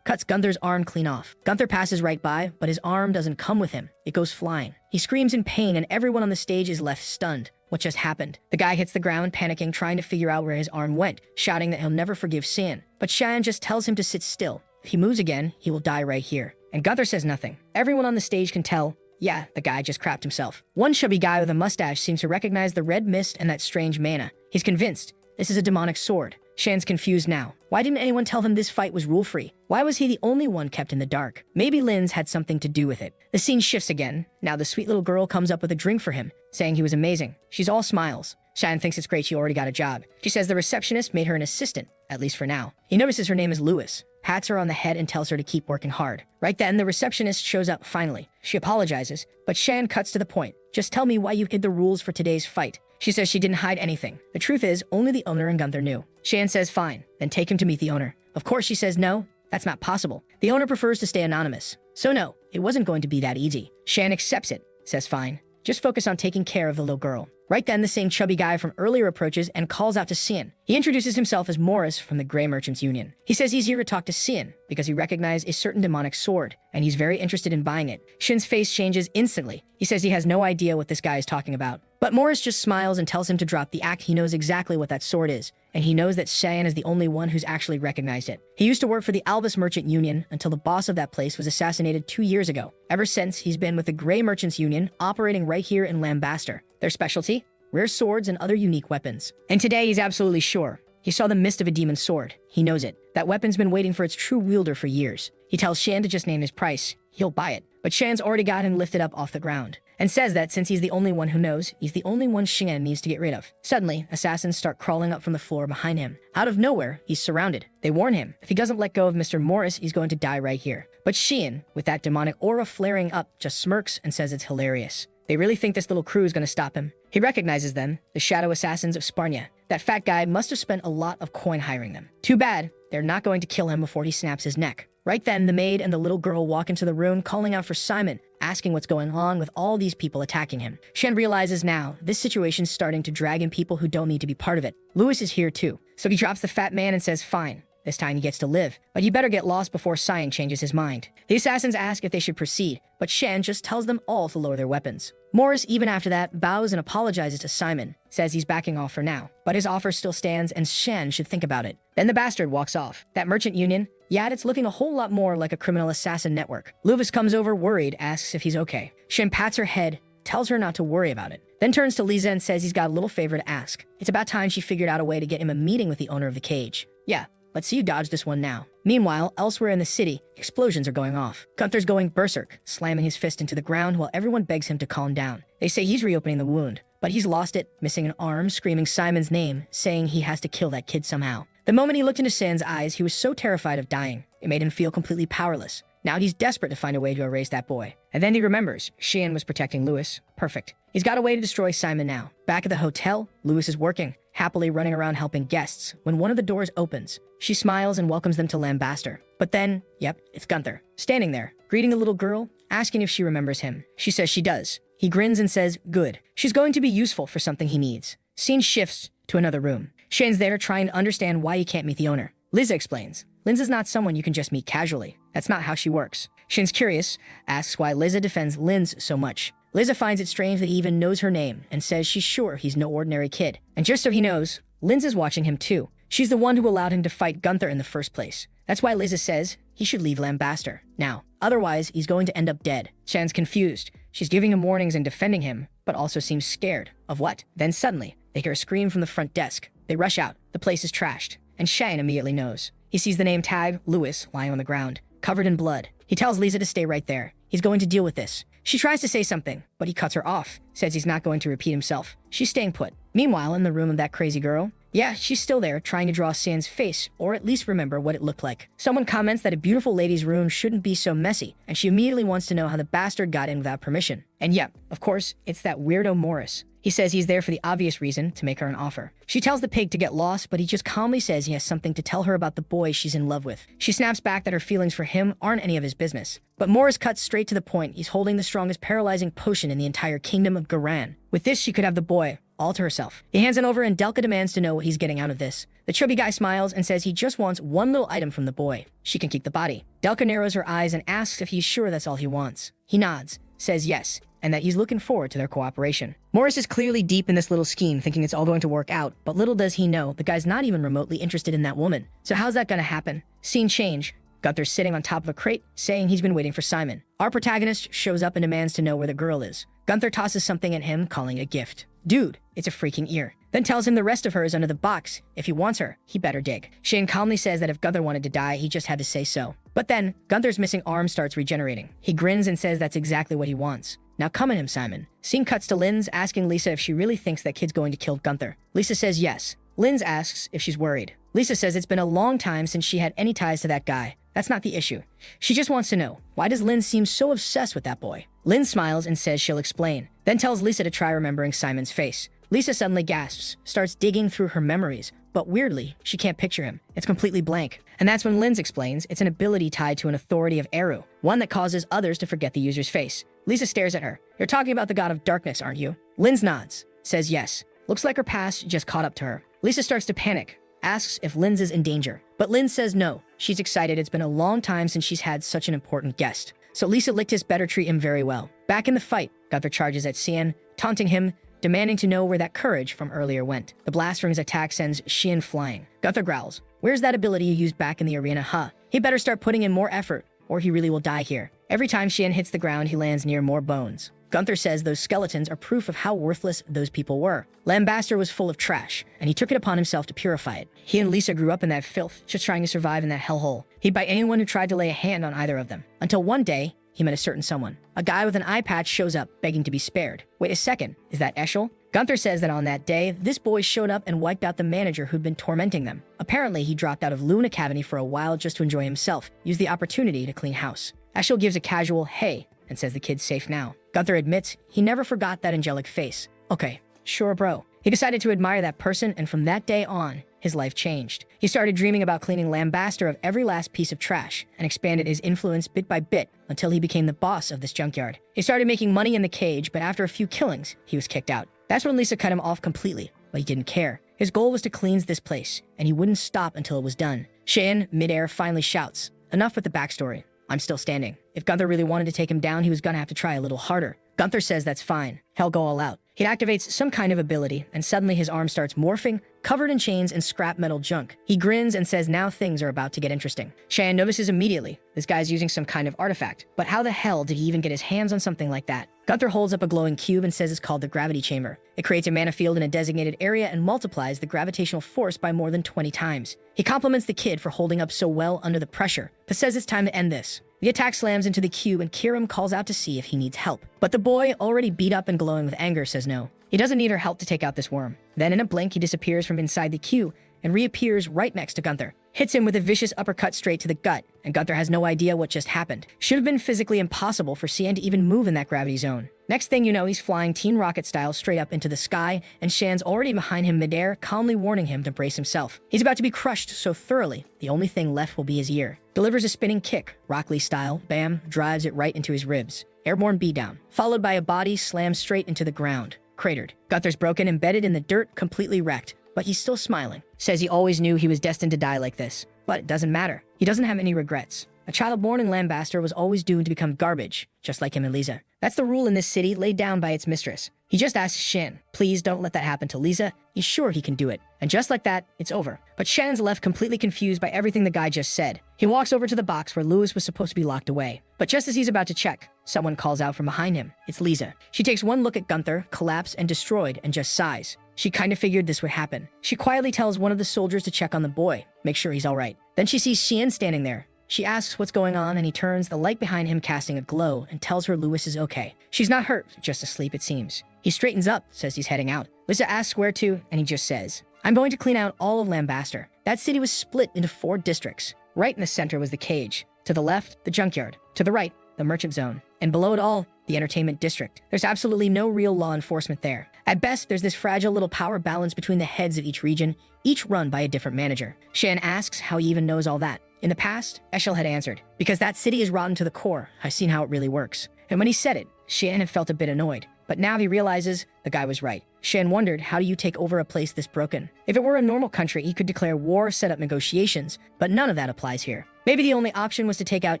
cuts Gunther's arm clean off. Gunther passes right by, but his arm doesn't come with him. It goes flying. He screams in pain, and everyone on the stage is left stunned. what just happened. The guy hits the ground, panicking, trying to figure out where his arm went, shouting that he'll never forgive Sin. But Shan just tells him to sit still. If he moves again, he will die right here. And Gunther says nothing. Everyone on the stage can tell, yeah, the guy just crapped himself. One chubby guy with a mustache seems to recognize the red mist and that strange mana. He's convinced this is a demonic sword. Shan's confused now. Why didn't anyone tell him this fight was rule-free? Why was he the only one kept in the dark? Maybe Lin's had something to do with it. The scene shifts again. Now the sweet little girl comes up with a drink for him, saying he was amazing. She's all smiles. Shan thinks it's great she already got a job. She says the receptionist made her an assistant, at least for now. He notices her name is Lewis, pats her on the head and tells her to keep working hard. Right then, the receptionist shows up finally. She apologizes, but Shan cuts to the point. Just tell me why you hid the rules for today's fight. She says she didn't hide anything. The truth is, only the owner and Gunther knew. Shan says fine, then take him to meet the owner. Of course she says no, that's not possible. The owner prefers to stay anonymous. So no, it wasn't going to be that easy. Shan accepts it, says fine. Just focus on taking care of the little girl. Right then, the same chubby guy from earlier approaches and calls out to Sin. He introduces himself as Morris from the Grey Merchants Union. He says he's here to talk to Sin because he recognized a certain demonic sword, and he's very interested in buying it. Shin's face changes instantly. He says he has no idea what this guy is talking about. But Morris just smiles and tells him to drop the act. He knows exactly what that sword is, and he knows that Shan is the only one who's actually recognized it. He used to work for the Albus Merchant Union until the boss of that place was assassinated 2 years ago. Ever since, he's been with the Grey Merchants Union, operating right here in Lambaster. Their specialty? Rare swords and other unique weapons. And today he's absolutely sure. He saw the mist of a demon sword. He knows it. That weapon's been waiting for its true wielder for years. He tells Shan to just name his price. He'll buy it. But Shan's already got him lifted up off the ground, and says that since he's the only one who knows, he's the only one Shan needs to get rid of. Suddenly, assassins start crawling up from the floor behind him. Out of nowhere, he's surrounded. They warn him, if he doesn't let go of Mr. Morris, he's going to die right here. But Shan, with that demonic aura flaring up, just smirks and says it's hilarious. They really think this little crew is going to stop him. He recognizes them, the shadow assassins of Sparnia. That fat guy must have spent a lot of coin hiring them. Too bad, they're not going to kill him before he snaps his neck. Right then, the maid and the little girl walk into the room, calling out for Simon, asking what's going on with all these people attacking him. Shan realizes now, this situation's starting to drag in people who don't need to be part of it. Lewis is here too. So he drops the fat man and says fine. This time he gets to live, but he better get lost before Cyan changes his mind. The assassins ask if they should proceed, but Shan just tells them all to lower their weapons. Morris, even after that, bows and apologizes to Simon, says he's backing off for now, but his offer still stands and Shan should think about it. Then the bastard walks off. That merchant union, yeah, it's looking a whole lot more like a criminal assassin network. Lewis comes over worried, asks if he's okay. Shan pats her head, tells her not to worry about it, then turns to Lisa and says he's got a little favor to ask. It's about time she figured out a way to get him a meeting with the owner of the cage. Yeah, let's see you dodge this one now. Meanwhile, elsewhere in the city, explosions are going off. Gunther's going berserk, slamming his fist into the ground while everyone begs him to calm down. They say he's reopening the wound, but he's lost it, missing an arm, screaming Simon's name, saying he has to kill that kid somehow. The moment he looked into Shan's eyes, he was so terrified of dying. It made him feel completely powerless. Now he's desperate to find a way to erase that boy. And then he remembers, Shan was protecting Lewis. Perfect. He's got a way to destroy Simon now. Back at the hotel, Lewis is working, happily running around helping guests, when one of the doors opens. She smiles and welcomes them to Lambaster. But then, yep, it's Gunther, standing there, greeting the little girl, asking if she remembers him. She says she does. He grins and says, good. She's going to be useful for something he needs. Scene shifts to another room. Shan's there trying to understand why he can't meet the owner. Liza explains. Lin's not someone you can just meet casually. That's not how she works. Shin's curious, asks why Liza defends Linz so much. Liza finds it strange that he even knows her name and says she's sure he's no ordinary kid. And just so he knows, Linz is watching him too. She's the one who allowed him to fight Gunther in the first place. That's why Liza says he should leave Lambaster now. Otherwise, he's going to end up dead. Shan's confused. She's giving him warnings and defending him, but also seems scared. Of what? Then suddenly, they hear a scream from the front desk. They rush out. The place is trashed. And Shan immediately knows. He sees the name tag, Lewis, lying on the ground, covered in blood. He tells Lisa to stay right there. He's going to deal with this. She tries to say something, but he cuts her off, says he's not going to repeat himself. She's staying put. Meanwhile, in the room of that crazy girl, yeah, she's still there trying to draw Shan's face, or at least remember what it looked like. Someone comments that a beautiful lady's room shouldn't be so messy, and she immediately wants to know how the bastard got in without permission. And yep, of course, it's that weirdo Morris. He says he's there for the obvious reason, to make her an offer. She tells the pig to get lost, but he just calmly says he has something to tell her about the boy she's in love with. She snaps back that her feelings for him aren't any of his business. But Morris cuts straight to the point. He's holding the strongest paralyzing potion in the entire kingdom of Garan. With this, she could have the boy all to herself. He hands it over and Delka demands to know what he's getting out of this. The chubby guy smiles and says he just wants one little item from the boy. She can keep the body. Delka narrows her eyes and asks if he's sure that's all he wants. He nods, says yes, and that he's looking forward to their cooperation. Morris is clearly deep in this little scheme, thinking it's all going to work out, but little does he know the guy's not even remotely interested in that woman. So how's that gonna happen? Scene change. Gunther's sitting on top of a crate, saying he's been waiting for Simon. Our protagonist shows up and demands to know where the girl is. Gunther tosses something at him, calling it a gift. Dude, it's a freaking ear. Then tells him the rest of her is under the box. If he wants her, he better dig. Shane calmly says that if Gunther wanted to die, he just had to say so. But then, Gunther's missing arm starts regenerating. He grins and says that's exactly what he wants. Now come at him, Simon. Scene cuts to Linz asking Lisa if she really thinks that kid's going to kill Gunther. Lisa says yes. Linz asks if she's worried. Lisa says it's been a long time since she had any ties to that guy. That's not the issue. She just wants to know, why does Linz seem so obsessed with that boy? Linz smiles and says she'll explain, then tells Lisa to try remembering Simon's face. Lisa suddenly gasps, starts digging through her memories, but weirdly, she can't picture him. It's completely blank. And that's when Linz explains it's an ability tied to an authority of Eru, one that causes others to forget the user's face. Lisa stares at her. You're talking about the god of darkness, aren't you? Linz nods, says yes. Looks like her past just caught up to her. Lisa starts to panic, asks if Linz is in danger. But Linz says no. She's excited. It's been a long time since she's had such an important guest. So Lisa Lichtis better treat him very well. Back in the fight, Gunther charges at Xian, taunting him, demanding to know where that courage from earlier went. The blast from his attack sends Xian flying. Gunther growls, where's that ability you used back in the arena, huh? He better start putting in more effort, or he really will die here. Every time Xian hits the ground, he lands near more bones. Gunther says those skeletons are proof of how worthless those people were. Lambaster was full of trash, and he took it upon himself to purify it. He and Lisa grew up in that filth, just trying to survive in that hellhole. He'd bite anyone who tried to lay a hand on either of them. Until one day, he met a certain someone. A guy with an eye patch shows up, begging to be spared. Wait a second, is that Eschel? Gunther says that on that day, this boy showed up and wiped out the manager who'd been tormenting them. Apparently, he dropped out of Loon Academy for a while just to enjoy himself, used the opportunity to clean house. Eschel gives a casual, hey, and says the kid's safe now. Gunther admits he never forgot that angelic face. Okay, sure bro. He decided to admire that person, and from that day on, his life changed. He started dreaming about cleaning Lambaster of every last piece of trash, and expanded his influence bit by bit until he became the boss of this junkyard. He started making money in the cage, but after a few killings, he was kicked out. That's when Lisa cut him off completely, but he didn't care. His goal was to cleanse this place, and he wouldn't stop until it was done. Cheyenne, midair, finally shouts, enough with the backstory. I'm still standing. If Gunther really wanted to take him down, he was gonna have to try a little harder. Gunther says that's fine. He'll go all out. He activates some kind of ability, and suddenly his arm starts morphing, covered in chains and scrap metal junk. He grins and says now things are about to get interesting. Cheyenne notices immediately, this guy's using some kind of artifact. But how the hell did he even get his hands on something like that? Gunther holds up a glowing cube and says it's called the gravity chamber. It creates a mana field in a designated area and multiplies the gravitational force by more than 20 times. He compliments the kid for holding up so well under the pressure, but says it's time to end this. The attack slams into the cube and Kiram calls out to see if he needs help. But the boy, already beat up and glowing with anger, says no. He doesn't need her help to take out this worm. Then in a blink, he disappears from inside the cube and reappears right next to Gunther. Hits him with a vicious uppercut straight to the gut, and Gunther has no idea what just happened. Should have been physically impossible for Cian to even move in that gravity zone. Next thing you know, he's flying Teen Rocket style straight up into the sky, and Shan's already behind him midair, calmly warning him to brace himself. He's about to be crushed so thoroughly, the only thing left will be his ear. Delivers a spinning kick, Rock Lee style, bam, drives it right into his ribs. Airborne beatdown, followed by a body slammed straight into the ground. Cratered. Gunther's broken, embedded in the dirt, completely wrecked. But he's still smiling. Says he always knew he was destined to die like this. But it doesn't matter. He doesn't have any regrets. A child born in Lambaster was always doomed to become garbage, just like him and Lisa. That's the rule in this city laid down by its mistress. He just asks Shan, please don't let that happen to Lisa. He's sure he can do it. And just like that, it's over. But Shan's left completely confused by everything the guy just said. He walks over to the box where Lewis was supposed to be locked away. But just as he's about to check, someone calls out from behind him. It's Lisa. She takes one look at Gunther, collapsed and destroyed, and just sighs. She kind of figured this would happen. She quietly tells one of the soldiers to check on the boy, make sure he's all right. Then she sees Xian standing there. She asks what's going on, and he turns, the light behind him casting a glow, and tells her Lewis is okay. She's not hurt, just asleep it seems. He straightens up, says he's heading out. Lisa asks where to, and he just says, I'm going to clean out all of Lambaster. That city was split into 4 districts. Right in the center was the cage. To the left, the junkyard. To the right, the merchant zone. And below it all, the entertainment district. There's absolutely no real law enforcement there. At best, there's this fragile little power balance between the heads of each region, each run by a different manager. Shan asks how he even knows all that. In the past, Eschel had answered, because that city is rotten to the core. I've seen how it really works. And when he said it, Shan had felt a bit annoyed. But now he realizes the guy was right. Shan wondered, how do you take over a place this broken? If it were a normal country, he could declare war, set up negotiations, but none of that applies here. Maybe the only option was to take out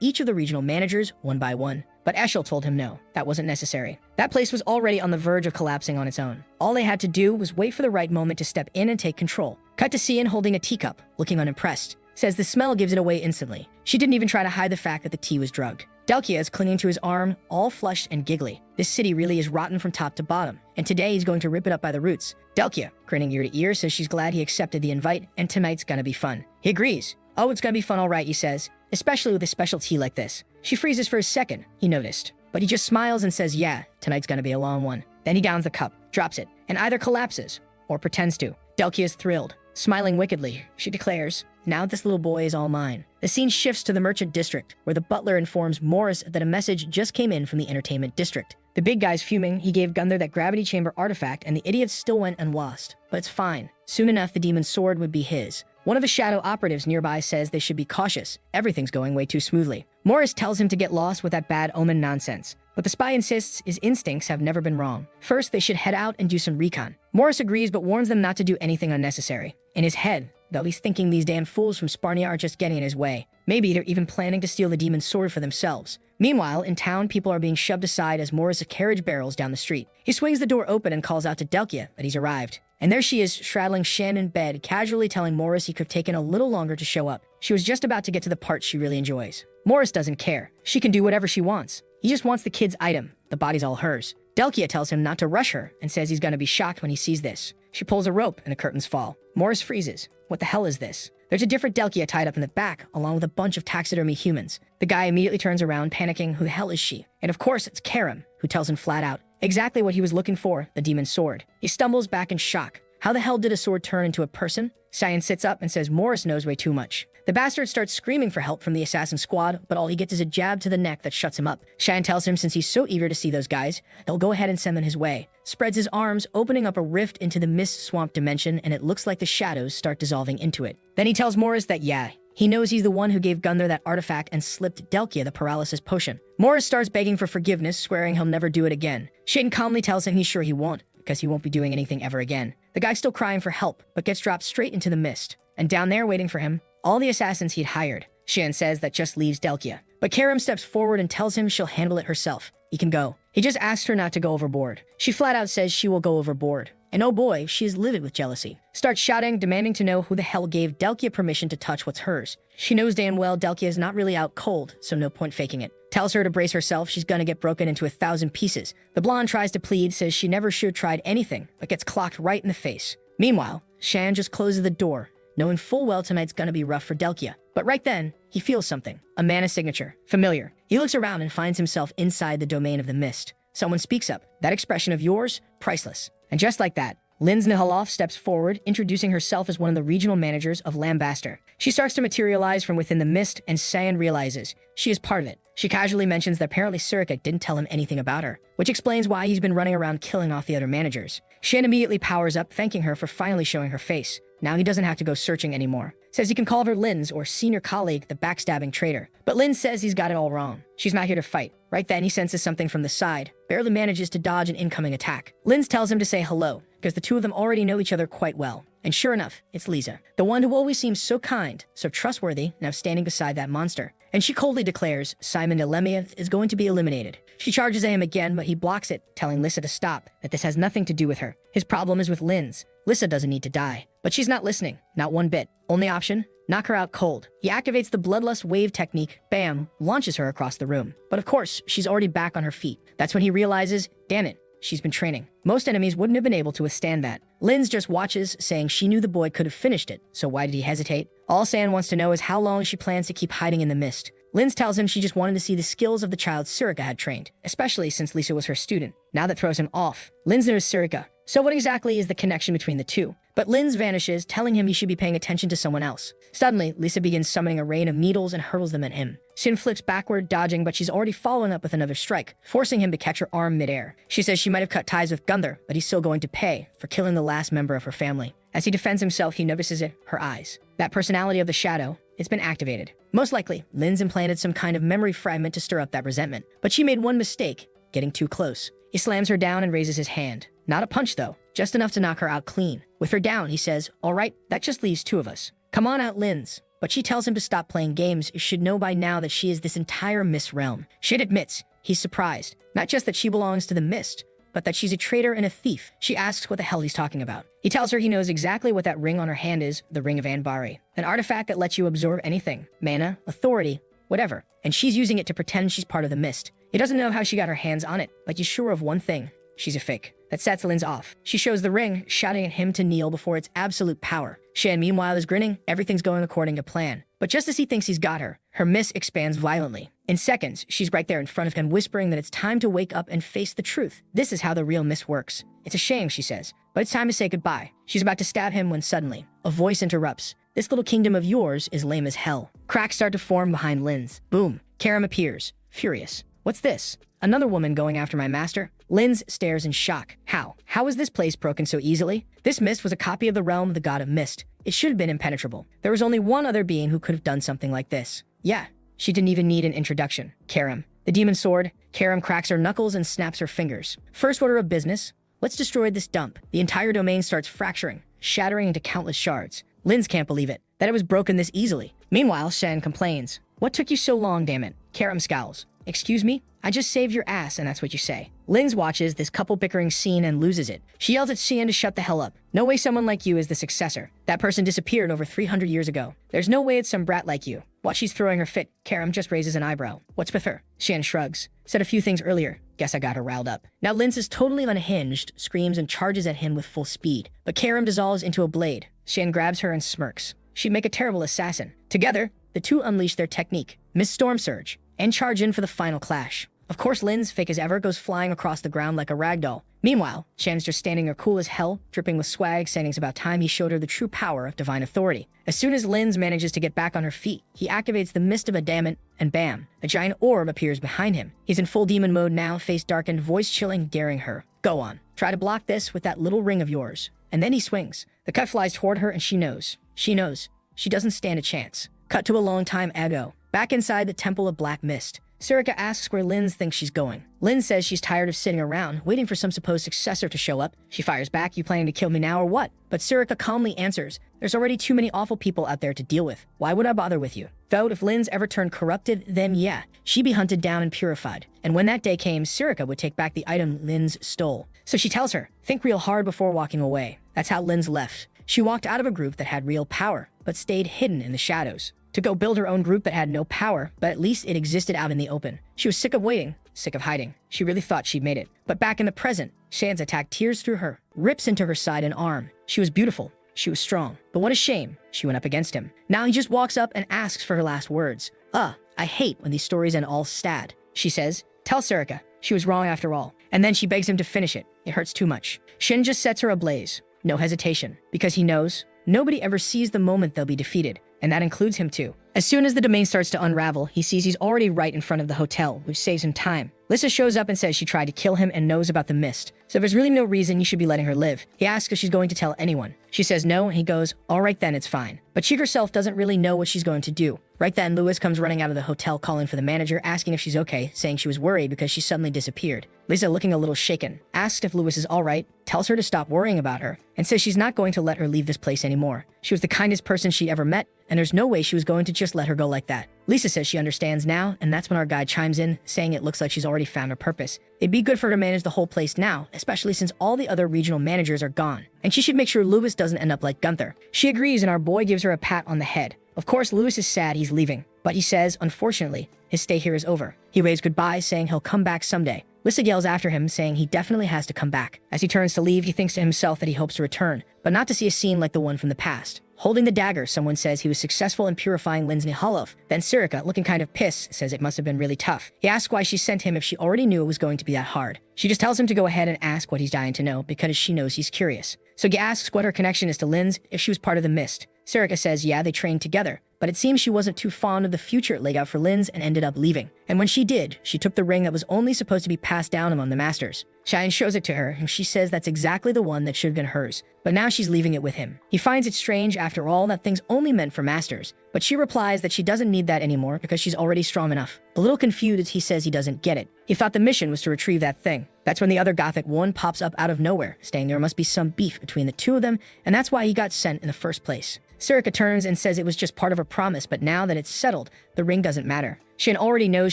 each of the regional managers one by one. But Eshel told him no, that wasn't necessary. That place was already on the verge of collapsing on its own. All they had to do was wait for the right moment to step in and take control. Cut to Cian holding a teacup, looking unimpressed. Says the smell gives it away instantly. She didn't even try to hide the fact that the tea was drugged. Delkia is clinging to his arm, all flushed and giggly. This city really is rotten from top to bottom, and today he's going to rip it up by the roots. Delkia, grinning ear to ear, says she's glad he accepted the invite, and tonight's gonna be fun. He agrees. Oh, it's gonna be fun all right, he says, especially with a special tea like this. She freezes for a second, he noticed. But he just smiles and says, yeah, tonight's gonna be a long one. Then he downs the cup, drops it, and either collapses, or pretends to. Delkia is thrilled. Smiling wickedly, she declares, now this little boy is all mine. The scene shifts to the merchant district, where the butler informs Morris that a message just came in from the entertainment district. The big guy's fuming. He gave Gunther that gravity chamber artifact, and the idiots still went unlost. But it's fine. Soon enough, the demon's sword would be his. One of the shadow operatives nearby says they should be cautious. Everything's going way too smoothly. Morris tells him to get lost with that bad omen nonsense. But the spy insists his instincts have never been wrong. First, they should head out and do some recon. Morris agrees but warns them not to do anything unnecessary. In his head, though, he's thinking these damn fools from Sparnia are just getting in his way. Maybe they're even planning to steal the demon's sword for themselves. Meanwhile, in town, people are being shoved aside as Morris' carriage barrels down the street. He swings the door open and calls out to Delkia that he's arrived. And there she is, straddling Shan in bed, casually telling Morris he could have taken a little longer to show up. She was just about to get to the part she really enjoys. Morris doesn't care. She can do whatever she wants. He just wants the kid's item. The body's all hers. Delkia tells him not to rush her and says he's gonna be shocked when he sees this. She pulls a rope and the curtains fall. Morris freezes. What the hell is this? There's a different Delkia tied up in the back, along with a bunch of taxidermy humans. The guy immediately turns around, panicking, who the hell is she? And of course, it's Karim, who tells him flat out exactly what he was looking for, the demon's sword. He stumbles back in shock. How the hell did a sword turn into a person? Cyan sits up and says Morris knows way too much. The bastard starts screaming for help from the assassin squad, but all he gets is a jab to the neck that shuts him up. Cheyenne tells him since he's so eager to see those guys, they'll go ahead and send them his way. Spreads his arms, opening up a rift into the mist swamp dimension, and it looks like the shadows start dissolving into it. Then he tells Morris that, yeah, he knows he's the one who gave Gunther that artifact and slipped Delkia the paralysis potion. Morris starts begging for forgiveness, swearing he'll never do it again. Shane calmly tells him he's sure he won't, because he won't be doing anything ever again. The guy's still crying for help, but gets dropped straight into the mist. And down there waiting for him, all the assassins he'd hired. Shan says that just leaves Delkia. But Karim steps forward and tells him she'll handle it herself. He can go. He just asks her not to go overboard. She flat out says she will go overboard. And oh boy, she is livid with jealousy. Starts shouting, demanding to know who the hell gave Delkia permission to touch what's hers. She knows damn well Delkia is not really out cold, so no point faking it. Tells her to brace herself, she's gonna get broken into 1,000 pieces. The blonde tries to plead, says she never should have tried anything, but gets clocked right in the face. Meanwhile, Shan just closes the door, knowing full well tonight's gonna be rough for Delkia. But right then, he feels something. A mana signature. Familiar. He looks around and finds himself inside the domain of the mist. Someone speaks up. That expression of yours, priceless. And just like that, Linz Nihaloff steps forward, introducing herself as one of the regional managers of Lambaster. She starts to materialize from within the mist, and Sayan realizes she is part of it. She casually mentions that apparently Surika didn't tell him anything about her, which explains why he's been running around killing off the other managers. Shan immediately powers up, thanking her for finally showing her face. Now he doesn't have to go searching anymore. Says he can call her Linz, or senior colleague, the backstabbing traitor. But Linz says he's got it all wrong. She's not here to fight. Right then, he senses something from the side, barely manages to dodge an incoming attack. Linz tells him to say hello, because the two of them already know each other quite well. And sure enough, it's Lisa, the one who always seems so kind, so trustworthy, now standing beside that monster. And she coldly declares Simon Delemia is going to be eliminated. She charges at him again, but he blocks it, telling Lissa to stop, that this has nothing to do with her. His problem is with Linz. Lissa doesn't need to die. But she's not listening, not one bit. Only option, knock her out cold. He activates the bloodlust wave technique, bam, launches her across the room. But of course, she's already back on her feet. That's when he realizes, damn it, she's been training. Most enemies wouldn't have been able to withstand that. Linz just watches, saying she knew the boy could have finished it, so why did he hesitate? All San wants to know is how long she plans to keep hiding in the mist. Linz tells him she just wanted to see the skills of the child Surika had trained, especially since Lisa was her student. Now that throws him off. Linz knows Surika. So what exactly is the connection between the two? But Linz vanishes, telling him he should be paying attention to someone else. Suddenly, Lisa begins summoning a rain of needles and hurls them at him. Sin flips backward, dodging, but she's already following up with another strike, forcing him to catch her arm midair. She says she might have cut ties with Gunther, but he's still going to pay for killing the last member of her family. As he defends himself, he notices it, her eyes. That personality of the shadow, it's been activated. Most likely, Linz implanted some kind of memory fragment to stir up that resentment. But she made one mistake, getting too close. He slams her down and raises his hand. Not a punch though, just enough to knock her out clean. With her down, he says, all right, that just leaves two of us. Come on out, Linz. but she tells him to stop playing games. He should know by now that she is this entire Mist realm. Shin admits he's surprised, not just that she belongs to the Mist, but that she's a traitor and a thief. She asks what the hell he's talking about. He tells her he knows exactly what that ring on her hand is, the Ring of Anbari, an artifact that lets you absorb anything, mana, authority, whatever, and she's using it to pretend she's part of the Mist. He doesn't know how she got her hands on it, but he's sure of one thing: she's a fake. That sets Lin's off. She shows the ring, shouting at him to kneel before its absolute power. Shan, meanwhile, is grinning. Everything's going according to plan. But just as he thinks he's got her, her mist expands violently. In seconds, she's right there in front of him, whispering that it's time to wake up and face the truth. This is how the real mist works. It's a shame, she says, but it's time to say goodbye. She's about to stab him when suddenly, a voice interrupts. This little kingdom of yours is lame as hell. Cracks start to form behind Lin's. Boom. Karam appears, furious. What's this? Another woman going after my master? Linz stares in shock. How? How is this place broken so easily? This mist was a copy of the realm of the god of mist. It should have been impenetrable. There was only one other being who could have done something like this. Yeah, she didn't even need an introduction. Karam. The demon sword. Karam cracks her knuckles and snaps her fingers. First order of business. Let's destroy this dump. The entire domain starts fracturing, shattering into countless shards. Linz can't believe it, that it was broken this easily. Meanwhile, Shan complains. What took you so long, damn it? Karam scowls. Excuse me? I just saved your ass, and that's what you say. Linz watches this couple bickering scene and loses it. She yells at Xian to shut the hell up. No way someone like you is the successor. That person disappeared over 300 years ago. There's no way it's some brat like you. While she's throwing her fit, Karam just raises an eyebrow. What's with her? Xian shrugs. Said a few things earlier. Guess I got her riled up. Now Linz is totally unhinged, screams and charges at him with full speed. But Karam dissolves into a blade. Xian grabs her and smirks. She'd make a terrible assassin. Together, the two unleash their technique, Miss Storm Surge, and charge in for the final clash. Of course, Linz, fake as ever, goes flying across the ground like a ragdoll. Meanwhile, Shan's just standing there cool as hell, dripping with swag, saying it's about time he showed her the true power of divine authority. As soon as Linz manages to get back on her feet, he activates the Mist of Adamant, and bam, a giant orb appears behind him. He's in full demon mode now, face darkened, voice chilling, daring her. Go on, try to block this with that little ring of yours. And then he swings. The cut flies toward her and she knows. She knows. She doesn't stand a chance. Cut to a long time ago. Back inside the Temple of Black Mist. Sirika asks where Linz thinks she's going. Linz says she's tired of sitting around, waiting for some supposed successor to show up. She fires back, you planning to kill me now or what? But Sirika calmly answers, there's already too many awful people out there to deal with. Why would I bother with you? Though if Linz ever turned corrupted, then yeah, she'd be hunted down and purified. And when that day came, Sirika would take back the item Linz stole. So she tells her, think real hard before walking away. That's how Linz left. She walked out of a group that had real power, but stayed hidden in the shadows. To go build her own group that had no power, but at least it existed out in the open. She was sick of waiting, sick of hiding. She really thought she'd made it. But back in the present, Shan's attack tears through her, rips into her side and arm. She was beautiful. She was strong. But what a shame, she went up against him. Now he just walks up and asks for her last words. I hate when these stories end all sad. She says, tell Sirika, she was wrong after all. And then she begs him to finish it. It hurts too much. Shin just sets her ablaze. No hesitation. Because he knows, nobody ever sees the moment they'll be defeated. And that includes him too. As soon as the domain starts to unravel, he sees he's already right in front of the hotel, which saves him time. Lissa shows up and says she tried to kill him and knows about the mist. So there's really no reason you should be letting her live. He asks if she's going to tell anyone. She says no, and he goes, all right then, it's fine. But she herself doesn't really know what she's going to do. Right then, Lewis comes running out of the hotel calling for the manager, asking if she's okay, saying she was worried because she suddenly disappeared. Lisa, looking a little shaken, asks if Lewis is all right, tells her to stop worrying about her, and says she's not going to let her leave this place anymore. She was the kindest person she ever met, and there's no way she was going to just let her go like that. Lisa says she understands now, and that's when our guide chimes in, saying it looks like she's already found her purpose. It'd be good for her to manage the whole place now, especially since all the other regional managers are gone. And she should make sure Lewis doesn't end up like Gunther. She agrees, and our boy gives her a pat on the head. Of course, Lewis is sad he's leaving, but he says, unfortunately, his stay here is over. He waves goodbye, saying he'll come back someday. Lissa yells after him, saying he definitely has to come back. As he turns to leave, he thinks to himself that he hopes to return, but not to see a scene like the one from the past. Holding the dagger, someone says he was successful in purifying Lin's Nihalov. Then Sirika, looking kind of pissed, says it must have been really tough. He asks why she sent him if she already knew it was going to be that hard. She just tells him to go ahead and ask what he's dying to know, because she knows he's curious. So he asks what her connection is to Lin's, if she was part of the Mist. Sirika says yeah, they trained together, but it seems she wasn't too fond of the future it laid out for Linz and ended up leaving. And when she did, she took the ring that was only supposed to be passed down among the masters. Cheyenne shows it to her, and she says that's exactly the one that should have been hers, but now she's leaving it with him. He finds it strange, after all, that thing's only meant for masters, but she replies that she doesn't need that anymore because she's already strong enough. A little confused, he says he doesn't get it. He thought the mission was to retrieve that thing. That's when the other Gothic one pops up out of nowhere, saying there must be some beef between the two of them, and that's why he got sent in the first place. Sirika turns and says it was just part of her promise, but now that it's settled, the ring doesn't matter. Shin already knows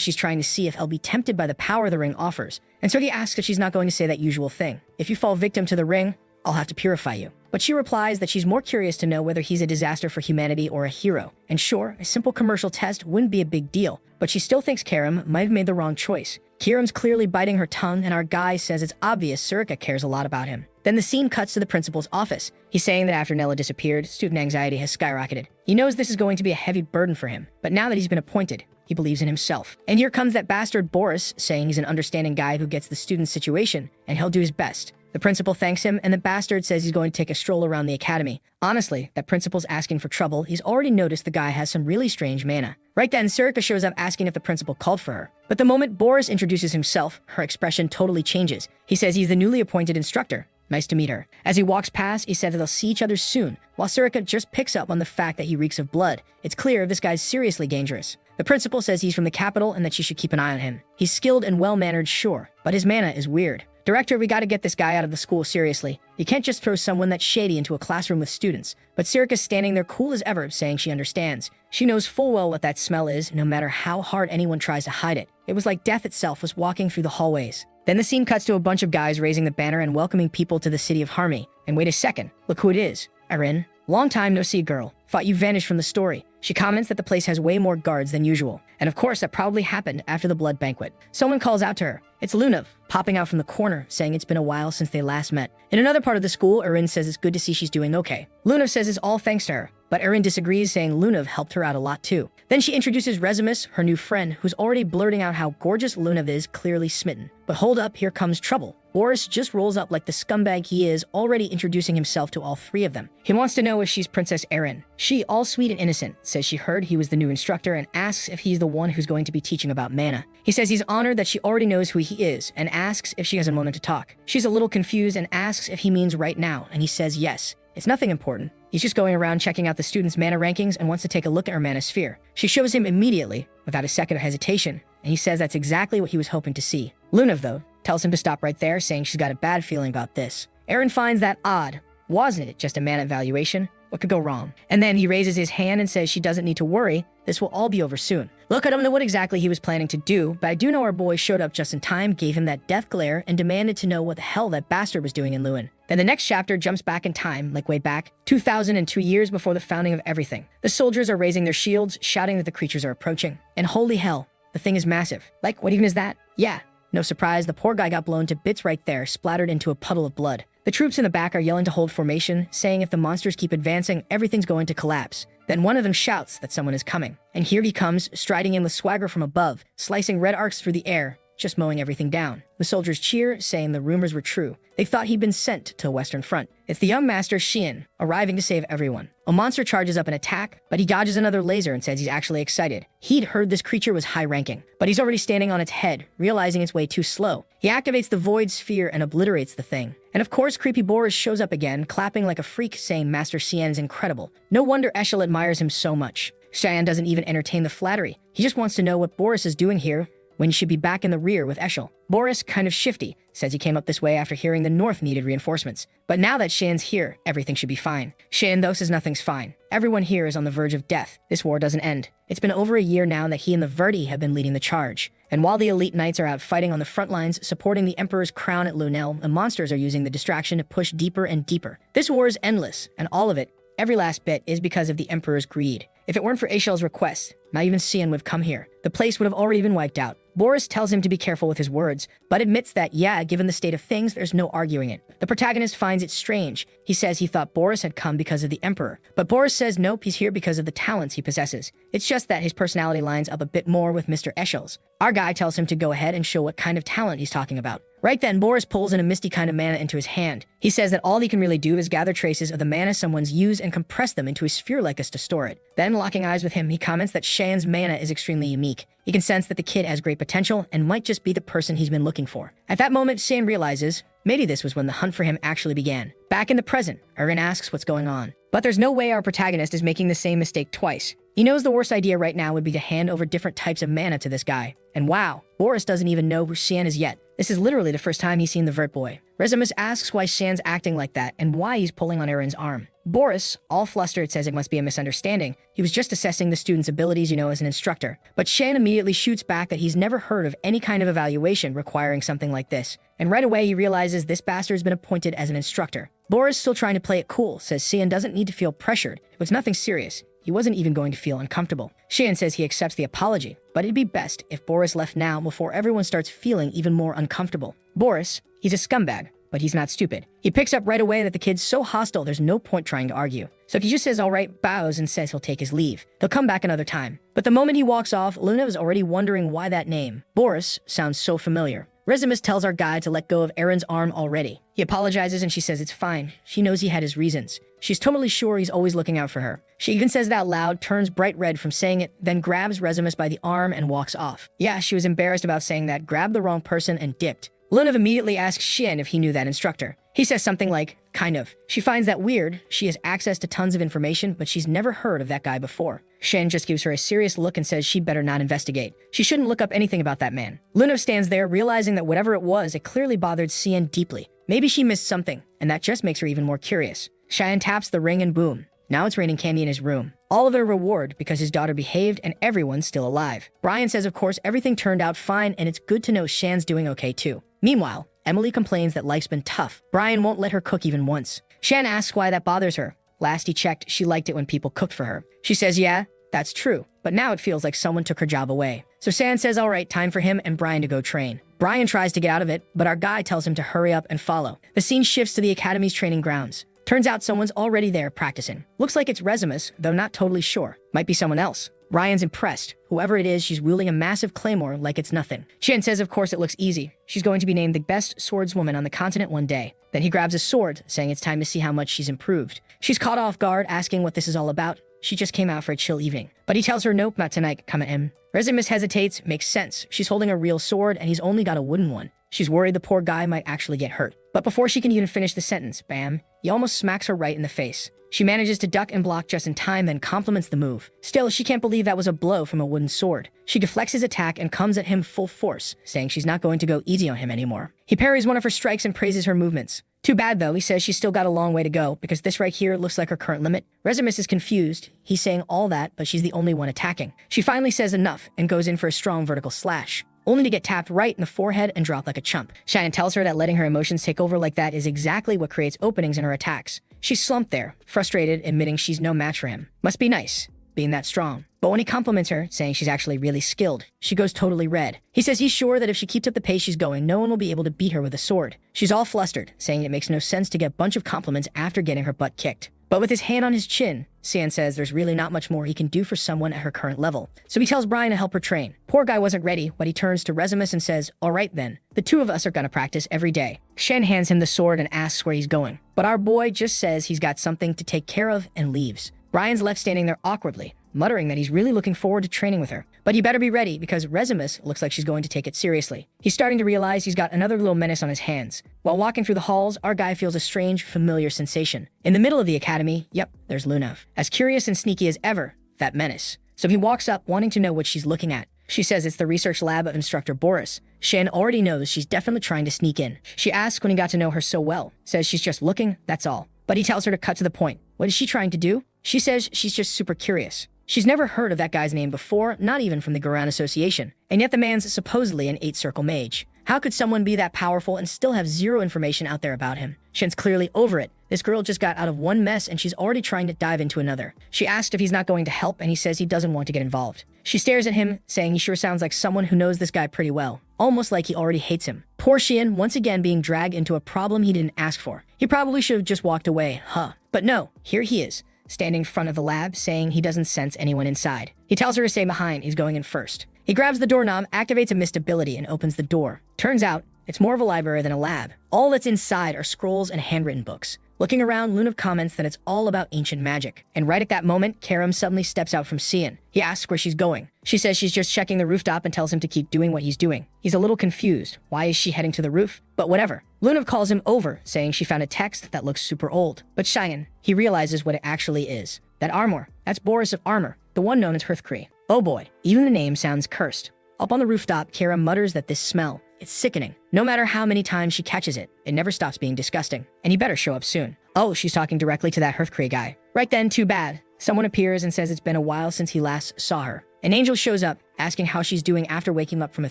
she's trying to see if he'll be tempted by the power the ring offers, and so he asks if she's not going to say that usual thing. If you fall victim to the ring, I'll have to purify you. But she replies that she's more curious to know whether he's a disaster for humanity or a hero. And sure, a simple commercial test wouldn't be a big deal, but she still thinks Karam might have made the wrong choice. Kiram's clearly biting her tongue, and our guy says it's obvious Sirika cares a lot about him. Then the scene cuts to the principal's office. He's saying that after Nella disappeared, student anxiety has skyrocketed. He knows this is going to be a heavy burden for him, but now that he's been appointed, he believes in himself. And here comes that bastard Boris, saying he's an understanding guy who gets the student's situation, and he'll do his best. The principal thanks him, and the bastard says he's going to take a stroll around the academy. Honestly, that principal's asking for trouble. He's already noticed the guy has some really strange mana. Right then, Sirika shows up asking if the principal called for her. But the moment Boris introduces himself, her expression totally changes. He says he's the newly appointed instructor. Nice to meet her. As he walks past, he said that they'll see each other soon, while Sirika just picks up on the fact that he reeks of blood. It's clear this guy's seriously dangerous. The principal says he's from the capital and that she should keep an eye on him. He's skilled and well-mannered, sure, but his mana is weird. Director, we gotta get this guy out of the school seriously. You can't just throw someone that's shady into a classroom with students. But Sirika's standing there cool as ever, saying she understands. She knows full well what that smell is, no matter how hard anyone tries to hide it. It was like death itself was walking through the hallways. Then the scene cuts to a bunch of guys raising the banner and welcoming people to the city of Harmony. And wait a second, look who it is. Erin. Long time no see, girl. Thought you vanished from the story. She comments that the place has way more guards than usual. And of course, that probably happened after the blood banquet. Someone calls out to her. It's Lunav, popping out from the corner, saying it's been a while since they last met. In another part of the school, Erin says it's good to see she's doing okay. Lunav says it's all thanks to her, but Erin disagrees, saying Lunav helped her out a lot too. Then she introduces Resimus, her new friend, who's already blurting out how gorgeous Lunav is, clearly smitten. But hold up, here comes trouble. Boris just rolls up like the scumbag he is, already introducing himself to all three of them. He wants to know if she's Princess Erin. She, all sweet and innocent, says she heard he was the new instructor and asks if he's the one who's going to be teaching about mana. He says he's honored that she already knows who he is and asks if she has a moment to talk. She's a little confused and asks if he means right now, and he says yes. It's nothing important. He's just going around checking out the students' mana rankings and wants to take a look at her mana sphere. She shows him immediately, without a second of hesitation, and he says that's exactly what he was hoping to see. Lunav, though, tells him to stop right there, saying she's got a bad feeling about this. Erin finds that odd. Wasn't it just a mana evaluation? What could go wrong? And then he raises his hand and says she doesn't need to worry. This will all be over soon. Look, I don't know what exactly he was planning to do, but I do know our boy showed up just in time, gave him that death glare, and demanded to know what the hell that bastard was doing in Lewin. Then the next chapter jumps back in time, like way back, 2002 years before the founding of everything. The soldiers are raising their shields, shouting that the creatures are approaching. And holy hell, the thing is massive. Like, what even is that? Yeah, no surprise, the poor guy got blown to bits right there, splattered into a puddle of blood. The troops in the back are yelling to hold formation, saying if the monsters keep advancing, everything's going to collapse. Then one of them shouts that someone is coming. And here he comes, striding in with swagger from above, slicing red arcs through the air, just mowing everything down. The soldiers cheer, saying the rumors were true. They thought he'd been sent to a Western Front. It's the young master Xian, arriving to save everyone. A monster charges up an attack, but he dodges another laser and says he's actually excited. He'd heard this creature was high-ranking, but he's already standing on its head, realizing it's way too slow. He activates the Void Sphere and obliterates the thing. And of course, Creepy Boris shows up again, clapping like a freak, saying Master Xian is incredible. No wonder Eshel admires him so much. Xian doesn't even entertain the flattery. He just wants to know what Boris is doing here, when he should be back in the rear with Eshel. Boris, kind of shifty, says he came up this way after hearing the North needed reinforcements. But now that Xian's here, everything should be fine. Xian, though, says nothing's fine. Everyone here is on the verge of death. This war doesn't end. It's been over a year now that he and the Verdi have been leading the charge. And while the elite knights are out fighting on the front lines, supporting the Emperor's crown at Lunel, the monsters are using the distraction to push deeper and deeper. This war is endless, and all of it, every last bit, is because of the Emperor's greed. If it weren't for Eshel's request, not even Xian would have come here. The place would have already been wiped out. Boris tells him to be careful with his words, but admits that, yeah, given the state of things, there's no arguing it. The protagonist finds it strange. He says he thought Boris had come because of the Emperor. But Boris says nope, he's here because of the talents he possesses. It's just that his personality lines up a bit more with Mr. Eshel's. Our guy tells him to go ahead and show what kind of talent he's talking about. Right then, Boris pulls in a misty kind of mana into his hand. He says that all he can really do is gather traces of the mana someone's used and compress them into a sphere like us to store it. Then, locking eyes with him, he comments that Shan's mana is extremely unique. He can sense that the kid has great potential and might just be the person he's been looking for. At that moment, Shan realizes maybe this was when the hunt for him actually began. Back in the present, Eren asks what's going on. But there's no way our protagonist is making the same mistake twice. He knows the worst idea right now would be to hand over different types of mana to this guy. And wow, Boris doesn't even know who Shan is yet. This is literally the first time he's seen the Vert Boy. Rezimus asks why Shan's acting like that and why he's pulling on Eren's arm. Boris, all flustered, says it must be a misunderstanding. He was just assessing the student's abilities, as an instructor. But Shan immediately shoots back that he's never heard of any kind of evaluation requiring something like this. And right away he realizes this bastard's been appointed as an instructor. Boris, still trying to play it cool, says Shan doesn't need to feel pressured. It was nothing serious. He wasn't even going to feel uncomfortable. Shan says he accepts the apology, but it'd be best if Boris left now before everyone starts feeling even more uncomfortable. Boris, he's a scumbag, but he's not stupid. He picks up right away that the kid's so hostile there's no point trying to argue. So he just says alright, bows, and says he'll take his leave. They'll come back another time. But the moment he walks off, Luna is already wondering why that name, Boris, sounds so familiar. Rezimus tells our guy to let go of Eren's arm already. He apologizes and she says it's fine. She knows he had his reasons. She's totally sure he's always looking out for her. She even says it out loud, turns bright red from saying it, then grabs Rezimus by the arm and walks off. Yeah, she was embarrassed about saying that, grabbed the wrong person, and dipped. Luna immediately asks Shin if he knew that instructor. He says something like, kind of. She finds that weird. She has access to tons of information, but she's never heard of that guy before. Shin just gives her a serious look and says she'd better not investigate. She shouldn't look up anything about that man. Luna stands there, realizing that whatever it was, it clearly bothered Cien deeply. Maybe she missed something, and that just makes her even more curious. Cheyenne taps the ring and boom. Now it's raining candy in his room. All of it a reward because his daughter behaved and everyone's still alive. Brian says of course everything turned out fine and it's good to know Shan's doing okay too. Meanwhile, Emily complains that life's been tough. Brian won't let her cook even once. Shan asks why that bothers her. Last he checked, she liked it when people cooked for her. She says yeah, that's true, but now it feels like someone took her job away. So Shan says alright, time for him and Brian to go train. Brian tries to get out of it, but our guy tells him to hurry up and follow. The scene shifts to the academy's training grounds. Turns out someone's already there practicing. Looks like it's Rezimus, though not totally sure. Might be someone else. Ryan's impressed. Whoever it is, she's wielding a massive claymore like it's nothing. Shin says of course it looks easy. She's going to be named the best swordswoman on the continent one day. Then he grabs a sword, saying it's time to see how much she's improved. She's caught off guard, asking what this is all about. She just came out for a chill evening. But he tells her nope, not tonight, come at him. Rezimus hesitates, makes sense. She's holding a real sword and he's only got a wooden one. She's worried the poor guy might actually get hurt. But before she can even finish the sentence, bam, he almost smacks her right in the face. She manages to duck and block just in time, then compliments the move. Still, she can't believe that was a blow from a wooden sword. She deflects his attack and comes at him full force, saying she's not going to go easy on him anymore. He parries one of her strikes and praises her movements. Too bad though, he says she's still got a long way to go, because this right here looks like her current limit. Rezimus is confused. He's saying all that, but she's the only one attacking. She finally says enough and goes in for a strong vertical slash, only to get tapped right in the forehead and drop like a chump. Shannon tells her that letting her emotions take over like that is exactly what creates openings in her attacks. She's slumped there, frustrated, admitting she's no match for him. Must be nice, being that strong. But when he compliments her, saying she's actually really skilled, she goes totally red. He says he's sure that if she keeps up the pace she's going, no one will be able to beat her with a sword. She's all flustered, saying it makes no sense to get a bunch of compliments after getting her butt kicked. But with his hand on his chin, Cian says there's really not much more he can do for someone at her current level. So he tells Brian to help her train. Poor guy wasn't ready, but he turns to Rezimus and says, alright then, the two of us are gonna practice every day. Shen hands him the sword and asks where he's going. But our boy just says he's got something to take care of and leaves. Brian's left standing there awkwardly, muttering that he's really looking forward to training with her. But he better be ready because Rezimus looks like she's going to take it seriously. He's starting to realize he's got another little menace on his hands. While walking through the halls, our guy feels a strange, familiar sensation. In the middle of the academy, yep, there's Luna. As curious and sneaky as ever, that menace. So he walks up, wanting to know what she's looking at. She says it's the research lab of Instructor Boris. Shan already knows she's definitely trying to sneak in. She asks when he got to know her so well. Says she's just looking, that's all. But he tells her to cut to the point. What is she trying to do? She says she's just super curious. She's never heard of that guy's name before, not even from the Garan Association. And yet the man's supposedly an 8-circle mage. How could someone be that powerful and still have zero information out there about him? Shen's clearly over it. This girl just got out of one mess and she's already trying to dive into another. She asked if he's not going to help and he says he doesn't want to get involved. She stares at him, saying he sure sounds like someone who knows this guy pretty well. Almost like he already hates him. Poor Xian, once again being dragged into a problem he didn't ask for. He probably should have just walked away, huh? But no, here he is, standing in front of the lab, saying he doesn't sense anyone inside. He tells her to stay behind, he's going in first. He grabs the doorknob, activates a mist ability, and opens the door. Turns out, It's more of a library than a lab. All that's inside are scrolls and handwritten books. Looking around, Lunav comments that it's all about ancient magic. And right at that moment, Karam suddenly steps out from Sian. He asks where she's going. She says she's just checking the rooftop and tells him to keep doing what he's doing. He's a little confused. Why is she heading to the roof? But whatever. Lunav calls him over, saying she found a text that looks super old. But Cheyenne, he realizes what it actually is. That armor. That's Boris of Armor, the one known as Hearthcree. Oh boy, even the name sounds cursed. Up on the rooftop, Karam mutters that this smell, it's sickening. No matter how many times she catches it, it never stops being disgusting. And he better show up soon. Oh, she's talking directly to that Hearthcree guy. Right then, too bad. Someone appears and says it's been a while since he last saw her. An angel shows up, asking how she's doing after waking up from a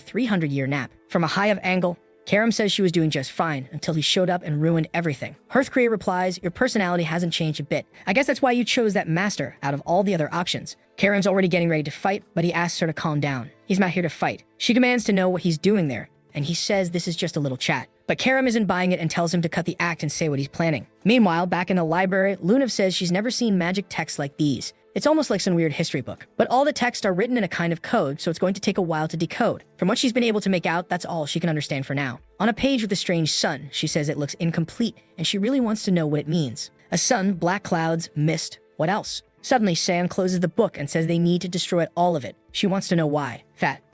300-year nap. From a high-up angle, Karam says she was doing just fine until he showed up and ruined everything. Hearthcree replies, your personality hasn't changed a bit. I guess that's why you chose that master out of all the other options. Karam's already getting ready to fight, but he asks her to calm down. He's not here to fight. She demands to know what he's doing there, and he says this is just a little chat. But Karam isn't buying it and tells him to cut the act and say what he's planning. Meanwhile, back in the library, Lunav says she's never seen magic texts like these. It's almost like some weird history book. But all the texts are written in a kind of code, so it's going to take a while to decode. From what she's been able to make out, that's all she can understand for now. On a page with a strange sun, she says it looks incomplete, and she really wants to know what it means. A sun, black clouds, mist, what else? Suddenly, Sam closes the book and says they need to destroy all of it. She wants to know why.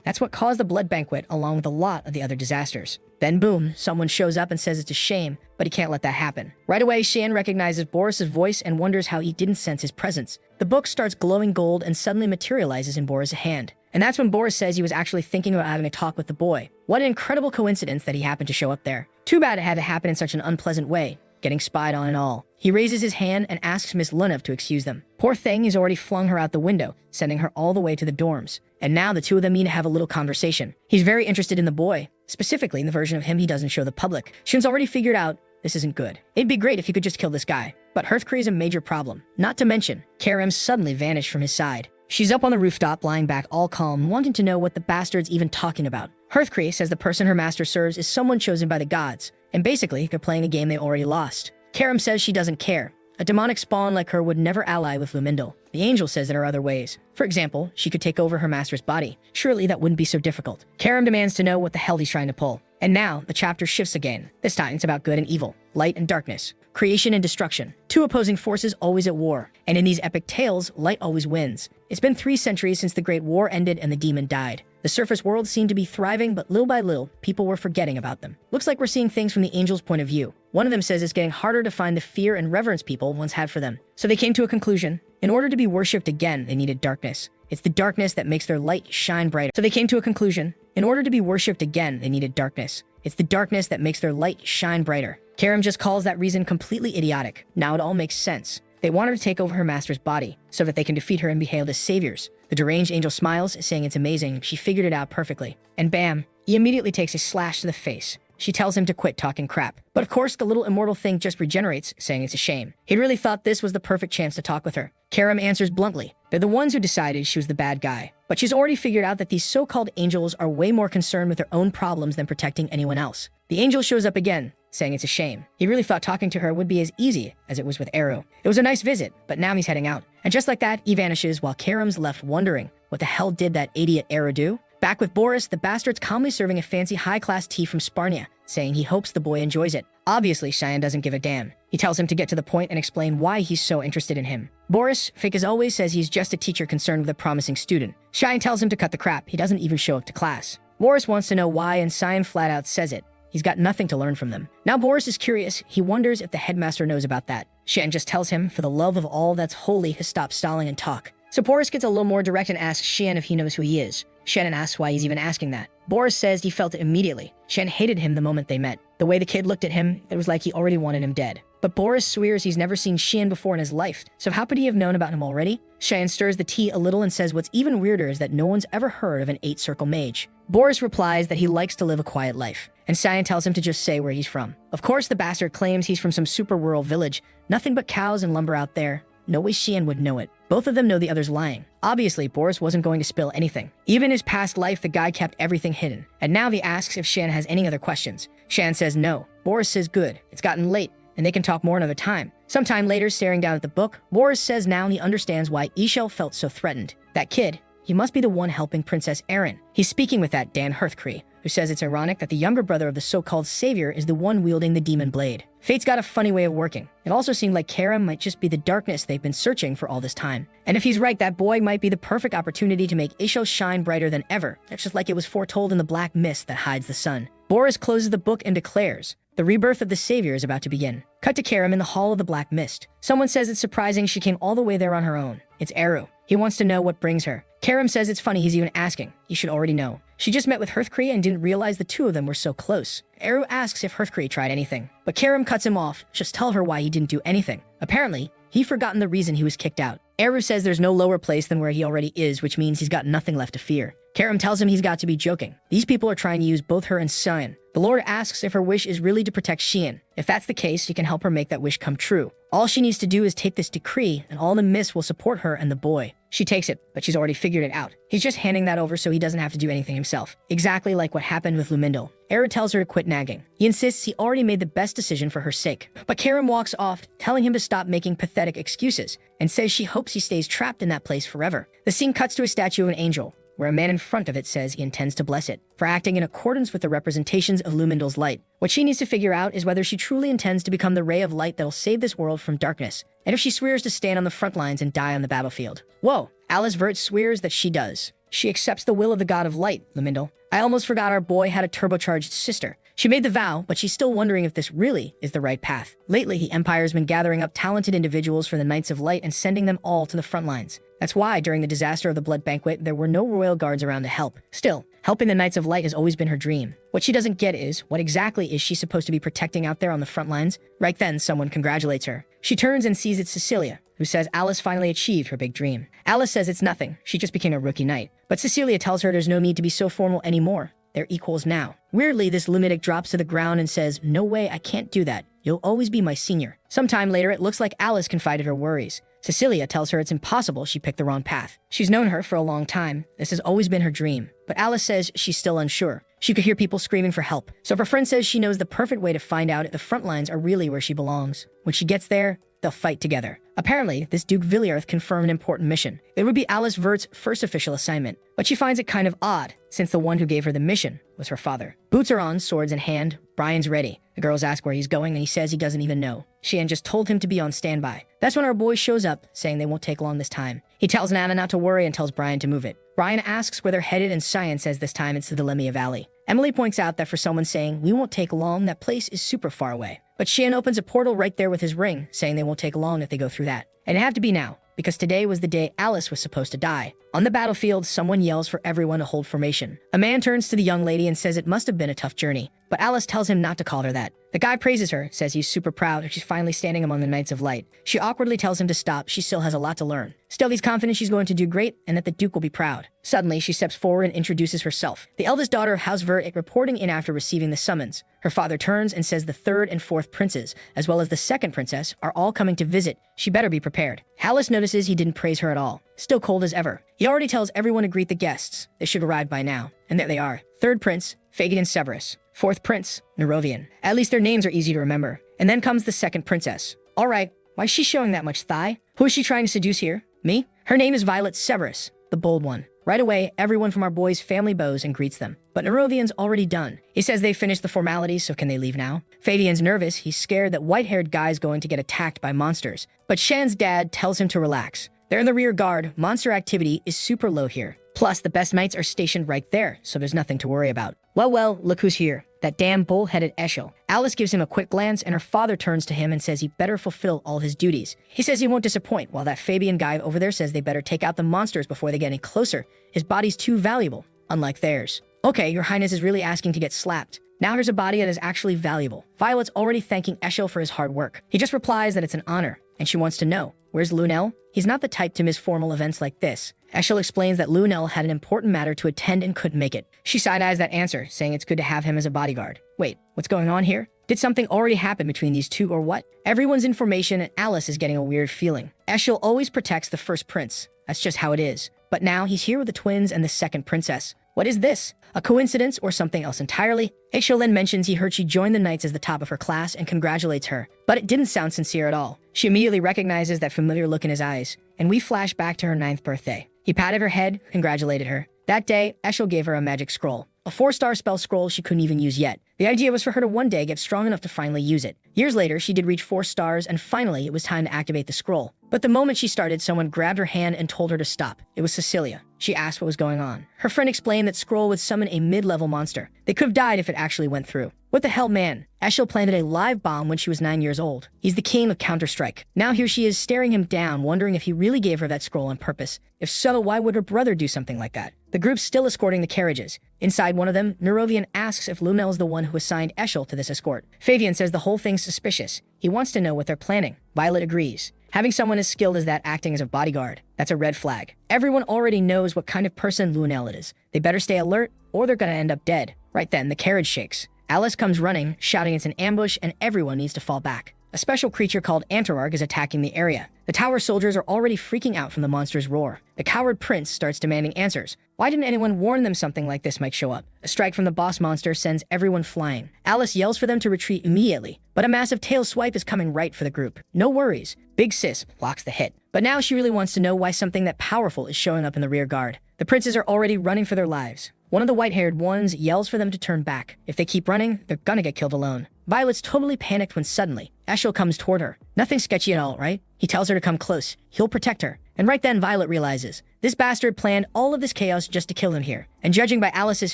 That's what caused the blood banquet along with a lot of the other disasters. Then boom, someone shows up and says it's a shame, but he can't let that happen. Right away, Shan recognizes Boris's voice and wonders how he didn't sense his presence. The book starts glowing gold and suddenly materializes in Boris' hand. And that's when Boris says he was actually thinking about having a talk with the boy. What an incredible coincidence that he happened to show up there. Too bad it had to happen in such an unpleasant way, getting spied on and all. He raises his hand and asks Miss Lunav to excuse them. Poor thing, he's already flung her out the window, sending her all the way to the dorms. And now the two of them need to have a little conversation. He's very interested in the boy, specifically in the version of him he doesn't show the public. Shun's already figured out this isn't good. It'd be great if he could just kill this guy. But Hearthcree is a major problem. Not to mention, Karam suddenly vanished from his side. She's up on the rooftop, lying back all calm, wanting to know what the bastard's even talking about. Hearthcree says the person her master serves is someone chosen by the gods, and basically they're playing a game they already lost. Karam says she doesn't care. A demonic spawn like her would never ally with Lumindal. The angel says there are other ways. For example, she could take over her master's body. Surely that wouldn't be so difficult. Karam demands to know what the hell he's trying to pull. And now, the chapter shifts again. This time, it's about good and evil, light and darkness, creation and destruction. Two opposing forces always at war. And in these epic tales, light always wins. It's been 3 centuries since the Great War ended and the demon died. The surface world seemed to be thriving, but little by little, people were forgetting about them. Looks like we're seeing things from the angel's point of view. One of them says it's getting harder to find the fear and reverence people once had for them. So they came to a conclusion. In order to be worshipped again, they needed darkness. It's the darkness that makes their light shine brighter. So they came to a conclusion. In order to be worshipped again, they needed darkness. It's the darkness that makes their light shine brighter. Karam just calls that reason completely idiotic. Now it all makes sense. They want her to take over her master's body, so that they can defeat her and be hailed as saviors. The deranged angel smiles, saying it's amazing, she figured it out perfectly. And bam, he immediately takes a slash to the face. She tells him to quit talking crap. But of course, the little immortal thing just regenerates, saying it's a shame. He really thought this was the perfect chance to talk with her. Karam answers bluntly. They're the ones who decided she was the bad guy. But she's already figured out that these so-called angels are way more concerned with their own problems than protecting anyone else. The angel shows up again, saying it's a shame. He really thought talking to her would be as easy as it was with Eru. It was a nice visit, but now he's heading out. And just like that, he vanishes while Karam's left wondering, what the hell did that idiot Eru do? Back with Boris, the bastard's calmly serving a fancy high-class tea from Sparnia, saying he hopes the boy enjoys it. Obviously, Cheyenne doesn't give a damn. He tells him to get to the point and explain why he's so interested in him. Boris, fake as always, says he's just a teacher concerned with a promising student. Cheyenne tells him to cut the crap. He doesn't even show up to class. Boris wants to know why, and Cheyenne flat out says it. He's got nothing to learn from them. Now Boris is curious. He wonders if the headmaster knows about that. Cheyenne just tells him, for the love of all that's holy, to stop stalling and talk. So Boris gets a little more direct and asks Cheyenne if he knows who he is. Shannon asks why he's even asking that. Boris says he felt it immediately. Shannon hated him the moment they met. The way the kid looked at him, it was like he already wanted him dead. But Boris swears he's never seen Shan before in his life, so how could he have known about him already? Shan stirs the tea a little and says what's even weirder is that no one's ever heard of an 8-circle mage. Boris replies that he likes to live a quiet life, and Syan tells him to just say where he's from. Of course, the bastard claims he's from some super rural village, nothing but cows and lumber out there. No way Shan would know it. Both of them know the other's lying. Obviously, Boris wasn't going to spill anything. Even in his past life, the guy kept everything hidden. And now he asks if Shan has any other questions. Shan says no. Boris says good. It's gotten late, and they can talk more another time. Sometime later, staring down at the book, Boris says now he understands why Ishel felt so threatened. That kid, he must be the one helping Princess Erin. He's speaking with that Dan Hearthcree. who says it's ironic that the younger brother of the so-called savior is the one wielding the demon blade. Fate's got a funny way of working. It also seemed like Karam might just be the darkness they've been searching for all this time. And if he's right, that boy might be the perfect opportunity to make Isho shine brighter than ever. That's just like it was foretold in the black mist that hides the sun. Boris closes the book and declares, the rebirth of the savior is about to begin. Cut to Karam in the Hall of the Black Mist. Someone says it's surprising she came all the way there on her own. It's Eru. He wants to know what brings her. Karam says it's funny he's even asking. You should already know. She just met with Hearthcree and didn't realize the two of them were so close. Eru asks if Hearthcree tried anything, but Karam cuts him off. Just tell her why he didn't do anything. Apparently, he'd forgotten the reason he was kicked out. Eru says there's no lower place than where he already is, which means he's got nothing left to fear. Karam tells him he's got to be joking. These people are trying to use both her and Sion. The Lord asks if her wish is really to protect Xian. If that's the case, he can help her make that wish come true. All she needs to do is take this decree, and all the mist will support her and the boy. She takes it, but she's already figured it out. He's just handing that over so he doesn't have to do anything himself. Exactly like what happened with Lumindal. Eru tells her to quit nagging. He insists he already made the best decision for her sake. But Karam walks off, telling him to stop making pathetic excuses, and says she hopes he stays trapped in that place forever. The scene cuts to a statue of an angel, where a man in front of it says he intends to bless it for acting in accordance with the representations of Lumindal's light. What she needs to figure out is whether she truly intends to become the ray of light that'll save this world from darkness, and if she swears to stand on the front lines and die on the battlefield. Whoa, Alice Vert swears that she does. She accepts the will of the god of light, Lumindal. I almost forgot our boy had a turbocharged sister. She made the vow, but she's still wondering if this really is the right path. Lately, the Empire's been gathering up talented individuals for the Knights of Light and sending them all to the front lines. That's why, during the disaster of the Blood Banquet, there were no royal guards around to help. Still, helping the Knights of Light has always been her dream. What she doesn't get is, what exactly is she supposed to be protecting out there on the front lines? Right then, someone congratulates her. She turns and sees it's Cecilia, who says Alice finally achieved her big dream. Alice says it's nothing, she just became a rookie knight. But Cecilia tells her there's no need to be so formal anymore. They're equals now. Weirdly, this lunatic drops to the ground and says, no way, I can't do that. You'll always be my senior. Sometime later, it looks like Alice confided her worries. Cecilia tells her it's impossible she picked the wrong path. She's known her for a long time. This has always been her dream. But Alice says she's still unsure. She could hear people screaming for help. So if her friend says she knows the perfect way to find out if the front lines are really where she belongs. When she gets there, they'll fight together. Apparently, this Duke Villiarth confirmed an important mission. It would be Alice Vert's first official assignment, but she finds it kind of odd, since the one who gave her the mission was her father. Boots are on, swords in hand. Brian's ready. The girls ask where he's going, and he says he doesn't even know. Xian just told him to be on standby. That's when our boy shows up, saying they won't take long this time. He tells Nana not to worry and tells Brian to move it. Brian asks where they're headed, and Sion says this time it's to the Lemia Valley. Emily points out that for someone saying, we won't take long, that place is super far away. But Xian opens a portal right there with his ring, saying they won't take long if they go through that. And it had to be now, because today was the day Alice was supposed to die. On the battlefield, someone yells for everyone to hold formation. A man turns to the young lady and says it must have been a tough journey, but Alice tells him not to call her that. The guy praises her, says he's super proud she's finally standing among the Knights of Light. She awkwardly tells him to stop, she still has a lot to learn. Still, he's confident she's going to do great and that the Duke will be proud. Suddenly, she steps forward and introduces herself. The eldest daughter of House Vert reporting in after receiving the summons. Her father turns and says the third and fourth princes, as well as the second princess, are all coming to visit. She better be prepared. Alice notices he didn't praise her at all. Still cold as ever. He already tells everyone to greet the guests. They should arrive by now. And there they are. Third prince, Phagian Severus. Fourth prince, Nerovian. At least their names are easy to remember. And then comes the second princess. All right, why is she showing that much thigh? Who is she trying to seduce here? Me? Her name is Violet Severus, the bold one. Right away, everyone from our boy's family bows and greets them. But Nerovian's already done. He says they finished the formalities, so can they leave now? Fabian's nervous. He's scared that white-haired guy's going to get attacked by monsters. But Shan's dad tells him to relax. They're in the rear guard. Monster activity is super low here. Plus, the best knights are stationed right there, so there's nothing to worry about. Well, look who's here. That damn bull-headed Eshel. Alice gives him a quick glance, and her father turns to him and says he better fulfill all his duties. He says he won't disappoint, while that Fabian guy over there says they better take out the monsters before they get any closer. His body's too valuable, unlike theirs. Okay, your highness is really asking to get slapped. Now here's a body that is actually valuable. Violet's already thanking Eshel for his hard work. He just replies that it's an honor, and she wants to know, where's Lunel? He's not the type to miss formal events like this. Eshel explains that Lunel had an important matter to attend and couldn't make it. She side-eyes that answer, saying it's good to have him as a bodyguard. Wait, what's going on here? Did something already happen between these two or what? Everyone's in formation and Alice is getting a weird feeling. Eshel always protects the first prince. That's just how it is. But now he's here with the twins and the second princess. What is this? A coincidence or something else entirely? Eshel then mentions he heard she joined the knights as the top of her class and congratulates her. But it didn't sound sincere at all. She immediately recognizes that familiar look in his eyes, and we flash back to her 9th birthday. He patted her head, congratulated her. That day, Eshel gave her a magic scroll. A 4-star spell scroll she couldn't even use yet. The idea was for her to one day get strong enough to finally use it. Years later, she did reach 4 stars, and finally it was time to activate the scroll. But the moment she started, someone grabbed her hand and told her to stop. It was Cecilia. She asked what was going on. Her friend explained that scroll would summon a mid-level monster. They could have died if it actually went through. What the hell, man? Eshel planted a live bomb when she was 9 years old. He's the king of Counter-Strike. Now here she is staring him down, wondering if he really gave her that scroll on purpose. If so, why would her brother do something like that? The group's still escorting the carriages. Inside one of them, Nerovian asks if Lunel is the one who assigned Eshel to this escort. Fabian says the whole thing's suspicious. He wants to know what they're planning. Violet agrees. Having someone as skilled as that acting as a bodyguard, that's a red flag. Everyone already knows what kind of person Lunel is. They better stay alert, or they're gonna end up dead. Right then, the carriage shakes. Alice comes running, shouting it's an ambush and everyone needs to fall back. A special creature called Antararch is attacking the area. The tower soldiers are already freaking out from the monster's roar. The coward prince starts demanding answers. Why didn't anyone warn them something like this might show up? A strike from the boss monster sends everyone flying. Alice yells for them to retreat immediately, but a massive tail swipe is coming right for the group. No worries. Big Sis blocks the hit. But now she really wants to know why something that powerful is showing up in the rear guard. The princes are already running for their lives. One of the white-haired ones yells for them to turn back. If they keep running, they're gonna get killed alone. Violet's totally panicked when suddenly, Eshel comes toward her. Nothing sketchy at all, right? He tells her to come close. He'll protect her. And right then, Violet realizes, this bastard planned all of this chaos just to kill him here. And judging by Alice's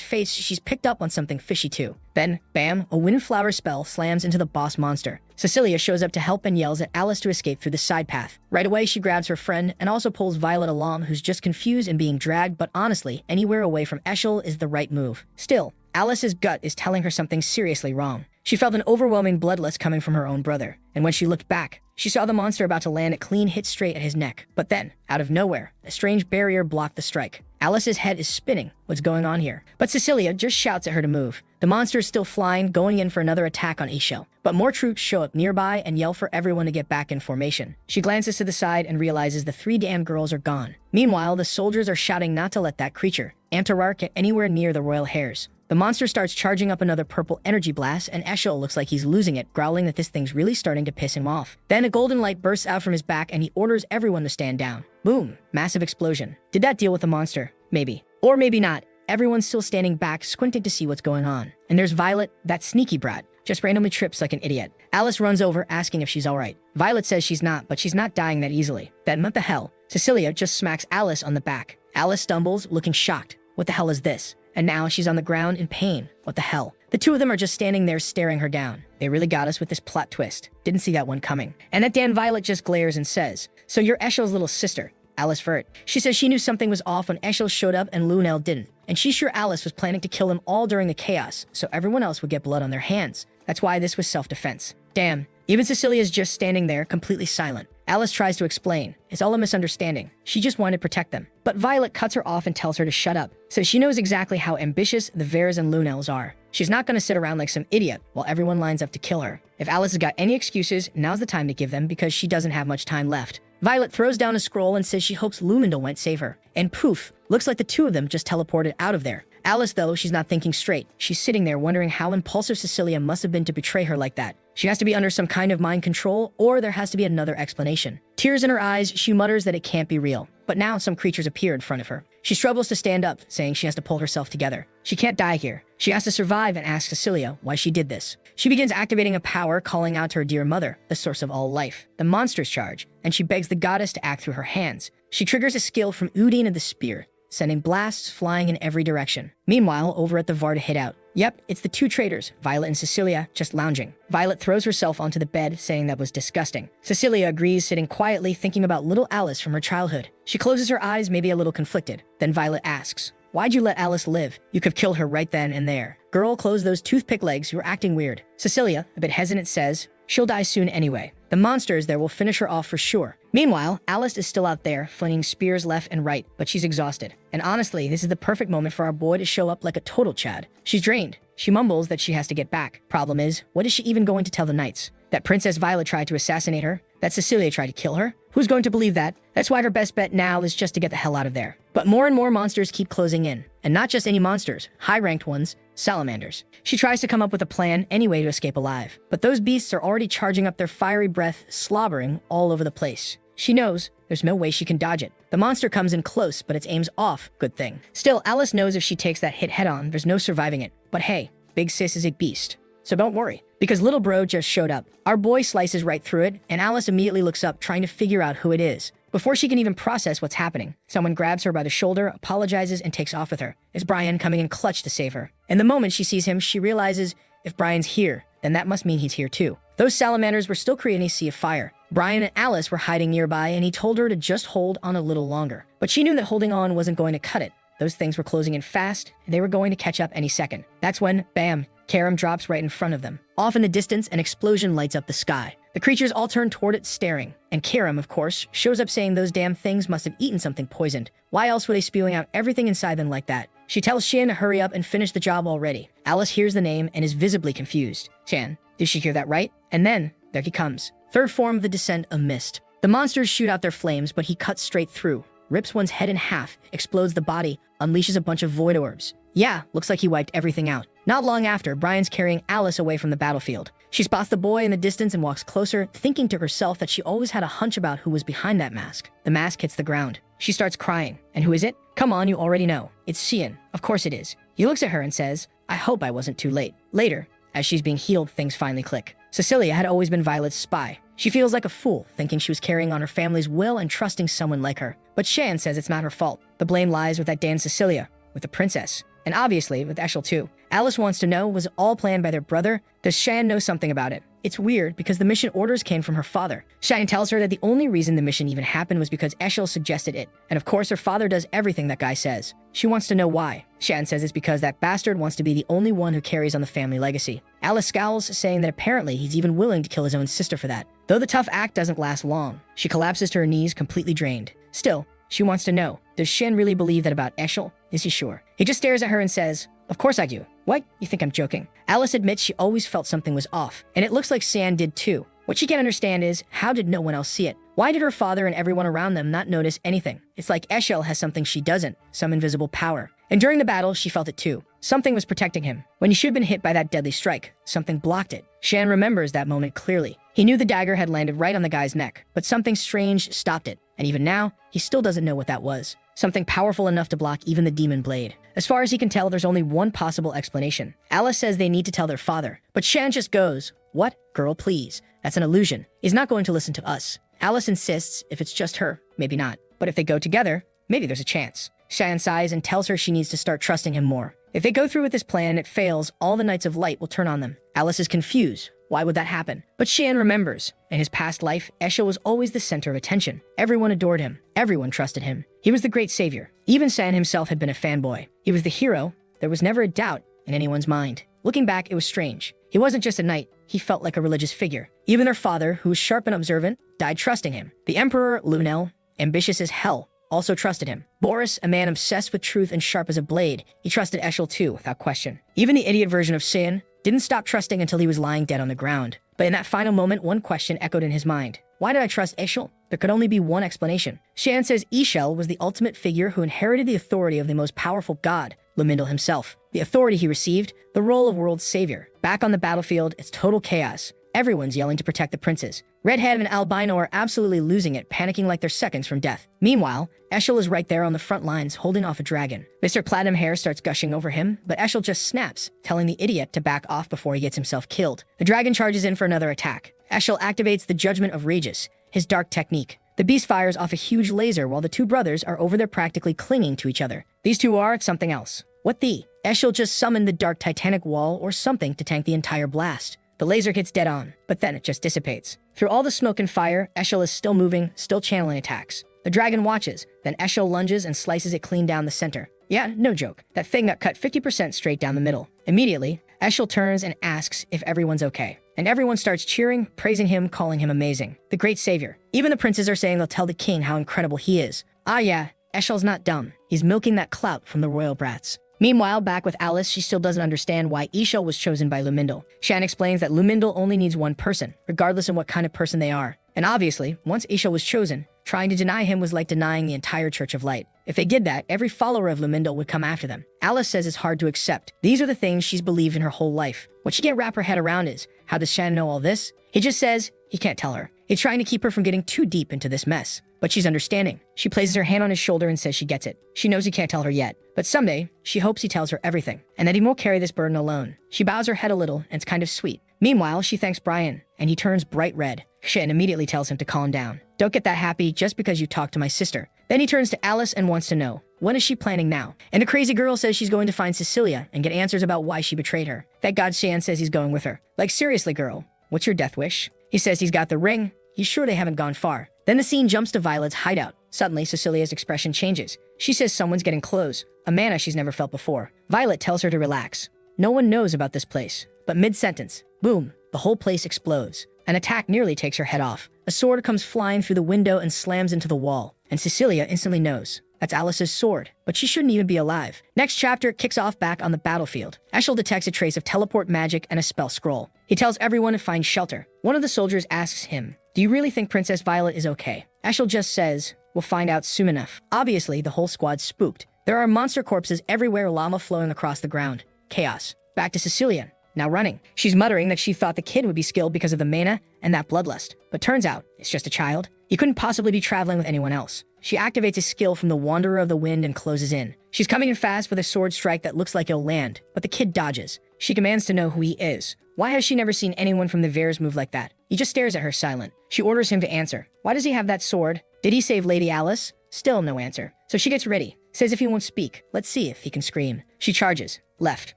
face, she's picked up on something fishy too. Then, bam, a windflower spell slams into the boss monster. Cecilia shows up to help and yells at Alice to escape through the side path. Right away, she grabs her friend and also pulls Violet along, who's just confused and being dragged, but honestly, anywhere away from Eshel is the right move. Still, Alice's gut is telling her something seriously wrong. She felt an overwhelming bloodlust coming from her own brother, and when she looked back, she saw the monster about to land a clean hit straight at his neck. But then, out of nowhere, a strange barrier blocked the strike. Alice's head is spinning. What's going on here? But Cecilia just shouts at her to move. The monster is still flying, going in for another attack on Eshel. But more troops show up nearby and yell for everyone to get back in formation. She glances to the side and realizes the 3 damn girls are gone. Meanwhile, the soldiers are shouting not to let that creature, Antararch, get anywhere near the royal hairs. The monster starts charging up another purple energy blast, and Eshel looks like he's losing it, growling that this thing's really starting to piss him off. Then a golden light bursts out from his back, and he orders everyone to stand down. Boom! Massive explosion. Did that deal with the monster? Maybe. Or maybe not. Everyone's still standing back, squinting to see what's going on. And there's Violet, that sneaky brat, just randomly trips like an idiot. Alice runs over, asking if she's alright. Violet says she's not, but she's not dying that easily. Then what the hell? Cecilia just smacks Alice on the back. Alice stumbles, looking shocked. What the hell is this? And now she's on the ground in pain. What the hell? The two of them are just standing there staring her down. They really got us with this plot twist. Didn't see that one coming. And that damn Violet just glares and says, "So you're Eshel's little sister, Alice Vert." She says she knew something was off when Eshel showed up and Lunel didn't. And she's sure Alice was planning to kill them all during the chaos, so everyone else would get blood on their hands. That's why this was self-defense. Damn. Even Cecilia's just standing there, completely silent. Alice tries to explain. It's all a misunderstanding. She just wanted to protect them. But Violet cuts her off and tells her to shut up. So she knows exactly how ambitious the Veres and Lunels are. She's not going to sit around like some idiot while everyone lines up to kill her. If Alice has got any excuses, now's the time to give them because she doesn't have much time left. Violet throws down a scroll and says she hopes Lumindel won't save her. And poof, looks like the two of them just teleported out of there. Alice, though, she's not thinking straight. She's sitting there wondering how impulsive Cecilia must have been to betray her like that. She has to be under some kind of mind control, or there has to be another explanation. Tears in her eyes, she mutters that it can't be real. But now some creatures appear in front of her. She struggles to stand up, saying she has to pull herself together. She can't die here. She has to survive and asks Cecilia why she did this. She begins activating a power, calling out to her dear mother, the source of all life. The monsters charge, and she begs the goddess to act through her hands. She triggers a skill from Udine of the Spear, sending blasts flying in every direction. Meanwhile, over at the Varda hideout, yep, it's the two traitors, Violet and Cecilia, just lounging. Violet throws herself onto the bed, saying that was disgusting. Cecilia agrees, sitting quietly, thinking about little Alice from her childhood. She closes her eyes, maybe a little conflicted. Then Violet asks, "Why'd you let Alice live? You could have killed her right then and there." "Girl, close those toothpick legs, you're acting weird." Cecilia, a bit hesitant, says, "She'll die soon anyway. The monsters there will finish her off for sure." Meanwhile, Alice is still out there, flinging spears left and right, but she's exhausted. And honestly, this is the perfect moment for our boy to show up like a total Chad. She's drained. She mumbles that she has to get back. Problem is, what is she even going to tell the knights? That Princess Violet tried to assassinate her? That Cecilia tried to kill her? Who's going to believe that? That's why her best bet now is just to get the hell out of there. But more and more monsters keep closing in. And not just any monsters, high-ranked ones, salamanders. She tries to come up with a plan anyway to escape alive. But those beasts are already charging up their fiery breath, slobbering all over the place. She knows there's no way she can dodge it. The monster comes in close, but its aim's off. Good thing. Still, Alice knows if she takes that hit head-on, there's no surviving it. But hey, Big Sis is a beast. So don't worry, because little bro just showed up. Our boy slices right through it, and Alice immediately looks up, trying to figure out who it is. Before she can even process what's happening, someone grabs her by the shoulder, apologizes, and takes off with her. It's Brian coming in clutch to save her. And the moment she sees him, she realizes if Brian's here, then that must mean he's here too. Those salamanders were still creating a sea of fire. Brian and Alice were hiding nearby, and he told her to just hold on a little longer. But she knew that holding on wasn't going to cut it. Those things were closing in fast, and they were going to catch up any second. That's when, bam, Karam drops right in front of them. Off in the distance, an explosion lights up the sky. The creatures all turn toward it, staring. And Karam, of course, shows up saying those damn things must have eaten something poisoned. Why else were they spewing out everything inside them like that? She tells Shan to hurry up and finish the job already. Alice hears the name and is visibly confused. Shan, did she hear that right? And then, there he comes. Third form of the descent of mist. The monsters shoot out their flames, but he cuts straight through, rips one's head in half, explodes the body, unleashes a bunch of void orbs. Yeah, looks like he wiped everything out. Not long after, Brian's carrying Alice away from the battlefield. She spots the boy in the distance and walks closer, thinking to herself that she always had a hunch about who was behind that mask. The mask hits the ground. She starts crying. And who is it? Come on, you already know. It's Xian. Of course it is. He looks at her and says, I hope I wasn't too late. Later, as she's being healed, things finally click. Cecilia had always been Violet's spy. She feels like a fool, thinking she was carrying on her family's will and trusting someone like her. But Shan says it's not her fault. The blame lies with that damn Cecilia, with the princess. And obviously, with Eshel too. Alice wants to know, was it all planned by their brother? Does Shan know something about it? It's weird because the mission orders came from her father. Shan tells her that the only reason the mission even happened was because Eshel suggested it. And of course, her father does everything that guy says. She wants to know why. Shan says it's because that bastard wants to be the only one who carries on the family legacy. Alice scowls, saying that apparently he's even willing to kill his own sister for that. Though the tough act doesn't last long, she collapses to her knees, completely drained. Still, she wants to know, does Shan really believe that about Eshel? Is he sure? He just stares at her and says, of course I do. What? You think I'm joking? Alice admits she always felt something was off, and it looks like Shan did too. What she can't understand is, how did no one else see it? Why did her father and everyone around them not notice anything? It's like Eshel has something she doesn't, some invisible power. And during the battle, she felt it too. Something was protecting him. When he should have been hit by that deadly strike, something blocked it. Shan remembers that moment clearly. He knew the dagger had landed right on the guy's neck, but something strange stopped it. And even now, he still doesn't know what that was. Something powerful enough to block even the demon blade. As far as he can tell, there's only one possible explanation. Alice says they need to tell their father, but Shan just goes, what? Girl, please. That's an illusion. He's not going to listen to us. Alice insists if it's just her, maybe not. But if they go together, maybe there's a chance. Shan sighs and tells her she needs to start trusting him more. If they go through with this plan and it fails, all the Knights of Light will turn on them. Alice is confused. Why would that happen? But Shan remembers. In his past life, Eshel was always the center of attention. Everyone adored him. Everyone trusted him. He was the great savior. Even Shan himself had been a fanboy. He was the hero. There was never a doubt in anyone's mind. Looking back, it was strange. He wasn't just a knight. He felt like a religious figure. Even their father, who was sharp and observant, died trusting him. The Emperor, Lunel, ambitious as hell, also trusted him. Boris, a man obsessed with truth and sharp as a blade, he trusted Eshel too, without question. Even the idiot version of Shan didn't stop trusting until he was lying dead on the ground. But in that final moment, one question echoed in his mind. Why did I trust Eshel? There could only be one explanation. Shan says Eshel was the ultimate figure who inherited the authority of the most powerful god, Lumindal himself. The authority he received, the role of world's savior. Back on the battlefield, it's total chaos. Everyone's yelling to protect the princes. Redhead and Albino are absolutely losing it, panicking like they're seconds from death. Meanwhile, Eshel is right there on the front lines, holding off a dragon. Mr. Platinum Hair starts gushing over him, but Eshel just snaps, telling the idiot to back off before he gets himself killed. The dragon charges in for another attack. Eshel activates the Judgment of Regis, his dark technique. The beast fires off a huge laser while the two brothers are over there practically clinging to each other. These two are something else. What the? Eshel just summoned the dark titanic wall or something to tank the entire blast. The laser hits dead on, but then it just dissipates. Through all the smoke and fire, Eshel is still moving, still channeling attacks. The dragon watches, then Eshel lunges and slices it clean down the center. Yeah, no joke. That thing got cut 50% straight down the middle. Immediately, Eshel turns and asks if everyone's okay. And everyone starts cheering, praising him, calling him amazing. The great savior. Even the princes are saying they'll tell the king how incredible he is. Ah yeah, Eshel's not dumb. He's milking that clout from the royal brats. Meanwhile, back with Alice, she still doesn't understand why Eshel was chosen by Lumindal. Shan explains that Lumindal only needs one person, regardless of what kind of person they are. And obviously, once Eshel was chosen, trying to deny him was like denying the entire Church of Light. If they did that, every follower of Lumindal would come after them. Alice says it's hard to accept. These are the things she's believed in her whole life. What she can't wrap her head around is, how does Shan know all this? He just says he can't tell her. He's trying to keep her from getting too deep into this mess. but she's understanding. She places her hand on his shoulder and says she gets it. She knows he can't tell her yet, but someday, she hopes he tells her everything, and that he won't carry this burden alone. She bows her head a little, and it's kind of sweet. Meanwhile, she thanks Brian, and he turns bright red. Shin immediately tells him to calm down. Don't get that happy just because you talked to my sister. Then he turns to Alice and wants to know, when is she planning now? And the crazy girl says she's going to find Cecilia and get answers about why she betrayed her. Thank God Shan says he's going with her. Like, seriously, girl, what's your death wish? He says he's got the ring. He's sure they haven't gone far. Then the scene jumps to Violet's hideout. Suddenly, Cecilia's expression changes. She says someone's getting close, a manna she's never felt before. Violet tells her to relax. No one knows about this place. But mid-sentence, boom, the whole place explodes. An attack nearly takes her head off. A sword comes flying through the window and slams into the wall. And Cecilia instantly knows. That's Alice's sword, but she shouldn't even be alive. Next chapter kicks off back on the battlefield. Eshel detects a trace of teleport magic and a spell scroll. He tells everyone to find shelter. One of the soldiers asks him, do you really think Princess Violet is okay? Eshel just says, we'll find out soon enough. Obviously, the whole squad's spooked. There are monster corpses everywhere, lava flowing across the ground. Chaos. Back to Cecilia, now running. She's muttering that she thought the kid would be skilled because of the mana and that bloodlust. But turns out, it's just a child. He couldn't possibly be traveling with anyone else. She activates a skill from the Wanderer of the Wind and closes in. She's coming in fast with a sword strike that looks like it'll land, but the kid dodges. She commands to know who he is. Why has she never seen anyone from the Veers move like that? He just stares at her silent. She orders him to answer. Why does he have that sword? Did he save Lady Alice? Still no answer. So she gets ready. Says if he won't speak, let's see if he can scream. She charges. Left,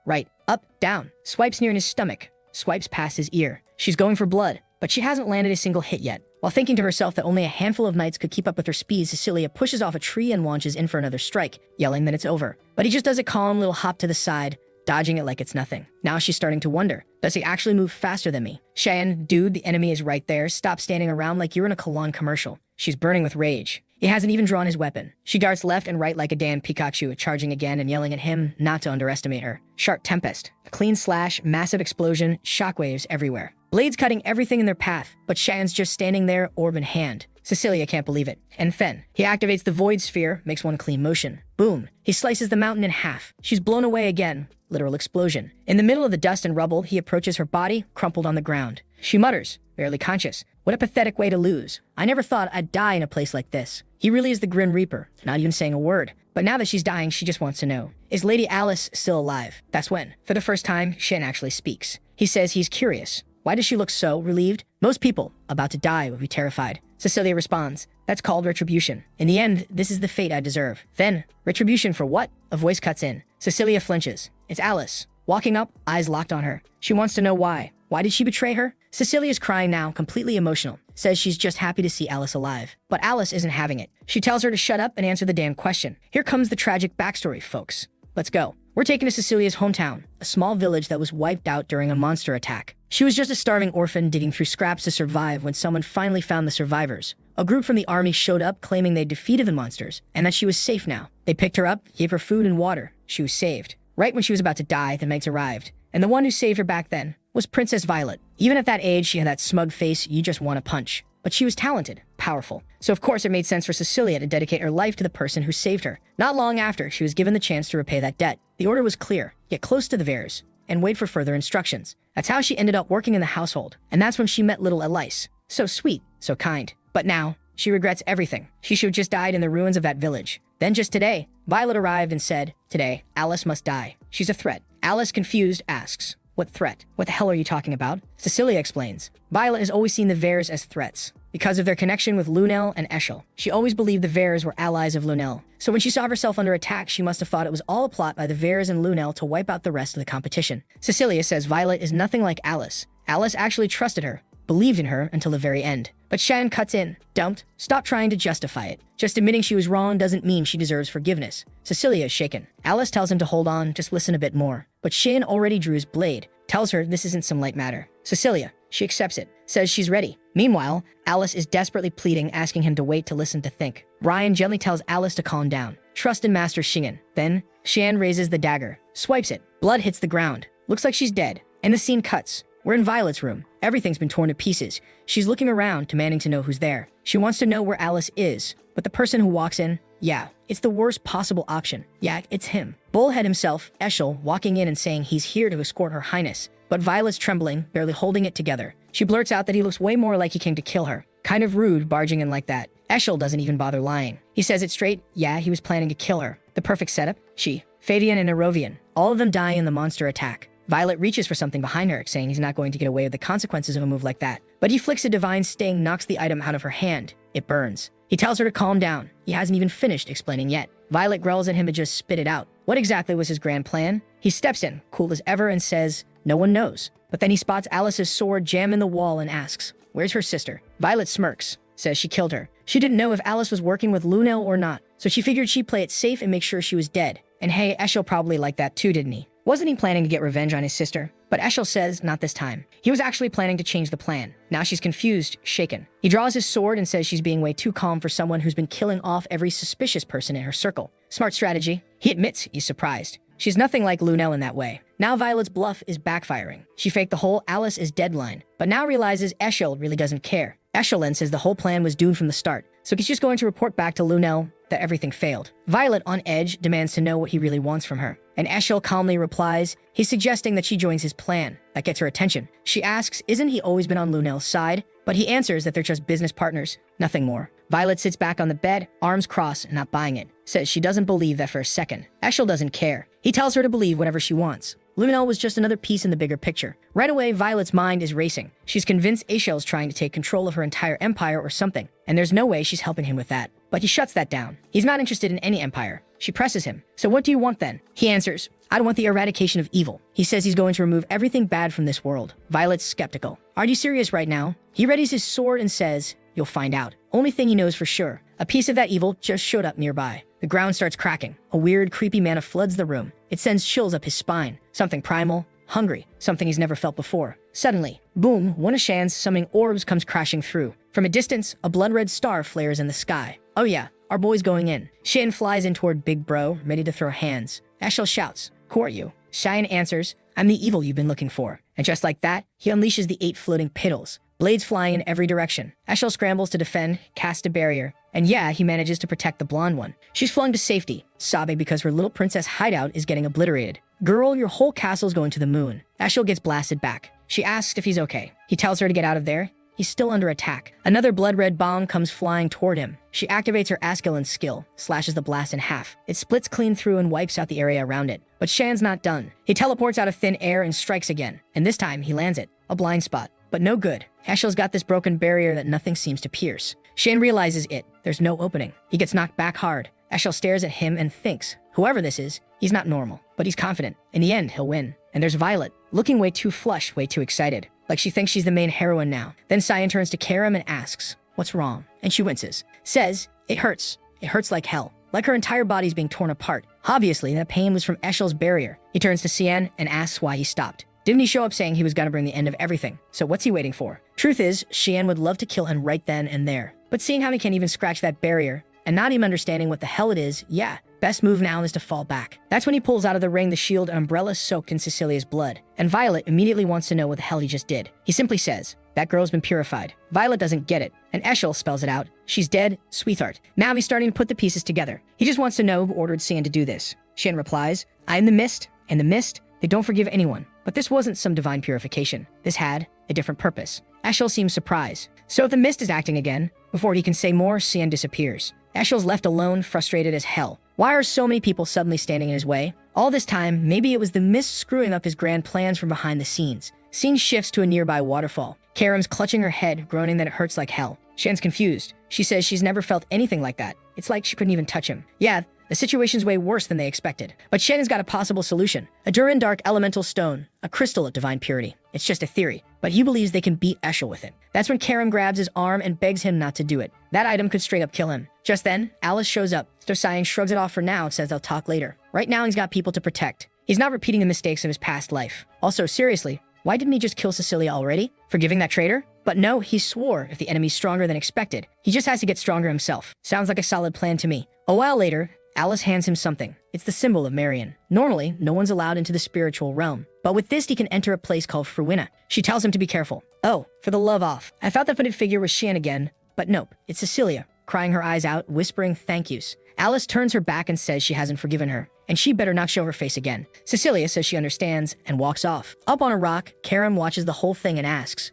right, up, down. Swipes near his stomach. Swipes past his ear. She's going for blood, but she hasn't landed a single hit yet. While thinking to herself that only a handful of knights could keep up with her speed, Cecilia pushes off a tree and launches in for another strike, yelling that it's over. But he just does a calm little hop to the side, dodging it like it's nothing. Now she's starting to wonder, does he actually move faster than me? Cheyenne, dude, the enemy is right there. Stop standing around like you're in a Kalon commercial. She's burning with rage. He hasn't even drawn his weapon. She darts left and right like a damn Pikachu, charging again and yelling at him not to underestimate her. Sharp tempest, a clean slash, massive explosion, shockwaves everywhere. Blades cutting everything in their path, but Cheyenne's just standing there, orb in hand. Cecilia can't believe it. And then, he activates the Void Sphere, makes one clean motion. Boom. He slices the mountain in half. She's blown away again. Literal explosion. In the middle of the dust and rubble, he approaches her body, crumpled on the ground. She mutters, barely conscious. What a pathetic way to lose. I never thought I'd die in a place like this. He really is the Grim Reaper, not even saying a word. But now that she's dying, she just wants to know, is Lady Alice still alive? That's when, for the first time, Shin actually speaks. He says he's curious. Why does she look so relieved? Most people about to die would be terrified. Cecilia responds, that's called retribution. In the end, this is the fate I deserve. Then, retribution for what? A voice cuts in. Cecilia flinches. It's Alice. Walking up, eyes locked on her. She wants to know why. Why did she betray her? Cecilia's crying now, completely emotional. Says she's just happy to see Alice alive. But Alice isn't having it. She tells her to shut up and answer the damn question. Here comes the tragic backstory, folks. Let's go. We're taken to Cecilia's hometown, a small village that was wiped out during a monster attack. She was just a starving orphan digging through scraps to survive when someone finally found the survivors. A group from the army showed up claiming they'd defeated the monsters and that she was safe now. They picked her up, gave her food and water. She was saved. Right when she was about to die, the Megs arrived. And the one who saved her back then was Princess Violet. Even at that age, she had that smug face you just want to punch. But she was talented, powerful. So of course it made sense for Cecilia to dedicate her life to the person who saved her. Not long after, she was given the chance to repay that debt. The order was clear: get close to the Veers and wait for further instructions. That's how she ended up working in the household. And that's when she met little Elise. So sweet, so kind. But now, she regrets everything. She should have just died in the ruins of that village. Then just today, Violet arrived and said, today, Alice must die. She's a threat. Alice, confused, asks, what threat? What the hell are you talking about? Cecilia explains. Violet has always seen the Veers as threats. Because of their connection with Lunel and Eshel. She always believed the Veers were allies of Lunel. So when she saw herself under attack, she must have thought it was all a plot by the Veers and Lunel to wipe out the rest of the competition. Cecilia says Violet is nothing like Alice. Alice actually trusted her, believed in her until the very end. But Shan cuts in. Don't. Stop trying to justify it. Just admitting she was wrong doesn't mean she deserves forgiveness. Cecilia is shaken. Alice tells him to hold on, just listen a bit more. But Shan already drew his blade. Tells her this isn't some light matter. Cecilia, she accepts it. Says she's ready. Meanwhile, Alice is desperately pleading, asking him to wait to listen to think. Ryan gently tells Alice to calm down. Trust in Master Shingen. Then, Shan raises the dagger. Swipes it. Blood hits the ground. Looks like she's dead. And the scene cuts. We're in Violet's room. Everything's been torn to pieces. She's looking around, demanding to know who's there. She wants to know where Alice is. But the person who walks in, yeah, it's the worst possible option. Yeah, it's him. Bullhead himself, Eshel, walking in and saying he's here to escort Her Highness. But Violet's trembling, barely holding it together. She blurts out that he looks way more like he came to kill her. Kind of rude, barging in like that. Eshel doesn't even bother lying. He says it straight, yeah, he was planning to kill her. The perfect setup? She, Fabian and Erovian, all of them die in the monster attack. Violet reaches for something behind her, saying he's not going to get away with the consequences of a move like that. But he flicks a divine sting, knocks the item out of her hand. It burns. He tells her to calm down. He hasn't even finished explaining yet. Violet growls at him to just spit it out. What exactly was his grand plan? He steps in, cool as ever, and says, no one knows. But then he spots Alice's sword jam in the wall and asks, where's her sister? Violet smirks, says she killed her. She didn't know if Alice was working with Lunel or not, so she figured she'd play it safe and make sure she was dead. And hey, Eshel probably liked that too, didn't he? Wasn't he planning to get revenge on his sister? But Eshel says not this time. He was actually planning to change the plan. Now she's confused, shaken. He draws his sword and says she's being way too calm for someone who's been killing off every suspicious person in her circle. Smart strategy. He admits he's surprised. She's nothing like Lunel in that way. Now Violet's bluff is backfiring. She faked the whole Alice is dead line, but now realizes Eshel really doesn't care. Eshel then says the whole plan was doomed from the start, so he's just going to report back to Lunel that everything failed. Violet, on edge, demands to know what he really wants from her. And Eshel calmly replies, he's suggesting that she joins his plan. That gets her attention. She asks, isn't he always been on Lunel's side? But he answers that they're just business partners, nothing more. Violet sits back on the bed, arms crossed, not buying it. Says she doesn't believe that for a second. Eshel doesn't care. He tells her to believe whatever she wants. Lunel was just another piece in the bigger picture. Right away, Violet's mind is racing. She's convinced Eshel's trying to take control of her entire empire or something, and there's no way she's helping him with that. But he shuts that down. He's not interested in any empire. She presses him. So what do you want then? He answers, I want the eradication of evil. He says he's going to remove everything bad from this world. Violet's skeptical. Are you serious right now? He readies his sword and says, you'll find out. Only thing he knows for sure. A piece of that evil just showed up nearby. The ground starts cracking. A weird, creepy mana floods the room. It sends chills up his spine. Something primal, hungry, something he's never felt before. Suddenly, boom, one of Shan's summoning orbs comes crashing through. From a distance, a blood-red star flares in the sky. Oh yeah, our boy's going in. Shan flies in toward Big Bro, ready to throw hands. Eshel shouts, who are you? Shan answers, I'm the evil you've been looking for. And just like that, he unleashes the 8 floating piddles. Blades flying in every direction. Eshel scrambles to defend, casts a barrier, and yeah, he manages to protect the blonde one. She's flung to safety, sobbing because her little princess hideout is getting obliterated. Girl, your whole castle's going to the moon. Eshel gets blasted back. She asks if he's okay. He tells her to get out of there. He's still under attack. Another blood-red bomb comes flying toward him. She activates her Askelin skill, slashes the blast in half. It splits clean through and wipes out the area around it. But Shan's not done. He teleports out of thin air and strikes again. And this time, he lands it. A blind spot. But no good. Eshel's got this broken barrier that nothing seems to pierce. Shan realizes it. There's no opening. He gets knocked back hard. Eshel stares at him and thinks, whoever this is, he's not normal. But he's confident. In the end, he'll win. And there's Violet, looking way too flush, way too excited. Like she thinks she's the main heroine now. Then Cyan turns to Karim and asks, what's wrong? And she winces. Says, it hurts. It hurts like hell. Like her entire body's being torn apart. Obviously, that pain was from Eshel's barrier. He turns to Cyan and asks why he stopped. Didn't he show up saying he was gonna bring the end of everything? So what's he waiting for? Truth is, Xian would love to kill him right then and there. But seeing how he can't even scratch that barrier, and not even understanding what the hell it is, yeah, best move now is to fall back. That's when he pulls out of the ring the shield and umbrella soaked in Cecilia's blood. And Violet immediately wants to know what the hell he just did. He simply says, that girl's been purified. Violet doesn't get it, and Eshel spells it out. She's dead, sweetheart. Now he's starting to put the pieces together. He just wants to know who ordered Xian to do this. Xian replies, I'm the mist, and the mist, they don't forgive anyone. But this wasn't some divine purification. This had a different purpose. Eshel seems surprised. So if the mist is acting again, before he can say more, Xian disappears. Eshel's left alone, frustrated as hell. Why are so many people suddenly standing in his way? All this time, maybe it was the mist screwing up his grand plans from behind the scenes. Scene shifts to a nearby waterfall. Karim's clutching her head, groaning that it hurts like hell. Shan's confused. She says she's never felt anything like that. It's like she couldn't even touch him. Yeah, the situation's way worse than they expected. But Shen has got a possible solution. A Durin Dark elemental stone, a crystal of divine purity. It's just a theory, but he believes they can beat Eshel with it. That's when Karim grabs his arm and begs him not to do it. That item could straight up kill him. Just then, Alice shows up. Cyan shrugs it off for now and says they'll talk later. Right now, he's got people to protect. He's not repeating the mistakes of his past life. Also, seriously, why didn't he just kill Cecilia already? Forgiving that traitor? But no, he swore if the enemy's stronger than expected, he just has to get stronger himself. Sounds like a solid plan to me. A while later, Alice hands him something. It's the symbol of Marion. Normally, no one's allowed into the spiritual realm, but with this, he can enter a place called Fruina. She tells him to be careful. Oh, for the love off. I thought the hooded figure was Xian again, but nope, it's Cecilia, crying her eyes out, whispering thank yous. Alice turns her back and says she hasn't forgiven her, and she better not show her face again. Cecilia says she understands and walks off. Up on a rock, Karim watches the whole thing and asks,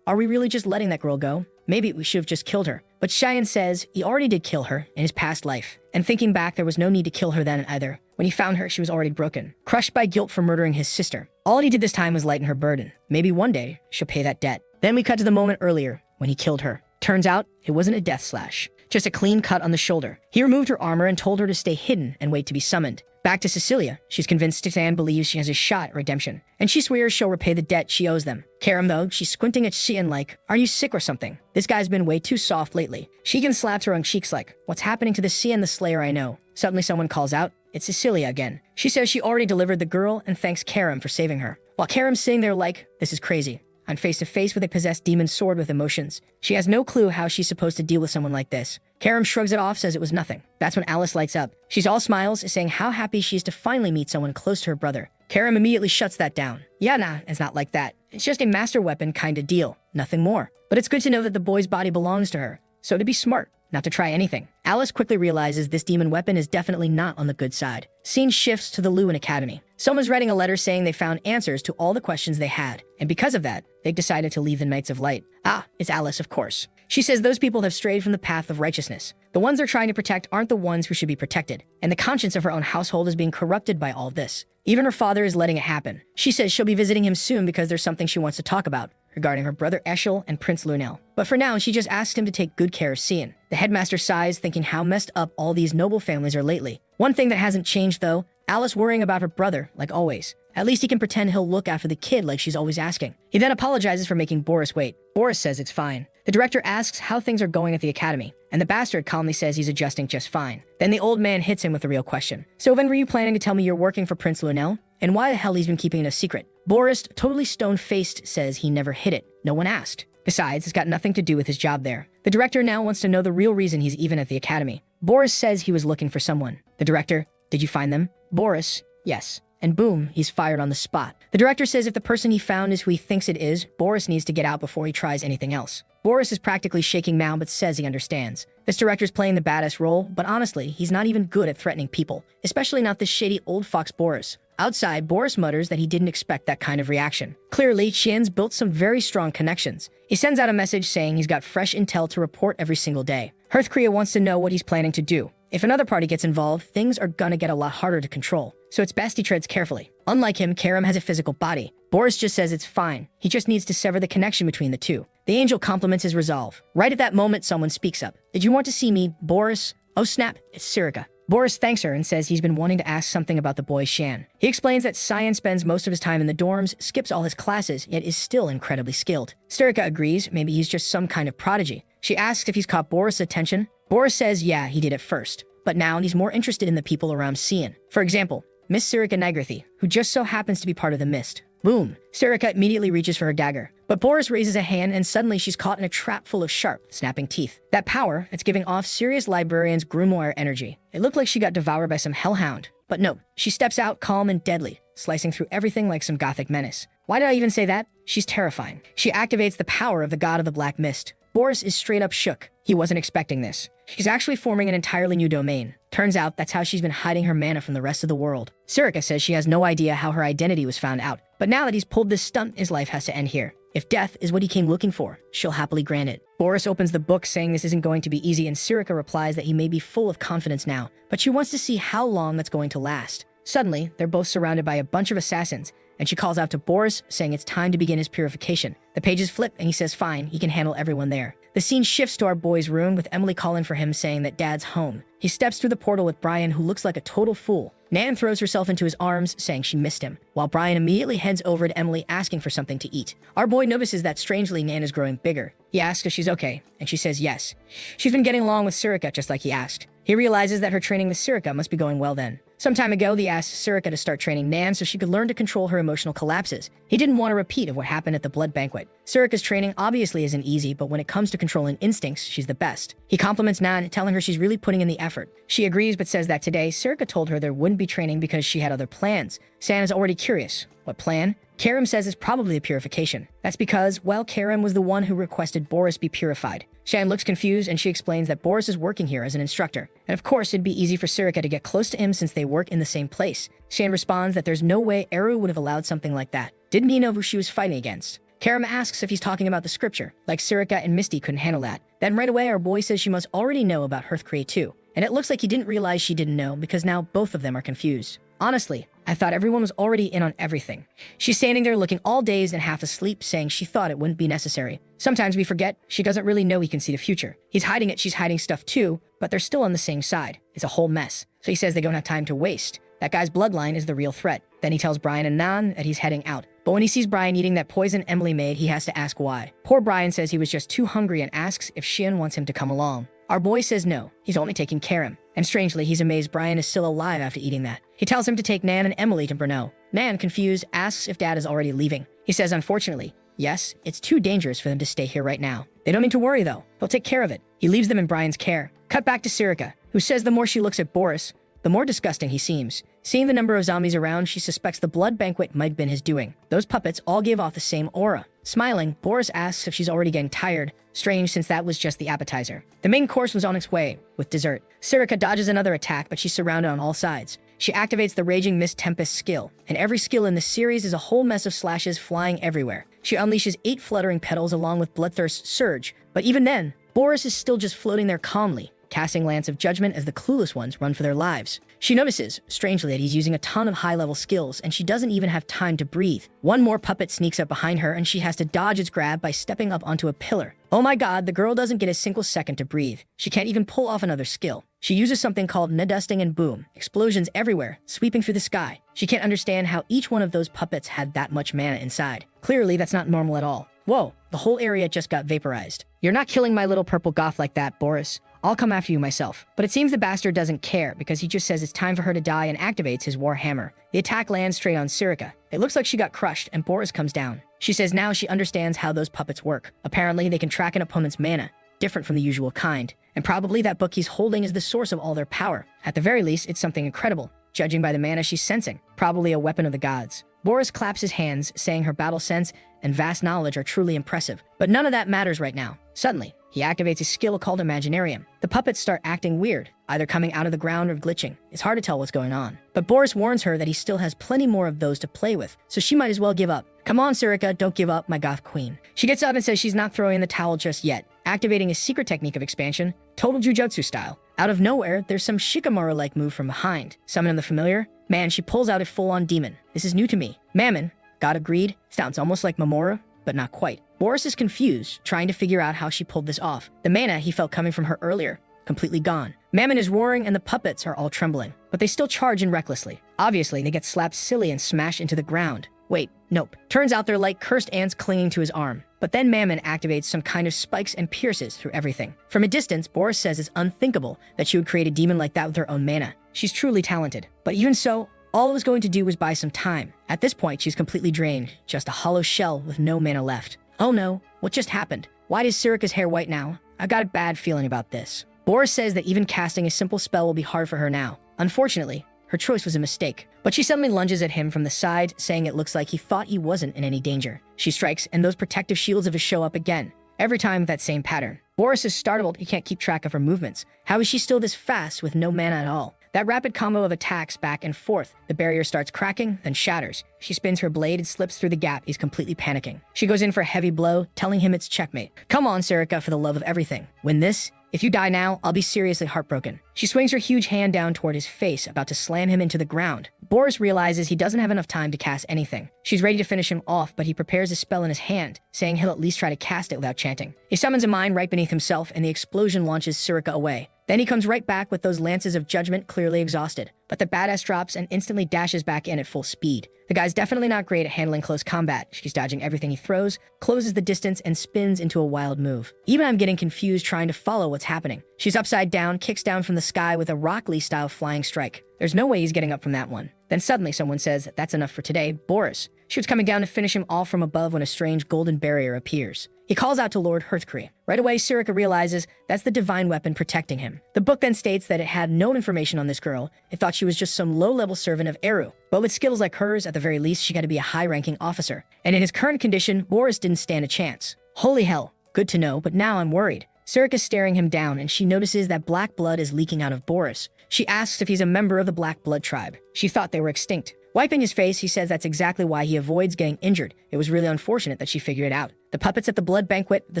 are we really just letting that girl go? Maybe we should have just killed her. But Cheyenne says he already did kill her in his past life, and thinking back, there was no need to kill her then either. When he found her, she was already broken, crushed by guilt for murdering his sister. All he did this time was lighten her burden. Maybe one day, she'll pay that debt. Then we cut to the moment earlier, when he killed her. Turns out, it wasn't a death slash, just a clean cut on the shoulder. He removed her armor and told her to stay hidden and wait to be summoned. Back to Cecilia, she's convinced Stan believes she has a shot at redemption, and she swears she'll repay the debt she owes them. Karam, though, she's squinting at Cian like, are you sick or something? This guy's been way too soft lately. Sheegan slaps her on cheeks like, what's happening to the Cian the Slayer I know? Suddenly someone calls out, it's Cecilia again. She says she already delivered the girl and thanks Karam for saving her. While Karam's sitting there like, this is crazy. I'm face to face with a possessed demon sword with emotions. She has no clue how she's supposed to deal with someone like this. Karam shrugs it off, says it was nothing. That's when Alice lights up. She's all smiles, saying how happy she is to finally meet someone close to her brother. Karam immediately shuts that down. Yeah, nah, it's not like that. It's just a master weapon kind of deal. Nothing more. But it's good to know that the boy's body belongs to her. So to be smart, not to try anything. Alice quickly realizes this demon weapon is definitely not on the good side. Scene shifts to the Lewin Academy. Someone's writing a letter saying they found answers to all the questions they had. And because of that, they decided to leave the Knights of Light. Ah, it's Alice, of course. She says those people have strayed from the path of righteousness. The ones they're trying to protect aren't the ones who should be protected. And the conscience of her own household is being corrupted by all this. Even her father is letting it happen. She says she'll be visiting him soon because there's something she wants to talk about regarding her brother Eshel and Prince Lunel. But for now, she just asks him to take good care of Cian. The headmaster sighs, thinking how messed up all these noble families are lately. One thing that hasn't changed, though, Alice worrying about her brother, like always. At least he can pretend he'll look after the kid like she's always asking. He then apologizes for making Boris wait. Boris says it's fine. The director asks how things are going at the academy, and the bastard calmly says he's adjusting just fine. Then the old man hits him with the real question. So when were you planning to tell me you're working for Prince Lunel? And why the hell he's been keeping it a secret? Boris, totally stone-faced, says he never hid it. No one asked. Besides, it's got nothing to do with his job there. The director now wants to know the real reason he's even at the academy. Boris says he was looking for someone. The director, did you find them? Boris, yes. And boom, he's fired on the spot. The director says if the person he found is who he thinks it is, Boris needs to get out before he tries anything else. Boris is practically shaking now but says he understands. This director's playing the badass role, but honestly, he's not even good at threatening people, especially not this shady old fox Boris. Outside, Boris mutters that he didn't expect that kind of reaction. Clearly, Qian's built some very strong connections. He sends out a message saying he's got fresh intel to report every single day. Hearthcrea wants to know what he's planning to do. If another party gets involved, things are gonna get a lot harder to control. So it's best he treads carefully. Unlike him, Karam has a physical body. Boris just says it's fine. He just needs to sever the connection between the two. The angel compliments his resolve. Right at that moment, someone speaks up. Did you want to see me, Boris? Oh snap, it's Sirica. Boris thanks her and says he's been wanting to ask something about the boy Shan. He explains that Cyan spends most of his time in the dorms, skips all his classes, yet is still incredibly skilled. Sirica agrees, maybe he's just some kind of prodigy. She asks if he's caught Boris' attention. Boris says yeah, he did at first. But now he's more interested in the people around Cian. For example, Miss Sirica Nagrithi, who just so happens to be part of the mist. Boom. Sirica immediately reaches for her dagger. But Boris raises a hand and suddenly she's caught in a trap full of sharp, snapping teeth. That power, it's giving off serious librarian's grimoire energy. It looked like she got devoured by some hellhound. But no, she steps out calm and deadly, slicing through everything like some gothic menace. Why did I even say that? She's terrifying. She activates the power of the god of the black mist. Boris is straight up shook. He wasn't expecting this. She's actually forming an entirely new domain. Turns out that's how she's been hiding her mana from the rest of the world. Sirica says she has no idea how her identity was found out. But now that he's pulled this stunt, his life has to end here. If death is what he came looking for, she'll happily grant it. Boris opens the book saying this isn't going to be easy, and Sirica replies that he may be full of confidence now, but she wants to see how long that's going to last. Suddenly, they're both surrounded by a bunch of assassins, and she calls out to Boris, saying it's time to begin his purification. The pages flip, and he says fine, he can handle everyone there. The scene shifts to our boy's room, with Emily calling for him, saying that Dad's home. He steps through the portal with Brian, who looks like a total fool. Nan throws herself into his arms, saying she missed him, while Brian immediately heads over to Emily asking for something to eat. Our boy notices that strangely Nan is growing bigger. He asks if she's okay, and she says yes. She's been getting along with Sirica just like he asked. He realizes that her training with Sirica must be going well then. Some time ago, he asked Sirica to start training Nan so she could learn to control her emotional collapses. He didn't want a repeat of what happened at the blood banquet. Sirica's training obviously isn't easy, but when it comes to controlling instincts, she's the best. He compliments Nan, telling her she's really putting in the effort. She agrees, but says that today, Sirica told her there wouldn't be training because she had other plans. San is already curious. What plan? Karam says it's probably a purification. That's because, well, Karam was the one who requested Boris be purified. Shan looks confused, and she explains that Boris is working here as an instructor. And of course, it'd be easy for Sirica to get close to him since they work in the same place. Shan responds that there's no way Eru would have allowed something like that. Didn't he know who she was fighting against? Karam asks if he's talking about the scripture, like Sirika and Misty couldn't handle that. Then right away, our boy says she must already know about Hearthcree too. And it looks like he didn't realize she didn't know because now both of them are confused. Honestly, I thought everyone was already in on everything. She's standing there looking all dazed and half asleep, saying she thought it wouldn't be necessary. Sometimes we forget she doesn't really know he can see the future. He's hiding it, she's hiding stuff too, but they're still on the same side. It's a whole mess. So he says they don't have time to waste. That guy's bloodline is the real threat. Then he tells Brian and Nan that he's heading out. But when he sees Brian eating that poison Emily made, he has to ask why. Poor Brian says he was just too hungry and asks if Shion wants him to come along. Our boy says no, he's only taking Karam. And strangely, he's amazed Brian is still alive after eating that. He tells him to take Nan and Emily to Brno. Nan, confused, asks if Dad is already leaving. He says unfortunately, yes, it's too dangerous for them to stay here right now. They don't need to worry though, he'll take care of it. He leaves them in Brian's care. Cut back to Sirika, who says the more she looks at Boris, the more disgusting he seems. Seeing the number of zombies around, she suspects the blood banquet might have been his doing. Those puppets all give off the same aura. Smiling, Boris asks if she's already getting tired. Strange, since that was just the appetizer. The main course was on its way, with dessert. Sirika dodges another attack, but she's surrounded on all sides. She activates the Raging Mist Tempest skill, and every skill in this series is a whole mess of slashes flying everywhere. She unleashes 8 fluttering petals along with Bloodthirst Surge, but even then, Boris is still just floating there calmly, casting Lance of Judgment as the clueless ones run for their lives. She notices, strangely, that he's using a ton of high-level skills, and she doesn't even have time to breathe. One more puppet sneaks up behind her, and she has to dodge its grab by stepping up onto a pillar. Oh my god, the girl doesn't get a single second to breathe. She can't even pull off another skill. She uses something called Nedusting and boom, explosions everywhere, sweeping through the sky. She can't understand how each one of those puppets had that much mana inside. Clearly, that's not normal at all. Whoa, the whole area just got vaporized. You're not killing my little purple goth like that, Boris. I'll come after you myself. But it seems the bastard doesn't care because he just says it's time for her to die and activates his war hammer. The attack lands straight on Sirika. It looks like she got crushed and Boris comes down. She says now she understands how those puppets work. Apparently they can track an opponent's mana, different from the usual kind. And probably that book he's holding is the source of all their power. At the very least, it's something incredible, judging by the mana she's sensing. Probably a weapon of the gods. Boris claps his hands, saying her battle sense and vast knowledge are truly impressive. But none of that matters right now. Suddenly, he activates a skill called Imaginarium. The puppets start acting weird, either coming out of the ground or glitching. It's hard to tell what's going on. But Boris warns her that he still has plenty more of those to play with, so she might as well give up. Come on, Sirika, don't give up, my goth queen. She gets up and says she's not throwing in the towel just yet, activating a secret technique of expansion, total jujutsu style. Out of nowhere, there's some Shikamaru-like move from behind. Summon the familiar? Man, she pulls out a full-on demon. This is new to me. Mammon, god of greed, sounds almost like Mamora, but not quite. Boris is confused, trying to figure out how she pulled this off. The mana he felt coming from her earlier, completely gone. Mammon is roaring and the puppets are all trembling, but they still charge in recklessly. Obviously, they get slapped silly and smashed into the ground. Wait, nope. Turns out they're like cursed ants clinging to his arm. But then Mammon activates some kind of spikes and pierces through everything. From a distance, Boris says it's unthinkable that she would create a demon like that with her own mana. She's truly talented. But even so, all it was going to do was buy some time. At this point, she's completely drained, just a hollow shell with no mana left. Oh no, what just happened? Why is Sirika's hair white now? I've got a bad feeling about this. Boris says that even casting a simple spell will be hard for her now. Unfortunately, her choice was a mistake. But she suddenly lunges at him from the side, saying it looks like he thought he wasn't in any danger. She strikes, and those protective shields of his show up again. Every time that same pattern. Boris is startled he can't keep track of her movements. How is she still this fast with no mana at all? That rapid combo of attacks back and forth. The barrier starts cracking, then shatters. She spins her blade and slips through the gap. He's completely panicking. She goes in for a heavy blow, telling him it's checkmate. Come on, Sirika, for the love of everything. Win this? If you die now, I'll be seriously heartbroken. She swings her huge hand down toward his face, about to slam him into the ground. Boris realizes he doesn't have enough time to cast anything. She's ready to finish him off, but he prepares a spell in his hand, saying he'll at least try to cast it without chanting. He summons a mine right beneath himself, and the explosion launches Sirika away. Then he comes right back with those lances of judgment clearly exhausted. But the badass drops and instantly dashes back in at full speed. The guy's definitely not great at handling close combat. She's dodging everything he throws, closes the distance, and spins into a wild move. Even I'm getting confused trying to follow what's happening. She's upside down, kicks down from the sky with a Rock Lee-style flying strike. There's no way he's getting up from that one. Then suddenly someone says, that's enough for today, Boris. She was coming down to finish him off from above when a strange golden barrier appears. He calls out to Lord Hearthcree. Right away, Sirika realizes that's the divine weapon protecting him. The book then states that it had no information on this girl. It thought she was just some low-level servant of Eru. But with skills like hers, at the very least, she got to be a high-ranking officer. And in his current condition, Boris didn't stand a chance. Holy hell, good to know, but now I'm worried. Sirika's staring him down, and she notices that black blood is leaking out of Boris. She asks if he's a member of the Black Blood tribe. She thought they were extinct. Wiping his face, he says that's exactly why he avoids getting injured. It was really unfortunate that she figured it out. The puppets at the blood banquet, the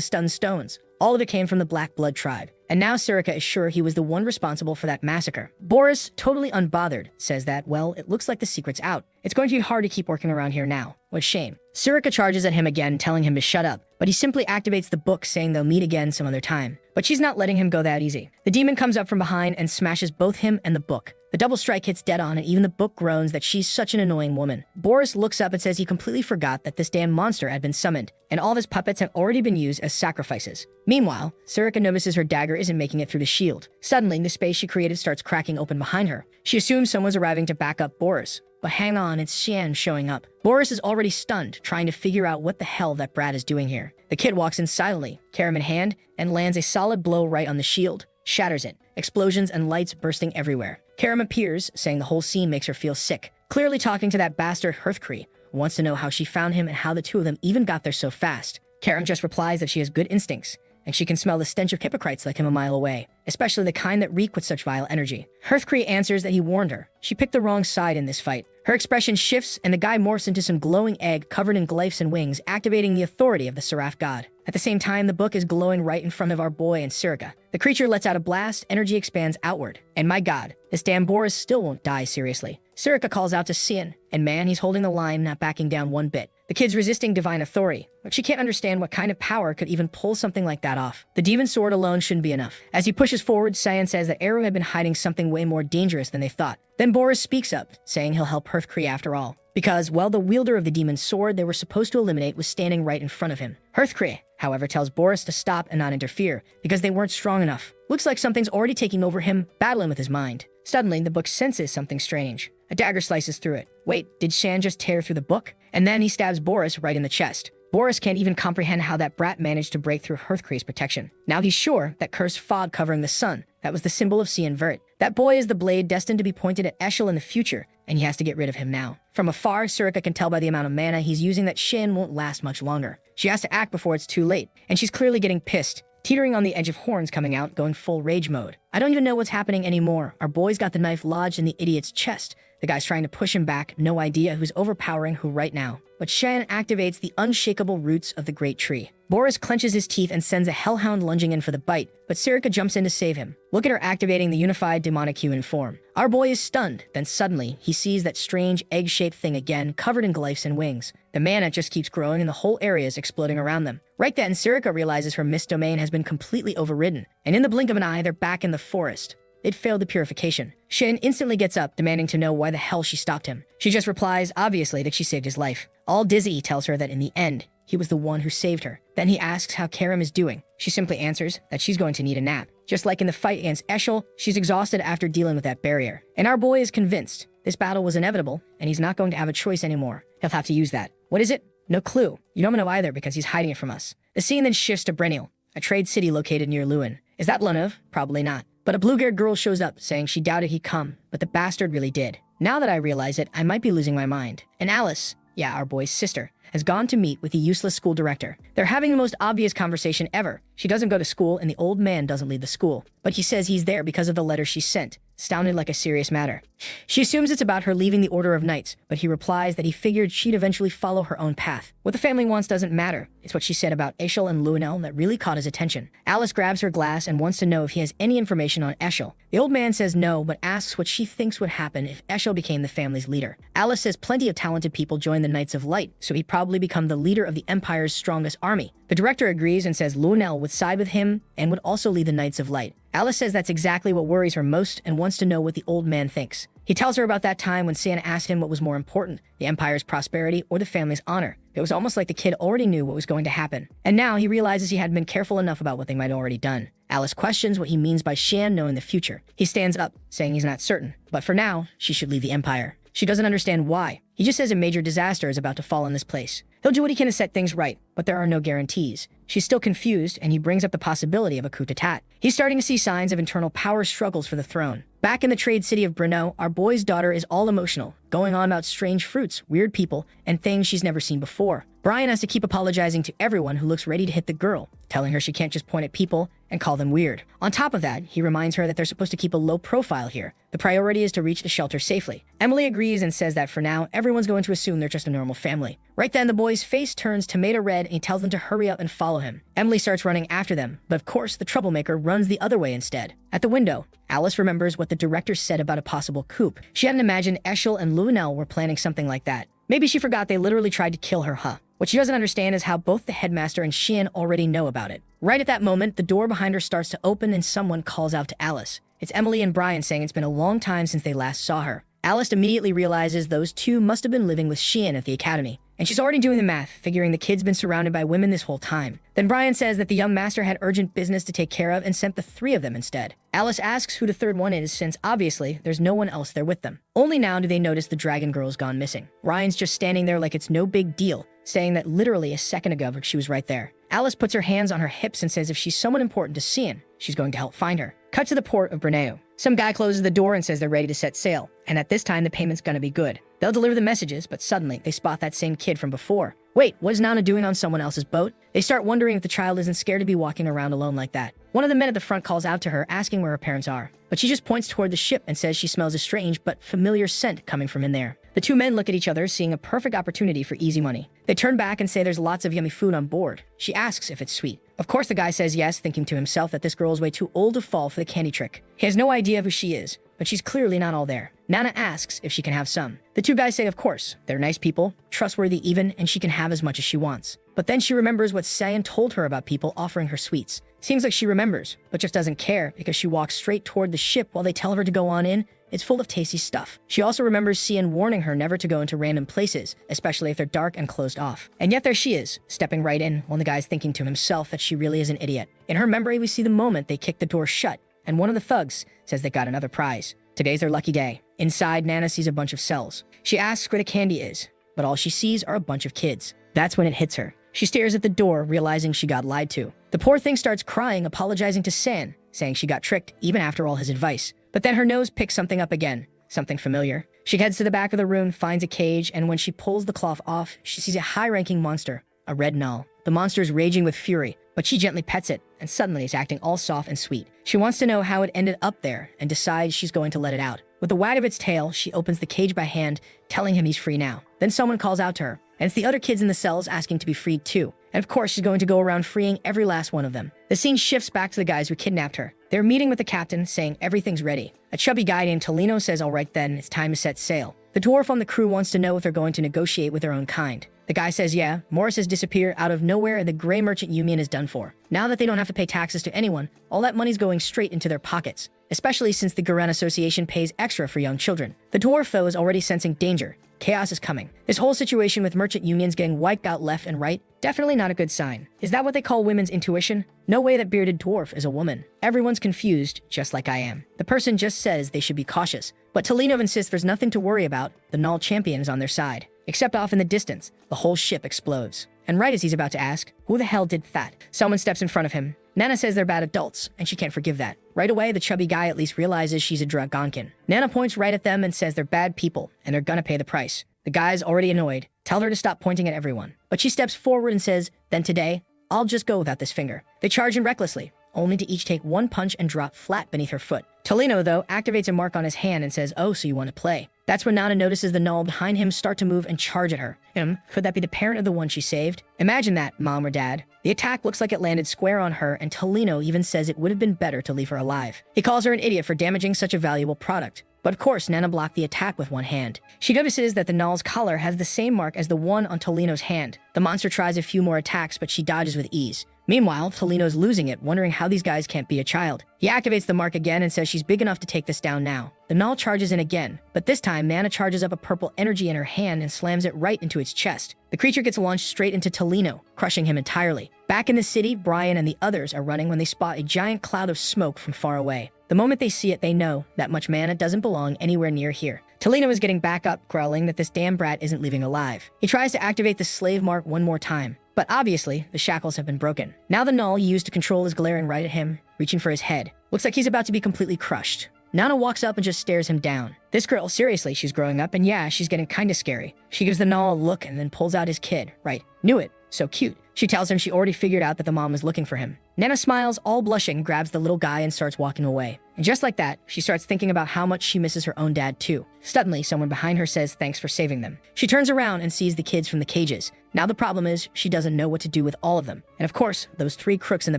stunned stones. All of it came from the Black Blood tribe. And now Sirika is sure he was the one responsible for that massacre. Boris, totally unbothered, says that, well, it looks like the secret's out. It's going to be hard to keep working around here now. What a shame. Sirika charges at him again, telling him to shut up, but he simply activates the book, saying they'll meet again some other time. But she's not letting him go that easy. The demon comes up from behind and smashes both him and the book. The double strike hits dead on, and even the book groans that she's such an annoying woman. Boris looks up and says he completely forgot that this damn monster had been summoned, and all of his puppets had already been used as sacrifices. Meanwhile, Sirika notices her dagger isn't making it through the shield. Suddenly, the space she created starts cracking open behind her. She assumes someone's arriving to back up Boris. But hang on, it's Shan showing up. Boris is already stunned, trying to figure out what the hell that brat is doing here. The kid walks in silently, Karam in hand, and lands a solid blow right on the shield. Shatters it. Explosions and lights bursting everywhere. Karam appears, saying the whole scene makes her feel sick. Clearly talking to that bastard Hearthcree, who wants to know how she found him and how the two of them even got there so fast. Karam just replies that she has good instincts, and she can smell the stench of hypocrites like him a mile away, especially the kind that reek with such vile energy. Hearthcree answers that he warned her. She picked the wrong side in this fight. Her expression shifts, and the guy morphs into some glowing egg covered in glyphs and wings, activating the authority of the Seraph god. At the same time, the book is glowing right in front of our boy and Sirika. The creature lets out a blast, energy expands outward. And my god, this damn Boris still won't die seriously. Sirika calls out to Sian, and man, he's holding the line, not backing down one bit. The kid's resisting divine authority, but she can't understand what kind of power could even pull something like that off. The demon sword alone shouldn't be enough. As he pushes forward, Sian says that Eru had been hiding something way more dangerous than they thought. Then Boris speaks up, saying he'll help Hearthcree after all. Because, well, the wielder of the demon's sword they were supposed to eliminate was standing right in front of him. Hearthcree, however, tells Boris to stop and not interfere, because they weren't strong enough. Looks like something's already taking over him, battling with his mind. Suddenly, the book senses something strange. A dagger slices through it. Wait, did Shan just tear through the book? And then he stabs Boris right in the chest. Boris can't even comprehend how that brat managed to break through Hearthcree's protection. Now he's sure that cursed fog covering the sun, that was the symbol of Sian Vert. That boy is the blade destined to be pointed at Eshel in the future, and he has to get rid of him now. From afar, Sirika can tell by the amount of mana he's using that Shan won't last much longer. She has to act before it's too late, and she's clearly getting pissed, teetering on the edge of horns coming out, going full rage mode. I don't even know what's happening anymore. Our boy's got the knife lodged in the idiot's chest. The guy's trying to push him back, no idea who's overpowering who right now. But Shan activates the unshakable roots of the great tree. Boris clenches his teeth and sends a hellhound lunging in for the bite, but Sirika jumps in to save him. Look at her activating the unified demonic human form. Our boy is stunned, then suddenly, he sees that strange egg-shaped thing again, covered in glyphs and wings. The mana just keeps growing and the whole area is exploding around them. Right then, Sirika realizes her mist domain has been completely overridden, and in the blink of an eye, they're back in the forest. It failed the purification. Shan instantly gets up, demanding to know why the hell she stopped him. She just replies, obviously, that she saved his life. All dizzy, he tells her that in the end, he was the one who saved her. Then he asks how Karam is doing. She simply answers that she's going to need a nap. Just like in the fight against Eshel, she's exhausted after dealing with that barrier. And our boy is convinced this battle was inevitable, and he's not going to have a choice anymore. He'll have to use that. What is it? No clue. You don't know either because he's hiding it from us. The scene then shifts to Brynhild, a trade city located near Lewin. Is that Lunov? Probably not. But a blue-haired girl shows up, saying she doubted he'd come, but the bastard really did. Now that I realize it, I might be losing my mind. And Alice, yeah, our boy's sister, has gone to meet with the useless school director. They're having the most obvious conversation ever. She doesn't go to school, and the old man doesn't lead the school. But he says he's there because of the letter she sent. Sounded like a serious matter. She assumes it's about her leaving the Order of Knights, but he replies that he figured she'd eventually follow her own path. What the family wants doesn't matter. It's what she said about Eshel and Luenel that really caught his attention. Alice grabs her glass and wants to know if he has any information on Eshel. The old man says no, but asks what she thinks would happen if Eshel became the family's leader. Alice says plenty of talented people join the Knights of Light, so he'd probably become the leader of the Empire's strongest army. The director agrees and says Luenel would side with him and would also lead the Knights of Light. Alice says that's exactly what worries her most and wants to know what the old man thinks. He tells her about that time when Sian asked him what was more important, the Empire's prosperity or the family's honor. It was almost like the kid already knew what was going to happen. And now he realizes he hadn't been careful enough about what they might have already done. Alice questions what he means by Shan knowing the future. He stands up, saying he's not certain. But for now, she should leave the Empire. She doesn't understand why. He just says a major disaster is about to fall on this place. He'll do what he can to set things right, but there are no guarantees. She's still confused, and he brings up the possibility of a coup d'etat. He's starting to see signs of internal power struggles for the throne. Back in the trade city of Brno, our boy's daughter is all emotional, going on about strange fruits, weird people, and things she's never seen before. Brian has to keep apologizing to everyone who looks ready to hit the girl, telling her she can't just point at people and call them weird. On top of that, he reminds her that they're supposed to keep a low profile here. The priority is to reach the shelter safely. Emily agrees and says that for now, everyone's going to assume they're just a normal family. Right then, the boy's face turns tomato red and he tells them to hurry up and follow him. Emily starts running after them, but of course, the troublemaker runs the other way instead. At the window, Alice remembers what the director said about a possible coup. She hadn't imagined Eschel and Lunel were planning something like that. Maybe she forgot they literally tried to kill her, huh? What she doesn't understand is how both the headmaster and Xian already know about it. Right at that moment, the door behind her starts to open and someone calls out to Alice. It's Emily and Brian saying it's been a long time since they last saw her. Alice immediately realizes those two must have been living with Xian at the academy. And she's already doing the math, figuring the kid's been surrounded by women this whole time. Then Brian says that the young master had urgent business to take care of and sent the three of them instead. Alice asks who the third one is since obviously there's no one else there with them. Only now do they notice the dragon girl's gone missing. Ryan's just standing there like it's no big deal, saying that literally a second ago she was right there. Alice puts her hands on her hips and says if she's someone important to Xian, she's going to help find her. Cut to the port of Bruneo. Some guy closes the door and says they're ready to set sail, and at this time the payment's gonna be good. They'll deliver the messages, but suddenly they spot that same kid from before. Wait, what is Nana doing on someone else's boat? They start wondering if the child isn't scared to be walking around alone like that. One of the men at the front calls out to her, asking where her parents are, but she just points toward the ship and says she smells a strange but familiar scent coming from in there. The two men look at each other, seeing a perfect opportunity for easy money. They turn back and say there's lots of yummy food on board. She asks if it's sweet. Of course the guy says yes, thinking to himself that this girl is way too old to fall for the candy trick. He has no idea who she is, but she's clearly not all there. Nana asks if she can have some. The two guys say of course, they're nice people, trustworthy even, and she can have as much as she wants. But then she remembers what Sayan told her about people offering her sweets. Seems like she remembers, but just doesn't care because she walks straight toward the ship while they tell her to go on in. It's full of tasty stuff. She also remembers Cian warning her never to go into random places, especially if they're dark and closed off. And yet there she is, stepping right in, while the guy's thinking to himself that she really is an idiot. In her memory, we see the moment they kick the door shut, and one of the thugs says they got another prize. Today's their lucky day. Inside, Nana sees a bunch of cells. She asks where the candy is, but all she sees are a bunch of kids. That's when it hits her. She stares at the door, realizing she got lied to. The poor thing starts crying, apologizing to San, saying she got tricked even after all his advice. But then her nose picks something up again, something familiar. She heads to the back of the room, finds a cage, and when she pulls the cloth off, she sees a high-ranking monster, a red null. The monster is raging with fury, but she gently pets it, and suddenly it's acting all soft and sweet. She wants to know how it ended up there, and decides she's going to let it out. With the wag of its tail, she opens the cage by hand, telling him he's free now. Then someone calls out to her, and it's the other kids in the cells asking to be freed too. And of course, she's going to go around freeing every last one of them. The scene shifts back to the guys who kidnapped her. They're meeting with the captain, saying everything's ready. A chubby guy named Tolino says all right then, it's time to set sail. The dwarf on the crew wants to know if they're going to negotiate with their own kind. The guy says yeah, Morris has disappeared out of nowhere and the Grey Merchant Union is done for. Now that they don't have to pay taxes to anyone, all that money's going straight into their pockets, especially since the Garen Association pays extra for young children. The dwarf, though, is already sensing danger. Chaos is coming. This whole situation with merchant unions getting wiped out left and right, definitely not a good sign. Is that what they call women's intuition? No way that bearded dwarf is a woman. Everyone's confused, just like I am. The person just says they should be cautious, but Tolinov insists there's nothing to worry about. The Null champion is on their side. Except off in the distance, the whole ship explodes. And right as he's about to ask, who the hell did that? Someone steps in front of him. Nana says they're bad adults, and she can't forgive that. Right away, the chubby guy at least realizes she's a Dragonkin. Nana points right at them and says they're bad people, and they're gonna pay the price. The guy's already annoyed. Tell her to stop pointing at everyone. But she steps forward and says, then today, I'll just go without this finger. They charge in recklessly, only to each take one punch and drop flat beneath her foot. Tolino, though, activates a mark on his hand and says, oh, so you want to play. That's when Nana notices the Null behind him start to move and charge at her. Could that be the parent of the one she saved? Imagine that, Mom or Dad. The attack looks like it landed square on her, and Tolino even says it would have been better to leave her alive. He calls her an idiot for damaging such a valuable product. But of course, Nana blocked the attack with one hand. She notices that the Null's collar has the same mark as the one on Tolino's hand. The monster tries a few more attacks, but she dodges with ease. Meanwhile, Tolino's losing it, wondering how these guys can't be a child. He activates the mark again and says she's big enough to take this down now. The Null charges in again, but this time Nana charges up a purple energy in her hand and slams it right into its chest. The creature gets launched straight into Tolino, crushing him entirely. Back in the city, Brian and the others are running when they spot a giant cloud of smoke from far away. The moment they see it, they know that much mana doesn't belong anywhere near here. Tolino is getting back up, growling that this damn brat isn't leaving alive. He tries to activate the slave mark one more time, but obviously, the shackles have been broken. Now the Null used to control is glaring right at him, reaching for his head. Looks like he's about to be completely crushed. Nana walks up and just stares him down. This girl, seriously, she's growing up, and yeah, she's getting kinda scary. She gives the Nana a look and then pulls out his kid. Right, knew it. So cute. She tells him she already figured out that the mom was looking for him. Nana smiles, all blushing, grabs the little guy and starts walking away. And just like that, she starts thinking about how much she misses her own dad too. Suddenly, someone behind her says thanks for saving them. She turns around and sees the kids from the cages. Now the problem is, she doesn't know what to do with all of them. And of course, those 3 crooks in the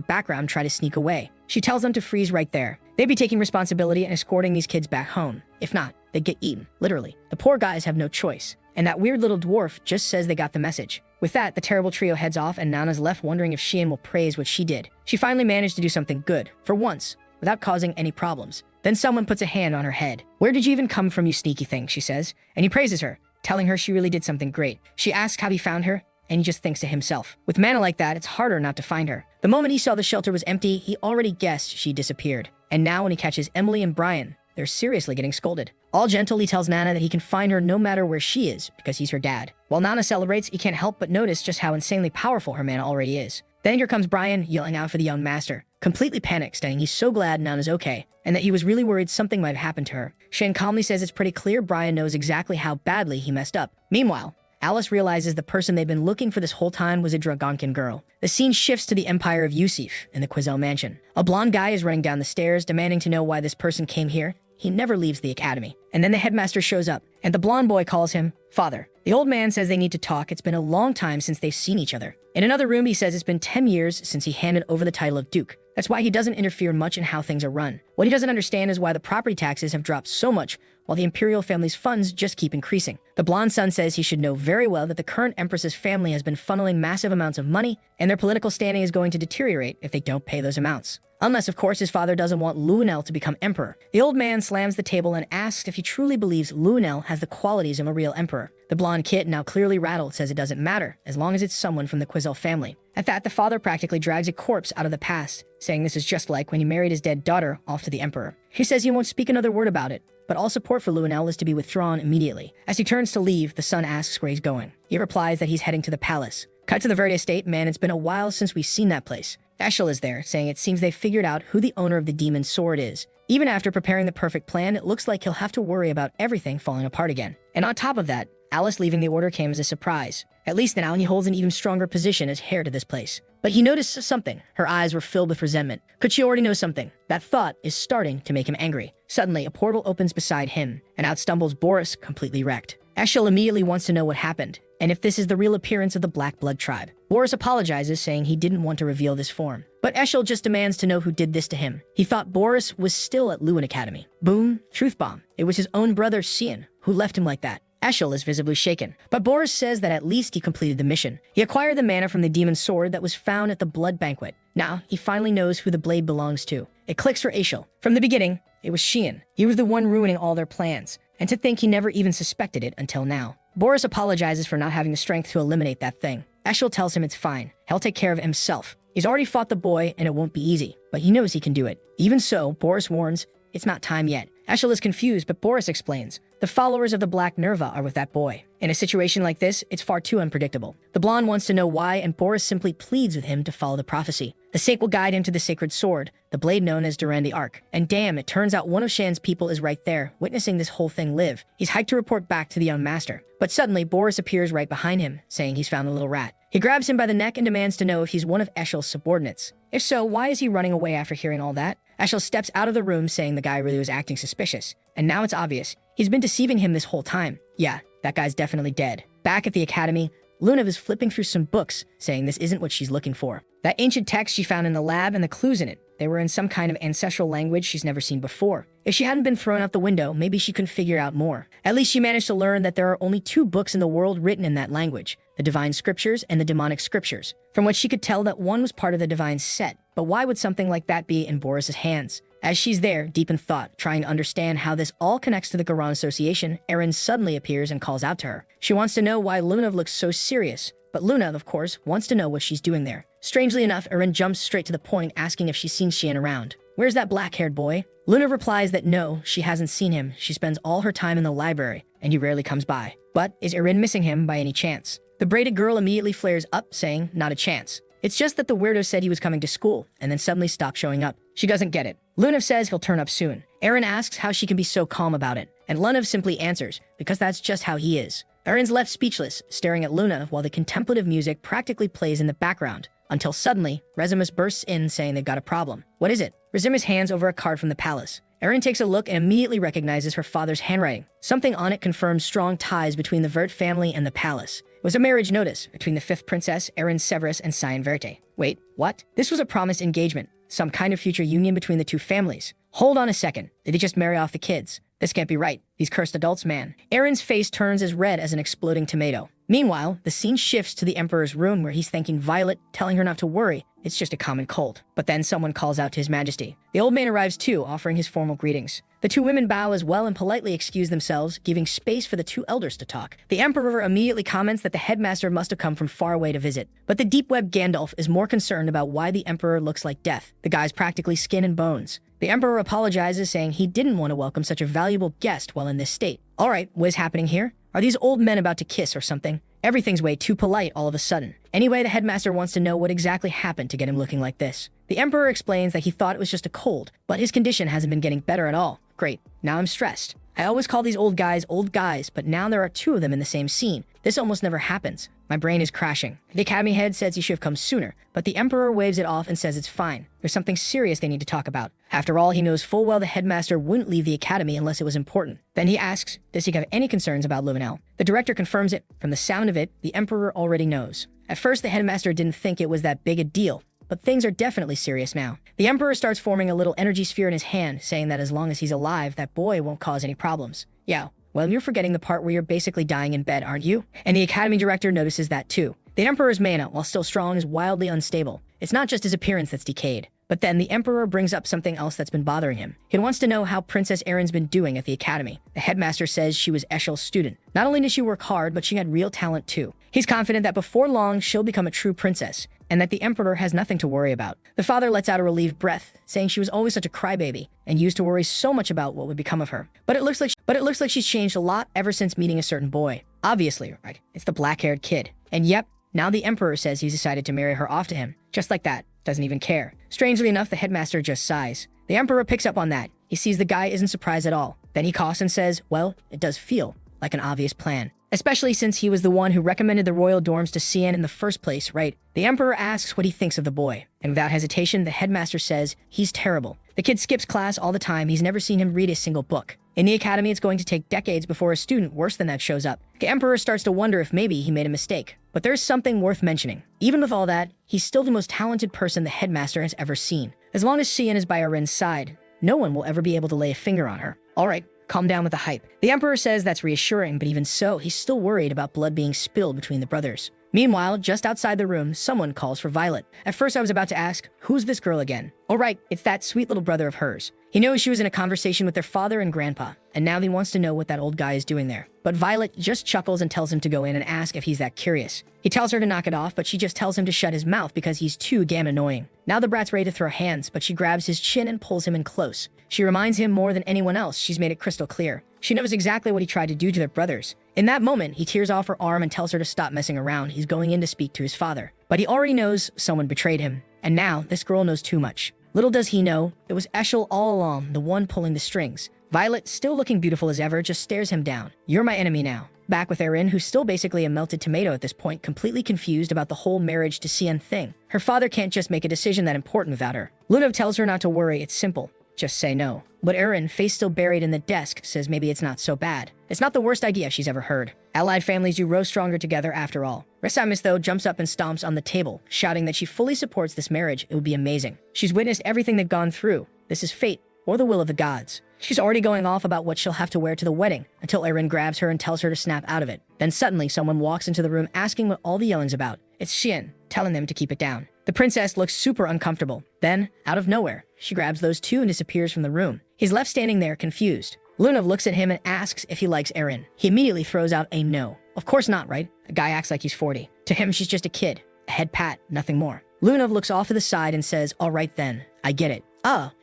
background try to sneak away. She tells them to freeze right there. They'd be taking responsibility and escorting these kids back home. If not, they'd get eaten, literally. The poor guys have no choice. And that weird little dwarf just says they got the message. With that, the terrible trio heads off and Nana's left wondering if Shion will praise what she did. She finally managed to do something good, for once, without causing any problems. Then someone puts a hand on her head. "Where did you even come from, you sneaky thing?" she says. And he praises her, telling her she really did something great. She asks how he found her, and he just thinks to himself. With mana like that, it's harder not to find her. The moment he saw the shelter was empty, he already guessed she disappeared. And now when he catches Emily and Brian, they're seriously getting scolded. All gentle, he tells Nana that he can find her no matter where she is, because he's her dad. While Nana celebrates, he can't help but notice just how insanely powerful her mana already is. Then here comes Brian, yelling out for the young master, completely panicked, saying he's so glad Nana's okay, and that he was really worried something might have happened to her. Shin calmly says it's pretty clear Brian knows exactly how badly he messed up. Meanwhile, Alice realizes the person they've been looking for this whole time was a Dragonkin girl. The scene shifts to the empire of Yusuf in the Quizelle mansion. A blonde guy is running down the stairs, demanding to know why this person came here. He never leaves the academy. And then the headmaster shows up, and the blonde boy calls him father. The old man says they need to talk. It's been a long time since they've seen each other. In another room, he says it's been 10 years since he handed over the title of Duke. That's why he doesn't interfere much in how things are run. What he doesn't understand is why the property taxes have dropped so much while the imperial family's funds just keep increasing. The blonde son says he should know very well that the current empress's family has been funneling massive amounts of money, and their political standing is going to deteriorate if they don't pay those amounts. Unless, of course, his father doesn't want Lunel to become emperor. The old man slams the table and asks if he truly believes Lunel has the qualities of a real emperor. The blonde kid, now clearly rattled, says it doesn't matter, as long as it's someone from the Quizelle family. At that, the father practically drags a corpse out of the past, saying this is just like when he married his dead daughter off to the emperor. He says he won't speak another word about it, but all support for Lunel is to be withdrawn immediately. As he turns to leave, the son asks where he's going. He replies that he's heading to the palace. Cut to the Verde estate. Man, it's been a while since we've seen that place. Eshel is there, saying it seems they've figured out who the owner of the demon's sword is. Even after preparing the perfect plan, it looks like he'll have to worry about everything falling apart again. And on top of that, Alice leaving the order came as a surprise. At least now he holds an even stronger position as heir to this place. But he noticed something. Her eyes were filled with resentment. Could she already know something? That thought is starting to make him angry. Suddenly, a portal opens beside him, and out stumbles Boris, completely wrecked. Eshel immediately wants to know what happened, and if this is the real appearance of the Black Blood tribe. Boris apologizes, saying he didn't want to reveal this form. But Eshel just demands to know who did this to him. He thought Boris was still at Lewin Academy. Boom, truth bomb. It was his own brother, Sion, who left him like that. Eshel is visibly shaken, but Boris says that at least he completed the mission. He acquired the mana from the demon's sword that was found at the blood banquet. Now, he finally knows who the blade belongs to. It clicks for Eshel. From the beginning, it was Sion. He was the one ruining all their plans, and to think he never even suspected it until now. Boris apologizes for not having the strength to eliminate that thing. Eshel tells him it's fine. He'll take care of himself. He's already fought the boy, and it won't be easy, but he knows he can do it. Even so, Boris warns, it's not time yet. Eshel is confused, but Boris explains. The followers of the Black Nerva are with that boy. In a situation like this, it's far too unpredictable. The blonde wants to know why, and Boris simply pleads with him to follow the prophecy. The Sake will guide him to the sacred sword, the blade known as Duran the Ark. And damn, it turns out one of Shan's people is right there, witnessing this whole thing live. He's hyped to report back to the young master. But suddenly, Boris appears right behind him, saying he's found the little rat. He grabs him by the neck and demands to know if he's one of Eshel's subordinates. If so, why is he running away after hearing all that? Eshel steps out of the room, saying the guy really was acting suspicious. And now it's obvious. He's been deceiving him this whole time. Yeah, that guy's definitely dead. Back at the academy, Luna is flipping through some books, saying this isn't what she's looking for. That ancient text she found in the lab and the clues in it, they were in some kind of ancestral language she's never seen before. If she hadn't been thrown out the window, maybe she could figure out more. At least she managed to learn that there are only 2 books in the world written in that language, the Divine Scriptures and the Demonic Scriptures. From what she could tell, that one was part of the Divine Set. But why would something like that be in Boris's hands? As she's there, deep in thought, trying to understand how this all connects to the Garan Association, Erin suddenly appears and calls out to her. She wants to know why Luna looks so serious, but Luna, of course, wants to know what she's doing there. Strangely enough, Erin jumps straight to the point, asking if she's seen Xian around. Where's that black-haired boy? Luna replies that no, she hasn't seen him. She spends all her time in the library, and he rarely comes by. But is Erin missing him by any chance? The braided girl immediately flares up, saying, not a chance. It's just that the weirdo said he was coming to school, and then suddenly stopped showing up. She doesn't get it. Lunav says he'll turn up soon. Eren asks how she can be so calm about it, and Lunav simply answers, because that's just how he is. Eren's left speechless, staring at Lunav while the contemplative music practically plays in the background, until suddenly, Rezimus bursts in saying they've got a problem. What is it? Rezimus hands over a card from the palace. Eren takes a look and immediately recognizes her father's handwriting. Something on it confirms strong ties between the Vert family and the palace. It was a marriage notice between the 5th princess, Eren Severus, and Cyan Verte. Wait, what? This was a promised engagement. Some kind of future union between the two families. Hold on a second. Did he just marry off the kids? This can't be right. These cursed adults, man. Eren's face turns as red as an exploding tomato. Meanwhile, the scene shifts to the Emperor's room where he's thanking Violet, telling her not to worry. It's just a common cold. But then someone calls out to His Majesty. The old man arrives too, offering his formal greetings. The two women bow as well and politely excuse themselves, giving space for the two elders to talk. The Emperor immediately comments that the headmaster must have come from far away to visit. But the deep-web Gandalf is more concerned about why the Emperor looks like death. The guy's practically skin and bones. The Emperor apologizes, saying he didn't want to welcome such a valuable guest while in this state. All right, what is happening here? Are these old men about to kiss or something? Everything's way too polite all of a sudden. Anyway, the headmaster wants to know what exactly happened to get him looking like this. The Emperor explains that he thought it was just a cold, but his condition hasn't been getting better at all. Great, now I'm stressed. I always call these old guys, but now there are two of them in the same scene. This almost never happens. My brain is crashing. The Academy head says he should have come sooner, but the Emperor waves it off and says it's fine. There's something serious they need to talk about. After all, he knows full well the headmaster wouldn't leave the Academy unless it was important. Then he asks, does he have any concerns about Luminel? The director confirms it. From the sound of it, the Emperor already knows. At first, the headmaster didn't think it was that big a deal, but things are definitely serious now. The Emperor starts forming a little energy sphere in his hand, saying that as long as he's alive, that boy won't cause any problems. Yeah, well, you're forgetting the part where you're basically dying in bed, aren't you? And the Academy director notices that too. The Emperor's mana, while still strong, is wildly unstable. It's not just his appearance that's decayed. But then the Emperor brings up something else that's been bothering him. He wants to know how Princess Eren's been doing at the Academy. The headmaster says she was Eshel's student. Not only did she work hard, but she had real talent too. He's confident that before long, she'll become a true princess, and that the Emperor has nothing to worry about. The father lets out a relieved breath, saying she was always such a crybaby, and used to worry so much about what would become of her. But it looks like she's changed a lot ever since meeting a certain boy. Obviously, right? It's the black-haired kid. And yep, now the Emperor says he's decided to marry her off to him. Just like that. Doesn't even care. Strangely enough, the headmaster just sighs. The Emperor picks up on that. He sees the guy isn't surprised at all. Then he coughs and says, well, it does feel like an obvious plan. Especially since he was the one who recommended the royal dorms to Cyan in the first place, right? The Emperor asks what he thinks of the boy. And without hesitation, the headmaster says he's terrible. The kid skips class all the time. He's never seen him read a single book. In the Academy, it's going to take decades before a student worse than that shows up. The Emperor starts to wonder if maybe he made a mistake. But there's something worth mentioning. Even with all that, he's still the most talented person the headmaster has ever seen. As long as Cyan is by Eren's side, no one will ever be able to lay a finger on her. All right, calm down with the hype. The Emperor says that's reassuring, but even so, he's still worried about blood being spilled between the brothers. Meanwhile, just outside the room, someone calls for Violet. At first, I was about to ask, who's this girl again? Oh right, it's that sweet little brother of hers. He knows she was in a conversation with their father and grandpa, and now he wants to know what that old guy is doing there. But Violet just chuckles and tells him to go in and ask if he's that curious. He tells her to knock it off, but she just tells him to shut his mouth because he's too damn annoying. Now the brat's ready to throw hands, but she grabs his chin and pulls him in close. She reminds him more than anyone else. She's made it crystal clear. She knows exactly what he tried to do to their brothers. In that moment, he tears off her arm and tells her to stop messing around. He's going in to speak to his father. But he already knows someone betrayed him. And now, this girl knows too much. Little does he know, it was Eshel all along, the one pulling the strings. Violet, still looking beautiful as ever, just stares him down. You're my enemy now. Back with Eren, who's still basically a melted tomato at this point, completely confused about the whole marriage to Cyan thing. Her father can't just make a decision that important without her. Lunav tells her not to worry, it's simple. Just say no. But Eren, face still buried in the desk, says maybe it's not so bad. It's not the worst idea she's ever heard. Allied families do grow stronger together after all. Resamis, though, jumps up and stomps on the table, shouting that she fully supports this marriage. It would be amazing. She's witnessed everything they've gone through. This is fate, or the will of the gods. She's already going off about what she'll have to wear to the wedding, until Eren grabs her and tells her to snap out of it. Then suddenly, someone walks into the room asking what all the yelling's about. It's Cyan, telling them to keep it down. The princess looks super uncomfortable. Then, out of nowhere, she grabs those two and disappears from the room. He's left standing there, confused. Lunav looks at him and asks if he likes Eren. He immediately throws out a no. Of course not, right? A guy acts like he's 40. To him, she's just a kid. A head pat, nothing more. Lunav looks off to the side and says, all right then, I get it.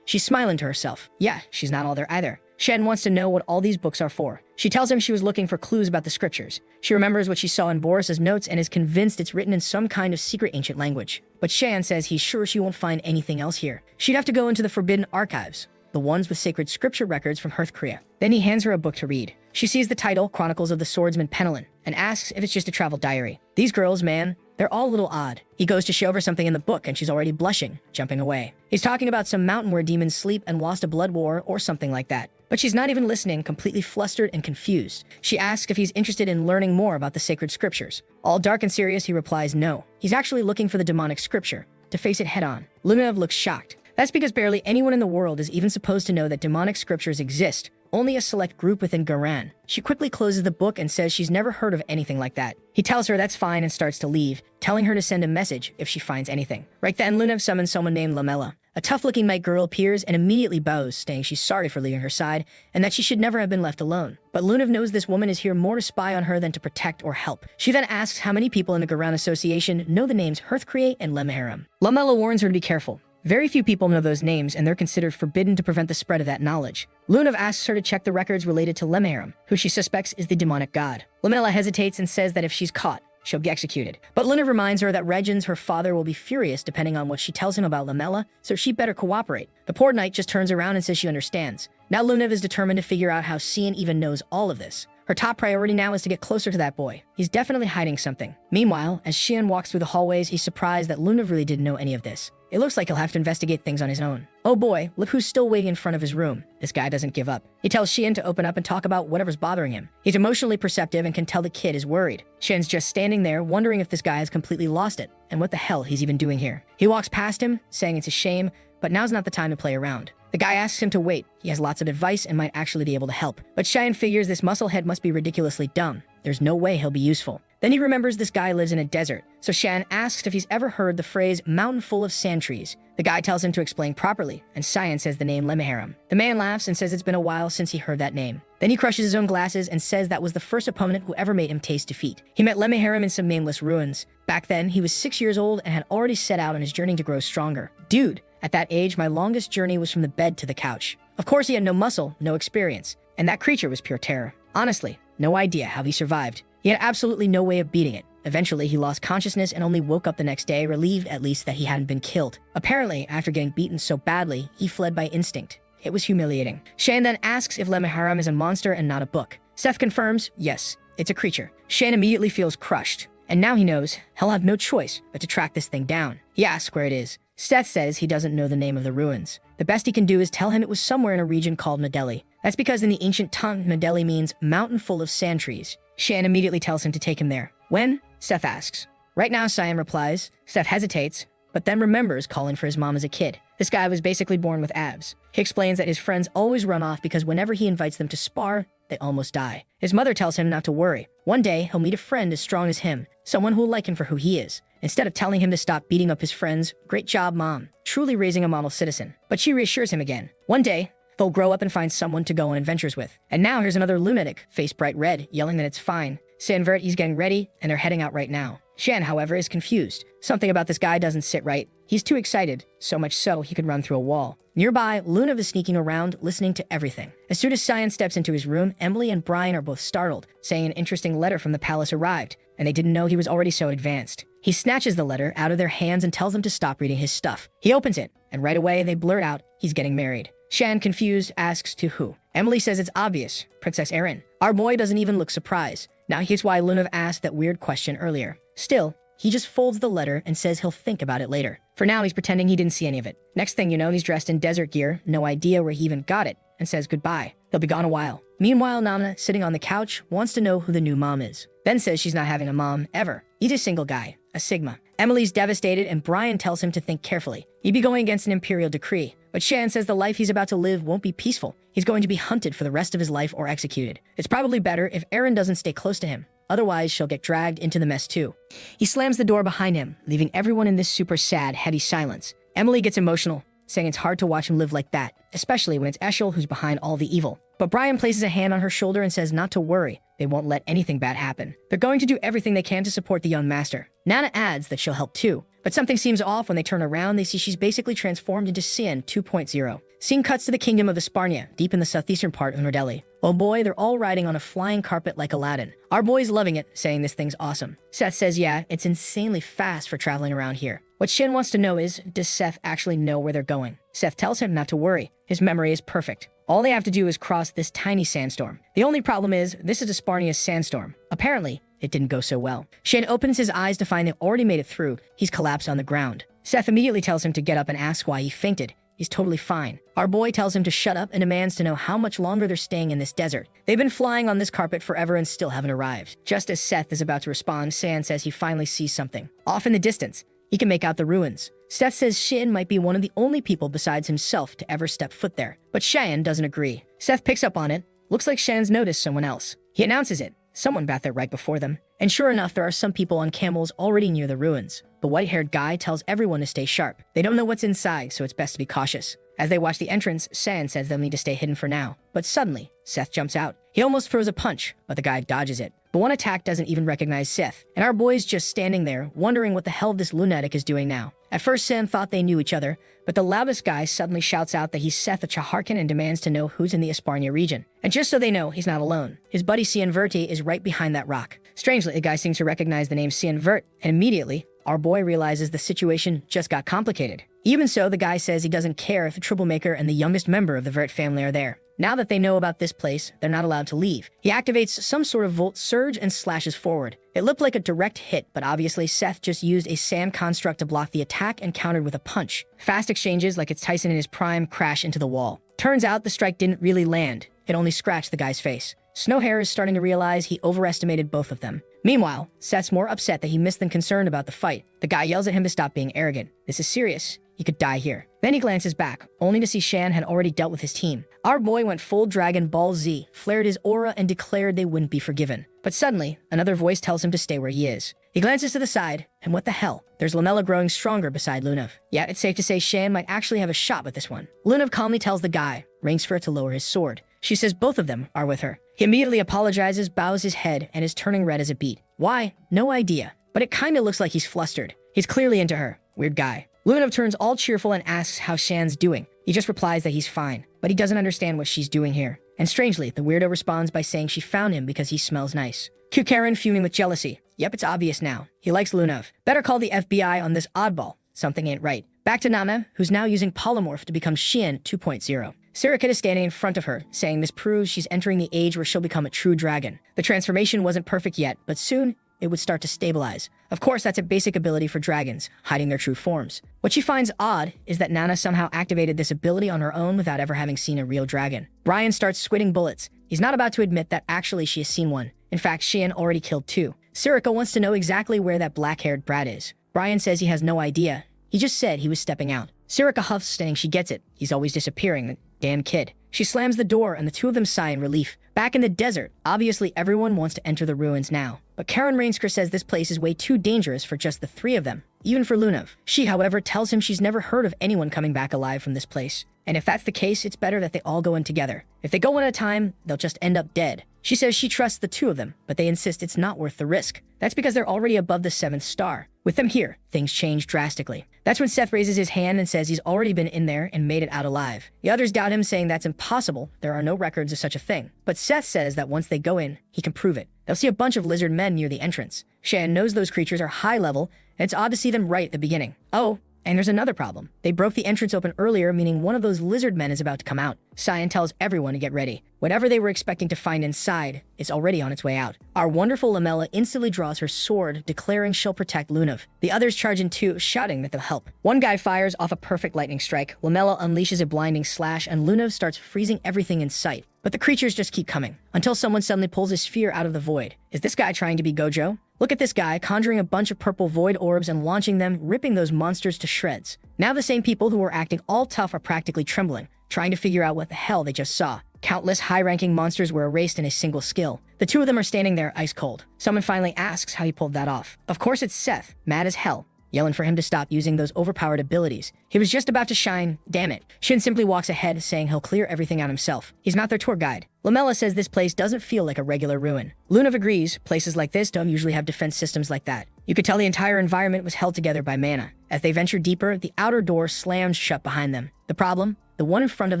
She's smiling to herself. Yeah, she's not all there either. Shen wants to know what all these books are for. She tells him she was looking for clues about the scriptures. She remembers what she saw in Boris's notes and is convinced it's written in some kind of secret ancient language. But Shan says he's sure she won't find anything else here. She'd have to go into the forbidden archives, the ones with sacred scripture records from Hearth Korea. Then he hands her a book to read. She sees the title, Chronicles of the Swordsman Penelon, and asks if it's just a travel diary. These girls, man, they're all a little odd. He goes to show her something in the book and she's already blushing, jumping away. He's talking about some mountain where demons sleep and lost a blood war or something like that. But she's not even listening, completely flustered and confused. She asks if he's interested in learning more about the sacred scriptures. All dark and serious, he replies no. He's actually looking for the demonic scripture, to face it head on. Luminov looks shocked. That's because barely anyone in the world is even supposed to know that demonic scriptures exist. Only a select group within Garan. She quickly closes the book and says she's never heard of anything like that. He tells her that's fine and starts to leave, telling her to send a message if she finds anything. Right then, Lunev summons someone named Lamela. A tough-looking night girl appears and immediately bows, saying she's sorry for leaving her side and that she should never have been left alone. But Lunev knows this woman is here more to spy on her than to protect or help. She then asks how many people in the Garan Association know the names Hearthcreate and Lemharam. Lamela warns her to be careful. Very few people know those names, and they're considered forbidden to prevent the spread of that knowledge. Lunev asks her to check the records related to Lemharam, who she suspects is the demonic god. Lamela hesitates and says that if she's caught, she'll be executed. But Lunev reminds her that Regins, her father, will be furious depending on what she tells him about Lamela, so she better cooperate. The poor knight just turns around and says she understands. Now Lunev is determined to figure out how Cian even knows all of this. Her top priority now is to get closer to that boy. He's definitely hiding something. Meanwhile, as Xian walks through the hallways, he's surprised that Lunev really didn't know any of this. It looks like he'll have to investigate things on his own. Oh boy, look who's still waiting in front of his room. This guy doesn't give up. He tells Xian to open up and talk about whatever's bothering him. He's emotionally perceptive and can tell the kid is worried. Xian's just standing there, wondering if this guy has completely lost it, and what the hell he's even doing here. He walks past him, saying it's a shame, but now's not the time to play around. The guy asks him to wait. He has lots of advice and might actually be able to help. But Xian figures this musclehead must be ridiculously dumb. There's no way he'll be useful. Then he remembers this guy lives in a desert, so Xian asks if he's ever heard the phrase mountain full of sand trees. The guy tells him to explain properly, and Xian says the name Lemharam. The man laughs and says it's been a while since he heard that name. Then he crushes his own glasses and says that was the first opponent who ever made him taste defeat. He met Lemharam in some nameless ruins. Back then, he was 6 years old and had already set out on his journey to grow stronger. Dude, at that age, my longest journey was from the bed to the couch. Of course, he had no muscle, no experience, and that creature was pure terror. Honestly, no idea how he survived. He had absolutely no way of beating it. Eventually, he lost consciousness and only woke up the next day, relieved at least that he hadn't been killed. Apparently, after getting beaten so badly, he fled by instinct. It was humiliating. Shan then asks if Lemharam is a monster and not a book. Seth confirms, yes, it's a creature. Shan immediately feels crushed, and now he knows he'll have no choice but to track this thing down. He asks where it is. Seth says he doesn't know the name of the ruins. The best he can do is tell him it was somewhere in a region called Medeli. That's because in the ancient tongue, Medeli means mountain full of sand trees. Shan immediately tells him to take him there. When? Seth asks. Right now, Cyan replies. Seth hesitates, but then remembers calling for his mom as a kid. This guy was basically born with abs. He explains that his friends always run off because whenever he invites them to spar, they almost die. His mother tells him not to worry. One day, he'll meet a friend as strong as him, someone who'll like him for who he is. Instead of telling him to stop beating up his friends, great job, Mom. Truly raising a model citizen. But she reassures him again. One day, they'll grow up and find someone to go on adventures with. And now here's another lunatic, face bright red, yelling that it's fine. Sanvert, he's getting ready, and they're heading out right now. Shan, however, is confused. Something about this guy doesn't sit right. He's too excited, so much so he could run through a wall. Nearby, Luna is sneaking around, listening to everything. As soon as Cyan steps into his room, Emily and Brian are both startled, saying an interesting letter from the palace arrived, and they didn't know he was already so advanced. He snatches the letter out of their hands and tells them to stop reading his stuff. He opens it, and right away they blurt out he's getting married. Shan, confused, asks to who. Emily says it's obvious, Princess Erin. Our boy doesn't even look surprised. Now here's why Lunav asked that weird question earlier. Still, he just folds the letter and says he'll think about it later. For now, he's pretending he didn't see any of it. Next thing you know, he's dressed in desert gear, no idea where he even got it, and says goodbye. They'll be gone a while. Meanwhile, Namna, sitting on the couch, wants to know who the new mom is. Then says she's not having a mom, ever. He's a single guy, a Sigma. Emily's devastated, and Brian tells him to think carefully. He'd be going against an imperial decree. But Shan says the life he's about to live won't be peaceful. He's going to be hunted for the rest of his life or executed. It's probably better if Erin doesn't stay close to him. Otherwise, she'll get dragged into the mess too. He slams the door behind him, leaving everyone in this super sad, heady silence. Emily gets emotional, saying it's hard to watch him live like that, especially when it's Eshel who's behind all the evil. But Brian places a hand on her shoulder and says not to worry. They won't let anything bad happen. They're going to do everything they can to support the young master. Nana adds that she'll help too. But something seems off when they turn around. They see she's basically transformed into Cian 2.0. Scene cuts to the kingdom of Isparnia, deep in the southeastern part of New Delhi. Oh boy, they're all riding on a flying carpet like Aladdin. Our boy's loving it, saying this thing's awesome. Seth says, yeah, it's insanely fast for traveling around here. What Shin wants to know is, does Seth actually know where they're going? Seth tells him not to worry. His memory is perfect. All they have to do is cross this tiny sandstorm. The only problem is, this is Isparnia's sandstorm. Apparently, it didn't go so well. Shin opens his eyes to find they already made it through. He's collapsed on the ground. Seth immediately tells him to get up and asks why he fainted. He's totally fine. Our boy tells him to shut up and demands to know how much longer they're staying in this desert. They've been flying on this carpet forever and still haven't arrived. Just as Seth is about to respond, San says he finally sees something. Off in the distance, he can make out the ruins. Seth says Shin might be one of the only people besides himself to ever step foot there. But Shan doesn't agree. Seth picks up on it. Looks like Shan's noticed someone else. He announces it. Someone got there right before them. And sure enough, there are some people on camels already near the ruins. The white-haired guy tells everyone to stay sharp. They don't know what's inside, so it's best to be cautious. As they watch the entrance, San says they'll need to stay hidden for now. But suddenly, Seth jumps out. He almost throws a punch, but the guy dodges it. But one attack doesn't even recognize Seth, and our boy's just standing there, wondering what the hell this lunatic is doing now. At first, Sam thought they knew each other, but the loudest guy suddenly shouts out that he's Seth the Chaharkin and demands to know who's in the Isparnia region. And just so they know, he's not alone. His buddy Cian Verti is right behind that rock. Strangely, the guy seems to recognize the name Cian Vert, and immediately, our boy realizes the situation just got complicated. Even so, the guy says he doesn't care if the troublemaker and the youngest member of the Vert family are there. Now that they know about this place, they're not allowed to leave. He activates some sort of volt surge and slashes forward. It looked like a direct hit, but obviously Seth just used a sand construct to block the attack and countered with a punch. Fast exchanges, like it's Tyson in his prime, crash into the wall. Turns out the strike didn't really land. It only scratched the guy's face. Snowhair is starting to realize he overestimated both of them. Meanwhile, Seth's more upset that he missed than concerned about the fight. The guy yells at him to stop being arrogant. This is serious. He could die here. Then he glances back, only to see Shan had already dealt with his team. Our boy went full Dragon Ball Z, flared his aura, and declared they wouldn't be forgiven. But suddenly, another voice tells him to stay where he is. He glances to the side, and what the hell? There's Lamella growing stronger beside Lunav. Yeah, it's safe to say Shan might actually have a shot with this one. Lunav calmly tells the guy, rings for it to lower his sword. She says both of them are with her. He immediately apologizes, bows his head, and is turning red as a beet. Why? No idea. But it kinda looks like he's flustered. He's clearly into her. Weird guy. Lunav turns all cheerful and asks how Shan's doing. He just replies that he's fine, but he doesn't understand what she's doing here. And strangely, the weirdo responds by saying she found him because he smells nice. Q Karen fuming with jealousy. Yep, it's obvious now. He likes Lunav. Better call the FBI on this oddball. Something ain't right. Back to Nana, who's now using Polymorph to become Xian 2.0. Sirikit is standing in front of her, saying this proves she's entering the age where she'll become a true dragon. The transformation wasn't perfect yet, but soon, it would start to stabilize. Of course, that's a basic ability for dragons, hiding their true forms. What she finds odd is that Nana somehow activated this ability on her own without ever having seen a real dragon. Brian starts squitting bullets. He's not about to admit that actually she has seen one. In fact, Xian already killed two. Sirika wants to know exactly where that black-haired brat is. Brian says he has no idea. He just said he was stepping out. Sirika huffs, saying she gets it. He's always disappearing, the damn kid. She slams the door and the two of them sigh in relief. Back in the desert, obviously everyone wants to enter the ruins now. But Karen Rainsker says this place is way too dangerous for just the three of them, even for Lunav. She, however, tells him she's never heard of anyone coming back alive from this place. And if that's the case, it's better that they all go in together. If they go one at a time, they'll just end up dead. She says she trusts the two of them, but they insist it's not worth the risk. That's because they're already above the 7th star. With them here, things change drastically. That's when Seth raises his hand and says he's already been in there and made it out alive. The others doubt him, saying that's impossible. There are no records of such a thing. But Seth says that once they go in, he can prove it. They'll see a bunch of lizard men near the entrance. Shan knows those creatures are high level, and it's odd to see them right at the beginning. Oh, and there's another problem. They broke the entrance open earlier, meaning one of those lizard men is about to come out. Cyan tells everyone to get ready. Whatever they were expecting to find inside is already on its way out. Our wonderful Lamella instantly draws her sword, declaring she'll protect Lunav. The others charge in too, shouting that they'll help. One guy fires off a perfect lightning strike. Lamella unleashes a blinding slash, and Lunav starts freezing everything in sight. But the creatures just keep coming, until someone suddenly pulls a sphere out of the void. Is this guy trying to be Gojo? Look at this guy conjuring a bunch of purple void orbs and launching them, ripping those monsters to shreds. Now the same people who were acting all tough are practically trembling, trying to figure out what the hell they just saw. Countless high-ranking monsters were erased in a single skill. The two of them are standing there ice cold. Someone finally asks how he pulled that off. Of course it's Seth, mad as hell, yelling for him to stop using those overpowered abilities. He was just about to shine, damn it. Shin simply walks ahead, saying he'll clear everything out himself. He's not their tour guide. Lamella says this place doesn't feel like a regular ruin. Lunav agrees, places like this don't usually have defense systems like that. You could tell the entire environment was held together by mana. As they venture deeper, the outer door slams shut behind them. The problem? The one in front of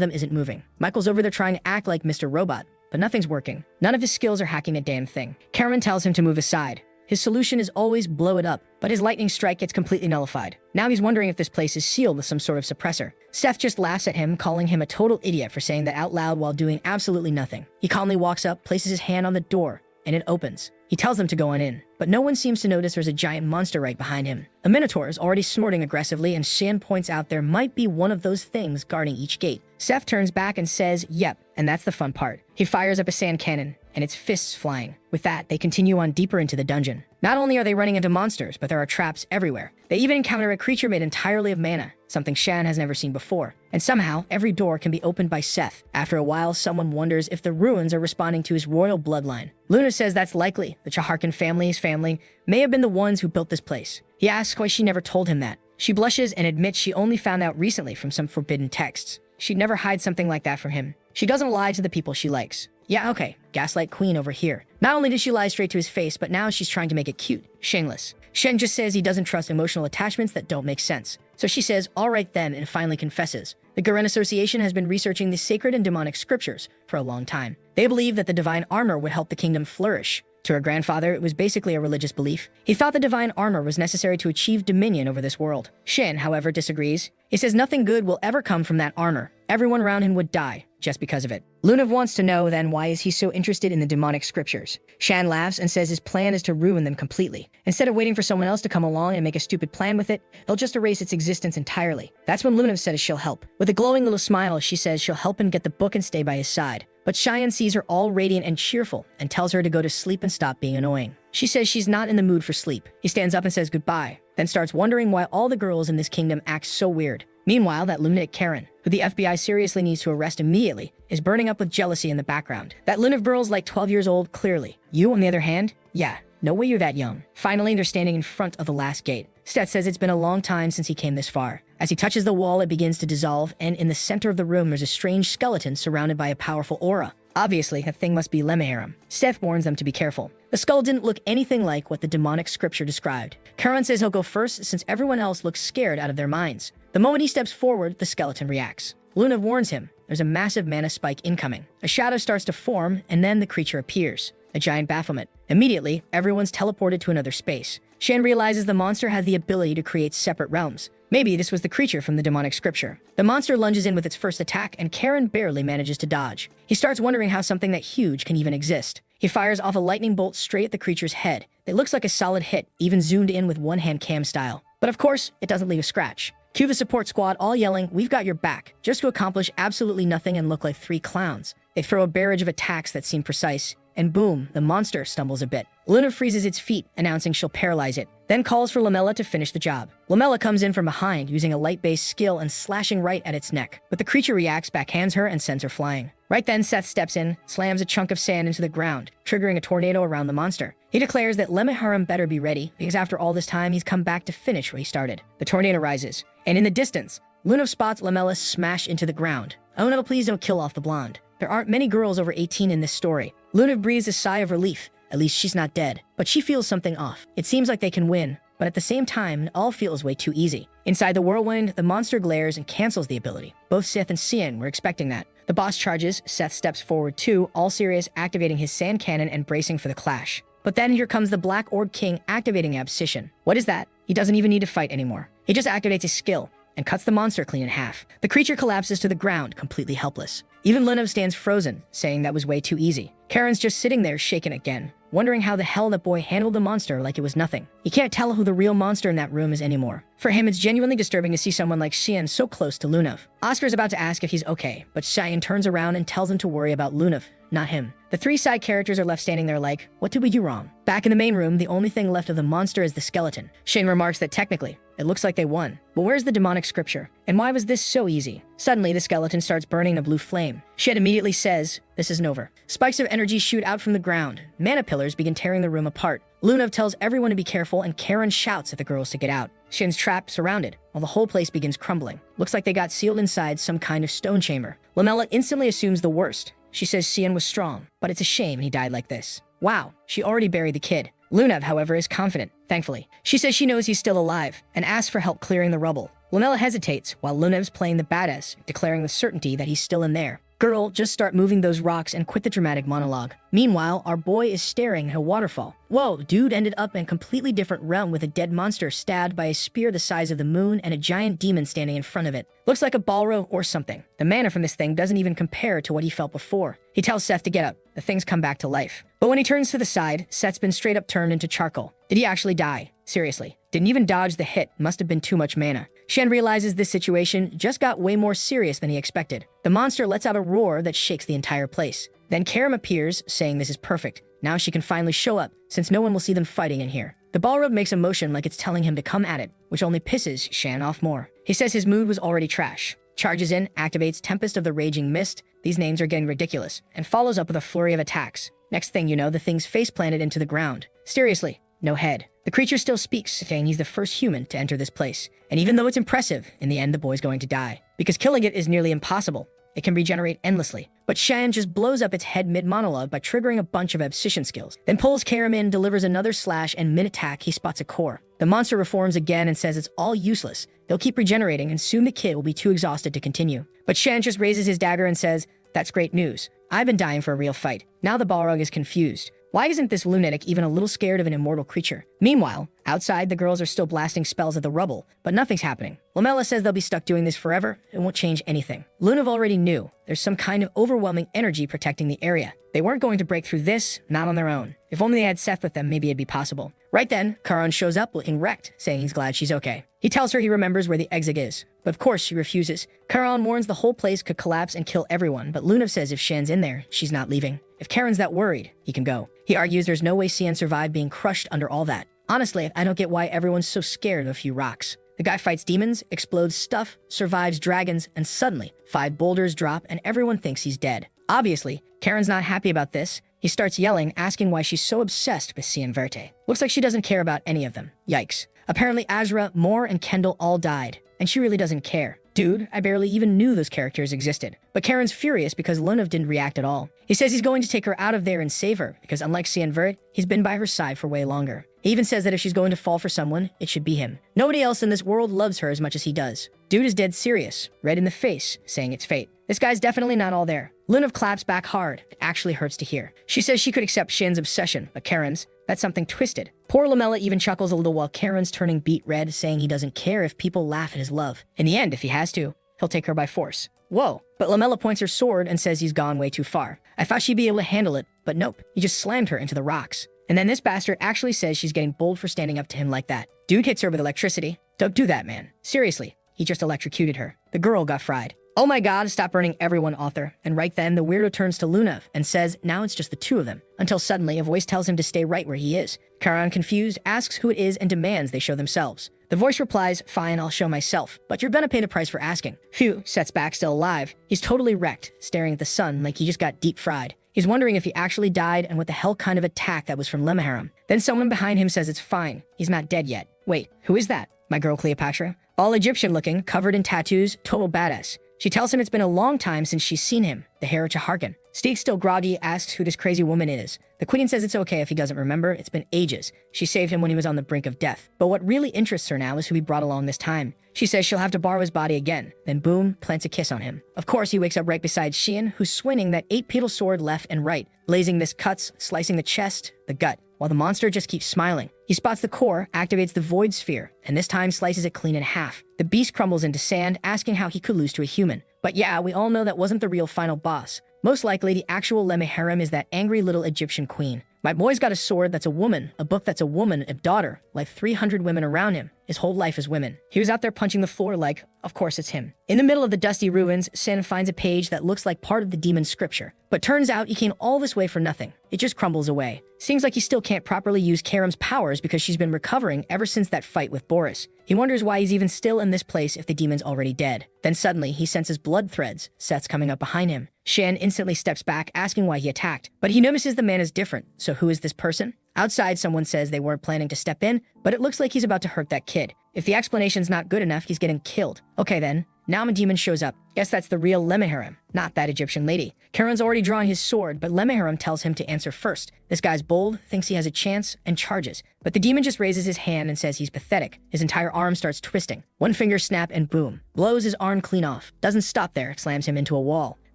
them isn't moving. Michael's over there trying to act like Mr. Robot, but nothing's working. None of his skills are hacking a damn thing. Karen tells him to move aside. His solution is always blow it up, but his lightning strike gets completely nullified. Now he's wondering if this place is sealed with some sort of suppressor. Seth just laughs at him, calling him a total idiot for saying that out loud while doing absolutely nothing. He calmly walks up, places his hand on the door, and it opens. He tells them to go on in, but no one seems to notice there's a giant monster right behind him. A minotaur is already snorting aggressively, and Shan points out there might be one of those things guarding each gate. Seth turns back and says, yep, and that's the fun part. He fires up a sand cannon, and its fists flying. With that, they continue on deeper into the dungeon. Not only are they running into monsters, but there are traps everywhere. They even encounter a creature made entirely of mana, something Shan has never seen before. And somehow, every door can be opened by Seth. After a while, someone wonders if the ruins are responding to his royal bloodline. Luna says that's likely. The Chaharkan family's family may have been the ones who built this place. He asks why she never told him that. She blushes and admits she only found out recently from some forbidden texts. She'd never hide something like that from him. She doesn't lie to the people she likes. Yeah, okay, gaslight queen over here. Not only did she lie straight to his face, but now she's trying to make it cute. Shameless. Shen just says he doesn't trust emotional attachments that don't make sense. So she says, all right then, and finally confesses. The Garen Association has been researching the sacred and demonic scriptures for a long time. They believe that the divine armor would help the kingdom flourish. To her grandfather, it was basically a religious belief. He thought the divine armor was necessary to achieve dominion over this world. Shen, however, disagrees. He says nothing good will ever come from that armor. Everyone around him would die just because of it. Lunav wants to know then why is he so interested in the demonic scriptures. Shan laughs and says his plan is to ruin them completely. Instead of waiting for someone else to come along and make a stupid plan with it, they'll just erase its existence entirely. That's when Lunav says she'll help. With a glowing little smile, she says she'll help him get the book and stay by his side. But Cheyenne sees her all radiant and cheerful and tells her to go to sleep and stop being annoying. She says she's not in the mood for sleep. He stands up and says goodbye, then starts wondering why all the girls in this kingdom act so weird. Meanwhile, that lunatic Karen, who the FBI seriously needs to arrest immediately, is burning up with jealousy in the background. That Lunav girl's like 12 years old, clearly. You, on the other hand? Yeah, no way you're that young. Finally, they're standing in front of the last gate. Seth says it's been a long time since he came this far. As he touches the wall, it begins to dissolve, and in the center of the room, there's a strange skeleton surrounded by a powerful aura. Obviously, that thing must be Lemmaharam. Seth warns them to be careful. The skull didn't look anything like what the demonic scripture described. Karan says he'll go first since everyone else looks scared out of their minds. The moment he steps forward, the skeleton reacts. Lunav warns him. There's a massive mana spike incoming. A shadow starts to form, and then the creature appears. A giant bafflement. Immediately, everyone's teleported to another space. Shan realizes the monster has the ability to create separate realms. Maybe this was the creature from the demonic scripture. The monster lunges in with its first attack, and Karen barely manages to dodge. He starts wondering how something that huge can even exist. He fires off a lightning bolt straight at the creature's head. It looks like a solid hit, even zoomed in with one-hand cam style. But of course, it doesn't leave a scratch. Cue the support squad all yelling, "We've got your back," just to accomplish absolutely nothing and look like three clowns. They throw a barrage of attacks that seem precise, and boom, the monster stumbles a bit. Luna freezes its feet, announcing she'll paralyze it, then calls for Lamella to finish the job. Lamella comes in from behind, using a light-based skill and slashing right at its neck. But the creature reacts, backhands her, and sends her flying. Right then, Seth steps in, slams a chunk of sand into the ground, triggering a tornado around the monster. He declares that Lemmaharam better be ready, because after all this time, he's come back to finish where he started. The tornado rises, and in the distance, Luna spots Lamella smash into the ground. Oh no, please don't kill off the blonde. There aren't many girls over 18 in this story. Luna breathes a sigh of relief. At least she's not dead. But she feels something off. It seems like they can win, but at the same time, it all feels way too easy. Inside the whirlwind, the monster glares and cancels the ability. Both Seth and Cian were expecting that. The boss charges, Seth steps forward too, all serious, activating his sand cannon and bracing for the clash. But then here comes the Black Orb King activating Abscission. What is that? He doesn't even need to fight anymore. He just activates his skill and cuts the monster clean in half. The creature collapses to the ground, completely helpless. Even Lunav stands frozen, saying that was way too easy. Karen's just sitting there shaken again, wondering how the hell that boy handled the monster like it was nothing. He can't tell who the real monster in that room is anymore. For him, it's genuinely disturbing to see someone like Xian so close to Lunav. Oscar's about to ask if he's okay, but Xian turns around and tells him to worry about Lunav, not him. The three side characters are left standing there like, what did we do wrong? Back in the main room, the only thing left of the monster is the skeleton. Shane remarks that technically, it looks like they won. But where's the demonic scripture? And why was this so easy? Suddenly, the skeleton starts burning a blue flame. Shed immediately says, this isn't over. Spikes of energy shoot out from the ground. Mana pillars begin tearing the room apart. Lunav tells everyone to be careful, and Karen shouts at the girls to get out. Shin's trapped, surrounded, while the whole place begins crumbling. Looks like they got sealed inside some kind of stone chamber. Lamella instantly assumes the worst. She says Cian was strong, but it's a shame he died like this. Wow, she already buried the kid. Lunav, however, is confident, thankfully. She says she knows he's still alive, and asks for help clearing the rubble. Lamella hesitates while Lunev's playing the badass, declaring with certainty that he's still in there. Girl, just start moving those rocks and quit the dramatic monologue. Meanwhile, our boy is staring at a waterfall. Whoa, dude ended up in a completely different realm with a dead monster stabbed by a spear the size of the moon and a giant demon standing in front of it. Looks like a Balrog or something. The mana from this thing doesn't even compare to what he felt before. He tells Seth to get up. The things come back to life. But when he turns to the side, Seth's been straight up turned into charcoal. Did he actually die? Seriously. Didn't even dodge the hit. Must have been too much mana. Shen realizes this situation just got way more serious than he expected. The monster lets out a roar that shakes the entire place. Then Karam appears, saying this is perfect. Now she can finally show up, since no one will see them fighting in here. The Balrog makes a motion like it's telling him to come at it, which only pisses Shan off more. He says his mood was already trash. Charges in, activates Tempest of the Raging Mist, these names are getting ridiculous, and follows up with a flurry of attacks. Next thing you know, the thing's face planted into the ground. Seriously, no head. The creature still speaks, saying he's the first human to enter this place. And even though it's impressive, in the end the boy's going to die. Because killing it is nearly impossible. It can regenerate endlessly. But Shan just blows up its head mid-monologue by triggering a bunch of obsession skills. Then pulls Karam in, delivers another slash, and mid-attack he spots a core. The monster reforms again and says it's all useless. They'll keep regenerating and soon the kid will be too exhausted to continue. But Shan just raises his dagger and says, "That's great news. I've been dying for a real fight." Now the Balrog is confused. Why isn't this lunatic even a little scared of an immortal creature? Meanwhile, outside the girls are still blasting spells at the rubble, but nothing's happening. Lamella says they'll be stuck doing this forever. It won't change anything. Lunav already knew. There's some kind of overwhelming energy protecting the area. They weren't going to break through this, not on their own. If only they had Seth with them, maybe it'd be possible. Right then, Karan shows up looking wrecked, saying he's glad she's okay. He tells her he remembers where the exit is, but of course she refuses. Karan warns the whole place could collapse and kill everyone, but Lunav says if Shan's in there, she's not leaving. If Karen's that worried, he can go. He argues there's no way Cian survived being crushed under all that. Honestly, I don't get why everyone's so scared of a few rocks. The guy fights demons, explodes stuff, survives dragons, and suddenly, 5 boulders drop and everyone thinks he's dead. Obviously, Karen's not happy about this. He starts yelling, asking why she's so obsessed with Cian Verte. Looks like she doesn't care about any of them. Yikes. Apparently Azra, Moore, and Kendall all died, and she really doesn't care. Dude, I barely even knew those characters existed. But Karen's furious because Lunav didn't react at all. He says he's going to take her out of there and save her, because unlike Cian Vert, he's been by her side for way longer. He even says that if she's going to fall for someone, it should be him. Nobody else in this world loves her as much as he does. Dude is dead serious, red in the face, saying it's fate. This guy's definitely not all there. Lunav claps back hard. It actually hurts to hear. She says she could accept Shin's obsession, but Karen's, that's something twisted. Poor Lamella even chuckles a little while Karen's turning beet red, saying he doesn't care if people laugh at his love. In the end, if he has to, he'll take her by force. Whoa, but Lamella points her sword and says he's gone way too far. I thought she'd be able to handle it, but nope, he just slammed her into the rocks. And then this bastard actually says she's getting bold for standing up to him like that. Dude hits her with electricity. Don't do that, man. Seriously, he just electrocuted her. The girl got fried. Oh my god, stop burning everyone, author. And right then, the weirdo turns to Lunav and says now it's just the two of them. Until suddenly, a voice tells him to stay right where he is. Karan, confused, asks who it is and demands they show themselves. The voice replies, "Fine, I'll show myself, but you're gonna pay the price for asking." Phew, sets back still alive. He's totally wrecked, staring at the sun like he just got deep fried. He's wondering if he actually died and what the hell kind of attack that was from Lemharam. Then someone behind him says it's fine. He's not dead yet. Wait, who is that? My girl Cleopatra? All Egyptian looking, covered in tattoos, total badass. She tells him it's been a long time since she's seen him, the Hera Chaharkan. Steek, still groggy, asks who this crazy woman is. The queen says it's okay if he doesn't remember, it's been ages. She saved him when he was on the brink of death. But what really interests her now is who he brought along this time. She says she'll have to borrow his body again, then boom, plants a kiss on him. Of course, he wakes up right beside Xian, who's swinging that 8-petal sword left and right, blazing this cuts, slicing the chest, the gut, while the monster just keeps smiling. He spots the core, activates the void sphere, and this time slices it clean in half. The beast crumbles into sand, asking how he could lose to a human. But yeah, we all know that wasn't the real final boss. Most likely, the actual Lemharam is that angry little Egyptian queen. My boy's got a sword that's a woman, a book that's a woman, a daughter, like 300 women around him. His whole life is women. He was out there punching the floor like, of course it's him. In the middle of the dusty ruins, Sin finds a page that looks like part of the demon's scripture. But turns out he came all this way for nothing. It just crumbles away. Seems like he still can't properly use Karam's powers because she's been recovering ever since that fight with Boris. He wonders why he's even still in this place if the demon's already dead. Then suddenly, he senses blood threads. Seth's coming up behind him. Shan instantly steps back, asking why he attacked. But he notices the man is different. So who is this person? Outside, someone says they weren't planning to step in, but it looks like he's about to hurt that kid. If the explanation's not good enough, he's getting killed. Okay then, Now a demon shows up. Guess that's the real Lemminharem, not that Egyptian lady. Karen's already drawing his sword, but Lemminharem tells him to answer first. This guy's bold, thinks he has a chance, and charges. But the demon just raises his hand and says he's pathetic. His entire arm starts twisting. One finger snap and boom. Blows his arm clean off. Doesn't stop there, slams him into a wall.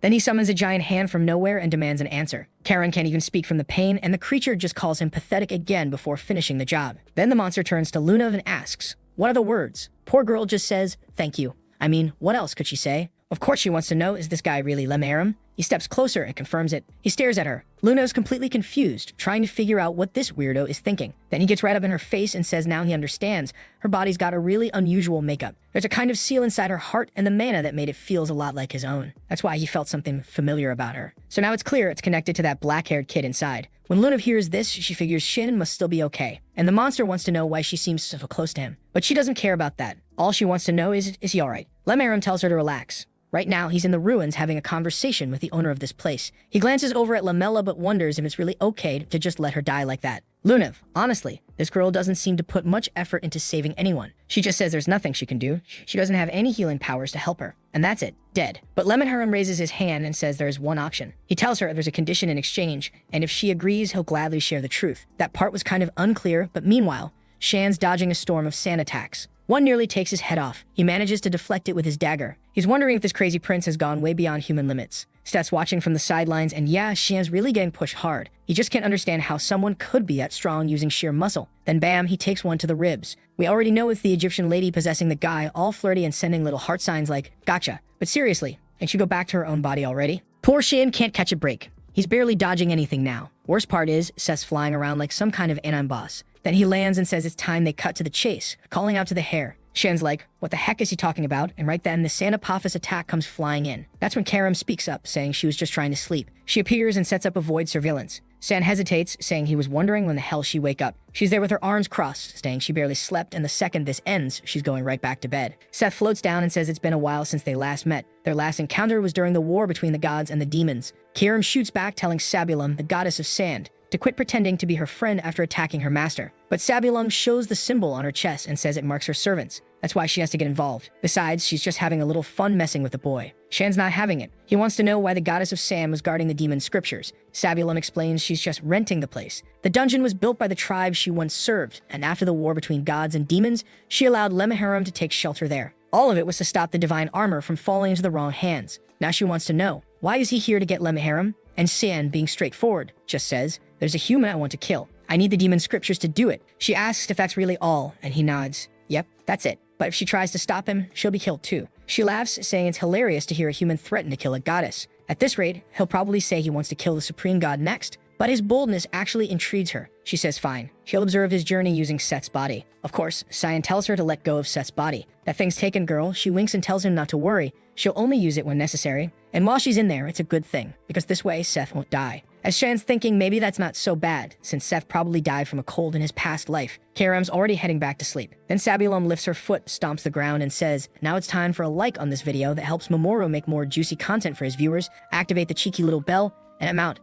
Then he summons a giant hand from nowhere and demands an answer. Karen can't even speak from the pain, and the creature just calls him pathetic again before finishing the job. Then the monster turns to Luna and asks, "What are the words?" Poor girl just says, "Thank you." I mean, what else could she say? Of course she wants to know, is this guy really Lemminharem? He steps closer and confirms it. He stares at her. Luna is completely confused, trying to figure out what this weirdo is thinking. Then he gets right up in her face and says now he understands. Her body's got a really unusual makeup. There's a kind of seal inside her heart and the mana that made it feels a lot like his own. That's why he felt something familiar about her. So now it's clear it's connected to that black-haired kid inside. When Luna hears this, she figures Shin must still be okay. And the monster wants to know why she seems so close to him. But she doesn't care about that. All she wants to know is he alright? Lemminharem tells her to relax. Right now, he's in the ruins having a conversation with the owner of this place. He glances over at Lamella but wonders if it's really okay to just let her die like that. Lunav, honestly, this girl doesn't seem to put much effort into saving anyone. She just says there's nothing she can do. She doesn't have any healing powers to help her. And that's it. Dead. But Lemminharem raises his hand and says there is one option. He tells her there's a condition in exchange, and if she agrees, he'll gladly share the truth. That part was kind of unclear, but meanwhile, Shan's dodging a storm of sand attacks. One nearly takes his head off. He manages to deflect it with his dagger. He's wondering if this crazy prince has gone way beyond human limits. Seth's watching from the sidelines, and yeah, Shan's really getting pushed hard. He just can't understand how someone could be that strong using sheer muscle. Then bam, he takes one to the ribs. We already know it's the Egyptian lady possessing the guy, all flirty and sending little heart signs like, "Gotcha." But seriously, can she go back to her own body already? Poor Shan can't catch a break. He's barely dodging anything now. Worst part is, Seth's flying around like some kind of anime boss. Then he lands and says it's time they cut to the chase, calling out to the hare. Shan's like, what the heck is he talking about? And right then, the Sanapophis attack comes flying in. That's when Karam speaks up, saying she was just trying to sleep. She appears and sets up a void surveillance. San hesitates, saying he was wondering when the hell she'd wake up. She's there with her arms crossed, saying she barely slept, and the second this ends, she's going right back to bed. Seth floats down and says it's been a while since they last met. Their last encounter was during the war between the gods and the demons. Kiram shoots back, telling Sabulum, the goddess of sand, to quit pretending to be her friend after attacking her master. But Sabulum shows the symbol on her chest and says it marks her servants. That's why she has to get involved. Besides, she's just having a little fun messing with the boy. Shan's not having it. He wants to know why the goddess of sand was guarding the demon's scriptures. Sabulum explains she's just renting the place. The dungeon was built by the tribe she once served, and after the war between gods and demons, she allowed Lemminharem to take shelter there. All of it was to stop the divine armor from falling into the wrong hands. Now she wants to know, why is he here to get Lemminharem? And San, being straightforward, just says, there's a human I want to kill. I need the demon's scriptures to do it. She asks if that's really all, and he nods. Yep, that's it. But if she tries to stop him, she'll be killed too. She laughs, saying it's hilarious to hear a human threaten to kill a goddess. At this rate, he'll probably say he wants to kill the supreme god next. But his boldness actually intrigues her. She says fine. She'll observe his journey using Seth's body. Of course, Cyan tells her to let go of Seth's body. That thing's taken, girl. She winks and tells him not to worry. She'll only use it when necessary. And while she's in there, it's a good thing, because this way Seth won't die. As Shan's thinking maybe that's not so bad, since Seth probably died from a cold in his past life, Karam's already heading back to sleep. Then Sabulum lifts her foot, stomps the ground, and says, now it's time for a like on this video that helps Mamoru make more juicy content for his viewers, activate the cheeky little bell, and I'm out.